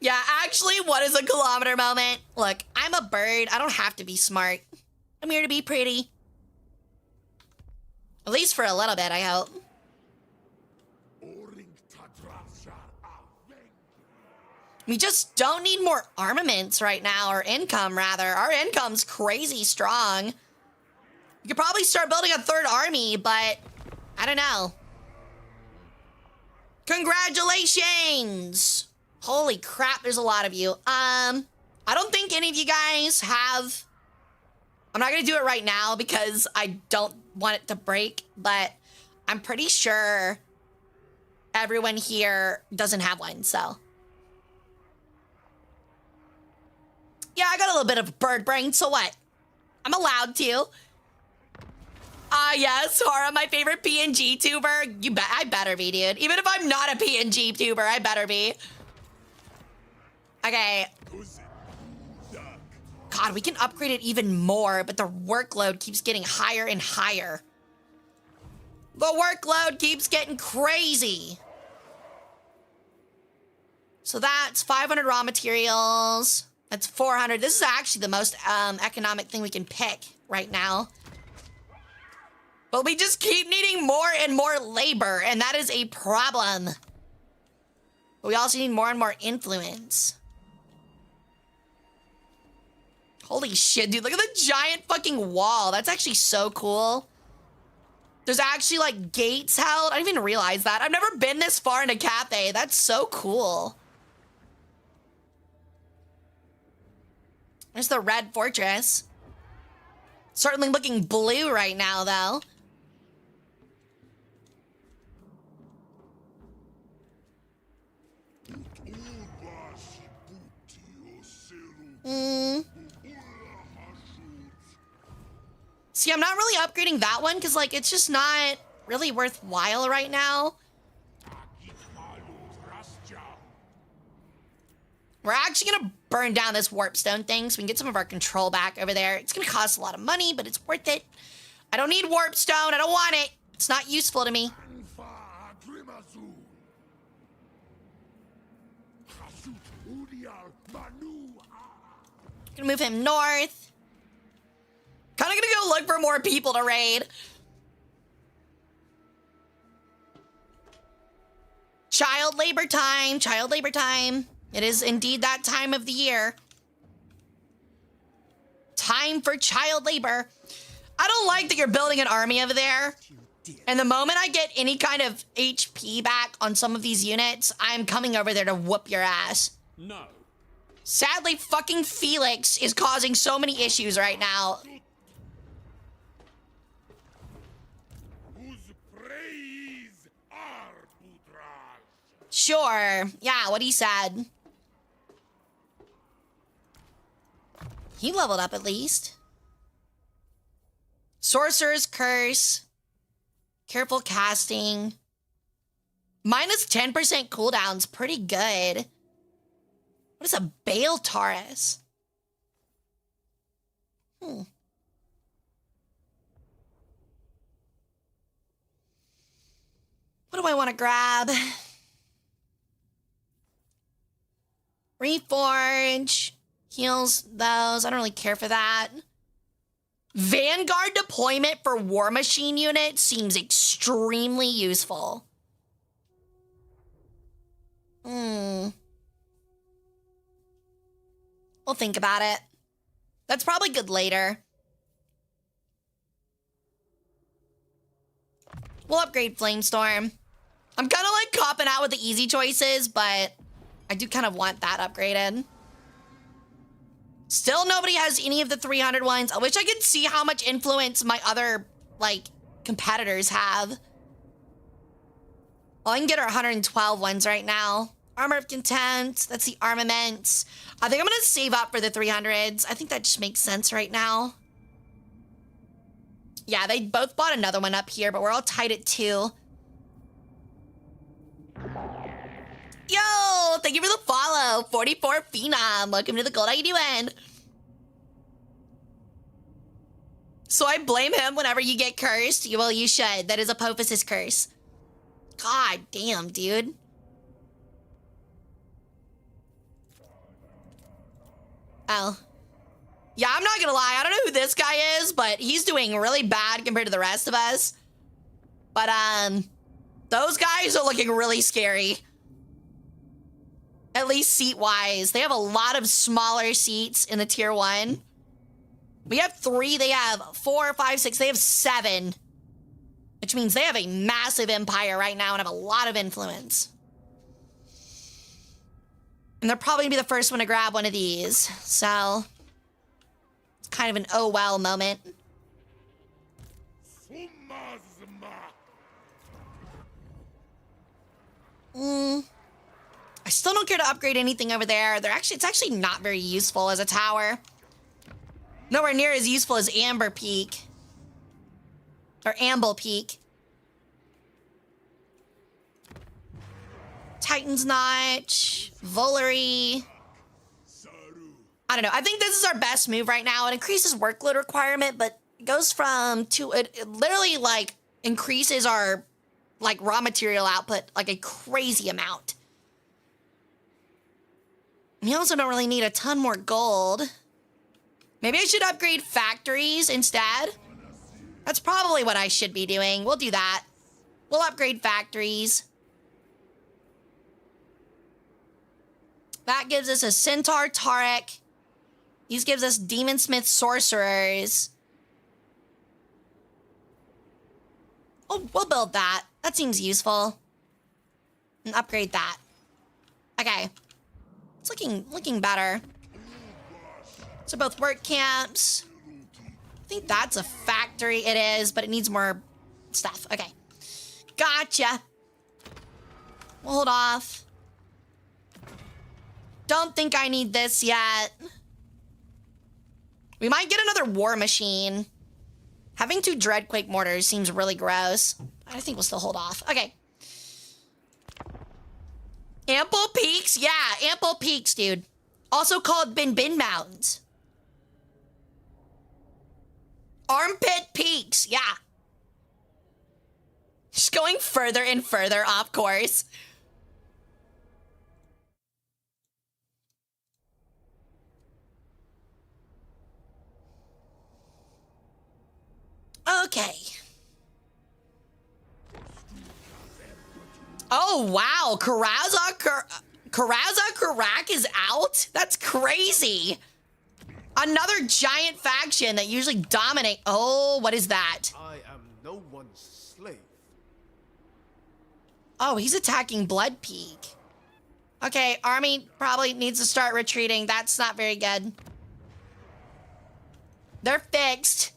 Yeah, actually, what is a kilometer moment? Look, I'm a bird. I don't have to be smart. I'm here to be pretty. At least for a little bit, I hope. We just don't need more armaments right now, or income, rather. Our income's crazy strong. You could probably start building a third army, but I don't know. Congratulations! Holy crap, there's a lot of you. I don't think any of you guys have... I'm not gonna do it right now because I don't want it to break, but I'm pretty sure everyone here doesn't have one, so. Yeah, I got a little bit of bird brain, so what? I'm allowed to. Yes, Hara, my favorite PNG tuber. You bet, I better be, dude. Even if I'm not a PNG tuber, I better be. Okay. God, we can upgrade it even more, but the workload keeps getting higher and higher. The workload keeps getting crazy. So that's 500 raw materials. That's 400. This is actually the most economic thing we can pick right now. But we just keep needing more and more labor, and that is a problem. But we also need more and more influence. Holy shit, dude, look at the giant fucking wall. That's actually so cool. There's actually, like, gates held. I didn't even realize that. I've never been this far in a cafe. That's so cool. There's the red fortress. Certainly looking blue right now, though. See, I'm not really upgrading that one because, like, it's just not really worthwhile right now. We're actually gonna burn down this warp stone thing so we can get some of our control back over there. It's gonna cost a lot of money, but it's worth it. I don't need warp stone. I don't want it. It's not useful to me. Gonna move him north. Kinda gonna go look for more people to raid. Child labor time, child labor time. It is indeed that time of the year. Time for child labor. I don't like that you're building an army over there. And the moment I get any kind of HP back on some of these units, I'm coming over there to whoop your ass. No. Sadly, fucking Felix is causing so many issues right now. Sure. Yeah, what he said. He leveled up at least. Sorcerer's Curse. Careful casting. Minus 10% cooldown's pretty good. What is a Bale Taurus? What do I want to grab? Reforge. Heals those. I don't really care for that. Vanguard deployment for War Machine units seems extremely useful. We'll think about it. That's probably good later. We'll upgrade Flamestorm. I'm kind of like copping out with the easy choices, but I do kind of want that upgraded. Still nobody has any of the 300 ones. I wish I could see how much influence my other, like, competitors have. Well, I can get our 112 ones right now. Armor of Contempt. That's the armaments. I think I'm going to save up for the 300s. I think that just makes sense right now. Yeah, they both bought another one up here, but we're all tied at 2. Yo, thank you for the follow. 44 Phenom. Welcome to the gold. How you doing? So I blame him whenever you get cursed? Well, you should. That is Apophysis curse. God damn, dude. Oh. Yeah, I'm not gonna lie. I don't know who this guy is, but he's doing really bad compared to the rest of us. But, those guys are looking really scary. At least seat-wise. They have a lot of smaller seats in the tier 1. We have 3. They have 4, 5, 6. They have 7. Which means they have a massive empire right now and have a lot of influence. And they're probably gonna be the first one to grab one of these. So, it's kind of an oh well moment. I still don't care to upgrade anything over there. It's actually not very useful as a tower. Nowhere near as useful as Amber Peak. Or Amble Peak. Titan's Notch. Volary. I don't know. I think this is our best move right now. It increases workload requirement, but it goes from it literally like increases our like raw material output like a crazy amount. We also don't really need a ton more gold. Maybe I should upgrade factories instead. That's probably what I should be doing. We'll do that. We'll upgrade factories. That gives us a Centaur Taric. These gives us Demon Smith Sorcerers. Oh, we'll build that. That seems useful. And upgrade that. Okay. It's looking better. So both work camps. I think that's a factory. It is, but it needs more stuff. Okay. Gotcha. We'll hold off. Don't think I need this yet. We might get another war machine. Having 2 Dreadquake mortars seems really gross. I think we'll still hold off. Okay. Ample Peaks? Yeah, Ample Peaks, dude. Also called Bin Bin Mountains. Armpit Peaks, yeah. Just going further and further off course. Okay. Oh, wow. Karaza Karak is out? That's crazy. Another giant faction that usually dominate. Oh, what is that? I am no one's slave. Oh, he's attacking Blood Peak. Okay, army probably needs to start retreating. That's not very good. They're fixed.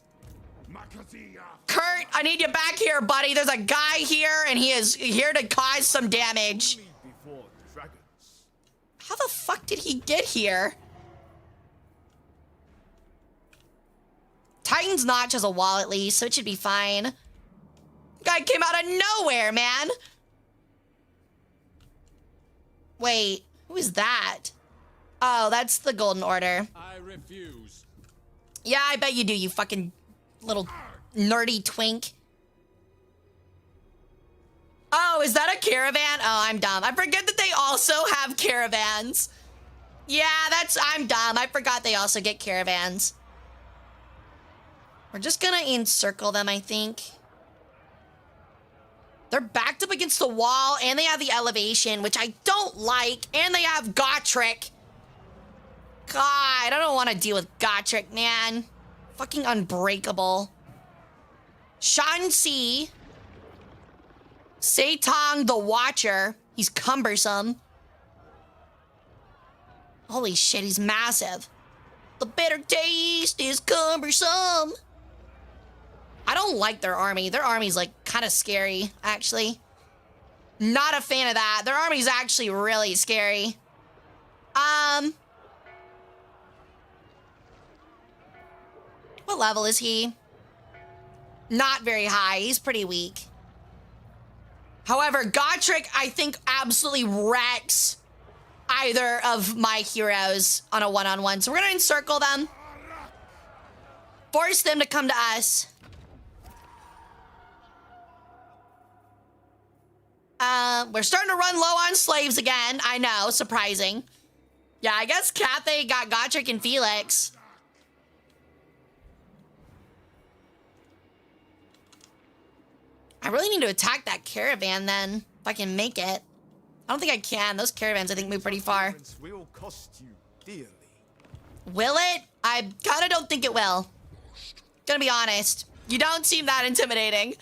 Kurt, I need you back here, buddy. There's a guy here, and he is here to cause some damage. Before dragons. How the fuck did he get here? Titan's Notch has a wall at least, so it should be fine. Guy came out of nowhere, man. Wait, who is that? Oh, that's the Golden Order. I refuse. Yeah, I bet you do, you fucking little nerdy twink. Oh, is that a caravan? Oh, I'm dumb. I forget that they also have caravans. Yeah, I'm dumb. I forgot they also get caravans. We're just gonna encircle them, I think. They're backed up against the wall, and they have the elevation, which I don't like, and they have Gotrek. God, I don't want to deal with Gotrek, man. Fucking unbreakable. Shanxi. Seitong the Watcher. He's cumbersome. Holy shit, he's massive. The bitter taste is cumbersome. I don't like their army. Their army's like kind of scary, actually. Not a fan of that. Their army's actually really scary. What level is he? Not very high. He's pretty weak. However, Gotrek, I think, absolutely wrecks either of my heroes on a one-on-one. So we're going to encircle them. Force them to come to us. We're starting to run low on slaves again. I know, surprising. Yeah, I guess Cathay got Gotrek and Felix. I really need to attack that caravan then, if I can make it. I don't think I can. Those caravans, I think, move pretty far. Will cost you dearly. Will it? I kind of don't think it will. Gonna be honest. You don't seem that intimidating.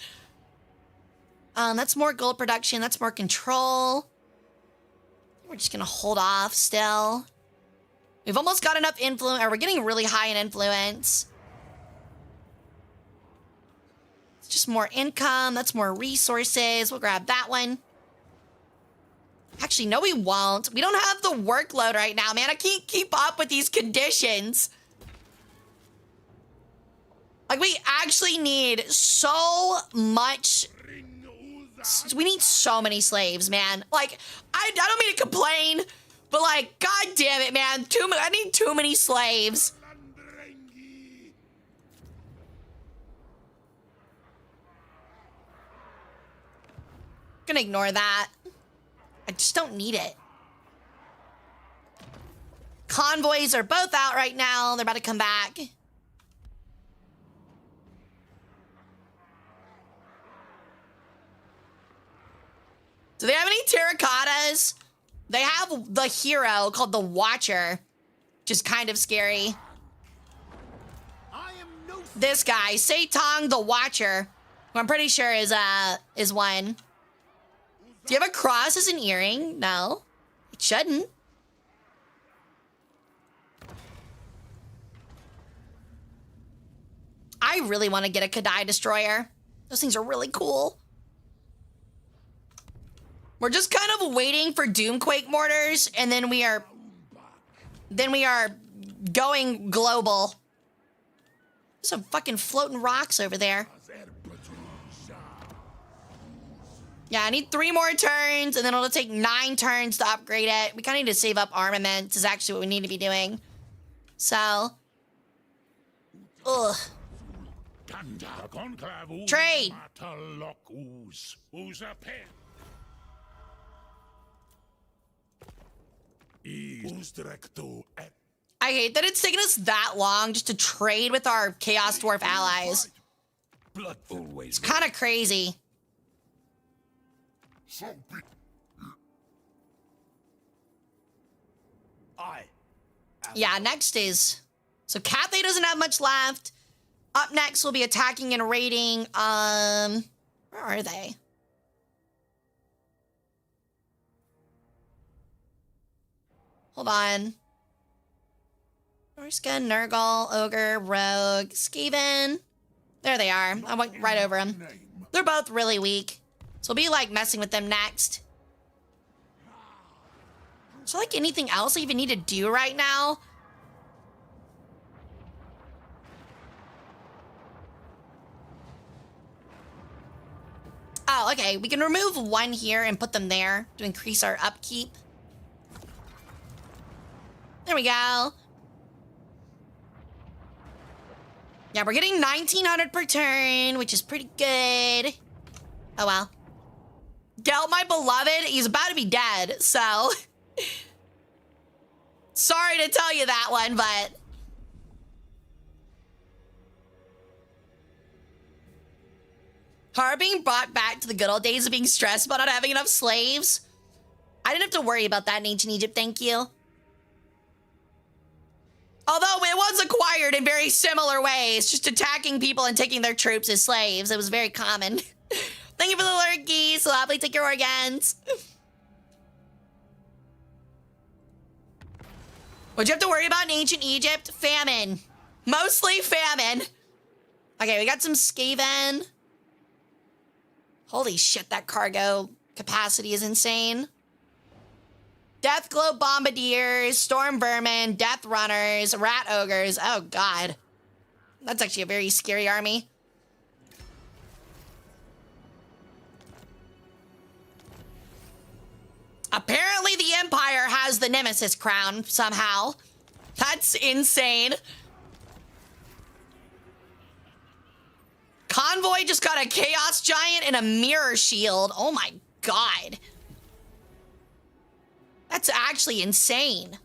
That's more gold production. That's more control. We're just gonna hold off still. We've almost got enough influence, or we're getting really high in influence. It's just more income. That's more resources. We'll grab that one. Actually, no, we won't. We don't have the workload right now, man. I can't keep up with these conditions. Like, we actually need so much. We need so many slaves, man. Like, I don't mean to complain, but like, god damn it, man. I need too many slaves. Gonna ignore that. I just don't need it. Convoys are both out right now. They're about to come back. Do they have any terracottas? They have the hero called the Watcher, which is kind of scary. This guy, Seitong the Watcher, who I'm pretty sure is one. Do you have a cross as an earring? No, it shouldn't. I really want to get a Kadai Destroyer. Those things are really cool. We're just kind of waiting for Doomquake mortars, and then we are going global. There's some fucking floating rocks over there. Yeah, I need 3 more turns, and then it'll take 9 turns to upgrade it. We kind of need to save up armaments is actually what we need to be doing. So. Ugh. Trade. I hate that it's taken us that long just to trade with our Chaos Dwarf allies. It's kind of crazy. Yeah, next is... So Cathay doesn't have much left. Up next, we'll be attacking and raiding. Where are they? Hold on. Norskin, Nurgle, Ogre, Rogue, Skaven. There they are. I went right over them. They're both really weak. So we'll be like messing with them next. So like anything else I even need to do right now? Oh, okay. We can remove 1 here and put them there to increase our upkeep. There we go. Yeah, we're getting 1900 per turn, which is pretty good. Oh, well. Gelt, my beloved, he's about to be dead, so... Sorry to tell you that one, but... Hara being brought back to the good old days of being stressed about not having enough slaves. I didn't have to worry about that in ancient Egypt, thank you. Although it was acquired in very similar ways, just attacking people and taking their troops as slaves. It was very common. Thank you for the lurkies. We'll happily take your organs. What'd you have to worry about in ancient Egypt? Famine. Mostly famine. Okay, we got some Skaven. Holy shit, that cargo capacity is insane. Deathglow Bombardiers, Storm Vermin, Death Runners, Rat Ogres. Oh, God. That's actually a very scary army. Apparently the Empire has the Nemesis crown somehow. That's insane. Convoy just got a Chaos Giant and a Mirror Shield. Oh, my God. That's actually insane.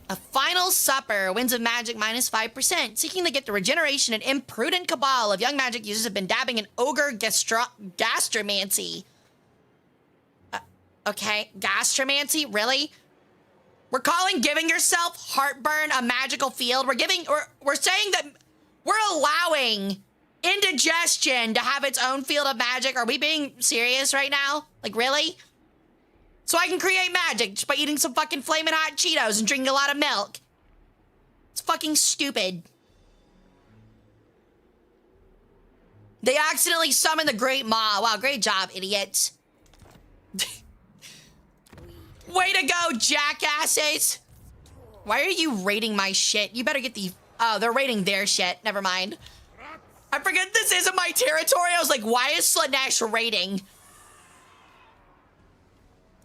A Final Supper. Winds of Magic minus 5%. Seeking to get the regeneration, an imprudent cabal of young magic users have been dabbing in ogre gastromancy. Okay, gastromancy? Really? We're calling giving yourself heartburn a magical field. We're saying that we're allowing indigestion to have its own field of magic. Are we being serious right now? Like, really? So I can create magic just by eating some fucking flaming hot Cheetos and drinking a lot of milk. It's fucking stupid. They accidentally summoned the Great Maw. Wow, great job, idiots. Way to go, jackasses. Why are you raiding my shit? You better get the... Oh, they're raiding their shit. Never mind. I forget this isn't my territory. I was like, why is Slaanesh raiding?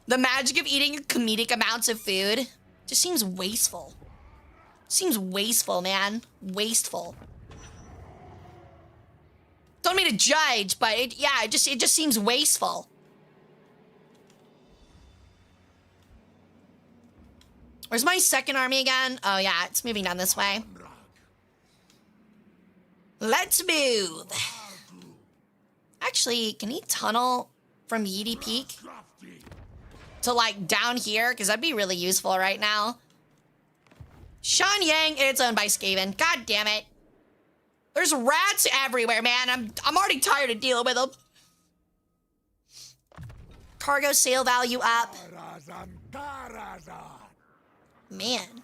The magic of eating comedic amounts of food just seems wasteful. Seems wasteful, man. Wasteful. Don't mean to judge, but it just seems wasteful. Where's my second army again? Oh yeah, it's moving down this way. Let's move. Actually, can he tunnel from Yeedy Peak to like down here? Because that'd be really useful right now. Shan Yang, it's owned by Skaven. God damn it. There's rats everywhere, man. I'm already tired of dealing with them. Cargo sale value up. Man.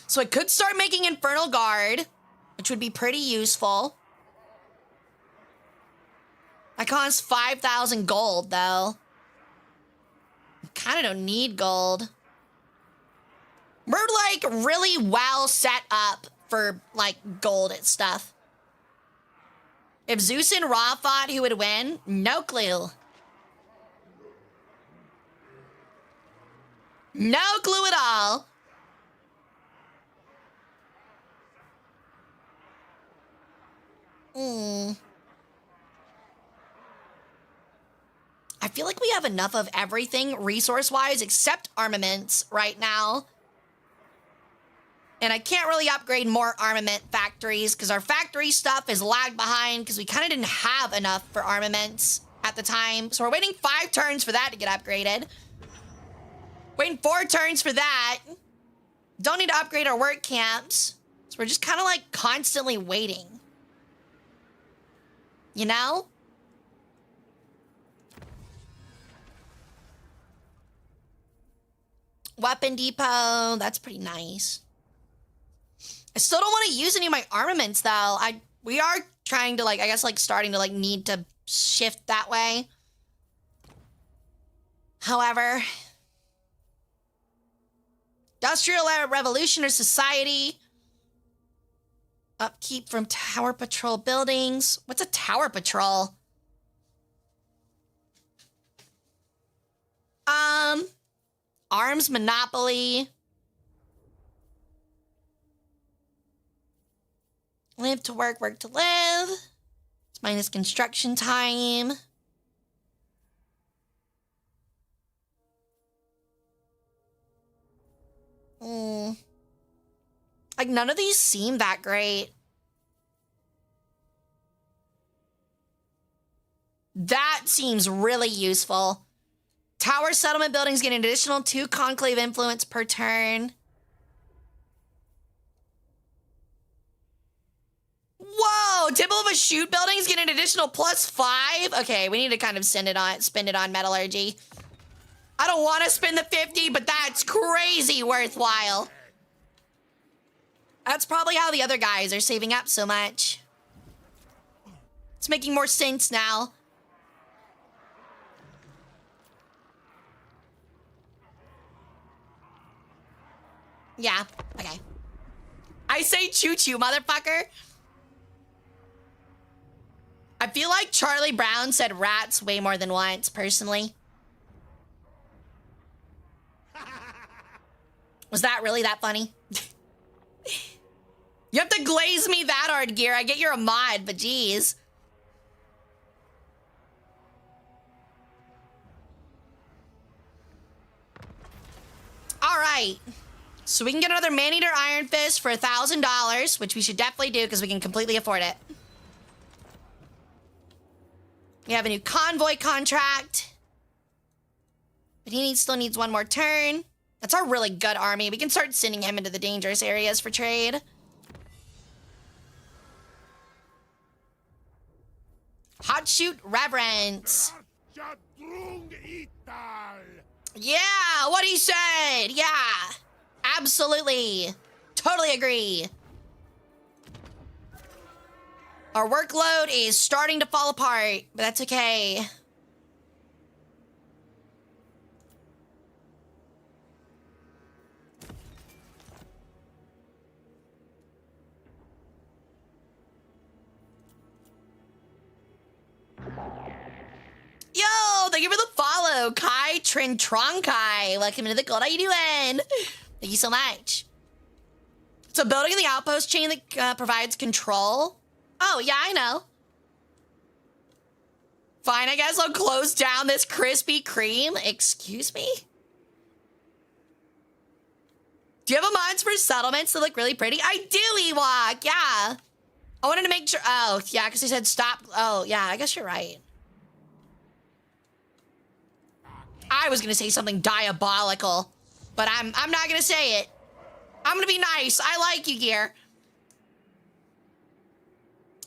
So I could start making Infernal Guard, which would be pretty useful. That costs 5,000 gold, though. I kind of don't need gold. We're, like, really well set up for, like, gold and stuff. If Zeus and Ra fought, who would win? No clue. No clue at all. I feel like we have enough of everything resource-wise except armaments right now. And I can't really upgrade more armament factories because our factory stuff is lagged behind because we kind of didn't have enough for armaments at the time. So we're waiting 5 turns for that to get upgraded. Waiting 4 turns for that. Don't need to upgrade our work camps. So we're just kind of like constantly waiting. You know? Weapon depot, that's pretty nice. I still don't want to use any of my armaments though. We are trying to like, I guess like starting to like need to shift that way. However, Industrial Revolution or Society. Upkeep from Tower Patrol buildings. What's a Tower Patrol? Arms Monopoly. Live to work, work to live. It's minus construction time. Like, none of these seem that great. That seems really useful. Tower settlement buildings get an additional 2 conclave influence per turn. Whoa! Temple of a Shoot buildings get an additional +5? Okay, we need to kind of spend it on metallurgy. I don't want to spend the 50, but that's crazy worthwhile. That's probably how the other guys are saving up so much. It's making more sense now. Yeah, okay. I say choo-choo, motherfucker. I feel like Charlie Brown said rats way more than once, personally. Was that really that funny? You have to glaze me that hard, Gear. I get you're a mod, but geez. All right. So we can get another Man-Eater Iron Fist for $1,000, which we should definitely do because we can completely afford it. We have a new convoy contract. But he still needs 1 more turn. That's our really good army. We can start sending him into the dangerous areas for trade. Hot Shoot Reverence. Yeah, what he said. Yeah, absolutely. Totally agree. Our workload is starting to fall apart, but that's okay. Yo, thank you for the follow, Kai Trintronkai. Welcome to the gold. How you doing? Thank you so much. So building the outpost chain that provides control. Oh, yeah, I know. Fine, I guess I'll close down this Krispy Kreme. Excuse me? Do you have a mods for settlements that look really pretty? I do, Ewok, yeah. I wanted to make sure. Oh, yeah, because he said stop. Oh, yeah, I guess you're right. I was going to say something diabolical, but I'm not going to say it. I'm going to be nice. I like you, Gear.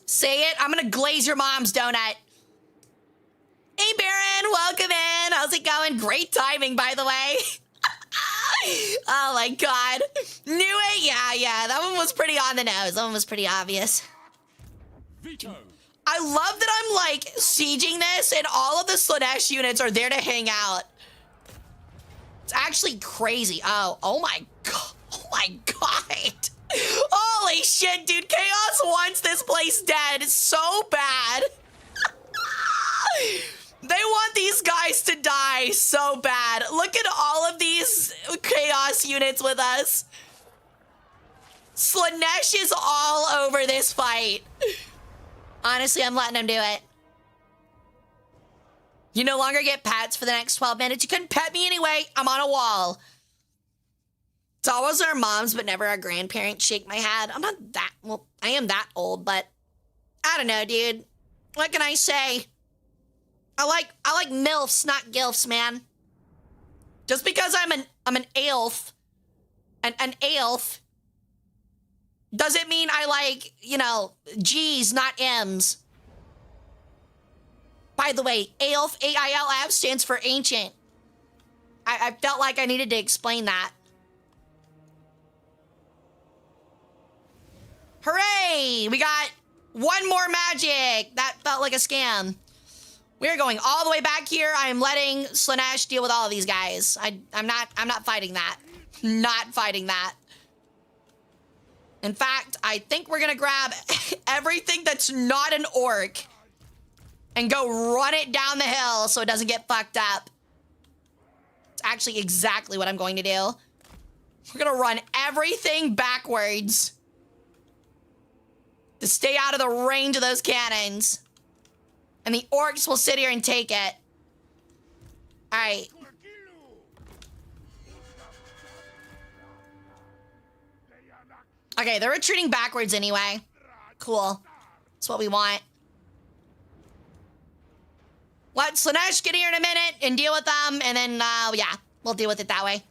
Say it. I'm going to glaze your mom's donut. Hey, Baron. Welcome in. How's it going? Great timing, by the way. Oh, my God. Knew it? Yeah. That one was pretty on the nose. That one was pretty obvious. I love that I'm, like, sieging this, and all of the Slanesh units are there to hang out. It's actually crazy. Oh my God. Oh, my God. Holy shit, dude. Chaos wants this place dead so bad. They want these guys to die so bad. Look at all of these Chaos units with us. Slanesh is all over this fight. Honestly, I'm letting him do it. You no longer get pets for the next 12 minutes. You couldn't pet me anyway. I'm on a wall. It's always our moms, but never our grandparents. Shake my head. I'm not that, well, I am that old, but I don't know, dude. What can I say? I like MILFs, not GILFs, man. Just because I'm an AILF, an AILF, doesn't mean I like, you know, G's, not M's. By the way, AILF, AILF stands for ancient. I felt like I needed to explain that. Hooray! We got one more magic. That felt like a scam. We're going all the way back here. I'm letting Slanesh deal with all of these guys. I'm not fighting that. Not fighting that. In fact, I think we're gonna grab everything that's not an orc and go run it down the hill so it doesn't get fucked up. It's actually exactly what I'm going to do. We're gonna run everything backwards to stay out of the range of those cannons. And the orcs will sit here and take it. All right. Okay, they're retreating backwards anyway. Cool. That's what we want. Let Slanesh get here in a minute and deal with them, and then, yeah, we'll deal with it that way.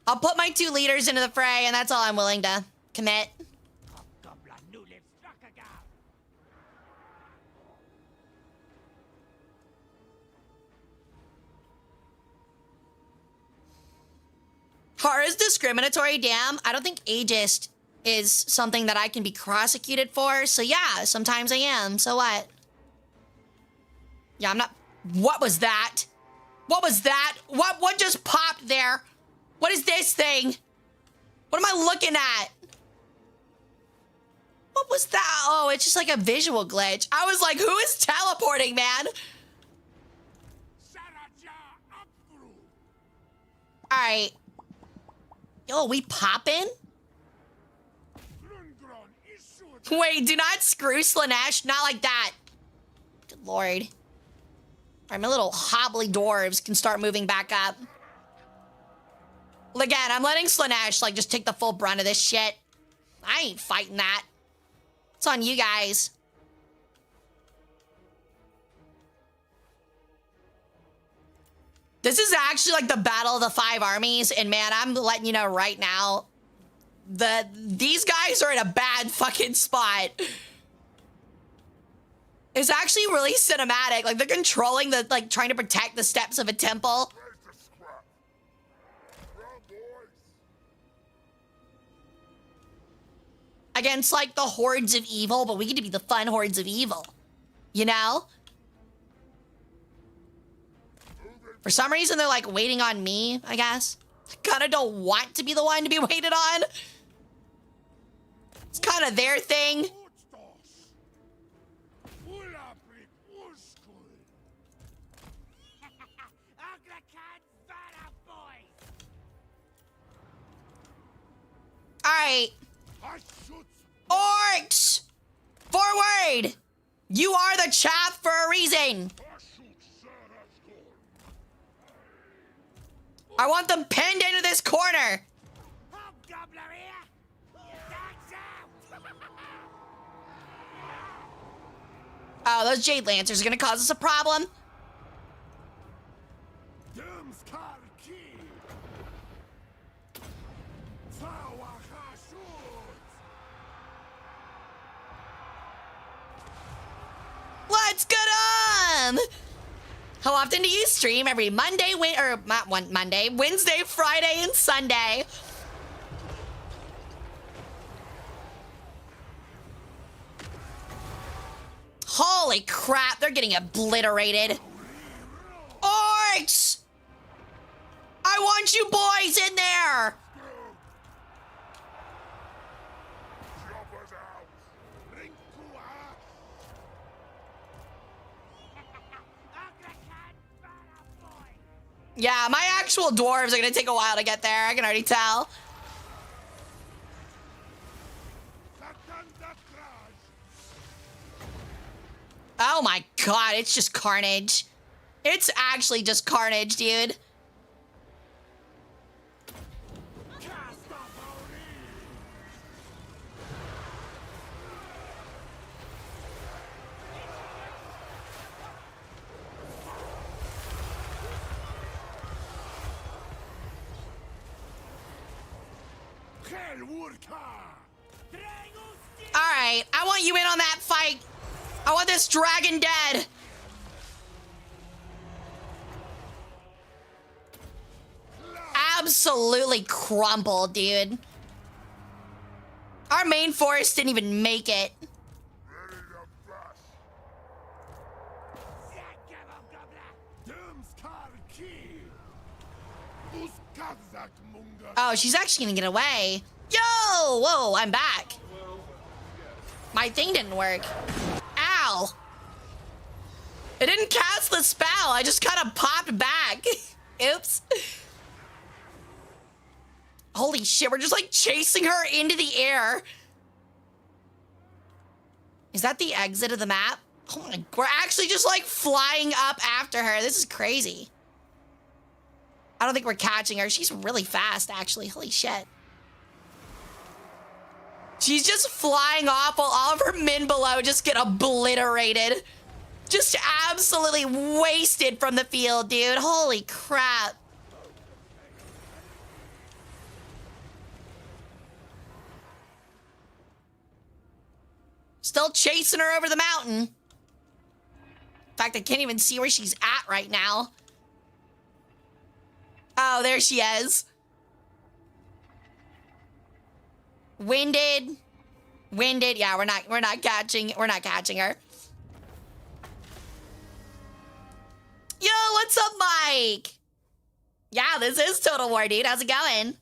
I'll put my 2 leaders into the fray, and that's all I'm willing to commit. Hara's discriminatory, damn. I don't think ageist is something that I can be prosecuted for. So yeah, sometimes I am. So what? Yeah, I'm not... What was that? What was that? What just popped there? What is this thing? What am I looking at? What was that? Oh, it's just like a visual glitch. I was like, who is teleporting, man? All right. Yo, we poppin'? Wait, do not screw Slanesh. Not like that. Good lord. All right, my little hobbly dwarves can start moving back up. Well, again, I'm letting Slanesh, like, just take the full brunt of this shit. I ain't fighting that. It's on you guys. This is actually like the battle of the 5 armies, and man, I'm letting you know right now, these guys are in a bad fucking spot. It's actually really cinematic. Like, they're controlling the, like, trying to protect the steps of a temple. Against, like, the hordes of evil, but we get to be the fun hordes of evil. You know? For some reason, they're, like, waiting on me, I guess. I kind of don't want to be the one to be waited on. It's kind of their thing. All right. Orcs! Forward! You are the chaff for a reason. I want them pinned into this corner. Oh, those Jade Lancers are gonna cause us a problem. Let's get 'em! How often do you stream? Every Monday, Wednesday, Friday, and Sunday. Holy crap, they're getting obliterated. Orcs! I want you boys in there! Yeah, my actual dwarves are gonna take a while to get there. I can already tell. Oh my god, it's just carnage. It's actually just carnage, dude. Alright, I want you in on that fight. I want this dragon dead. Absolutely crumpled, dude. Our main force didn't even make it. Oh, she's actually gonna get away. Yo! Whoa, I'm back. My thing didn't work. Ow. It didn't cast the spell. I just kind of popped back. Oops. Holy shit, we're just like chasing her into the air. Is that the exit of the map? Oh my, we're actually just like flying up after her. This is crazy. I don't think we're catching her. She's really fast, actually. Holy shit. She's just flying off while all of her men below just get obliterated. Just absolutely wasted from the field, dude. Holy crap. Still chasing her over the mountain. In fact, I can't even see where she's at right now. Oh, there she is. Winded. Winded. Yeah, we're not catching her. Yo, what's up, Mike? Yeah, this is Total War, dude. How's it going?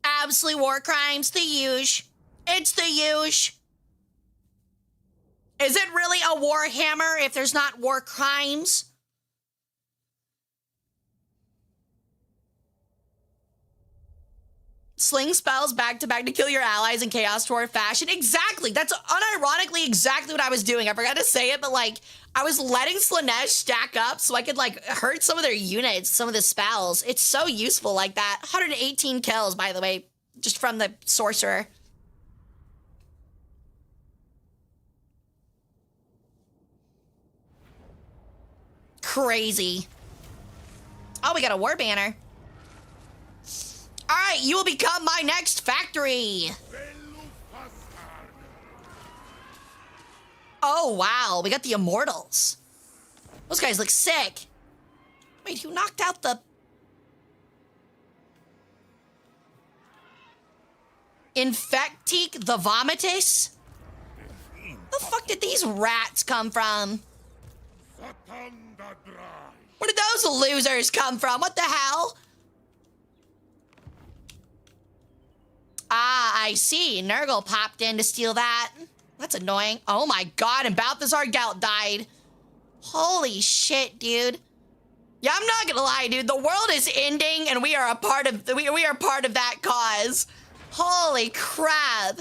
Absolute war crimes, the huge. It's the huge. Is it really a Warhammer if there's not war crimes? Sling spells back to back to kill your allies in Chaos Dwarf fashion. Exactly. That's unironically exactly what I was doing. I forgot to say it, but like I was letting Slanesh stack up so I could like hurt some of their units, some of the spells. It's so useful like that. 118 kills, by the way, just from the sorcerer. Crazy. Oh, we got a war banner. All right, you will become my next factory. Oh, wow. We got the Immortals. Those guys look sick. Wait, who knocked out the... Infectique the Vomitus? The fuck did these rats come from? Where did those losers come from? What the hell? Ah, I see. Nurgle popped in to steal that. That's annoying. Oh my god, and Balthazar Gout died. Holy shit, dude. Yeah, I'm not gonna lie, dude. The world is ending, and we are a part of we are part of that cause. Holy crap.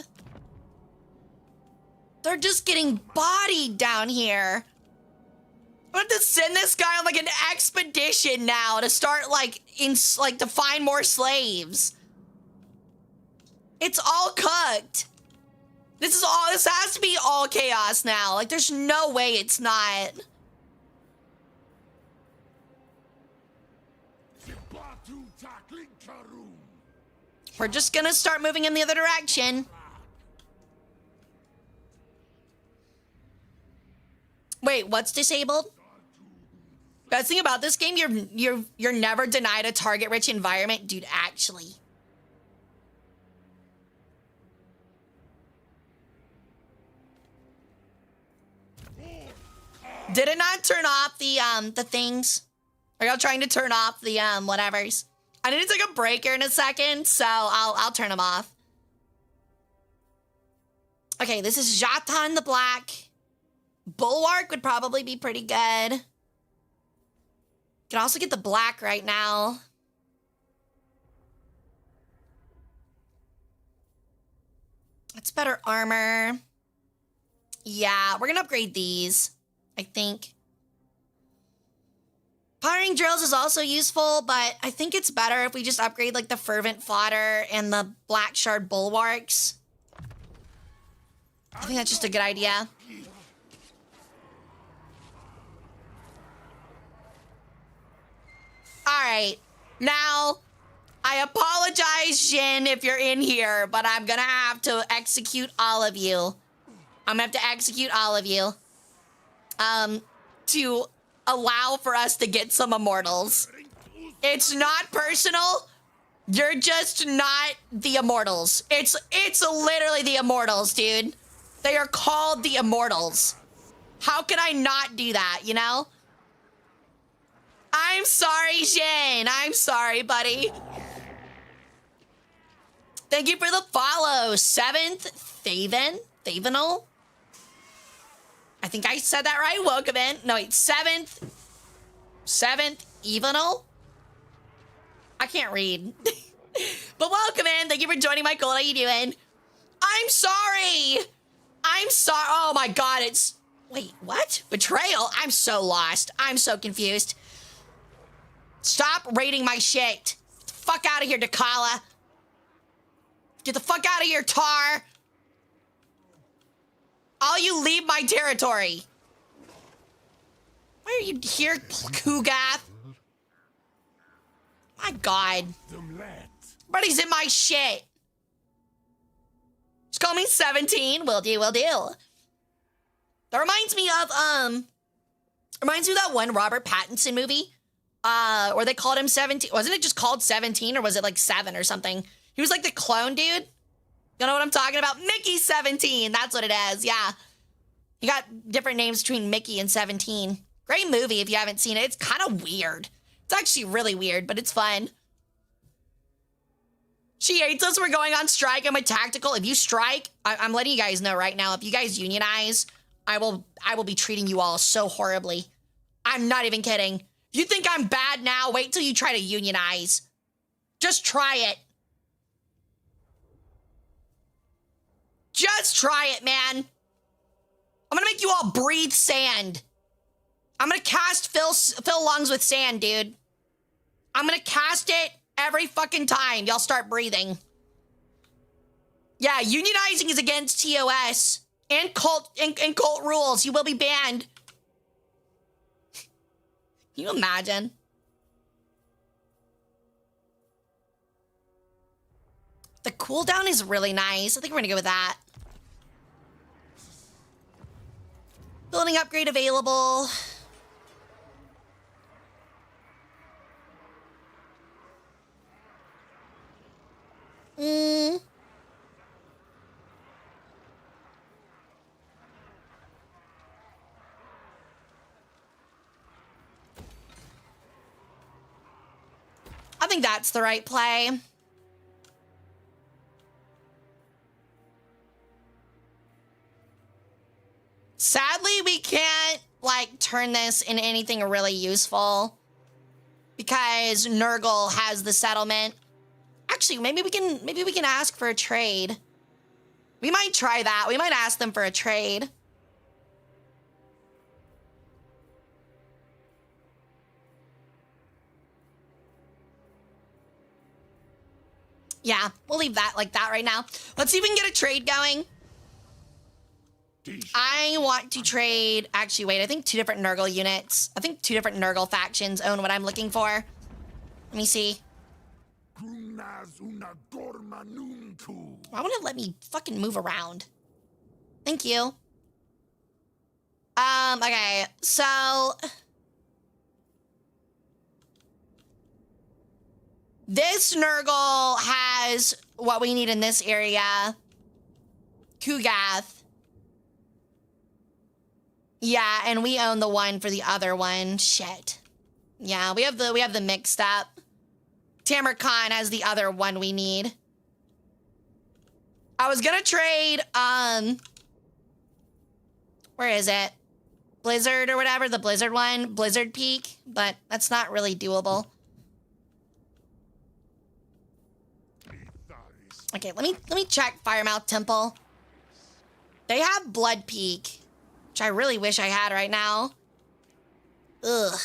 They're just getting bodied down here. I'm gonna have to send this guy on like an expedition now to start like to find more slaves. It's all cooked. This has to be all chaos now. Like, there's no way it's not. We're just gonna start moving in the other direction. Wait, what's disabled? Best thing about this game, you're never denied a target-rich environment, dude. Actually. Did it not turn off the things? Are y'all trying to turn off the whatevers? I need to take a break here in a second, so I'll turn them off. Okay, this is Jatan the Black. Bulwark would probably be pretty good. Can also get the black right now. That's better armor. Yeah, we're gonna upgrade these, I think. Firing drills is also useful, but I think it's better if we just upgrade like the fervent fodder and the black shard bulwarks. I think that's just a good idea. All right, now I apologize, Jin, if you're in here, but I'm gonna have to execute all of you. I'm gonna have to execute all of you. To allow for us to get some immortals. It's not personal. You're just not the immortals. It's literally the immortals, dude. They are called the immortals. How can I not do that, you know? I'm sorry, Jin. I'm sorry, buddy. Thank you for the follow. 7th Thavenal? I think I said that right. Welcome in. No, wait, 7th Evenal? I can't read. But welcome in. Thank you for joining my call. How you doing? I'm sorry. Oh my god, it's... Wait, what? Betrayal? I'm so lost. I'm so confused. Stop raiding my shit. Get the fuck out of here, Dakala. Get the fuck out of here, Tar. All you leave my territory. Why are you here, Kugath? My god. Everybody's in my shit. Just call me 17. Will do, will do. That reminds me of, that one Robert Pattinson movie, where they called him 17. Wasn't it just called 17, or was it like 7 or something? He was like the clone dude. You know what I'm talking about? Mickey 17. That's what it is. Yeah. You got different names between Mickey and 17. Great movie if you haven't seen it. It's kind of weird. It's actually really weird, but it's fun. She hates us. We're going on strike. I'm a tactical. If you strike, I'm letting you guys know right now. If you guys unionize, I will be treating you all so horribly. I'm not even kidding. If you think I'm bad now, wait till you try to unionize. Just try it. Just try it, man. I'm gonna make you all breathe sand. I'm gonna cast fill lungs with sand, dude. I'm gonna cast it every fucking time y'all start breathing. Yeah, unionizing is against TOS and cult rules. You will be banned. Can you imagine? The cooldown is really nice. I think we're gonna go with that. Building upgrade available. I think that's the right play. Sadly, we can't, like, turn this into anything really useful because Nurgle has the settlement. Actually, maybe we can ask for a trade. We might try that. We might ask them for a trade. Yeah, we'll leave that like that right now. Let's see if we can get a trade going. I want to trade... Actually, wait. I think 2 different Nurgle units. I think 2 different Nurgle factions own what I'm looking for. Let me see. Why won't it let me fucking move around? Thank you. Okay. So... This Nurgle has what we need in this area. Kugath. Yeah, and we own the one for the other one. Shit. Yeah, we have the mixed up. Tamarkan has the other one we need. I was gonna trade, where is it? Blizzard or whatever, the Blizzard one, Blizzard Peak, but that's not really doable. Okay, let me check Firemouth Temple. They have Blood Peak, which I really wish I had right now. Ugh.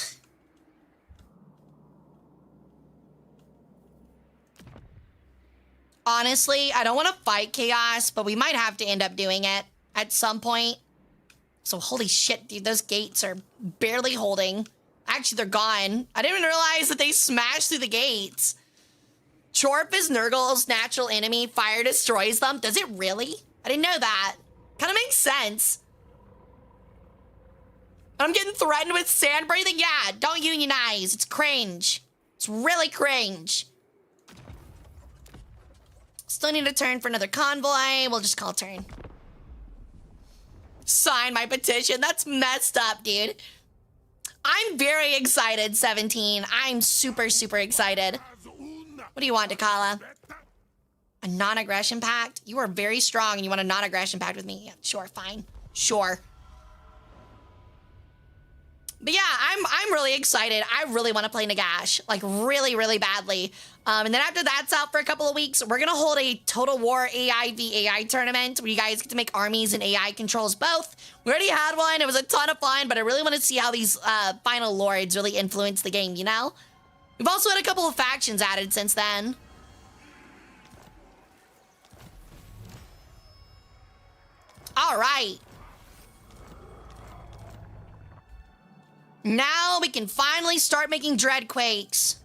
Honestly, I don't want to fight Chaos, but we might have to end up doing it at some point. So holy shit, dude, those gates are barely holding. Actually, they're gone. I didn't even realize that they smashed through the gates. Chorp is Nurgle's natural enemy. Fire destroys them. Does it really? I didn't know that. Kind of makes sense. I'm getting threatened with sand breathing? Yeah, don't unionize. It's cringe. It's really cringe. Still need a turn for another convoy. We'll just call turn. Sign my petition. That's messed up, dude. I'm very excited, 17. I'm super, super excited. What do you want, Dakala? A non-aggression pact? You are very strong and you want a non-aggression pact with me. Yeah, sure, fine. Sure. But yeah, I'm really excited. I really want to play Nagash, like really, really badly. And then after that's out for a couple of weeks, we're gonna hold a Total War AI v AI tournament where you guys get to make armies and AI controls both. We already had one. It was a ton of fun, but I really want to see how these final lords really influence the game, you know? We've also had a couple of factions added since then. All right. Now we can finally start making Dreadquakes.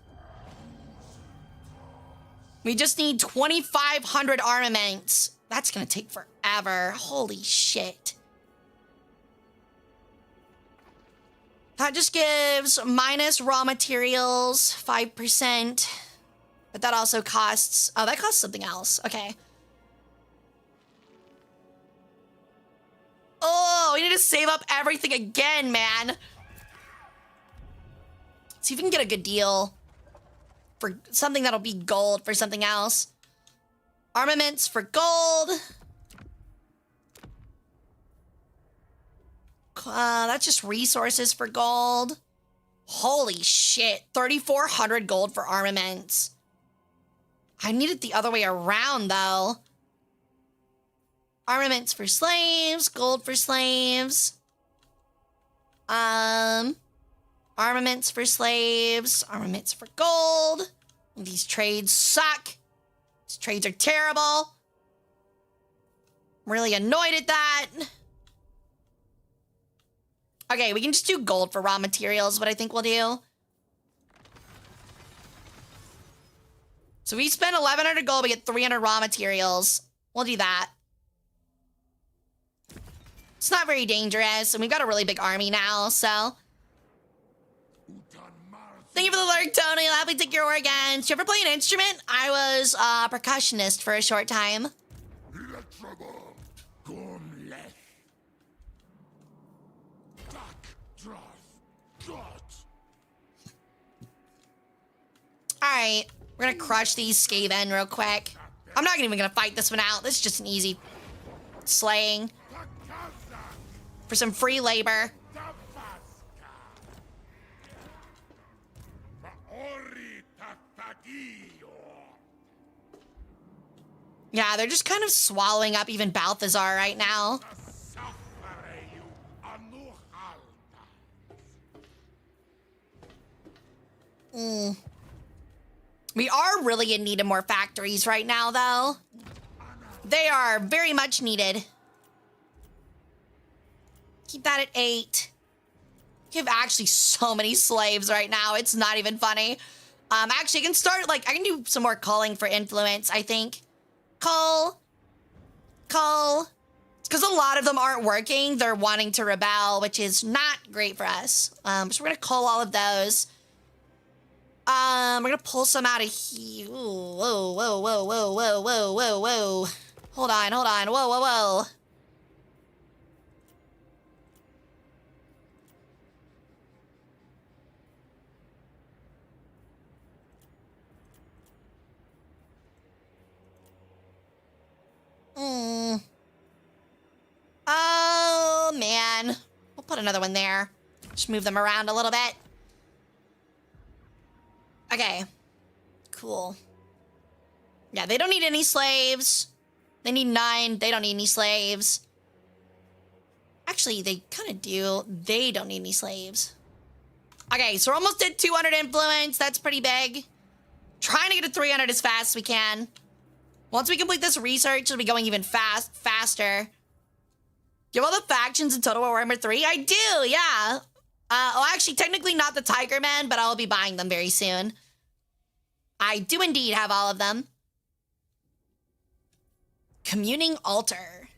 We just need 2,500 armaments. That's gonna take forever. Holy shit. That just gives minus raw materials, 5%. But that also costs, oh, that costs something else. Okay. Oh, we need to save up everything again, man. See if we can get a good deal for something that'll be gold for something else. Armaments for gold. That's just resources for gold. Holy shit, 3,400 gold for armaments. I need it the other way around, though. Armaments for slaves, gold for slaves. Armaments for slaves, armaments for gold. These trades suck. These trades are terrible. I'm really annoyed at that. Okay, we can just do gold for raw materials, what I think we'll do. So we spend 1,100 gold, we get 300 raw materials. We'll do that. It's not very dangerous, and we've got a really big army now, so. Thank you for the lurk, Tony. I'll happily take your organs. Did you ever play an instrument? I was a percussionist for a short time. Alright, we're gonna crush these Skaven real quick. I'm not even gonna fight this one out. This is just an easy slaying. For some free labor. Yeah, they're just kind of swallowing up even Balthazar right now. We are really in need of more factories right now, though. They are very much needed. Keep that at 8. We have actually so many slaves right now. It's not even funny. Actually, I can start, like, I can do some more calling for influence, I think. Call. It's because a lot of them aren't working. They're wanting to rebel, which is not great for us. So we're going to call all of those. We're going to pull some out of here. Ooh, whoa, whoa, whoa, whoa, whoa, whoa, whoa, whoa. Hold on. Whoa, whoa, whoa. Oh, man. We'll put another one there. Just move them around a little bit. Okay. Cool. Yeah, they don't need any slaves. They need 9. They don't need any slaves. Actually, they kind of do. They don't need any slaves. Okay, so we're almost at 200 influence. That's pretty big. Trying to get to 300 as fast as we can. Once we complete this research, it'll be going even faster. Do you have all the factions in Total War Warhammer 3? I do, yeah. Oh, actually, technically not the Tiger Men, but I'll be buying them very soon. I do indeed have all of them. Communing Altar.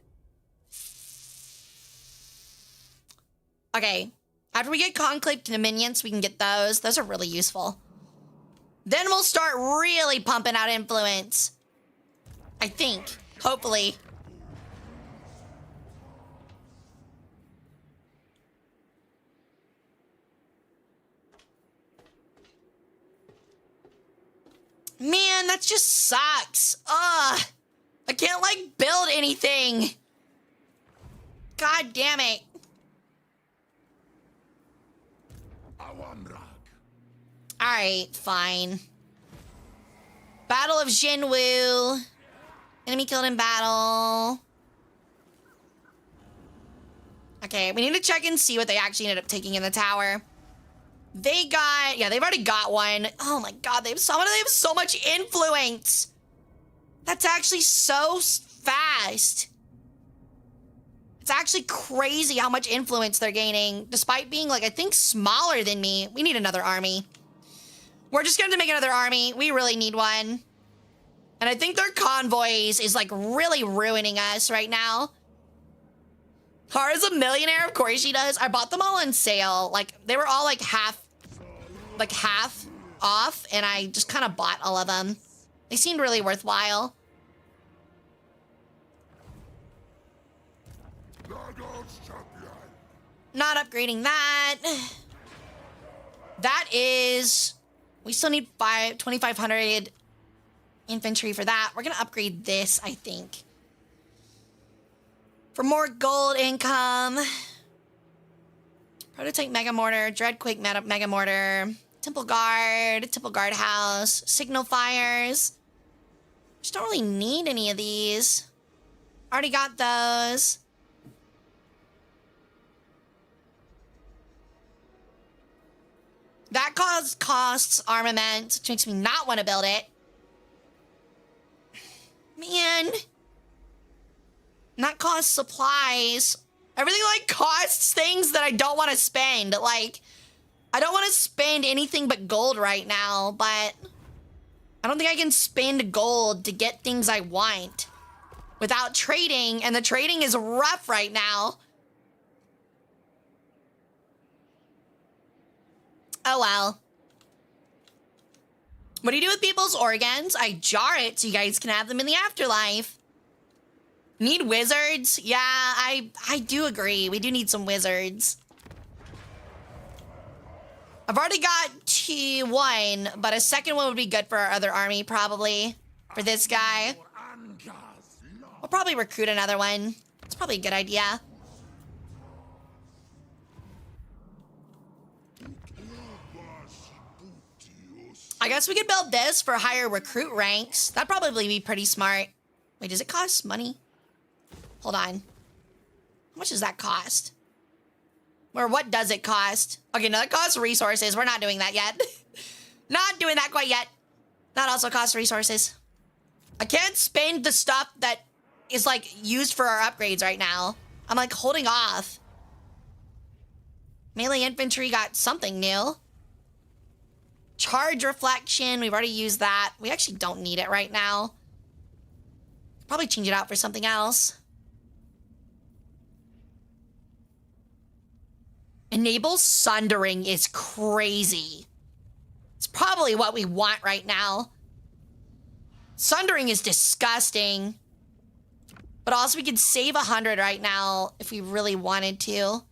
Okay. After we get Conclave Dominions, we can get those. Those are really useful. Then we'll start really pumping out influence. I think. Hopefully. Man, that just sucks. Ugh. I can't, like, build anything. God damn it. Alright, fine. Battle of Jinwu. Enemy killed in battle. Okay, we need to check and see what they actually ended up taking in the tower. They got... Yeah, they've already got one. Oh my god, they have so much influence. That's actually so fast. It's actually crazy how much influence they're gaining, despite being, like, I think smaller than me. We need another army. We're just going to make another army. We really need one. And I think their convoys is, like, really ruining us right now. Hara's a millionaire. Of course she does. I bought them all on sale. Like, they were all, like, half off, and I just kind of bought all of them. They seemed really worthwhile. Not upgrading that. That is... We still need 2,500 infantry for that. We're going to upgrade this, I think. For more gold income. Prototype Mega Mortar, Dreadquake Mega Mortar, Temple Guard House, Signal Fires. Just don't really need any of these. Already got those. That costs armament, which makes me not want to build it. Man. That costs supplies. Everything, like, costs things that I don't want to spend. Like, I don't want to spend anything but gold right now, but I don't think I can spend gold to get things I want without trading, and the trading is rough right now. Oh, well. What do you do with people's organs? I jar it so you guys can have them in the afterlife. Need wizards? Yeah, I do agree. We do need some wizards. I've already got one, but a second one would be good for our other army, probably. For this guy. We'll probably recruit another one. It's probably a good idea. I guess we could build this for higher recruit ranks. That'd probably be pretty smart. Wait, does it cost money? Hold on. How much does that cost? Or what does it cost? Okay, no, that costs resources. We're not doing that yet. Not doing that quite yet. That also costs resources. I can't spend the stuff that is, like, used for our upgrades right now. I'm, like, holding off. Melee infantry got something new. Charge reflection. We've already used that. We actually don't need it right now. Probably change it out for something else. Enable sundering is crazy. It's probably what we want right now. Sundering is disgusting. But also we could save 100 right now if we really wanted to.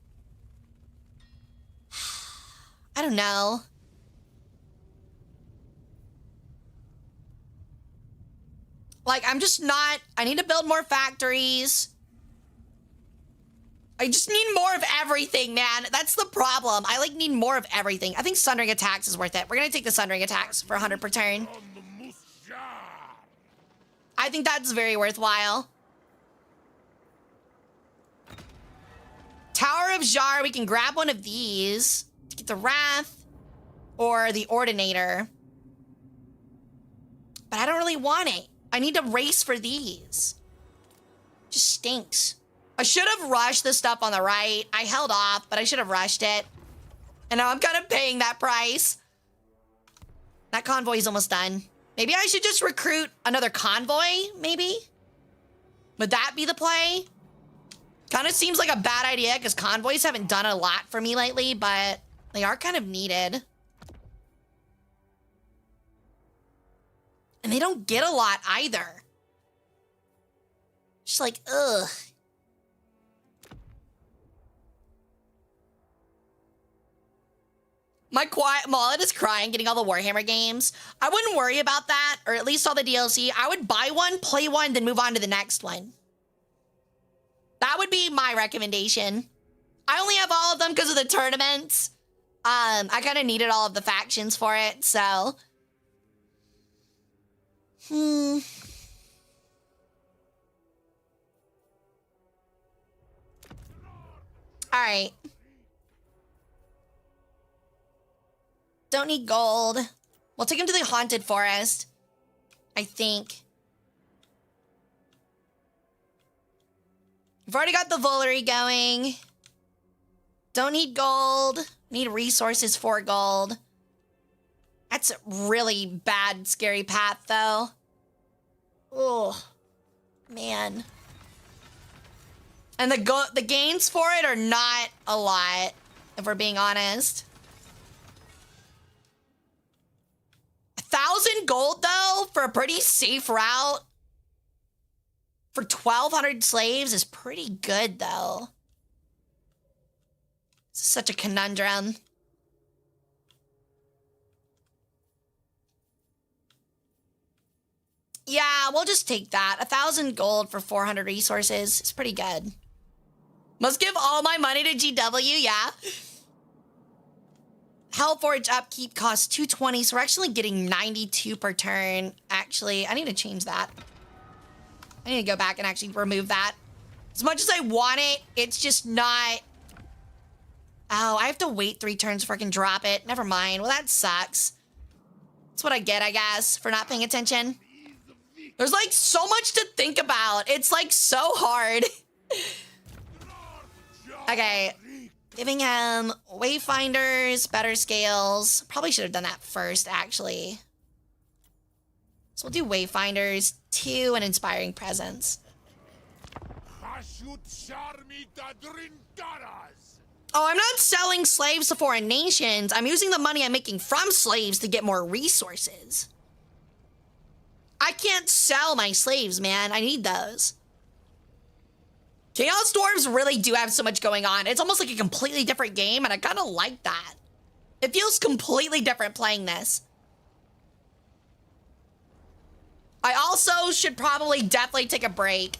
I don't know. Like, I'm just not... I need to build more factories. I just need more of everything, man. That's the problem. I, like, need more of everything. I think Sundering Attacks is worth it. We're gonna take the Sundering Attacks for 100 per turn. I think that's very worthwhile. Tower of Jar, we can grab one of these to get the Wrath or the Ordinator. But I don't really want it. I need to race for these. Just stinks. I should have rushed the stuff on the right. I held off, but I should have rushed it. And now I'm kind of paying that price. That convoy is almost done. Maybe I should just recruit another convoy, maybe? Would that be the play? Kind of seems like a bad idea because convoys haven't done a lot for me lately, but they are kind of needed. And they don't get a lot either. Just like, ugh. My quiet wallet is crying getting all the Warhammer games. I wouldn't worry about that, or at least all the DLC. I would buy one, play one, then move on to the next one. That would be my recommendation. I only have all of them because of the tournaments. I kind of needed all of the factions for it, so. All right. Don't need gold. We'll take him to the Haunted Forest, I think. We've already got the Volary going. Don't need gold. Need resources for gold. That's a really bad, scary path, though. Oh, man. And the gains for it are not a lot, if we're being honest. 1,000 gold, though, for a pretty safe route for 1,200 slaves is pretty good, though. It's such a conundrum. Yeah, we'll just take that. 1,000 gold for 400 resources is pretty good. Must give all my money to GW, yeah. Hellforge upkeep costs 220, so we're actually getting 92 per turn. Actually, I need to change that. I need to go back and actually remove that. As much as I want it, it's just not... Oh, I have to wait 3 turns before I can drop it. Never mind. Well, that sucks. That's what I get, I guess, for not paying attention. There's, like, so much to think about. It's, like, so hard. Okay. Giving him Wayfinders, better scales. Probably should have done that first, actually. So we'll do Wayfinders, 2, and Inspiring Presence. Oh, I'm not selling slaves to foreign nations. I'm using the money I'm making from slaves to get more resources. I can't sell my slaves, man. I need those. Chaos Dwarves really do have so much going on. It's almost like a completely different game, and I kind of like that. It feels completely different playing this. I also should probably definitely take a break.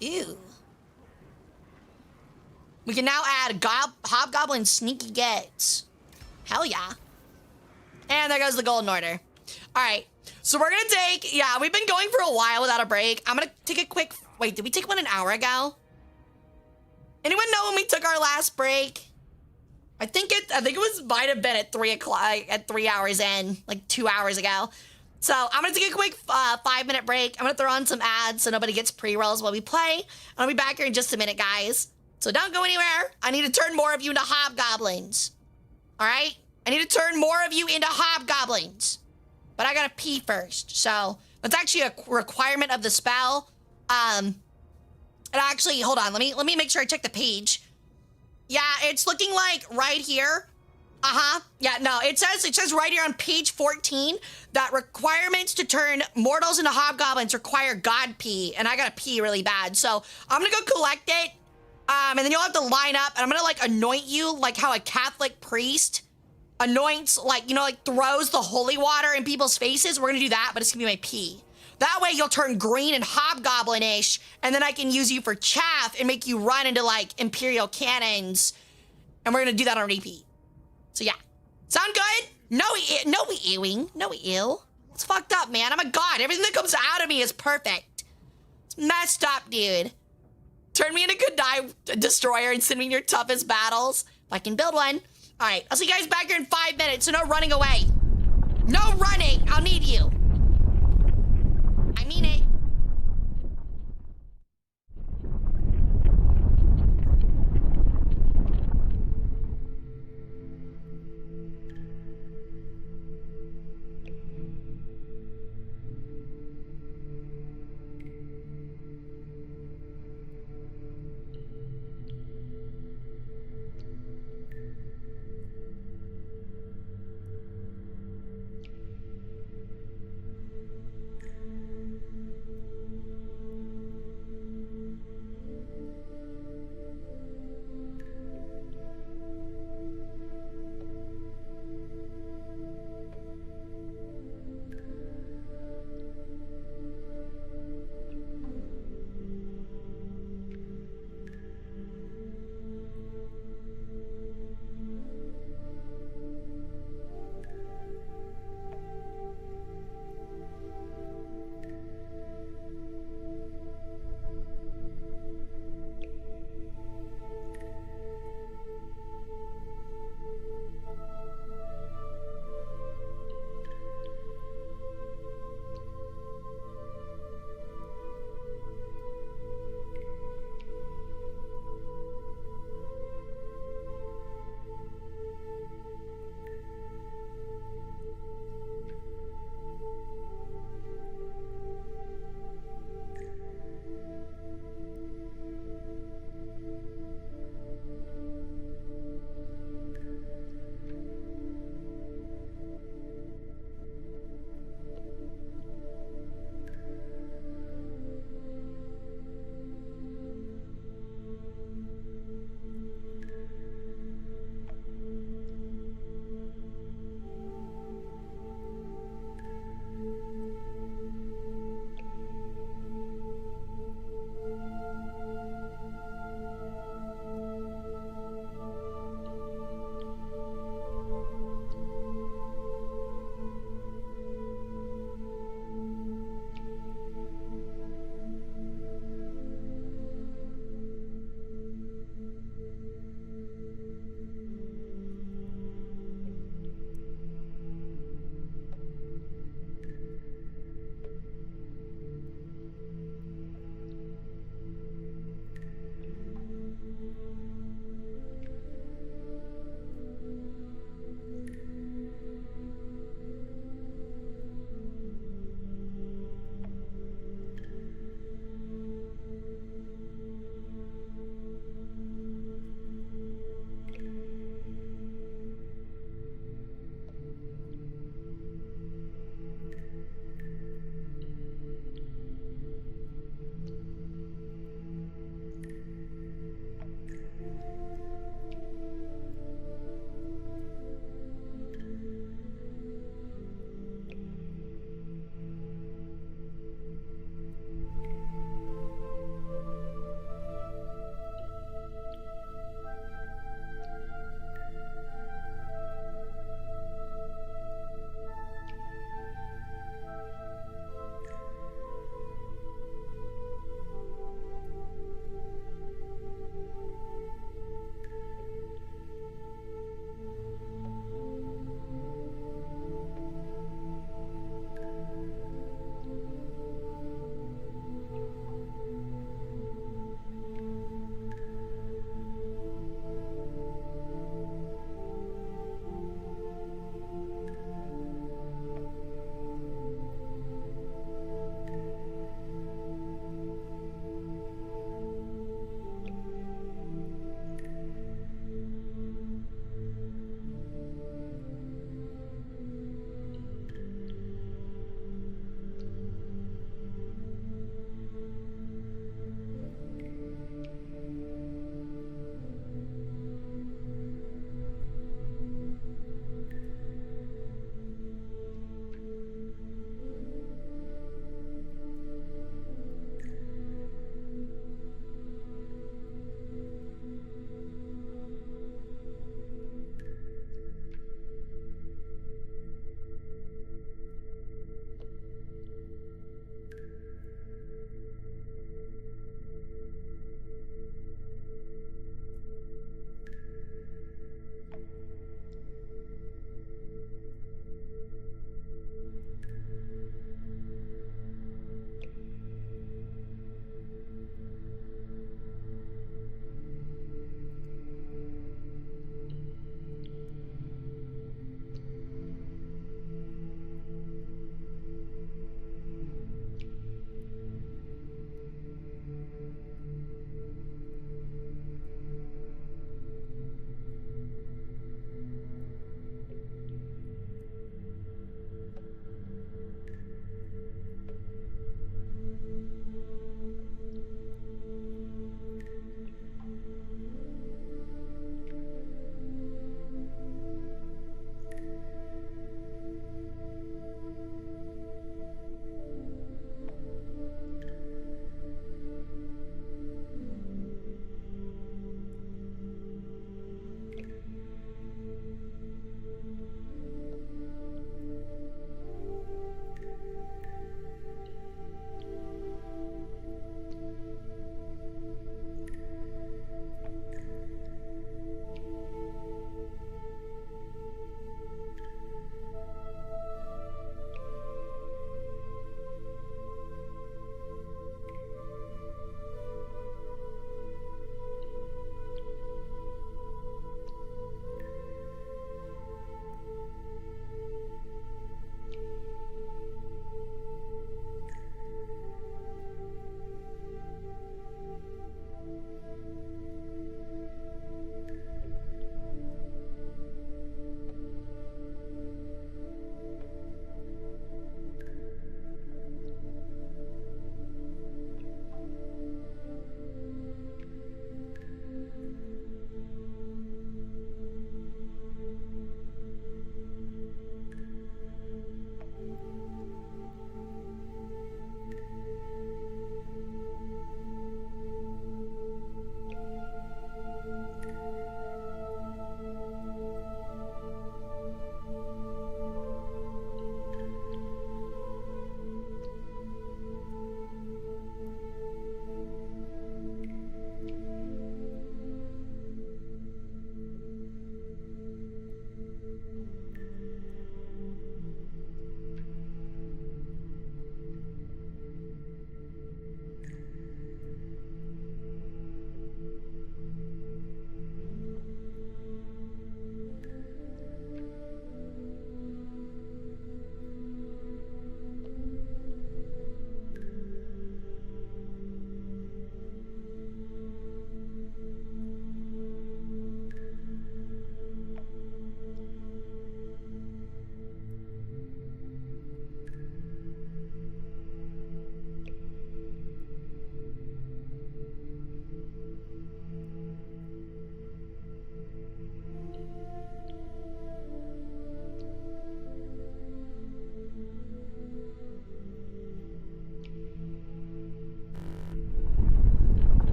Ew. We can now add Hobgoblin Sneaky Gets. Hell yeah. And there goes the Golden Order. All right. So we're going to take... Yeah, we've been going for a while without a break. I'm going to take a quick... Wait, did we take one an hour ago? Anyone know when we took our last break? I think it might have been at 3 o'clock, at 3 hours in, like 2 hours ago. So I'm gonna take a quick 5-minute break. I'm gonna throw on some ads so nobody gets pre-rolls while we play. I'll be back here in just a minute, guys. So don't go anywhere. I need to turn more of you into hobgoblins. All right? I need to turn more of you into hobgoblins. But I gotta pee first. So that's actually a requirement of the spell. And actually, hold on. Let me make sure I check the page. Yeah, it's looking like right here. Yeah, no, it says right here on page 14 that requirements to turn mortals into hobgoblins require god pee, and I gotta pee really bad. So I'm gonna go collect it. And then you'll have to line up, and I'm gonna like anoint you like how a Catholic priest anoints, like, you know, like throws the holy water in people's faces. We're gonna do that, but it's gonna be my pee. That way you'll turn green and hobgoblin-ish, and then I can use you for chaff and make you run into, like, Imperial cannons. And we're gonna do that on repeat. So yeah. Sound good? No ewing. No ew. It's fucked up, man. I'm a god. Everything that comes out of me is perfect. It's messed up, dude. Turn me into G'day Destroyer and send me your toughest battles. If I can build one. All right, I'll see you guys back here in 5 minutes, so no running away. No running. I'll need you. I mean it.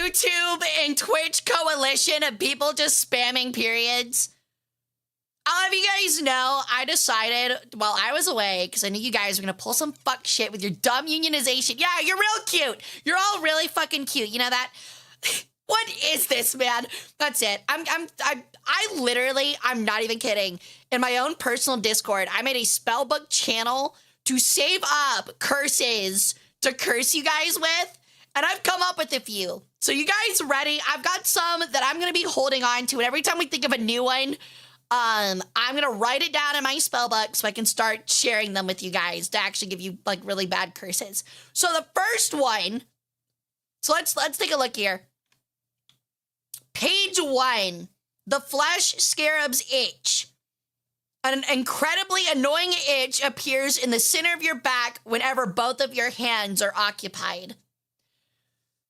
YouTube and Twitch coalition of people just spamming periods. I'll have you guys know, I decided while I was away, because I knew you guys were going to pull some fuck shit with your dumb unionization. Yeah, you're real cute. You're all really fucking cute. You know that? What is this, man? That's it. I literally, I'm not even kidding. In my own personal Discord, I made a spellbook channel to save up curses to curse you guys with. And I've come up with a few. So you guys ready? I've got some that I'm going to be holding on to. And every time we think of a new one, I'm going to write it down in my spellbook so I can start sharing them with you guys to actually give you like really bad curses. So the first one, so let's take a look here. Page 1, the flesh scarab's itch. An incredibly annoying itch appears in the center of your back whenever both of your hands are occupied.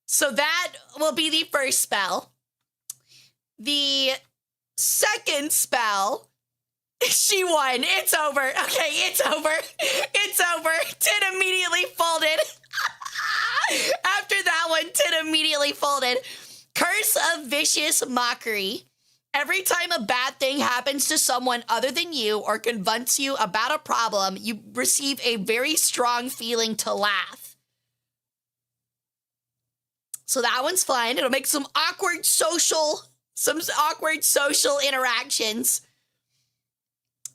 So that will be the first spell. The second spell, she won. It's over. Okay, it's over. It's over. Tin immediately folded. After that one, Tin immediately folded. Curse of Vicious Mockery. Every time a bad thing happens to someone other than you or confronts you about a problem, you receive a very strong feeling to laugh. So that one's fun. It'll make some awkward social interactions.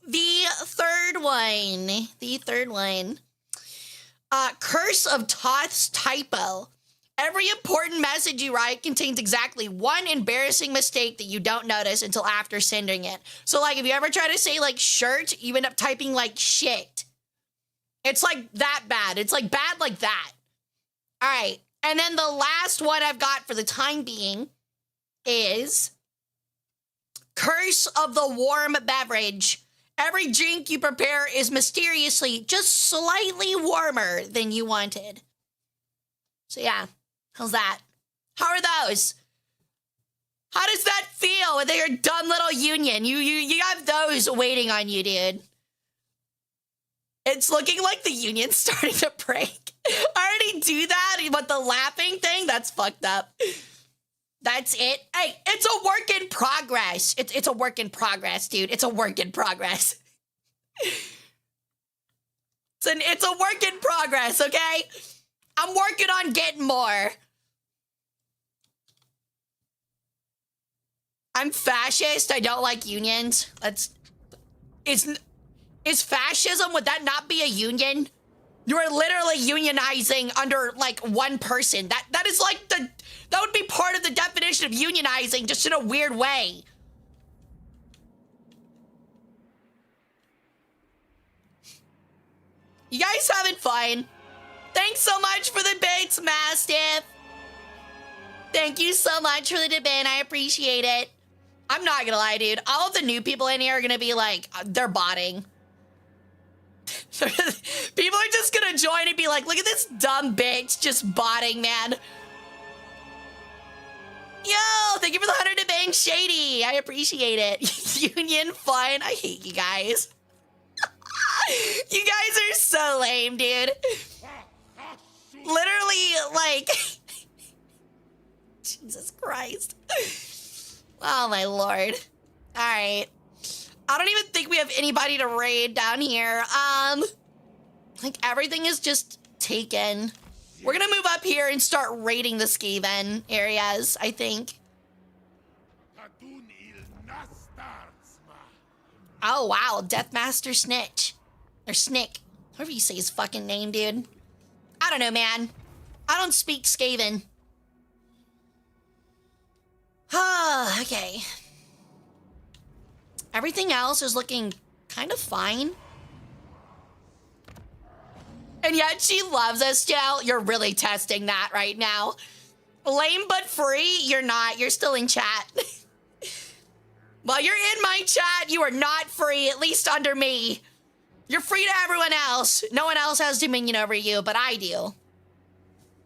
The third one. Curse of Toth's Typo. Every important message you write contains exactly one embarrassing mistake that you don't notice until after sending it. So, like, if you ever try to say, like, shirt, you end up typing, like, shit. It's, like, that bad. It's, like, bad like that. All right. And then the last one I've got for the time being is Curse of the Warm Beverage. Every drink you prepare is mysteriously just slightly warmer than you wanted. So, yeah. How's that? How are those? How does that feel with your dumb little union? You have those waiting on you, dude. It's looking like the union's starting to break. I already do that, but the laughing thing, that's fucked up. That's it. Hey, it's a work in progress. It's a work in progress, dude. It's a work in progress. It's a work in progress, okay? I'm working on getting more. I'm fascist. I don't like unions. Is fascism, would that not be a union? You are literally unionizing under, like, one person. That is like that would be part of the definition of unionizing, just in a weird way. You guys having fun? Thanks so much for the bits, Mastiff. Thank you so much for the debate. I appreciate it. I'm not gonna lie, dude. All of the new people in here are gonna be like, they're botting. People are just gonna join and be like, look at this dumb bitch just botting, man. Yo, thank you for the 100 to bang shady. I appreciate it. Union fun. I hate you guys. You guys are so lame, dude. Literally, like... Jesus Christ. Oh, my lord. All right. I don't even think we have anybody to raid down here. Like, everything is just taken. We're gonna move up here and start raiding the Skaven areas, I think. Oh, wow. Deathmaster Snitch. Or Snick. However you say his fucking name, dude. I don't know, man. I don't speak Skaven. Okay. Everything else is looking kind of fine. And yet she loves us, Jill. You're really testing that right now. Lame but free? You're not. You're still in chat. While you're in my chat, you are not free, at least under me. You're free to everyone else. No one else has dominion over you, but I do.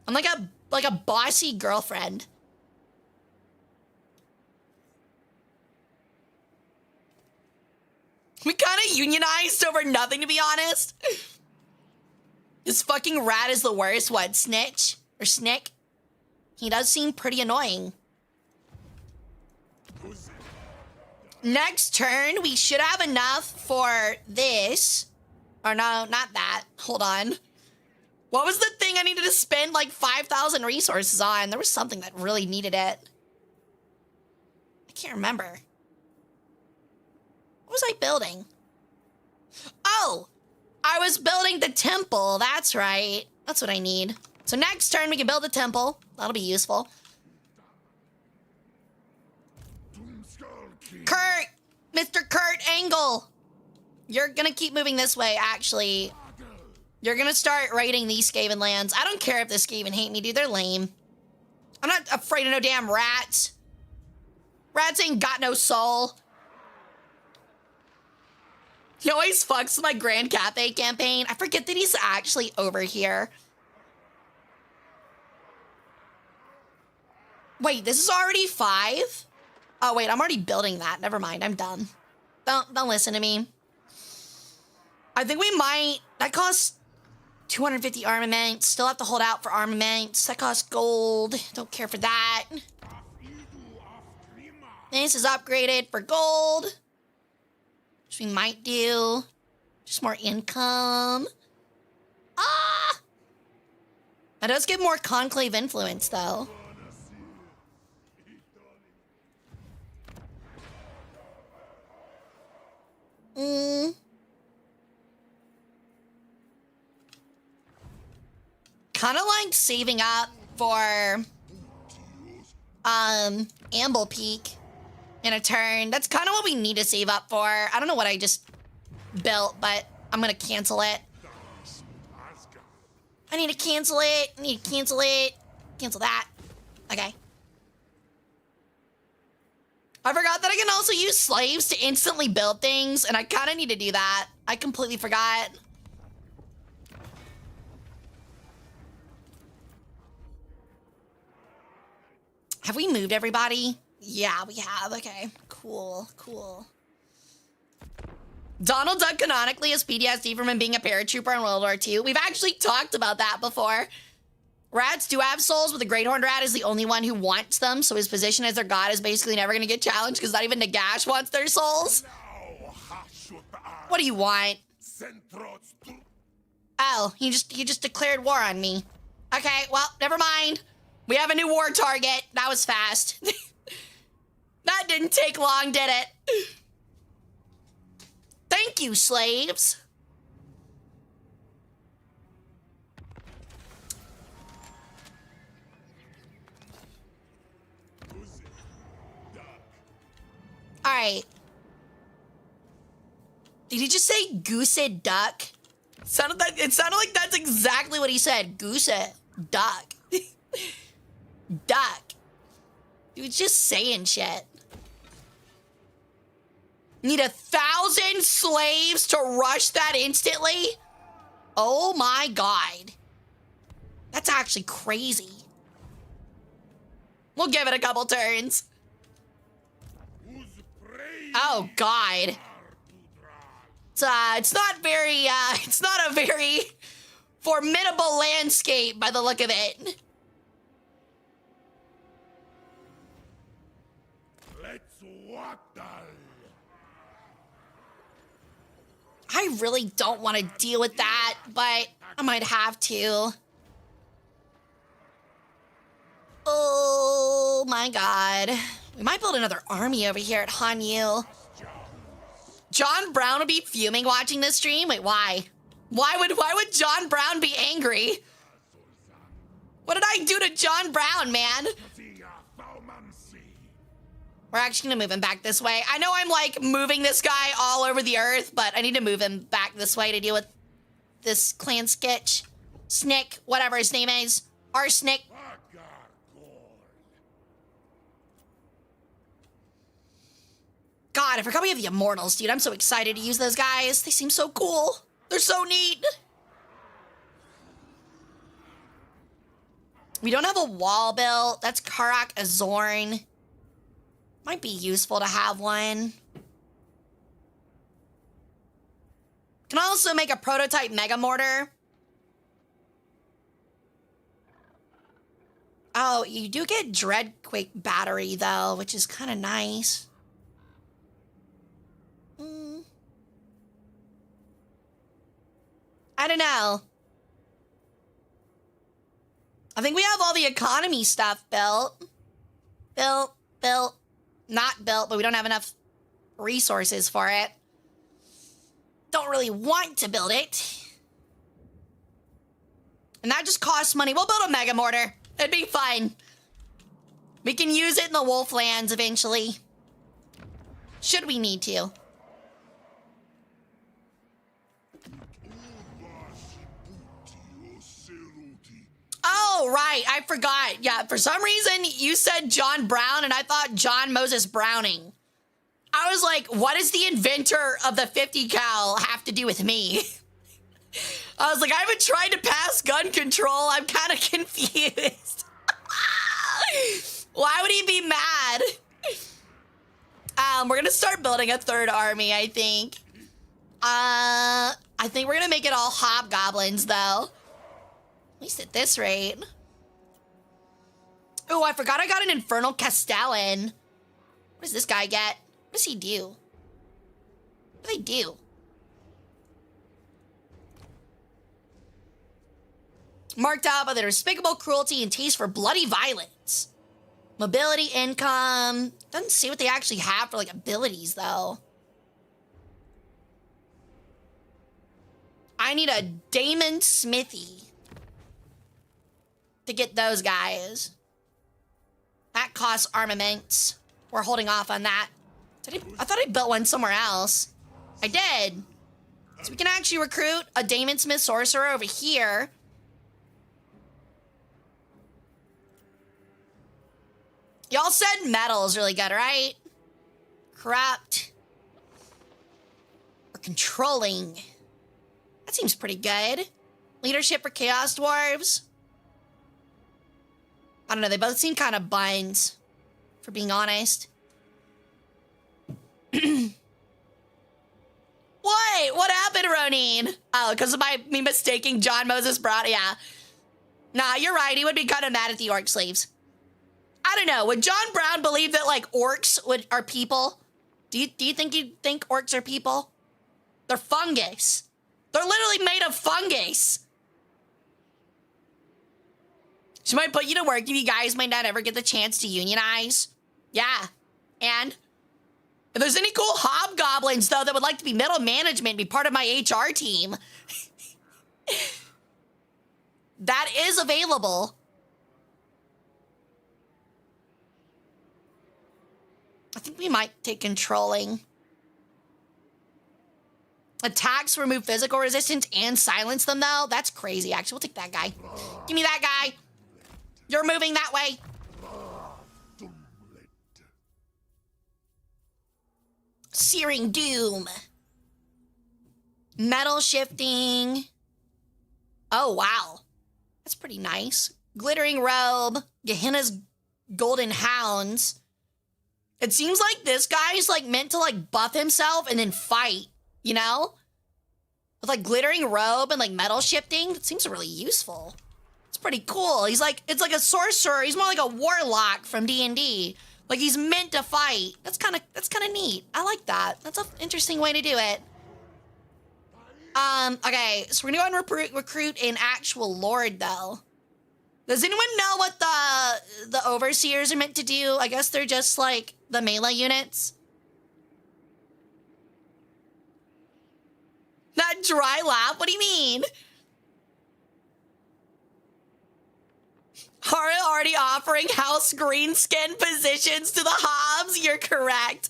I'm like a bossy girlfriend. We kind of unionized over nothing, to be honest. This fucking rat is the worst. What, Snitch? Or Snick? He does seem pretty annoying. Next turn, we should have enough for this. Or no, not that. Hold on. What was the thing I needed to spend like 5,000 resources on? There was something that really needed it. I can't remember. What was I building? Oh, I was building the temple. That's right. That's what I need. So next turn, we can build the temple. That'll be useful. Kurt! Mr. Kurt Angle! You're gonna keep moving this way, actually. You're gonna start raiding these Skaven lands. I don't care if the Skaven hate me, dude. They're lame. I'm not afraid of no damn rats. Rats ain't got no soul. He always fucks with my Grand Cafe campaign. I forget that he's actually over here. Wait, this is already 5? Oh, wait, I'm already building that. Never mind, I'm done. Don't listen to me. I think we might... That costs 250 armaments. Still have to hold out for armaments. That costs gold. Don't care for that. This is upgraded for gold. Which we might do. Just more income. Ah! That does give more conclave influence, though. Kind of like saving up for Amble Peak in a turn. That's kind of what we need to save up for. I don't know what I just built, but I'm gonna cancel it. I need to cancel it. I need to cancel it. Cancel that. Okay. I forgot that I can also use slaves to instantly build things, and I kind of need to do that. I completely forgot. Have we moved everybody? Yeah, we have. Okay, cool, cool. Donald Duck canonically has PTSD from him being a paratrooper in World War II. We've actually talked about that before. Rats do have souls, but the Great Horned Rat is the only one who wants them, so his position as their god is basically never gonna get challenged because not even Nagash wants their souls. What do you want? Oh, you just declared war on me. Okay, well, never mind. We have a new war target. That was fast. That didn't take long, did it? Thank you, slaves. All right. Did he just say goose duck? It sounded like that's exactly what he said. Goose duck. Duck. He was just saying shit. Need 1,000 slaves to rush that instantly? Oh my god. That's actually crazy. We'll give it a couple turns. Oh god. It's not a very formidable landscape by the look of it. I really don't want to deal with that, but I might have to. Oh my god. We might build another army over here at Hanyu. John Brown would be fuming watching this stream? Wait, why? Why would John Brown be angry? What did I do to John Brown, man? We're actually gonna move him back this way. I know I'm like moving this guy all over the earth, but I need to move him back this way to deal with this clan sketch. Snick, whatever his name is. Arsenic. God, I forgot we have the Immortals, dude. I'm so excited to use those guys. They seem so cool. They're so neat. We don't have a wall built. That's Karak Azorn. Might be useful to have one. Can also make a prototype mega mortar. Oh, you do get Dreadquake battery, though, which is kind of nice. I don't know. I think we have all the economy stuff built. Built. Not built, but we don't have enough resources for it. Don't really want to build it. And that just costs money. We'll build a mega mortar. It'd be fine. We can use it in the Wolflands eventually. Should we need to. Oh, right. I forgot. Yeah, for some reason, you said John Brown, and I thought John Moses Browning. I was like, what does the inventor of the 50 cal have to do with me? I was like, I haven't tried to pass gun control. I'm kind of confused. Why would he be mad? We're going to start building a third army, I think. I think we're going to make it all hobgoblins, though. At least at this rate. Oh, I forgot I got an Infernal Castellan. What does this guy get? What does he do? What do they do? Marked out by their despicable cruelty and taste for bloody violence. Mobility, income. Doesn't say what they actually have for, like, abilities, though. I need a Damon Smithy to get those guys. That costs armaments. We're holding off on that. I thought I built one somewhere else. I did. So we can actually recruit a Damon Smith Sorcerer over here. Y'all said metal is really good, right? Corrupt. Or controlling. That seems pretty good. Leadership for Chaos Dwarves. I don't know, they both seem kind of buns, for being honest. What happened, Ronin? Oh, because of me mistaking John Moses Brown, yeah. Nah, you're right, he would be kind of mad at the orc slaves. I don't know, would John Brown believe that, like, orcs are people? Do you think you'd think orcs are people? They're fungus. They're literally made of fungus. She might put you to work if you guys might not ever get the chance to unionize. Yeah. And if there's any cool hobgoblins, though, that would like to be middle management, be part of my HR team, that is available. I think we might take controlling. Attacks remove physical resistance and silence them, though. That's crazy, actually. We'll take that guy. Give me that guy. You're moving that way. Searing Doom. Metal shifting. Oh, wow. That's pretty nice. Glittering Robe. Gehenna's Golden Hounds. It seems like this guy's, like, meant to, like, buff himself and then fight, you know? With, like, Glittering Robe and, like, metal shifting. It seems really useful. It's pretty cool. He's like, it's like a sorcerer. He's more like a warlock from D&D. Like, he's meant to fight. That's kind of neat. I like that. That's an interesting way to do it. Okay, so we're gonna go and recruit an actual lord, though. Does anyone know what the overseers are meant to do? I guess they're just, like, the melee units. That dry laugh? What do you mean? Hara already offering House Greenskin positions to the Hobbs? You're correct.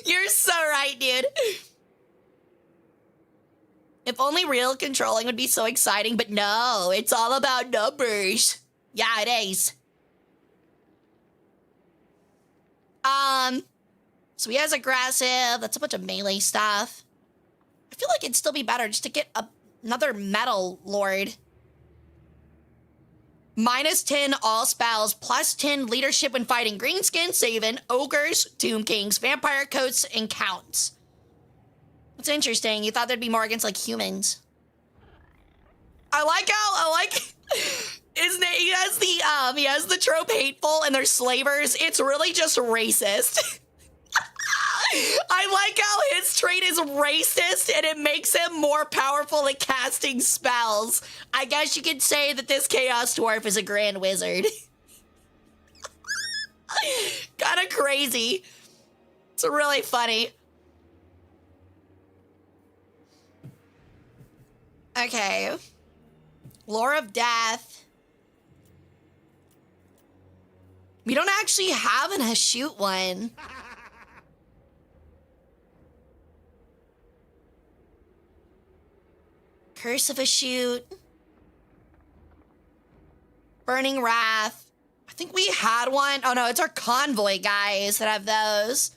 You're so right, dude. If only real controlling would be so exciting, but no, it's all about numbers. Yeah, it is. So he has aggressive. That's a bunch of melee stuff. I feel like it'd still be better just to get another metal lord. -10 all spells, +10 leadership when fighting greenskin, saving, ogres, tomb kings, vampire coats, and counts. That's interesting. You thought there'd be more against, like, humans. I like, his name, he he has the trope hateful and they're slavers. It's really just racist. I like how his trait is racist and it makes him more powerful at casting spells. I guess you could say that this Chaos Dwarf is a Grand Wizard. Kind of crazy. It's really funny. Okay. Lore of Death. We don't actually have an Hashut one. Curse of Hashut. Burning Wrath. I think we had one. Oh no, it's our convoy guys that have those.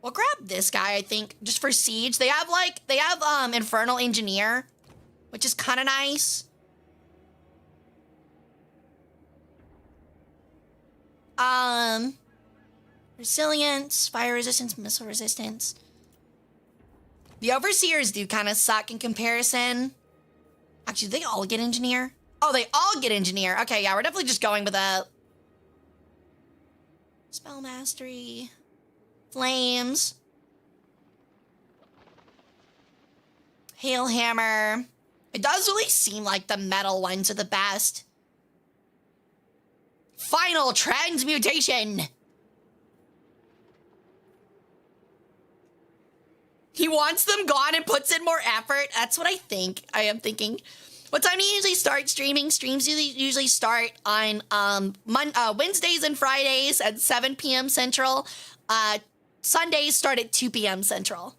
We'll grab this guy, I think, just for siege. They have Infernal Engineer, which is kind of nice. Resilience, fire resistance, missile resistance. The Overseers do kind of suck in comparison. Actually, they all get Engineer. Oh, they all get Engineer. Okay, yeah, we're definitely just going with a Spell Mastery. Flames. Hail Hammer. It does really seem like the metal ones are the best. Final Transmutation. He wants them gone and puts in more effort. That's what I am thinking. What time do you usually start streaming? Streams usually start on Wednesdays and Fridays at 7 p.m. Central. Sundays start at 2 p.m. Central.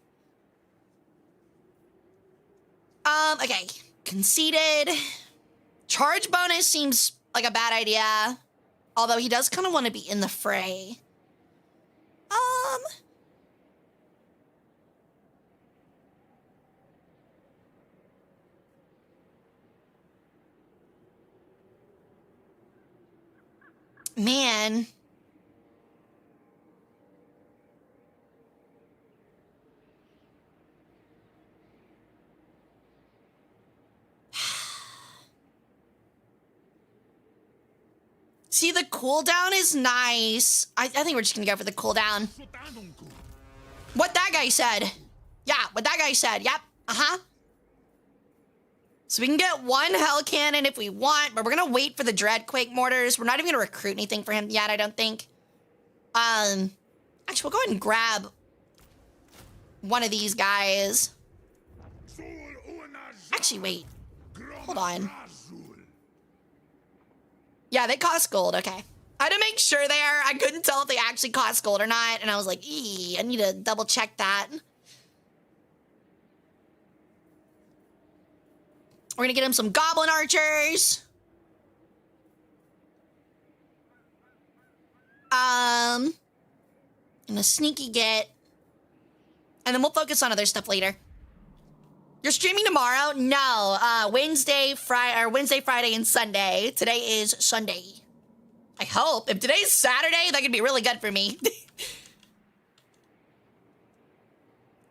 Okay. Conceited. Charge bonus seems like a bad idea. Although he does kind of want to be in the fray. Man. See, the cooldown is nice. I think we're just gonna go for the cooldown. What that guy said. Yeah, what that guy said. Yep. Uh-huh. So we can get one Hell Cannon if we want, but we're gonna wait for the Dreadquake Mortars. We're not even gonna recruit anything for him yet, I don't think. Actually, we'll go ahead and grab one of these guys. Actually, wait. Hold on. Yeah, they cost gold, okay. I had to make sure there. I couldn't tell if they actually cost gold or not, and I was like, I need to double check that. We're gonna get him some Goblin Archers. And a sneaky get. And then we'll focus on other stuff later. You're streaming tomorrow? No, Wednesday, Friday, and Sunday. Today is Sunday. I hope. If today's Saturday, that could be really good for me.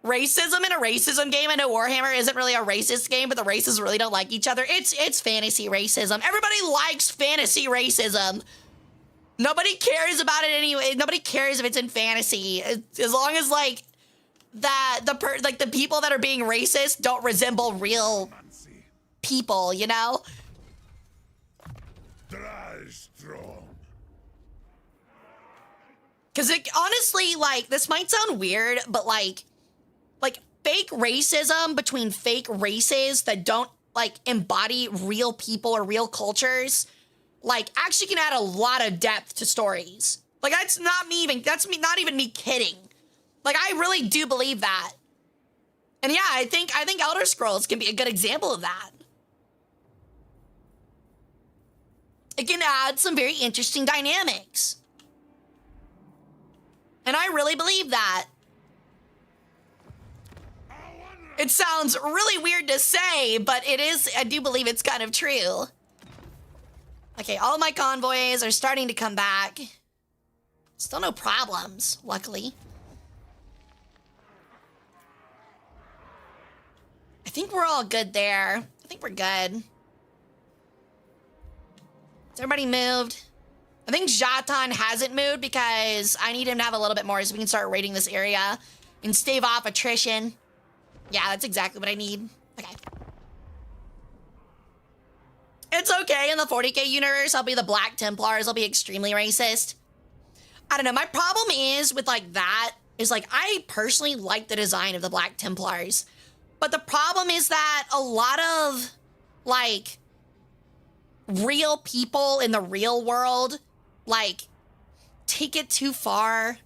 Racism in a racism game. I know Warhammer isn't really a racist game, but the races really don't like each other. It's fantasy racism. Everybody likes fantasy racism. Nobody cares about it anyway. Nobody cares if it's in fantasy. As long as, like, the people that are being racist don't resemble real people, you know? Because it honestly, like, this might sound weird, but like fake racism between fake races that don't like embody real people or real cultures, like, actually can add a lot of depth to stories. Like, that's not even me kidding. Like, I really do believe that. And yeah, I think Elder Scrolls can be a good example of that. It can add some very interesting dynamics. And I really believe that. It sounds really weird to say, but it is, I do believe it's kind of true. Okay, all my convoys are starting to come back. Still no problems, luckily. I think we're all good there. I think we're good. everybody moved? I think Jatan hasn't moved because I need him to have a little bit more so we can start raiding this area and stave off attrition. Yeah, that's exactly what I need. Okay. It's okay. In the 40k universe, I'll be the Black Templars. I'll be extremely racist. I don't know. My problem is with like that is like I personally like the design of the Black Templars. But the problem is that a lot of like real people in the real world like take it too far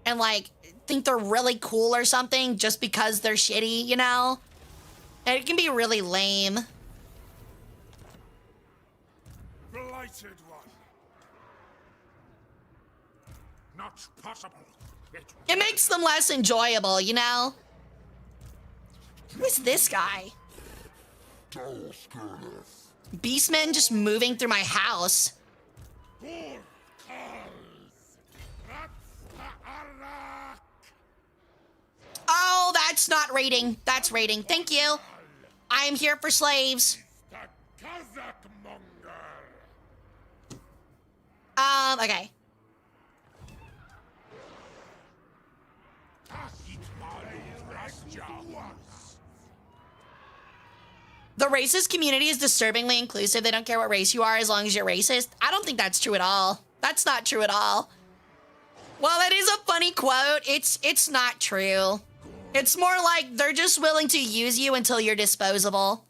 and like think they're really cool or something just because they're shitty, you know? And it can be really lame. Blighted one. Not possible. It makes them less enjoyable, you know? Who is this guy? Beastmen just moving through my house. Oh, that's not raiding. That's raiding. Thank you. I am here for slaves. Okay. The racist community is disturbingly inclusive. They don't care what race you are as long as you're racist. I don't think that's true at all. That's not true at all. Well, that is a funny quote. It's not true. It's more like they're just willing to use you until you're disposable.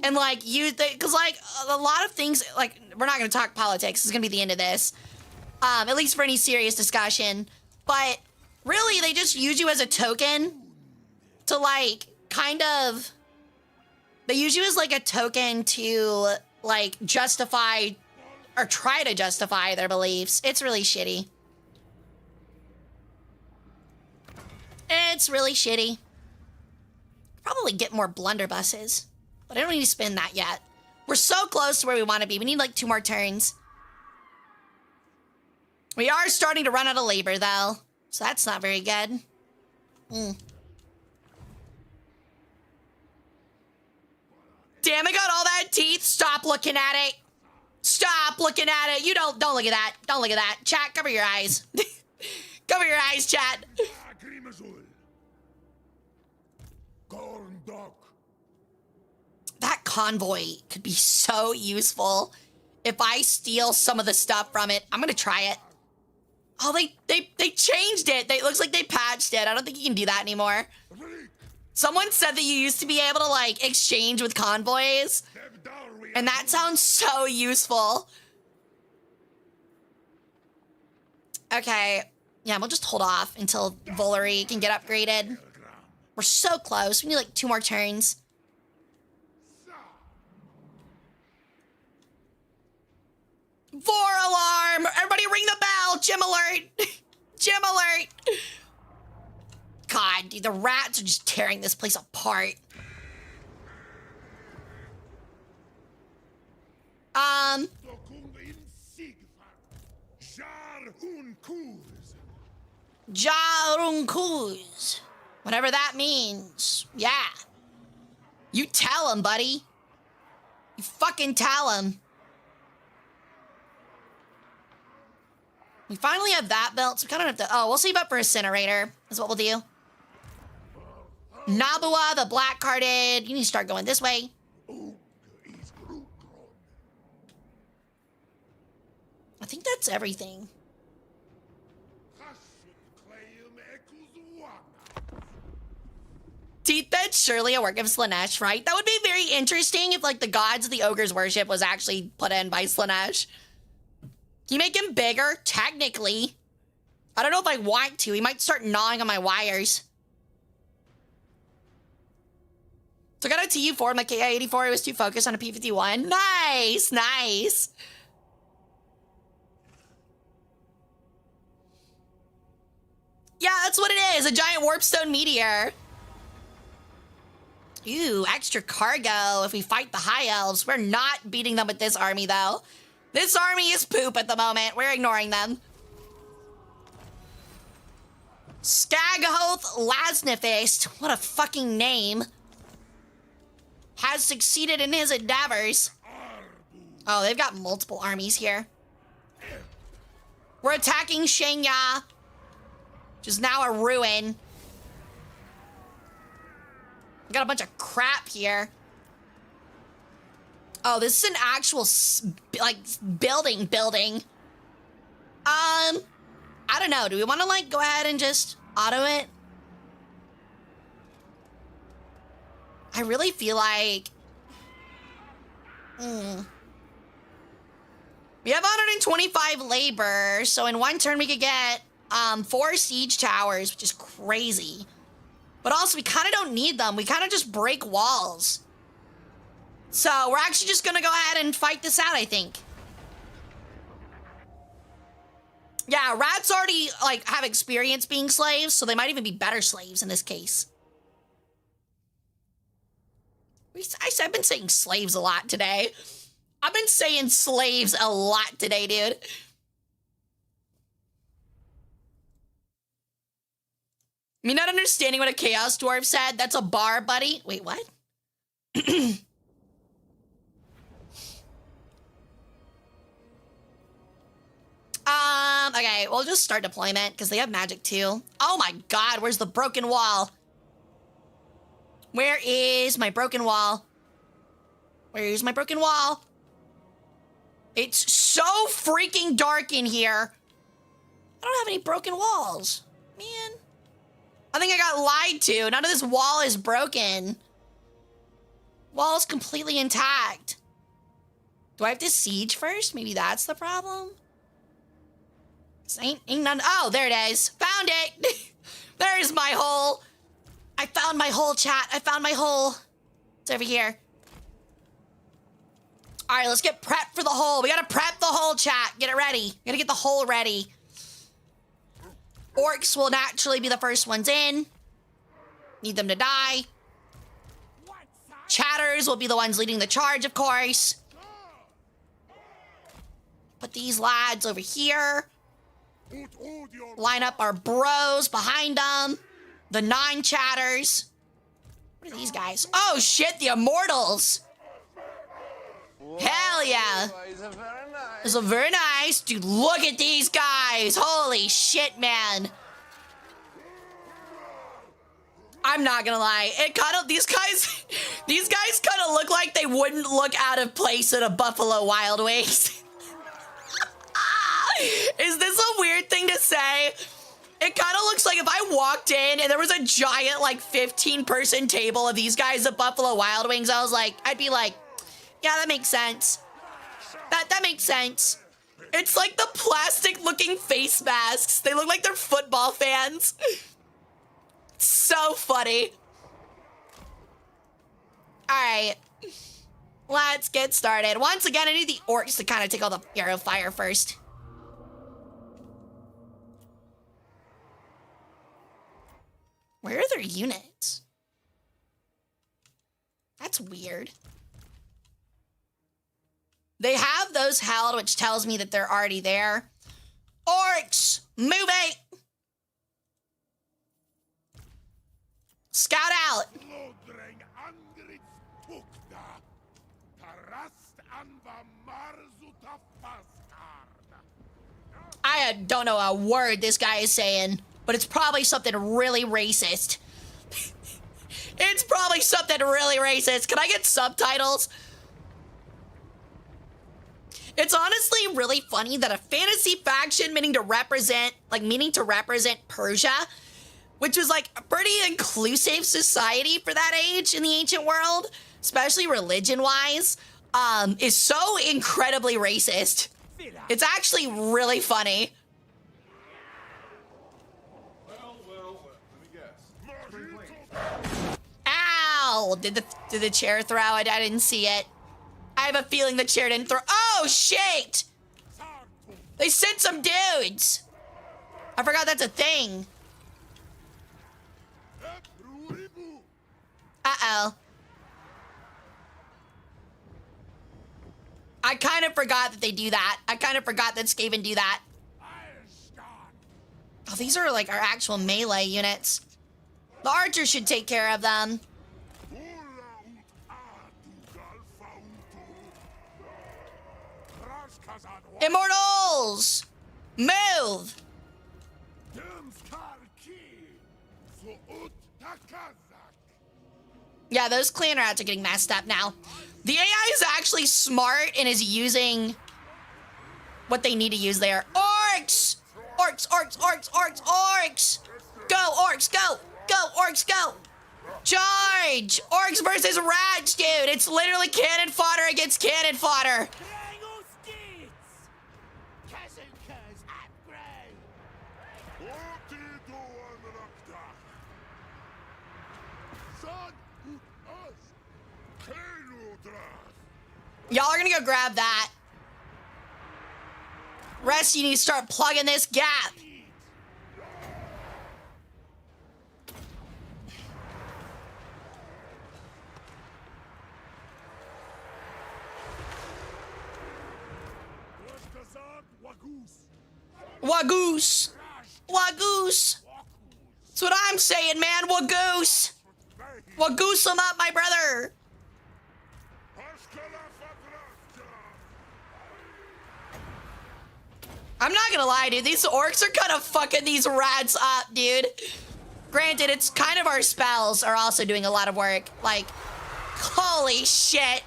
And like because like a lot of things, like we're not going to talk politics. This is going to be the end of this. At least for any serious discussion. But really, they just use you as a token to like kind of, they use you as like a token to like justify or try to justify their beliefs. It's really shitty. It's really shitty. Probably get more blunderbusses, but I don't need to spend that yet. We're so close to where we want to be. We need like 2 more turns. We are starting to run out of labor though, so that's not very good. Damn, I got all that teeth. Stop looking at it. Stop looking at it. You don't look at that. Don't look at that. Chat, cover your eyes. Cover your eyes, chat. That convoy could be so useful if I steal some of the stuff from it. I'm gonna try it. Oh, they changed it. It looks like they patched it. I don't think you can do that anymore. Someone said that you used to be able to like exchange with convoys, and that sounds so useful. Okay, yeah, we'll just hold off until Valerie can get upgraded. We're so close. We need like 2 more turns. Vor alarm! Everybody ring the bell! Gym alert! Gym alert! God, dude, the rats are just tearing this place apart. Jarunkuz. Whatever that means. Yeah. You tell him, buddy. You fucking tell him. We finally have that built, so we kind of have to... Oh, we'll save up for Incinerator. That's what we'll do. Nabua, the black carded. You need to start going this way. I think that's everything. Teeth bed, surely a work of Slaanesh, right? That would be very interesting if, like, the gods of the ogre's worship was actually put in by Slaanesh. Can you make him bigger? Technically. I don't know if I want to. He might start gnawing on my wires. So I got a TU4, my KI-84. It was too focused on a P-51. Nice, nice. Yeah, that's what it is. A giant warpstone meteor. Ooh, extra cargo if we fight the high elves. We're not beating them with this army, though. This army is poop at the moment. We're ignoring them. Skaghoth Lasnifist, what a fucking name, has succeeded in his endeavors. Oh, they've got multiple armies here. We're attacking Shenya, which is now a ruin. We got a bunch of crap here. Oh, this is an actual, like, building. I don't know. Do we want to, like, go ahead and just auto it? I really feel like... We have 125 labor, so in one turn we could get 4 siege towers, which is crazy. But also, we kind of don't need them. We kind of just break walls. So we're actually just gonna go ahead and fight this out, I think. Yeah, rats already, like, have experience being slaves, so they might even be better slaves in this case. I've been saying slaves a lot today. I've been saying slaves a lot today, dude. Me not understanding what a chaos dwarf said. That's a bar, buddy. Wait, what? Okay, we'll just start deployment because they have magic too. Oh my god, where's the broken wall? Where is my broken wall? Where is my broken wall? It's so freaking dark in here. I don't have any broken walls. Man. I think I got lied to. None of this wall is broken. Wall is completely intact. Do I have to siege first? Maybe that's the problem? Ain't none. Oh, there it is. Found it. There's my hole. I found my hole, chat. I found my hole. It's over here. All right, let's get prepped for the hole. We gotta prep the hole, chat. Get it ready. We gotta get the hole ready. Orcs will naturally be the first ones in. Need them to die. Chatters will be the ones leading the charge, of course. Put these lads over here. Line up our bros behind them. The 9 chatters. What are these guys? Oh shit, the immortals. Whoa, Hell yeah. It's a very nice. This is very nice. Dude, look at these guys. Holy shit, man. I'm not gonna lie. It kind of, these guys kind of look like they wouldn't look out of place at a Buffalo Wild Wings. Is this a weird thing to say? It kind of looks like if I walked in and there was a giant, like, 15-person table of these guys at Buffalo Wild Wings, I'd be like, yeah, that makes sense. That makes sense. It's like the plastic-looking face masks. They look like they're football fans. So funny. All right. Let's get started. Once again, I need the orcs to kind of take all the arrow fire first. Where are their units? That's weird. They have those held, which tells me that they're already there. Orcs, move it! Scout out! I don't know a word this guy is saying, but it's probably something really racist. It's probably something really racist. Can I get subtitles? It's honestly really funny that a fantasy faction meaning to represent Persia, which was like a pretty inclusive society for that age in the ancient world, especially religion-wise, is so incredibly racist. It's actually really funny. Well, let me guess. Ow! Did the chair throw? I didn't see it. I have a feeling the chair didn't throw. Oh, shit! They sent some dudes. I forgot that's a thing. Uh-oh. I kind of forgot that they do that. I kind of forgot that Skaven do that. Oh, these are like our actual melee units. The archers should take care of them. Immortals! Move! Yeah, those clan rats are getting messed up now. The AI is actually smart and is using what they need to use there. Orcs! Orcs, orcs, orcs, orcs, orcs! Go, orcs, go! Go, orcs, go! Charge! Orcs versus rats, dude! It's literally cannon fodder against cannon fodder! Y'all are gonna go grab that. Rest, you need to start plugging this gap. Wagoose. Wagoose. That's what I'm saying, man. Wagoose. Wagoose them up, my brother. I'm not gonna lie, dude. These orcs are kind of fucking these rats up, dude. Granted, it's kind of our spells are also doing a lot of work. Like, holy shit.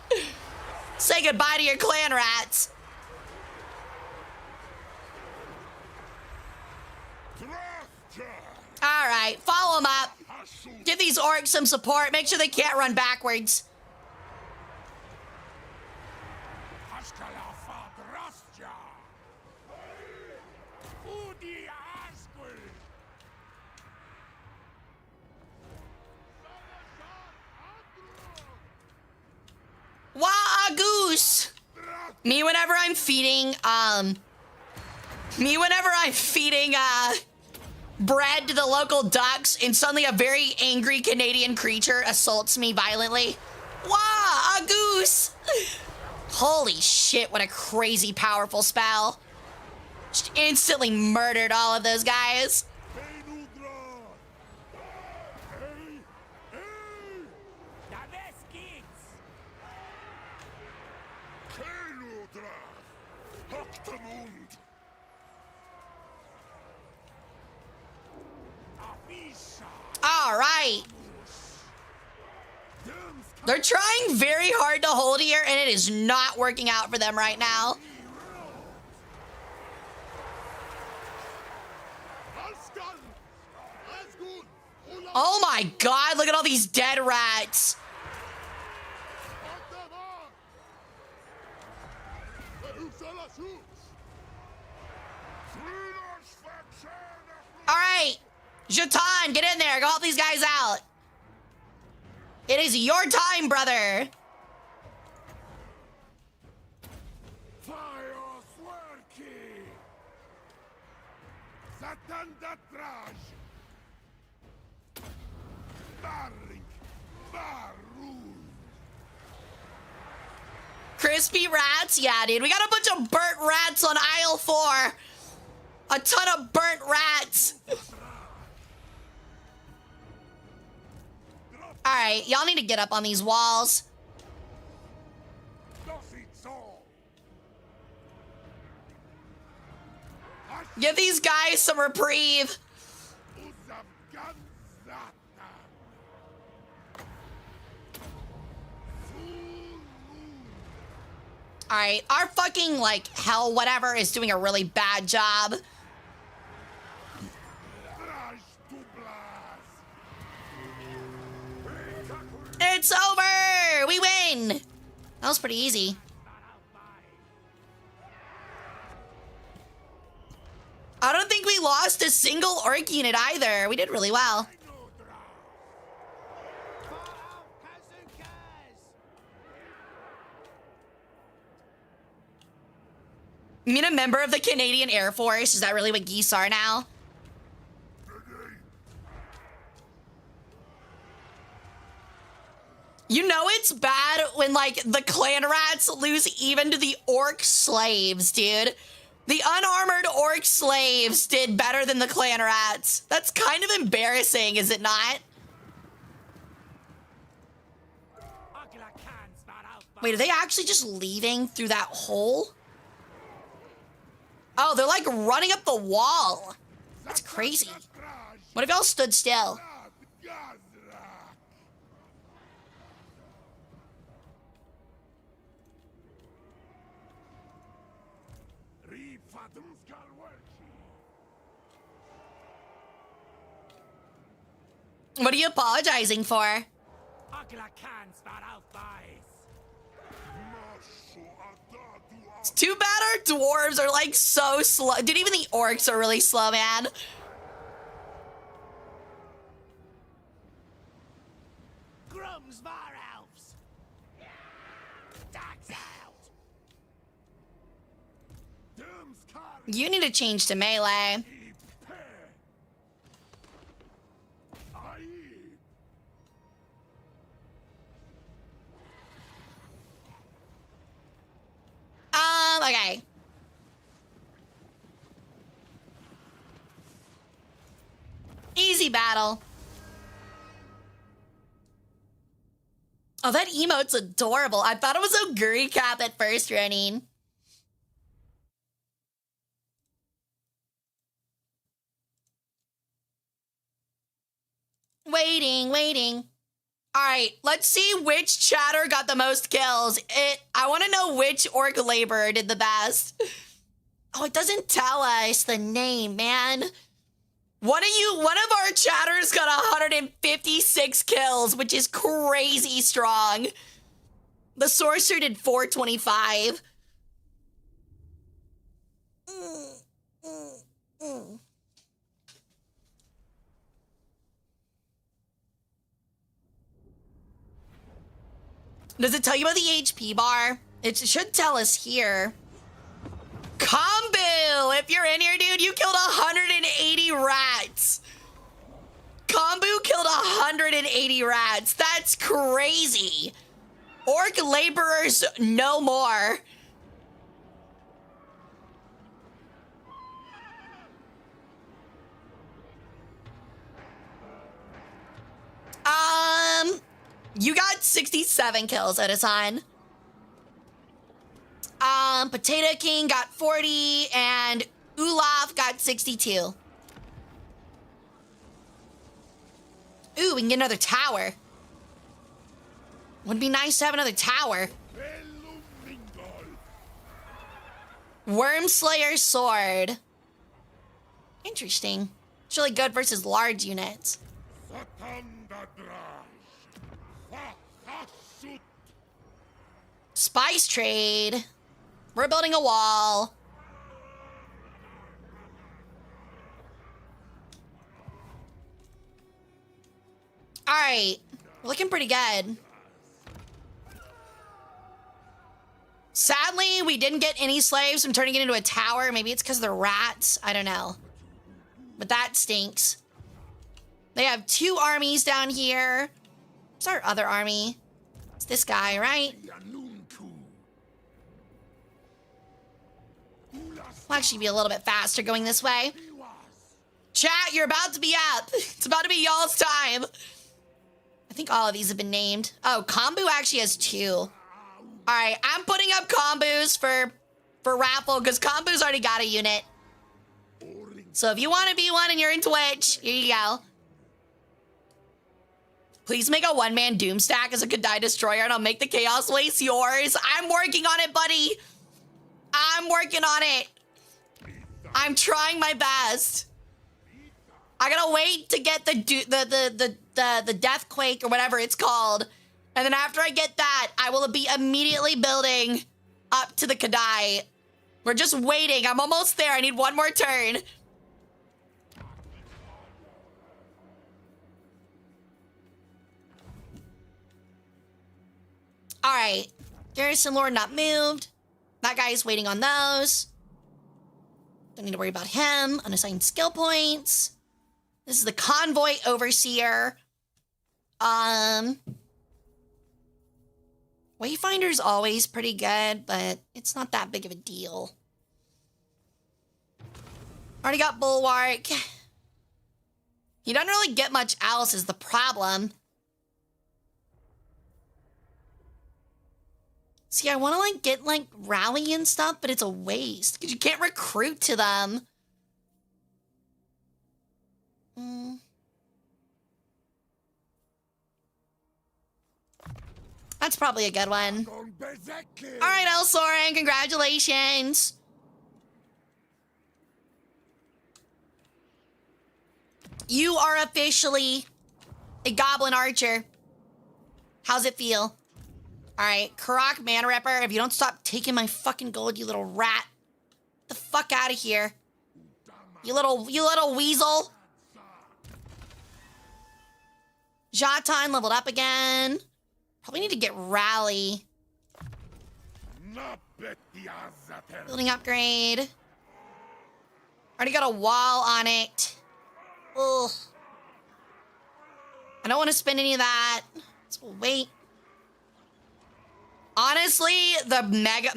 Say goodbye to your clan rats. All right, follow them up. Give these orcs some support. Make sure they can't run backwards. Wagoose! Me whenever I'm feeding bread to the local ducks and suddenly a very angry Canadian creature assaults me violently. Wagoose! Holy shit, what a crazy powerful spell. Just instantly murdered all of those guys. All right. They're trying very hard to hold here, and it is not working out for them right now. Oh my god, look at all these dead rats. All right. Jatan, get in there. Go help these guys out. It is your time, brother. Crispy rats? Yeah, dude. We got a bunch of burnt rats on aisle 4. A ton of burnt rats. All right, y'all need to get up on these walls. Give these guys some reprieve. All right, our fucking, like, hell whatever is doing a really bad job. It's over! We win! That was pretty easy. I don't think we lost a single orc unit either. We did really well. You mean a member of the Canadian Air Force? Is that really what geese are now? You know it's bad when, like, the clan rats lose even to the orc slaves, dude. The unarmored orc slaves did better than the clan rats. That's kind of embarrassing, is it not? Wait, are they actually just leaving through that hole? Oh, they're like running up the wall. That's crazy. What if y'all stood still? What are you apologizing for? It's too bad our dwarves are like so slow. Dude, even the orcs are really slow, man. You need to change to melee. Okay. Easy battle. Oh, that emote's adorable. I thought it was Oguri Cap at first, Ronin. Waiting. All right, let's see which chatter got the most kills. I want to know which orc laborer did the best. Oh, it doesn't tell us the name, man. One of our chatters got 156 kills, which is crazy strong. The sorcerer did 425. Does it tell you about the HP bar? It should tell us here. Kombu! If you're in here, dude, you killed 180 rats. Kombu killed 180 rats. That's crazy. Orc laborers no more. You got 67 kills at a time. Potato King got 40 and Olaf got 62. Ooh, we can get another tower. Would be nice to have another tower. Wormslayer sword. Interesting. It's really good versus large units. Spice trade. We're building a wall. All right, looking pretty good. Sadly, we didn't get any slaves from turning it into a tower. Maybe it's because they're rats. I don't know. But that stinks. They have 2 armies down here. What's our other army? It's this guy, right? We'll actually be a little bit faster going this way. Chat, you're about to be up. It's about to be y'all's time. I think all of these have been named. Oh, Kombu actually has 2. All right, I'm putting up Kombus for raffle because Kombu's already got a unit. So if you want to be one and you're in Twitch, here you go. Please make a one-man Doom stack as a Kadai Destroyer and I'll make the Chaos Waste yours. I'm working on it, buddy. I'm working on it. I'm trying my best. I gotta wait to get the Deathquake or whatever it's called. And then after I get that, I will be immediately building up to the Kadai. We're just waiting. I'm almost there. I need one more turn. All right. Garrison Lord not moved. That guy's waiting on those. Don't need to worry about him. Unassigned skill points. This is the Convoy Overseer. Wayfinder's always pretty good, but it's not that big of a deal. Already got Bulwark. He doesn't really get much else is the problem. See, I want to like get like rally and stuff, but it's a waste because you can't recruit to them. That's probably a good one. All right, El Soren, congratulations. You are officially a goblin archer. How's it feel? All right, Karak Mana Ripper, if you don't stop taking my fucking gold, you little rat. Get the fuck out of here. You little weasel. Jatan leveled up again. Probably need to get Rally. Building upgrade. Already got a wall on it. Ugh. I don't want to spend any of that. So we'll wait. Honestly, the mega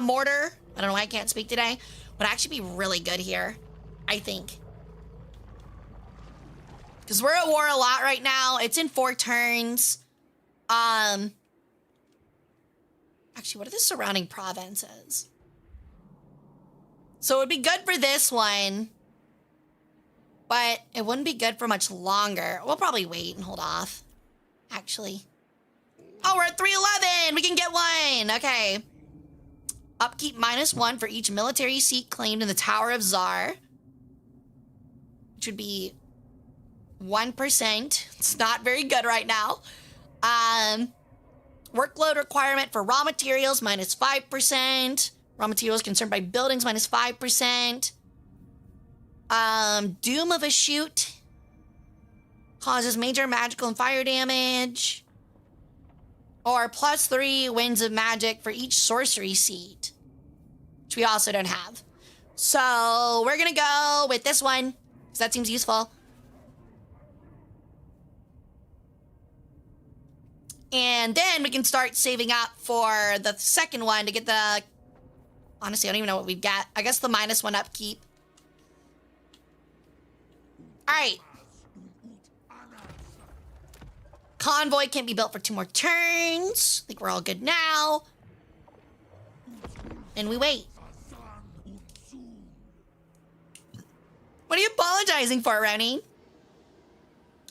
mortar, I don't know why I can't speak today, would actually be really good here, I think. Because we're at war a lot right now. It's in 4 turns. Actually, what are the surrounding provinces? So it would be good for this one. But it wouldn't be good for much longer. We'll probably wait and hold off. Actually. Oh, we're at 311. We can get one. Okay. Upkeep -1 for each military seat claimed in the Tower of Zar. Which would be 1%. It's not very good right now. Workload requirement for raw materials -5%. Raw materials concerned by buildings -5%. Doom of a shoot causes major magical and fire damage. Or +3 winds of magic for each sorcery seat, which we also don't have. So we're gonna go with this one, because that seems useful. And then we can start saving up for the second one to get the... Honestly, I don't even know what we've got. I guess the -1 upkeep. All right. Convoy can't be built for 2 more turns. I think we're all good now. And we wait. What are you apologizing for, Roni?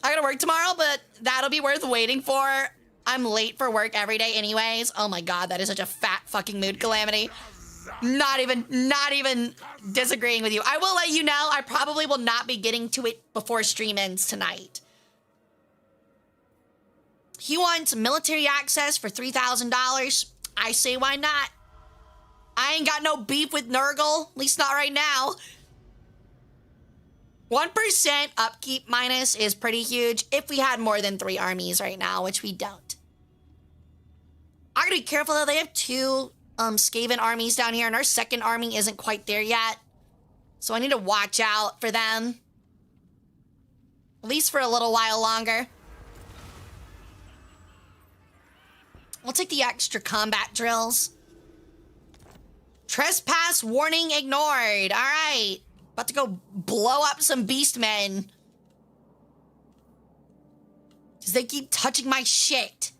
I gotta work tomorrow, but that'll be worth waiting for. I'm late for work every day anyways. Oh my god, that is such a fat fucking mood calamity. Not even disagreeing with you. I will let you know, I probably will not be getting to it before stream ends tonight. He wants military access for $3,000. I say, why not? I ain't got no beef with Nurgle, at least not right now. 1% upkeep minus is pretty huge if we had more than 3 armies right now, which we don't. I gotta be careful though, they have 2 Skaven armies down here, and our second army isn't quite there yet. So I need to watch out for them. At least for a little while longer. We'll take the extra combat drills. Trespass warning ignored. All right. About to go blow up some beastmen. Because they keep touching my shit.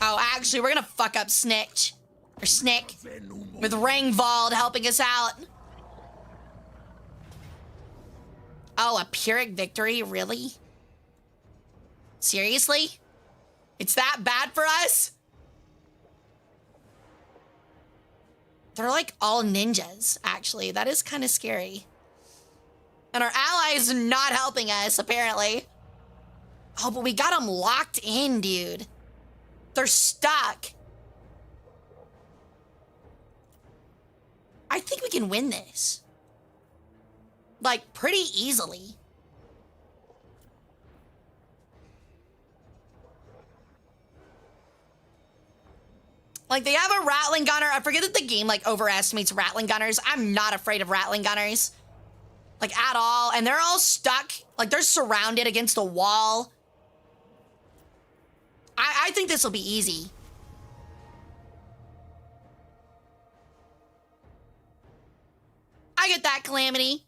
Oh, actually, we're gonna fuck up Snitch. Or Snick. With Ringvald helping us out. Oh, a Pyrrhic victory? Really? Seriously? It's that bad for us? They're like all ninjas, actually. That is kind of scary. And our allies are not helping us, apparently. Oh, but we got them locked in, dude. They're stuck. I think we can win this. Like, pretty easily. Like, they have a Rattling Gunner. I forget that the game, like, overestimates Rattling Gunners. I'm not afraid of Rattling Gunners. Like, at all. And they're all stuck. Like, they're surrounded against a wall. I think this will be easy. I get that, Calamity.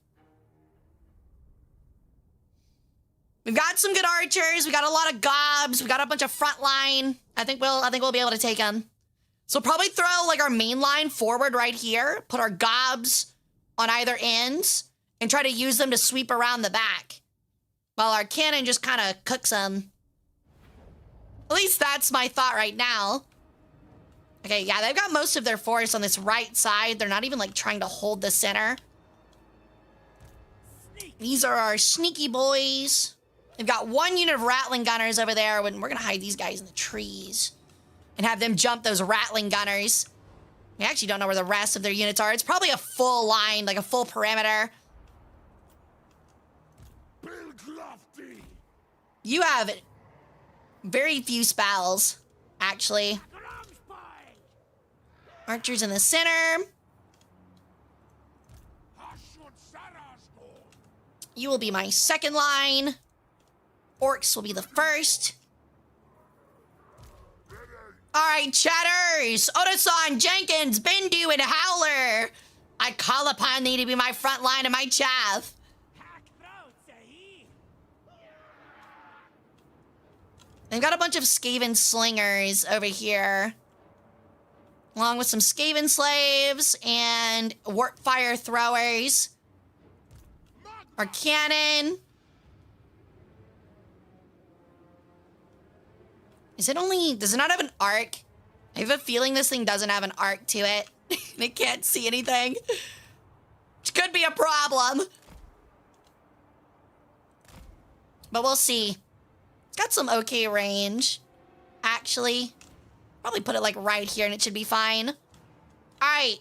We've got some good archers. We got a lot of gobs. We got a bunch of front line. I think we'll be able to take them. So we'll probably throw like our main line forward right here. Put our gobs on either ends and try to use them to sweep around the back, while our cannon just kind of cooks them. At least that's my thought right now. Okay, yeah, they've got most of their force on this right side. They're not even like trying to hold the center. These are our sneaky boys. They've got one unit of rattling gunners over there. We're gonna hide these guys in the trees and have them jump those rattling gunners. We actually don't know where the rest of their units are. It's probably a full line, like a full perimeter. You have very few spells, actually. Archers in the center. You will be my second line. Orcs will be the first. All right, chatters. Otosan, Jenkins, Bendu, and Howler. I call upon thee to be my front line and my chaff. They've got a bunch of Skaven slingers over here, along with some Skaven slaves and warp fire throwers. Our cannon. Does it not have an arc? I have a feeling this thing doesn't have an arc to it. And it can't see anything. Which could be a problem. But we'll see. It's got some okay range, actually. Probably put it like right here and it should be fine. All right.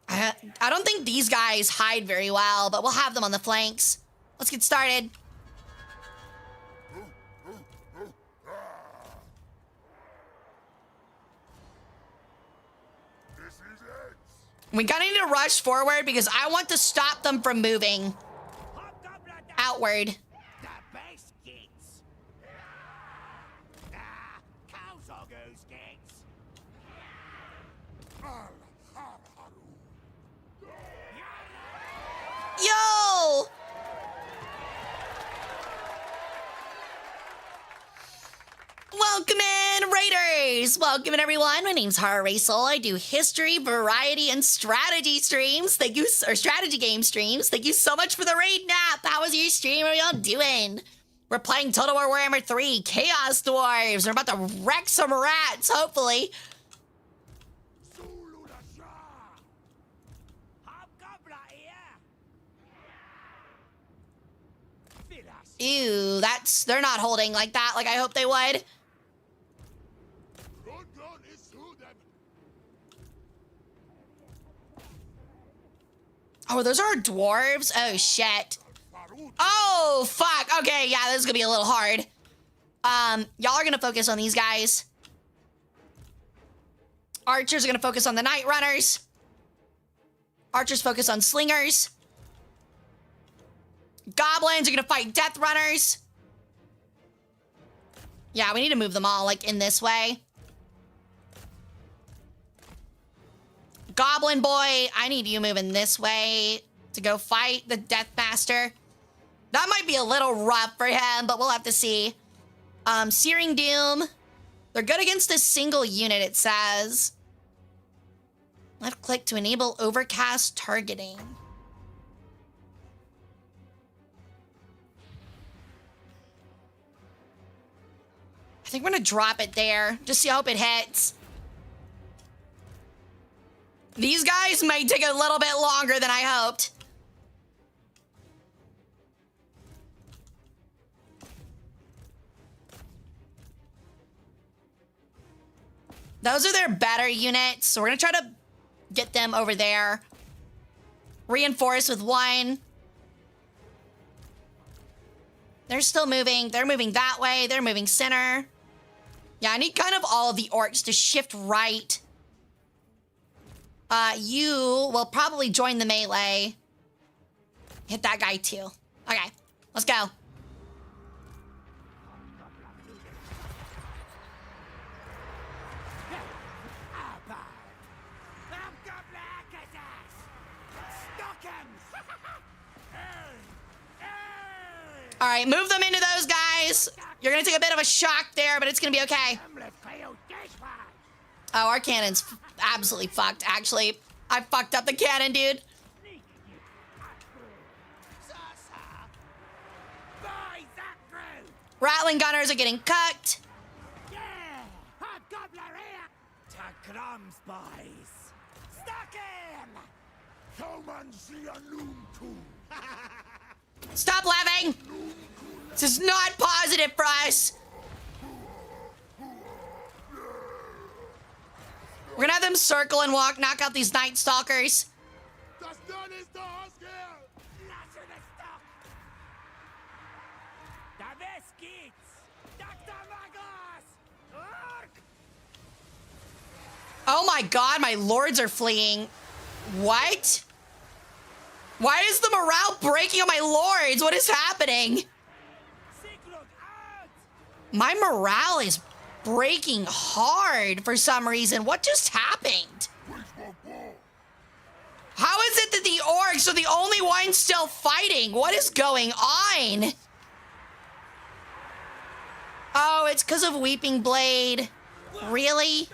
I don't think these guys hide very well, but we'll have them on the flanks. Let's get started. We kind of need to rush forward because I want to stop them from moving outward. Yo! Welcome in, Raiders! Welcome in, everyone. My name's Hara Rae Sol. I do history, variety, and strategy streams. Thank you, or strategy game streams. Thank you so much for the raid nap. How was your stream? What are y'all doing? We're playing Total War Warhammer 3, Chaos Dwarves. We're about to wreck some rats, hopefully. Ew, they're not holding like that, like I hope they would. Oh, those are dwarves? Oh, shit. Oh, fuck. Okay, yeah, this is gonna be a little hard. Y'all are gonna focus on these guys. Archers are gonna focus on the Night Runners. Archers focus on Slingers. Goblins are gonna fight Death Runners. Yeah, we need to move them all, like, in this way. Goblin Boy, I need you moving this way to go fight the Death Master. That might be a little rough for him, but we'll have to see. Searing Doom. They're good against a single unit, it says. Left click to enable overcast targeting. I think we're gonna drop it there. Just see, I hope it hits. These guys might take a little bit longer than I hoped. Those are their better units, so we're gonna try to get them over there. Reinforce with one. They're still moving. They're moving that way. They're moving center. Yeah, I need kind of all of the orcs to shift right. You will probably join the melee. Hit that guy too. Okay, let's go. All right, move them into those guys. You're gonna take a bit of a shock there, but it's gonna be okay. Oh, our cannon's absolutely fucked, actually. I fucked up the cannon, dude. Rattling gunners are getting cooked. Stop laughing. This is not positive for us. We're gonna have them circle and walk, knock out these Night Stalkers. Oh my god, my lords are fleeing. What? Why is the morale breaking on my lords? What is happening? My morale is breaking hard for some reason. What just happened? How is it that the orcs are the only ones still fighting? What is going on? Oh, it's because of Weeping Blade. Really?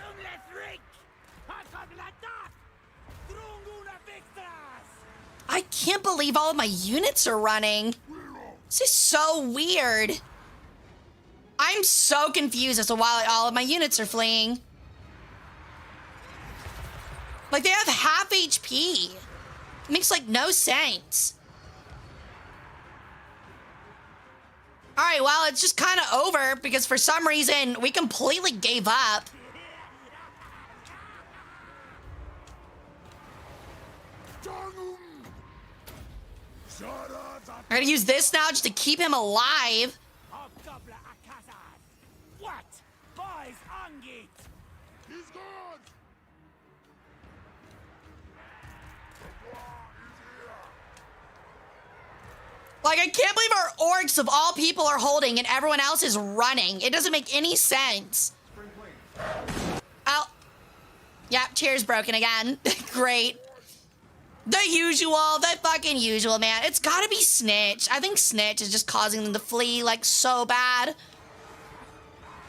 I can't believe all of my units are running. This is so weird. I'm so confused as to why all of my units are fleeing. Like, they have half HP. It makes, like, no sense. All right, well, it's just kind of over because for some reason we completely gave up. I'm gonna use this now just to keep him alive. Like, I can't believe our orcs of all people are holding and everyone else is running. It doesn't make any sense. Oh. Yep, chair's broken again. Great. The usual, the fucking usual, man. It's gotta be Snitch. I think Snitch is just causing them to flee, like, so bad.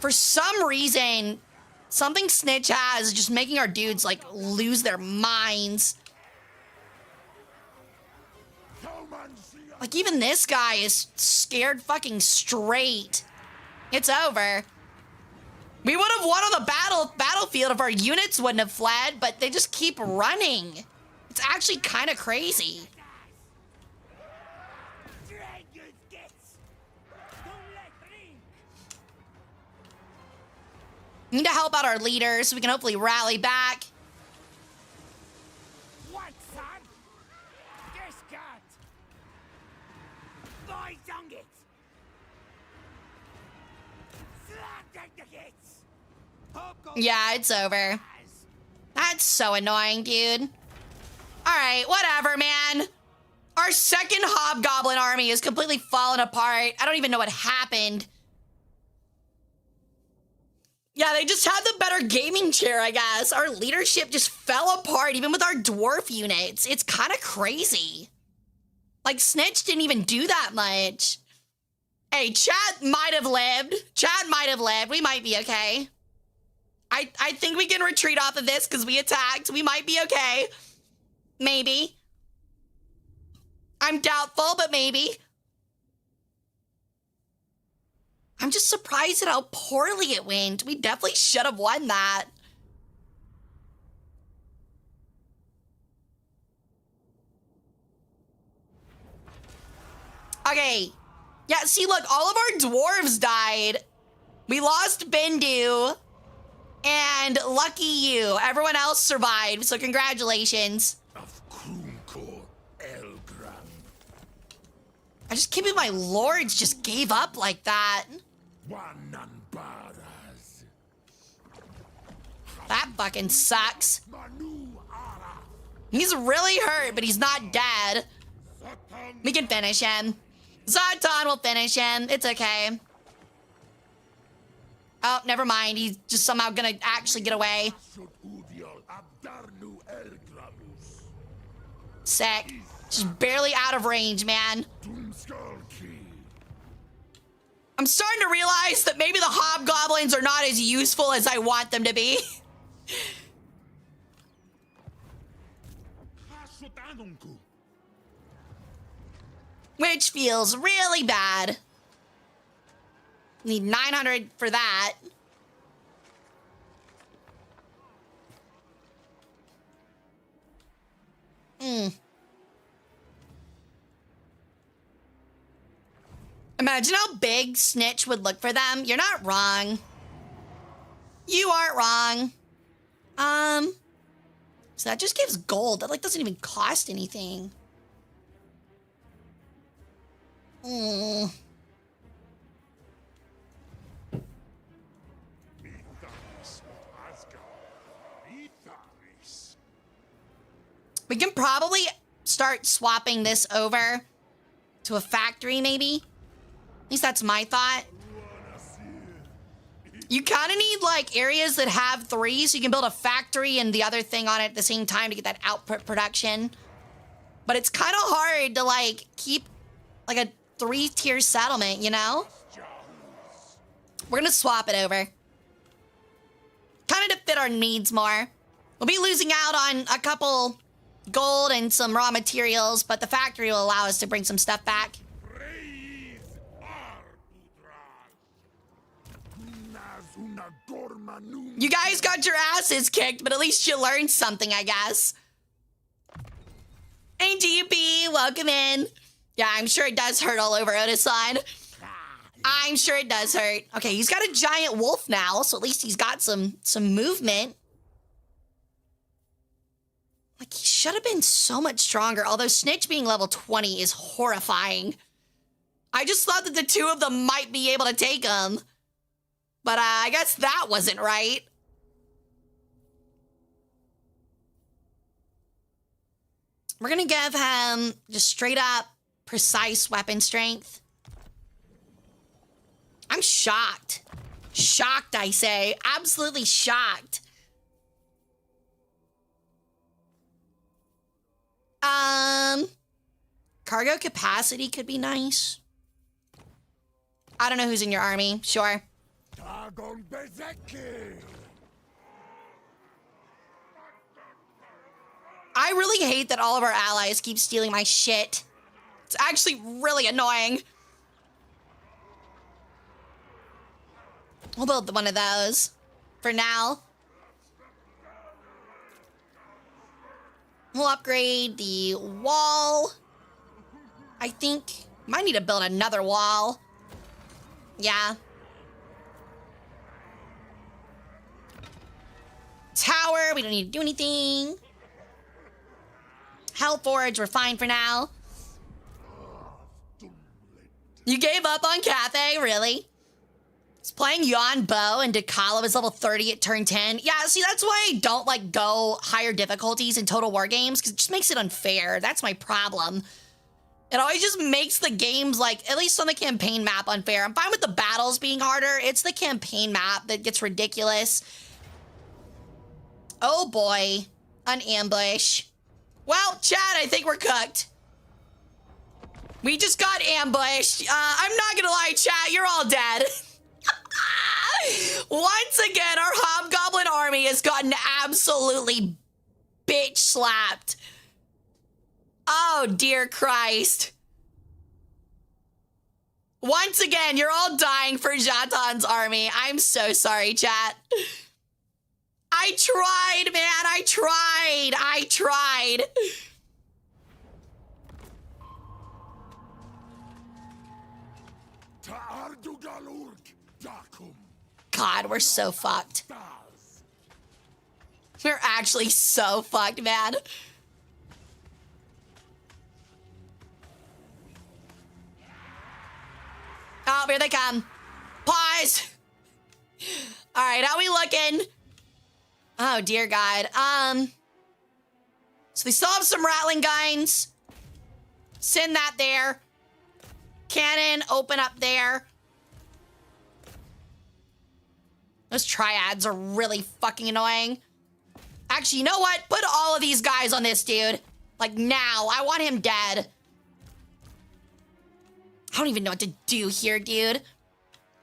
For some reason, something Snitch has is just making our dudes, like, lose their minds. Like, even this guy is scared fucking straight. It's over. We would have won on the battlefield if our units wouldn't have fled, but they just keep running. It's actually kind of crazy. We need to help out our leaders so we can hopefully rally back. Yeah, it's over. That's so annoying, dude. All right, whatever, man. Our second Hobgoblin army is completely fallen apart. I don't even know what happened. Yeah, they just had the better gaming chair, I guess. Our leadership just fell apart, even with our dwarf units. It's kind of crazy. Like, Snitch didn't even do that much. Hey, chat might have lived. Chat might have lived. We might be okay. I think we can retreat off of this because we attacked. We might be okay. Maybe. I'm doubtful, but maybe. I'm just surprised at how poorly it went. We definitely should have won that. Okay. Yeah, see, look, all of our dwarves died. We lost Bendu. And lucky you. Everyone else survived, so congratulations. I just can't believe my lords just gave up like that. That fucking sucks. He's really hurt, but he's not dead. We can finish him. Zartan will finish him. It's okay. Oh, never mind. He's just somehow gonna actually get away. Sick. Just barely out of range, man. I'm starting to realize that maybe the hobgoblins are not as useful as I want them to be. Which feels really bad. Need 900 for that. Imagine how big Snitch would look for them. You're not wrong. You aren't wrong. So that just gives gold. That like doesn't even cost anything. We can probably start swapping this over to a factory, maybe. At least that's my thought. You kind of need like areas that have 3, so you can build a factory and the other thing on it at the same time to get that output production. But it's kind of hard to like keep like a 3-tier settlement, you know? We're gonna swap it over. Kind of to fit our needs more. We'll be losing out on a couple gold and some raw materials, but the factory will allow us to bring some stuff back. You guys got your asses kicked, but at least you learned something, I guess. Hey, DP, welcome in. Yeah, I'm sure it does hurt all over Otiside. I'm sure it does hurt. Okay, he's got a giant wolf now, so at least he's got some movement. Like, he should have been so much stronger, although Snitch being level 20 is horrifying. I just thought that the 2 of them might be able to take him. But I guess that wasn't right. We're gonna give him just straight up precise weapon strength. I'm shocked. Shocked, I say. Absolutely shocked. Cargo capacity could be nice. I don't know who's in your army. Sure. I really hate that all of our allies keep stealing my shit. It's actually really annoying. We'll build one of those for now. We'll upgrade the wall. I think might need to build another wall. Yeah. Tower, we don't need to do anything. Hellforge, we're fine for now. You gave up on Cathay, really? He's playing Yon Bo and Dekala was level 30 at turn 10. Yeah, see, that's why I don't, like, go higher difficulties in Total War games, because it just makes it unfair. That's my problem. It always just makes the games, like, at least on the campaign map, unfair. I'm fine with the battles being harder. It's the campaign map that gets ridiculous. Oh, boy. An ambush. Well, chat, I think we're cooked. We just got ambushed. I'm not gonna lie, chat, you're all dead. Once again, our Hobgoblin army has gotten absolutely bitch slapped. Oh, dear Christ. Once again, you're all dying for Jatan's army. I'm so sorry, chat. I tried, man. I tried. God, we're so fucked. We're actually so fucked, man. Oh, here they come. Pause. All right, how we looking? Oh, dear God. So they still have some rattling guns. Send that there. Cannon, open up there. Those triads are really fucking annoying. Actually, you know what? Put all of these guys on this dude. Like, now. I want him dead. I don't even know what to do here, dude.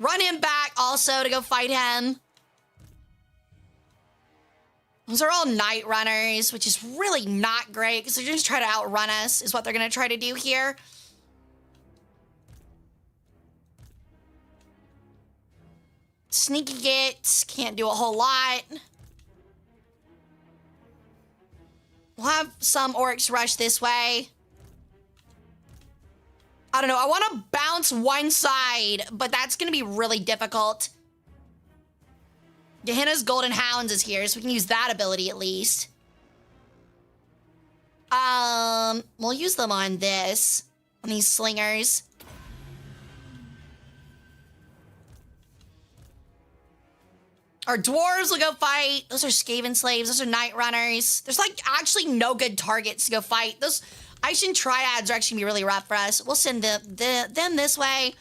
Run him back also to go fight him. Those are all night runners, which is really not great because they're just trying to outrun us is what they're going to try to do here. Sneaky gets, can't do a whole lot. We'll have some orcs rush this way. I don't know, I want to bounce one side, but that's going to be really difficult. Gehenna's Golden Hounds is here, so we can use that ability at least. We'll use them on this, on these slingers. Our dwarves will go fight. Those are Skaven slaves. Those are night runners. There's like actually no good targets to go fight. Those Ishin triads are actually gonna be really rough for us. We'll send them this way,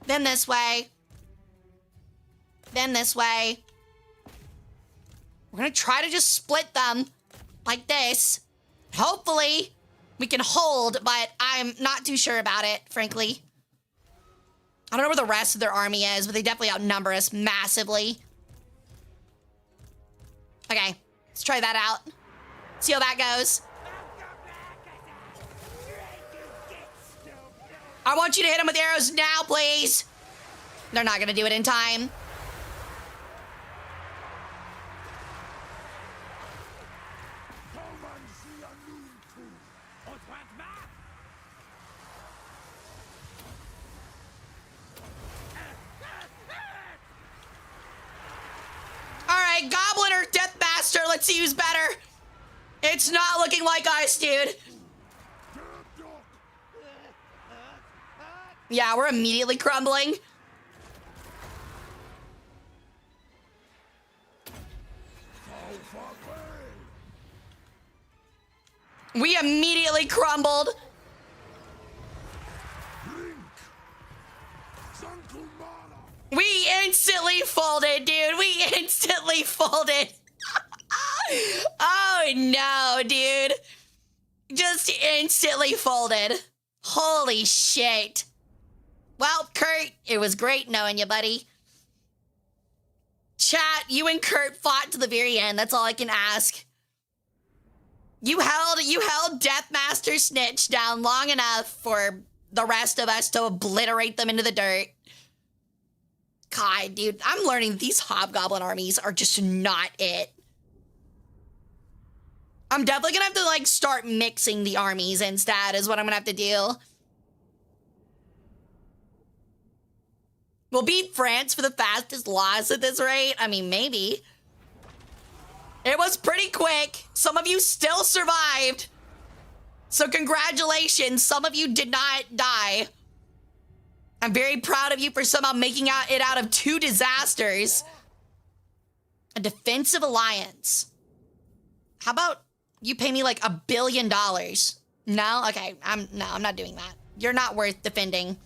then this way, then this way. We're gonna try to just split them like this. Hopefully we can hold, but I'm not too sure about it, frankly. I don't know where the rest of their army is, but they definitely outnumber us massively. Okay, let's try that out. See how that goes. I want you to hit them with arrows now, please. They're not gonna do it in time. All right, Goblin or Deathmaster, let's see who's better. It's not looking like us, dude. Yeah, we're immediately crumbling. We immediately crumbled. We instantly folded, dude. We instantly folded. Oh no, dude. Just instantly folded. Holy shit. Well, Kurt, it was great knowing you, buddy. Chat, you and Kurt fought to the very end. That's all I can ask. You held Deathmaster Snitch down long enough for the rest of us to obliterate them into the dirt. God, dude, I'm learning these Hobgoblin armies are just not it. I'm definitely gonna have to, like, start mixing the armies instead is what I'm gonna have to do. We'll beat France for the fastest loss at this rate. I mean, maybe. It was pretty quick. Some of you still survived. So congratulations, some of you did not die. I'm very proud of you for somehow making it out of 2 disasters. A defensive alliance. How about you pay me like $1 billion? No? Okay, I'm not doing that. You're not worth defending.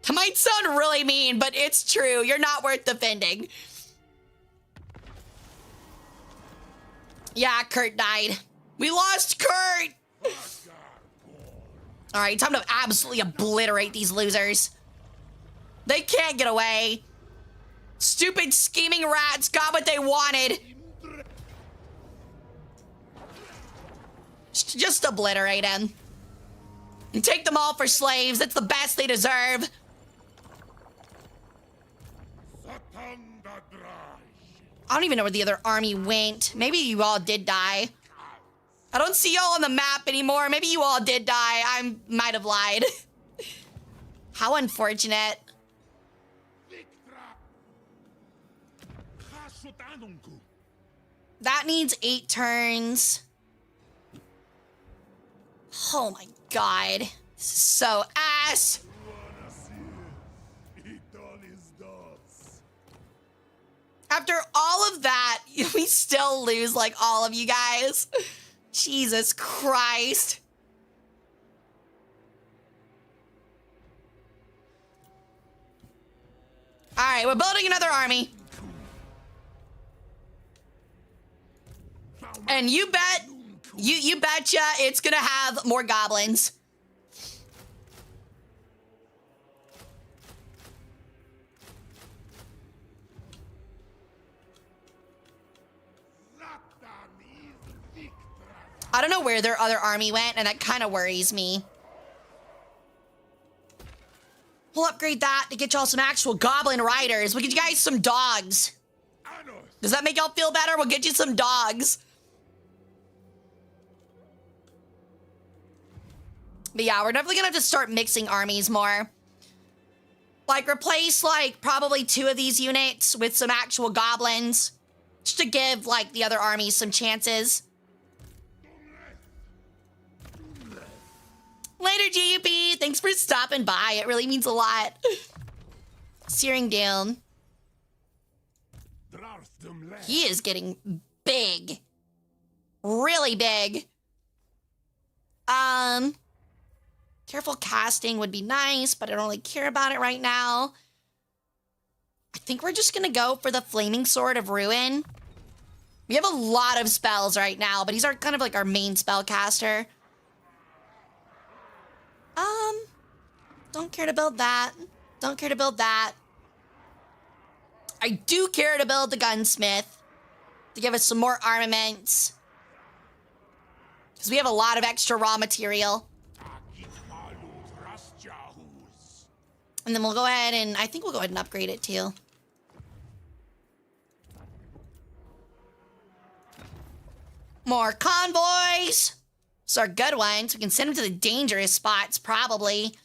That might sound really mean, but it's true. You're not worth defending. Yeah, Kurt died. We lost Kurt! All right, time to absolutely obliterate these losers. They can't get away. Stupid scheming rats got what they wanted. Just obliterate them. And take them all for slaves. That's the best they deserve. I don't even know where the other army went. Maybe you all did die. I don't see y'all on the map anymore. Maybe you all did die. I might have lied. How unfortunate. That needs 8 turns. Oh my god. This is so ass. After all of that, we still lose like all of you guys. Jesus Christ. All right, we're building another army. And you betcha it's gonna have more goblins. I don't know where their other army went, and that kind of worries me. We'll upgrade that to get y'all some actual goblin riders. We'll get you guys some dogs. Does that make y'all feel better? We'll get you some dogs. But yeah, we're definitely gonna have to start mixing armies more. Like, replace, like, probably 2 of these units with some actual goblins. Just to give, like, the other armies some chances. Later, GUP. Thanks for stopping by. It really means a lot. Searing down. He is getting big. Really big. Careful casting would be nice, but I don't really care about it right now. I think we're just gonna go for the Flaming Sword of Ruin. We have a lot of spells right now, but he's kind of like our main spellcaster. Don't care to build that. Don't care to build that. I do care to build the gunsmith to give us some more armaments. Because we have a lot of extra raw material. And then we'll go ahead and, I think we'll go ahead and upgrade it too. More convoys. Those are good ones. We can send them to the dangerous spots, probably.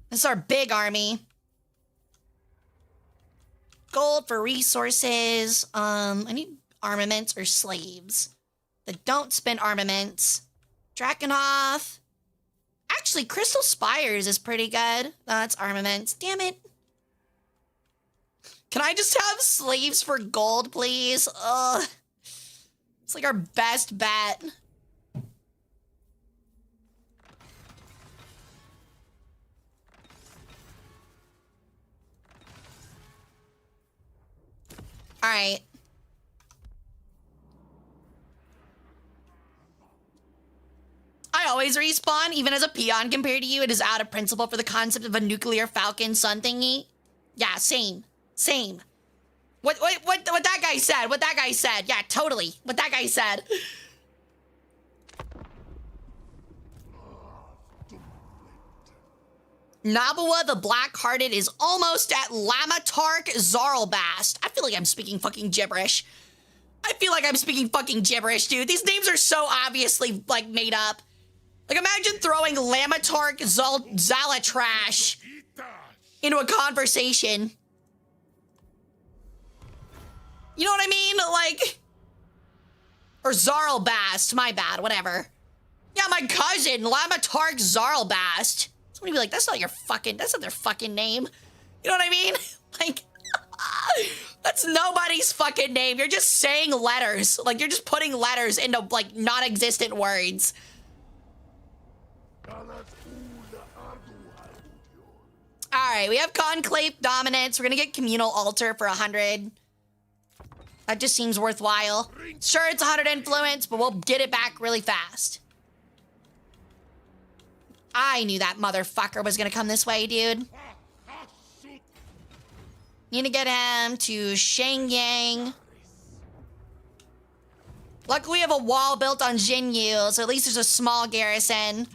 This is our big army. Gold for resources. I need armaments or slaves that don't spend armaments. Drakenhof. Actually, Crystal Spires is pretty good. That's armaments. Damn it. Can I just have slaves for gold, please? Ugh. It's like our best bet. All right. I always respawn, even as a peon compared to you. It is out of principle for the concept of a nuclear falcon sun thingy. Yeah, same. Same. What that guy said. What that guy said. Yeah, totally. What that guy said. Nabua the Black-Hearted is almost at Lamatark Zarlbast. I feel like I'm speaking fucking gibberish. I feel like I'm speaking fucking gibberish, dude. These names are so obviously, like, made up. Like, imagine throwing Lamatark Zalatrash into a conversation. You know what I mean? Like, or Zarlbast, my bad, whatever. Yeah, my cousin, Lamatark Zarlbast. Somebody be like, that's not their fucking name. You know what I mean? Like, that's nobody's fucking name. You're just saying letters. Like, you're just putting letters into, like, non-existent words. Alright, we have Conclave Dominance. We're gonna get Communal Altar for 100. That just seems worthwhile. Sure, it's 100 influence, but we'll get it back really fast. I knew that motherfucker was gonna come this way, dude. Need to get him to Shenyang. Luckily, we have a wall built on Jinyu, so at least there's a small garrison.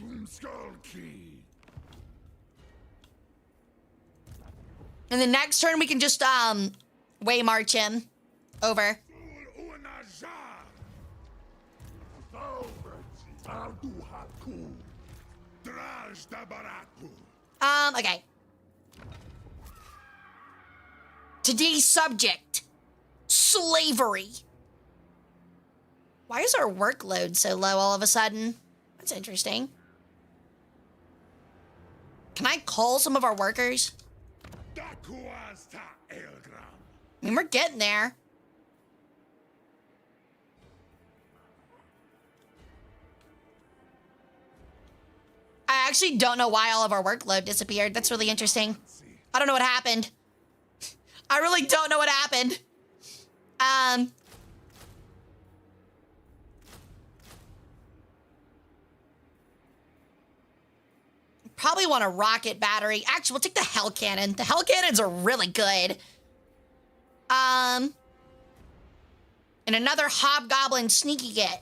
And the next turn, we can just, way march him over. Okay. Today's subject, slavery. Why is our workload so low all of a sudden? That's interesting. Can I call some of our workers? I mean, we're getting there. I actually don't know why all of our workload disappeared. That's really interesting. I don't know what happened. I really don't know what happened. Probably want a rocket battery. Actually, we'll take the Hell Cannon. The Hell Cannons are really good. And another Hobgoblin Sneaky Get.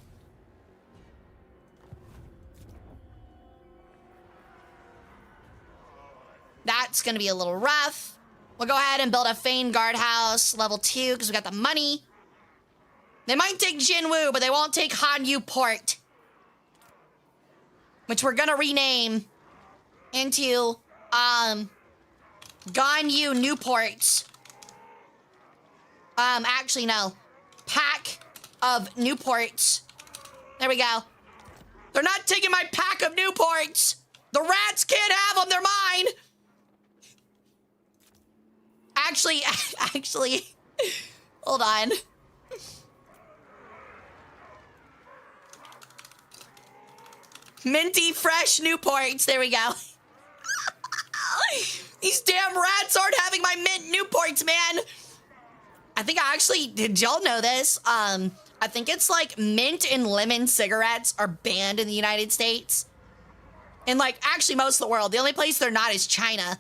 that's gonna be a little rough. We'll go ahead and build a Fane guardhouse, level 2, because we got the money. They might take Jinwu, but they won't take Hanyu Port, which we're gonna rename into Ganyu Newports. Actually no, pack of Newports. There we go. They're not taking my pack of Newports. The rats can't have them. They're mine. Actually, hold on. Minty fresh Newports. There we go. These damn rats aren't having my mint Newports, man. I think did y'all know this? I think it's like mint and lemon cigarettes are banned in the United States. And like actually most of the world. The only place they're not is China.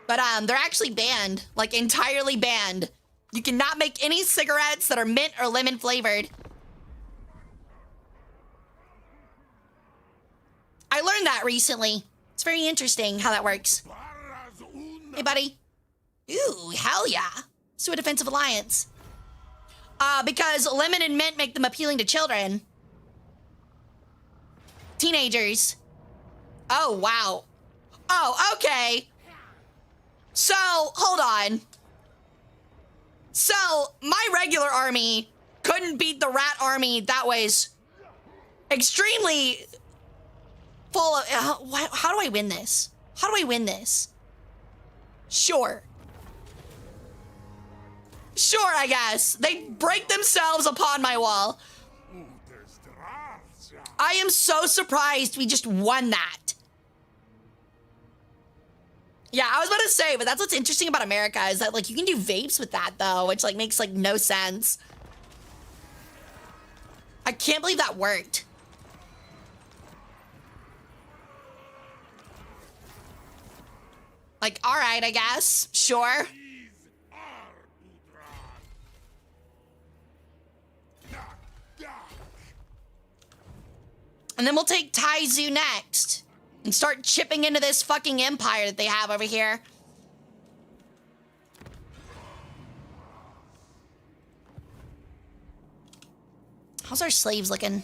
But they're actually banned, like entirely banned. You cannot make any cigarettes that are mint or lemon flavored. I learned that recently. It's very interesting how that works. Hey, buddy. Ooh, hell yeah. Let's do a defensive alliance. Because lemon and mint make them appealing to children. Teenagers. Oh, wow. Oh, okay. So, hold on. So, my regular army couldn't beat the rat army that was extremely full of... how do I win this? How do I win this? Sure. Sure, I guess. They break themselves upon my wall. I am so surprised we just won that. Yeah, I was about to say, but that's what's interesting about America is that, like, you can do vapes with that, though, which, like, makes, like, no sense. I can't believe that worked. Like, all right, I guess. Sure. And then we'll take Taizu next. And start chipping into this fucking empire that they have over here. How's our slaves looking?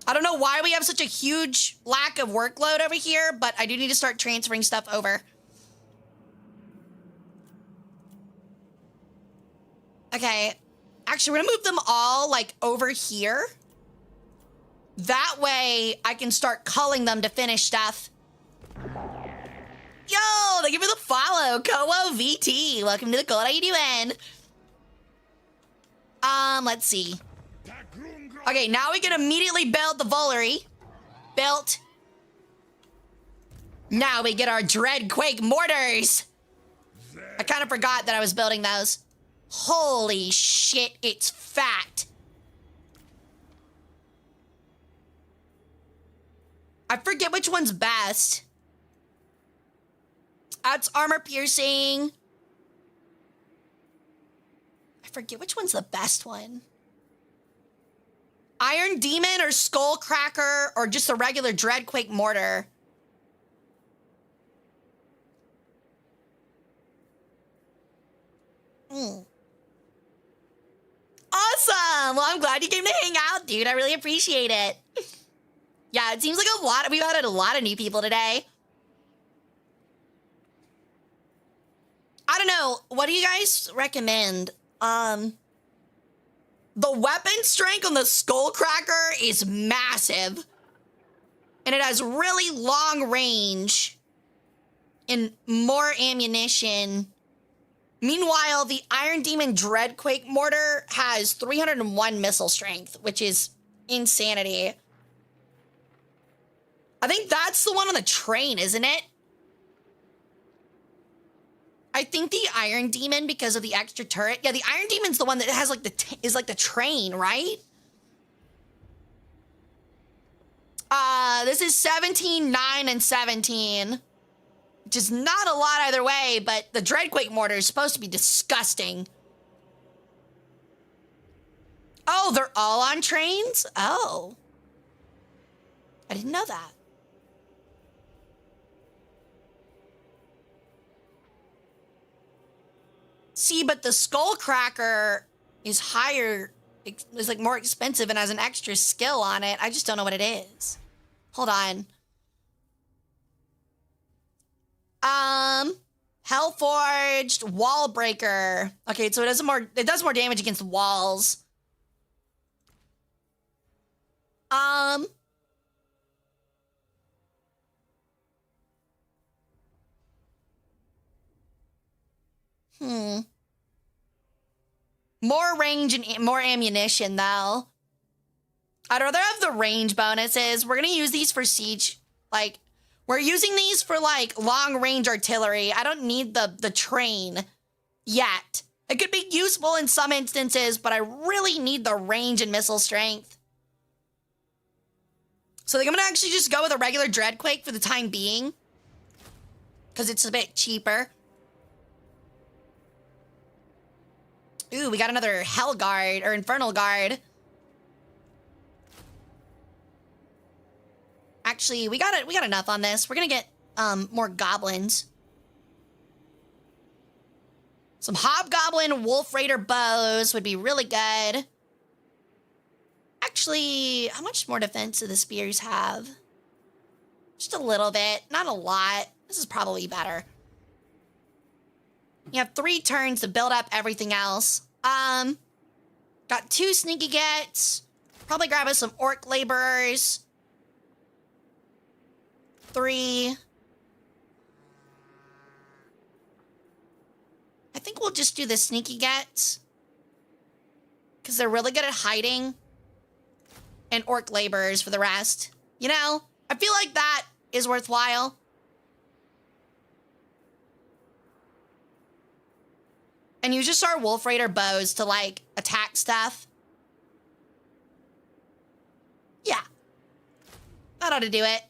I don't know why we have such a huge lack of workload over here, but I do need to start transferring stuff over. Okay. Actually, we're gonna move them all, like, over here. That way, I can start culling them to finish stuff. Yo, thank you for the follow, Kowo VT. Welcome to the cult. How you doing? Let's see. Okay, now we can immediately build the Volary. Built. Now we get our Dreadquake mortars. I kind of forgot that I was building those. Holy shit, it's fat. I forget which one's best. That's armor piercing. I forget which one's the best one. Iron Demon or Skull Cracker or just a regular Dreadquake mortar. Awesome. Well, I'm glad you came to hang out, dude. I really appreciate it. Yeah, it seems like we've added a lot of new people today. I don't know. What do you guys recommend? The weapon strength on the Skullcracker is massive. And it has really long range and more ammunition. Meanwhile, the Iron Demon Dreadquake mortar has 301 missile strength, which is insanity. I think that's the one on the train, isn't it? I think the Iron Demon, because of the extra turret. Yeah, the Iron Demon's the one that has like the train, right? This is 17, 9, and 17. Which is not a lot either way, but the Dreadquake mortar is supposed to be disgusting. Oh, they're all on trains? Oh. I didn't know that. See, but the skull cracker is higher, is like more expensive and has an extra skill on it. I just don't know what it is. Hold on. Hellforged Wall Breaker. Okay, so it does more damage against walls. More range and more ammunition, though. I'd rather have the range bonuses. We're gonna use these for siege. Like, we're using these for, like, long-range artillery. I don't need the train yet. It could be useful in some instances, but I really need the range and missile strength. So I think I'm gonna actually just go with a regular Dreadquake for the time being, because it's a bit cheaper. Ooh, we got another Hell Guard, or Infernal Guard. Actually, we got enough on this. We're gonna get more goblins. Some Hobgoblin Wolf Raider bows would be really good. Actually, how much more defense do the spears have? Just a little bit, not a lot. This is probably better. You have 3 turns to build up everything else. Got 2 sneaky gets. Probably grab us some orc laborers. 3. I think we'll just do the sneaky gets, because they're really good at hiding. And orc laborers for the rest. You know, I feel like that is worthwhile. And use just our Wolf Raider bows to, like, attack stuff. Yeah. That ought to do it.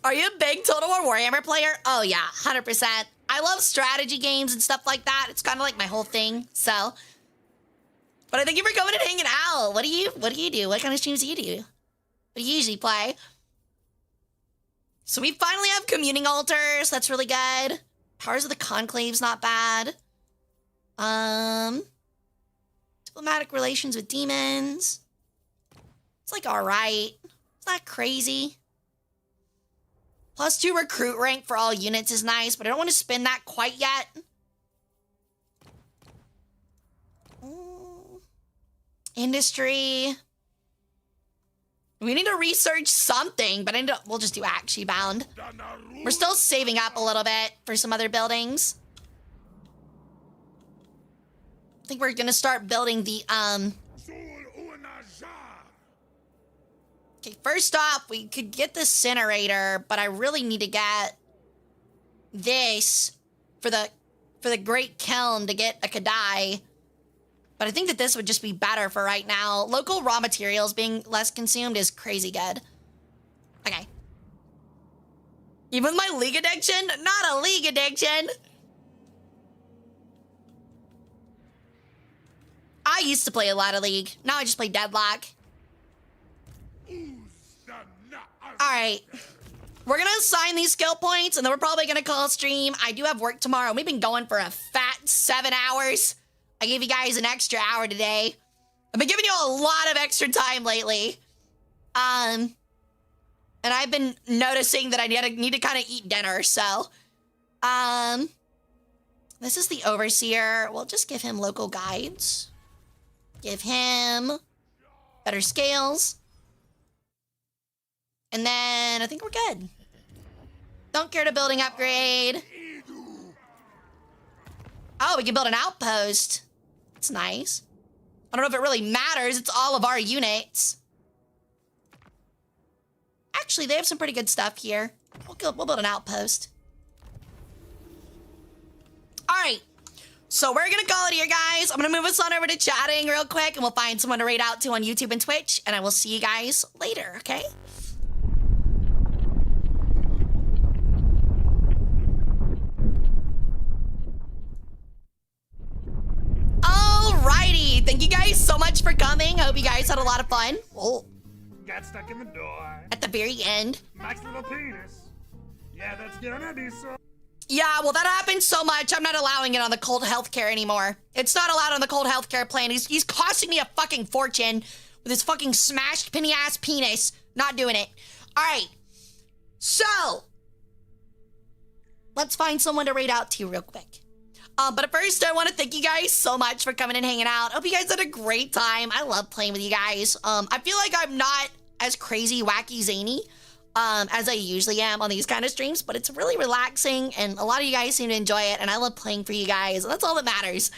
Are you a big Total War Warhammer player? Oh, yeah, 100%. I love strategy games and stuff like that. It's kind of like my whole thing, so. But I thank you for coming and hanging out. What do you do? What kind of streams do you do? What do you usually play? So we finally have communing altars. That's really good. Powers of the Conclave's not bad. Diplomatic relations with demons. It's like all right. It's not crazy. +2 recruit rank for all units is nice, but I don't want to spend that quite yet. Industry. We need to research something, but we'll just do Actually Bound. We're still saving up a little bit for some other buildings. I think we're gonna start building the, Okay, first off, we could get the incinerator, but I really need to get this for the Great Kiln to get a Kadai. But I think that this would just be better for right now. Local raw materials being less consumed is crazy good. Okay. Even with my League addiction? Not a League addiction! I used to play a lot of League. Now I just play Deadlock. Alright. We're gonna assign these skill points, and then we're probably gonna call a stream. I do have work tomorrow. We've been going for a fat 7 hours. I gave you guys an extra hour today. I've been giving you a lot of extra time lately. And I've been noticing that I need to kind of eat dinner, so. This is the Overseer. We'll just give him local guides. Give him better scales. And then I think we're good. Don't care to building upgrade. Oh, we can build an outpost. That's nice. I don't know if it really matters. It's all of our units. Actually, they have some pretty good stuff here. We'll build an outpost. All right. So we're going to call it here, guys. I'm going to move us on over to chatting real quick, and we'll find someone to raid out to on YouTube and Twitch, and I will see you guys later, okay? Alrighty, thank you guys so much for coming. I hope you guys had a lot of fun. Oh. Got stuck in the door. At the very end. Nice little penis. Yeah, that's gonna be so. Yeah, well, that happens so much. I'm not allowing it on the cold healthcare anymore. It's not allowed on the cold healthcare plan. He's costing me a fucking fortune with his fucking smashed penny-ass penis. Not doing it. All right. So, let's find someone to raid out to real quick. But first, I want to thank you guys so much for coming and hanging out. Hope you guys had a great time. I love playing with you guys. I feel like I'm not as crazy, wacky, zany as I usually am on these kind of streams, but it's really relaxing, and a lot of you guys seem to enjoy it, and I love playing for you guys. That's all that matters.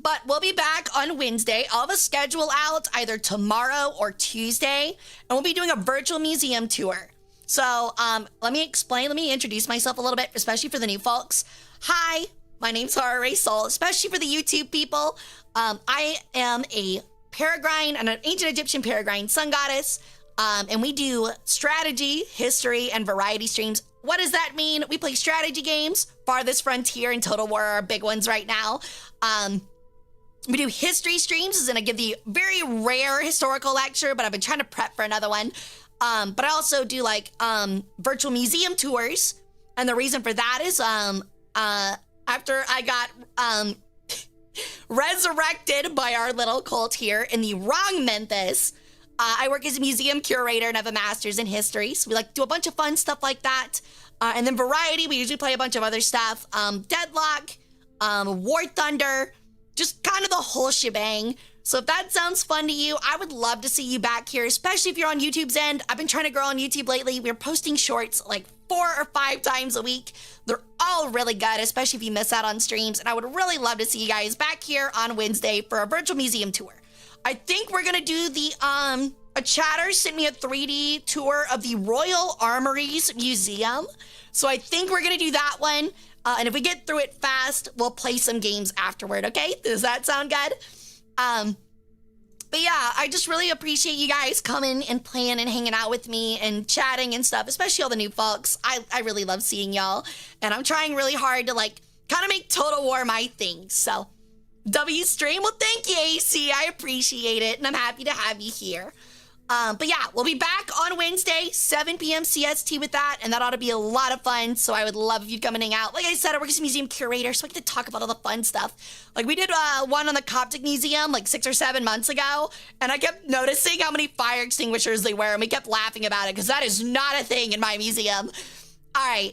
But we'll be back on Wednesday. I'll have a schedule out either tomorrow or Tuesday, and we'll be doing a virtual museum tour. So, let me introduce myself a little bit, especially for the new folks. Hi, my name's Hara Rae Sol, especially for the YouTube people. I am a Peregrine, an ancient Egyptian Peregrine sun goddess, and we do strategy, history, and variety streams. What does that mean? We play strategy games. Farthest Frontier and Total War are big ones right now. We do history streams, as in I give the very rare historical lecture, but I've been trying to prep for another one. But I also do like virtual museum tours, and the reason for that is after I got resurrected by our little cult here in the wrong Memphis, I work as a museum curator and have a master's in history, so we like to do a bunch of fun stuff like that. And then variety, we usually play a bunch of other stuff, Deadlock, War Thunder, just kind of the whole shebang. So if that sounds fun to you, I would love to see you back here, especially if you're on YouTube's end. I've been trying to grow on YouTube lately. We're posting shorts like 4 or 5 times a week. They're all really good, especially if you miss out on streams. And I would really love to see you guys back here on Wednesday for a virtual museum tour. I think we're gonna do the, a chatter sent me a 3D tour of the Royal Armories Museum. So I think we're gonna do that one. And if we get through it fast, we'll play some games afterward, okay? Does that sound good? But yeah, I just really appreciate you guys coming and playing and hanging out with me and chatting and stuff, especially all the new folks. I really love seeing y'all, and I'm trying really hard to like kind of make Total War my thing. So W stream, well, thank you, AC. I appreciate it, and I'm happy to have you here. But yeah, we'll be back on Wednesday, 7 p.m. CST with that, and that ought to be a lot of fun, so I would love if you'd come and hang out. Like I said, I work as a museum curator, so I get to talk about all the fun stuff. Like, we did one on the Coptic Museum like 6 or 7 months ago, and I kept noticing how many fire extinguishers they wear, and we kept laughing about it, because that is not a thing in my museum. All right,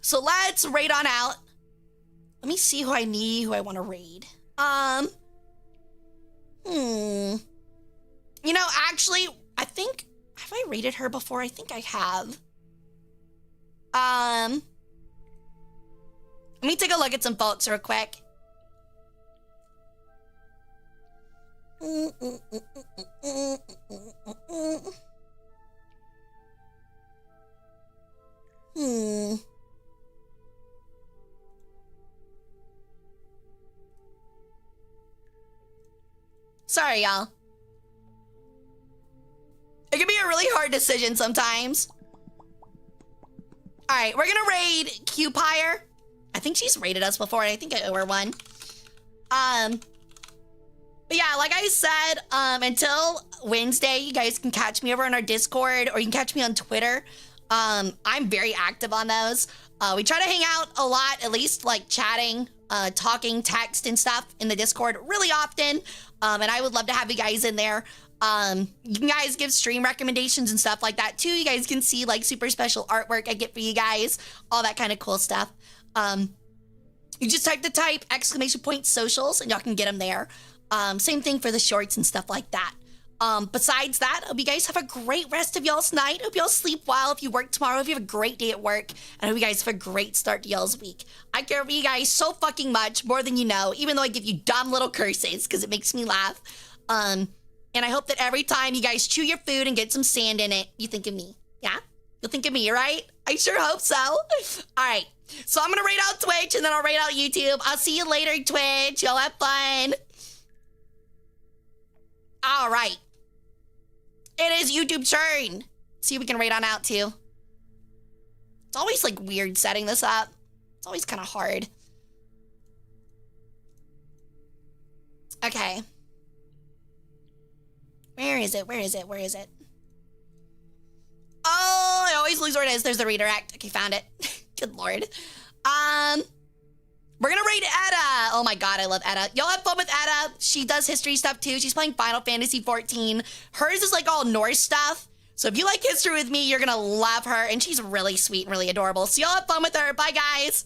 so let's raid on out. Let me see who I want to raid. You know, actually, I think, have I rated her before? I think I have. Let me take a look at some folks real quick. Sorry, y'all. It can be a really hard decision sometimes. All right, we're gonna raid Qpire. I think she's raided us before, and I think I owe her one. But yeah, like I said, until Wednesday, you guys can catch me over on our Discord, or you can catch me on Twitter. I'm very active on those. We try to hang out a lot, at least like chatting, talking, text and stuff in the Discord really often. And I would love to have you guys in there. You can guys give stream recommendations and stuff like that too. You guys can see like super special artwork I get for you guys, all that kind of cool stuff. You just type !socials and y'all can get them there. Same thing for the shorts and stuff like that. Besides that, I hope you guys have a great rest of y'all's night. Hope y'all sleep well if you work tomorrow. If you have a great day at work. And I hope you guys have a great start to y'all's week. I care for you guys so fucking much, more than you know, even though I give you dumb little curses because it makes me laugh. And I hope that every time you guys chew your food and get some sand in it, you think of me. Yeah? You'll think of me, right? I sure hope so. All right. So I'm going to raid out Twitch, and then I'll raid out YouTube. I'll see you later, Twitch. Y'all have fun. All right. It is YouTube turn. See if we can raid on out, too. It's always, like, weird setting this up. It's always kind of hard. Okay. Where is it? Where is it? Where is it? Oh, I always lose where it is. There's the redirect. Okay, found it. Good lord. We're gonna rate Etta. Oh my god, I love Etta. Y'all have fun with Etta. She does history stuff too. She's playing Final Fantasy 14. Hers is like all Norse stuff. So if you like history with me, you're gonna love her. And she's really sweet and really adorable. So y'all have fun with her. Bye, guys.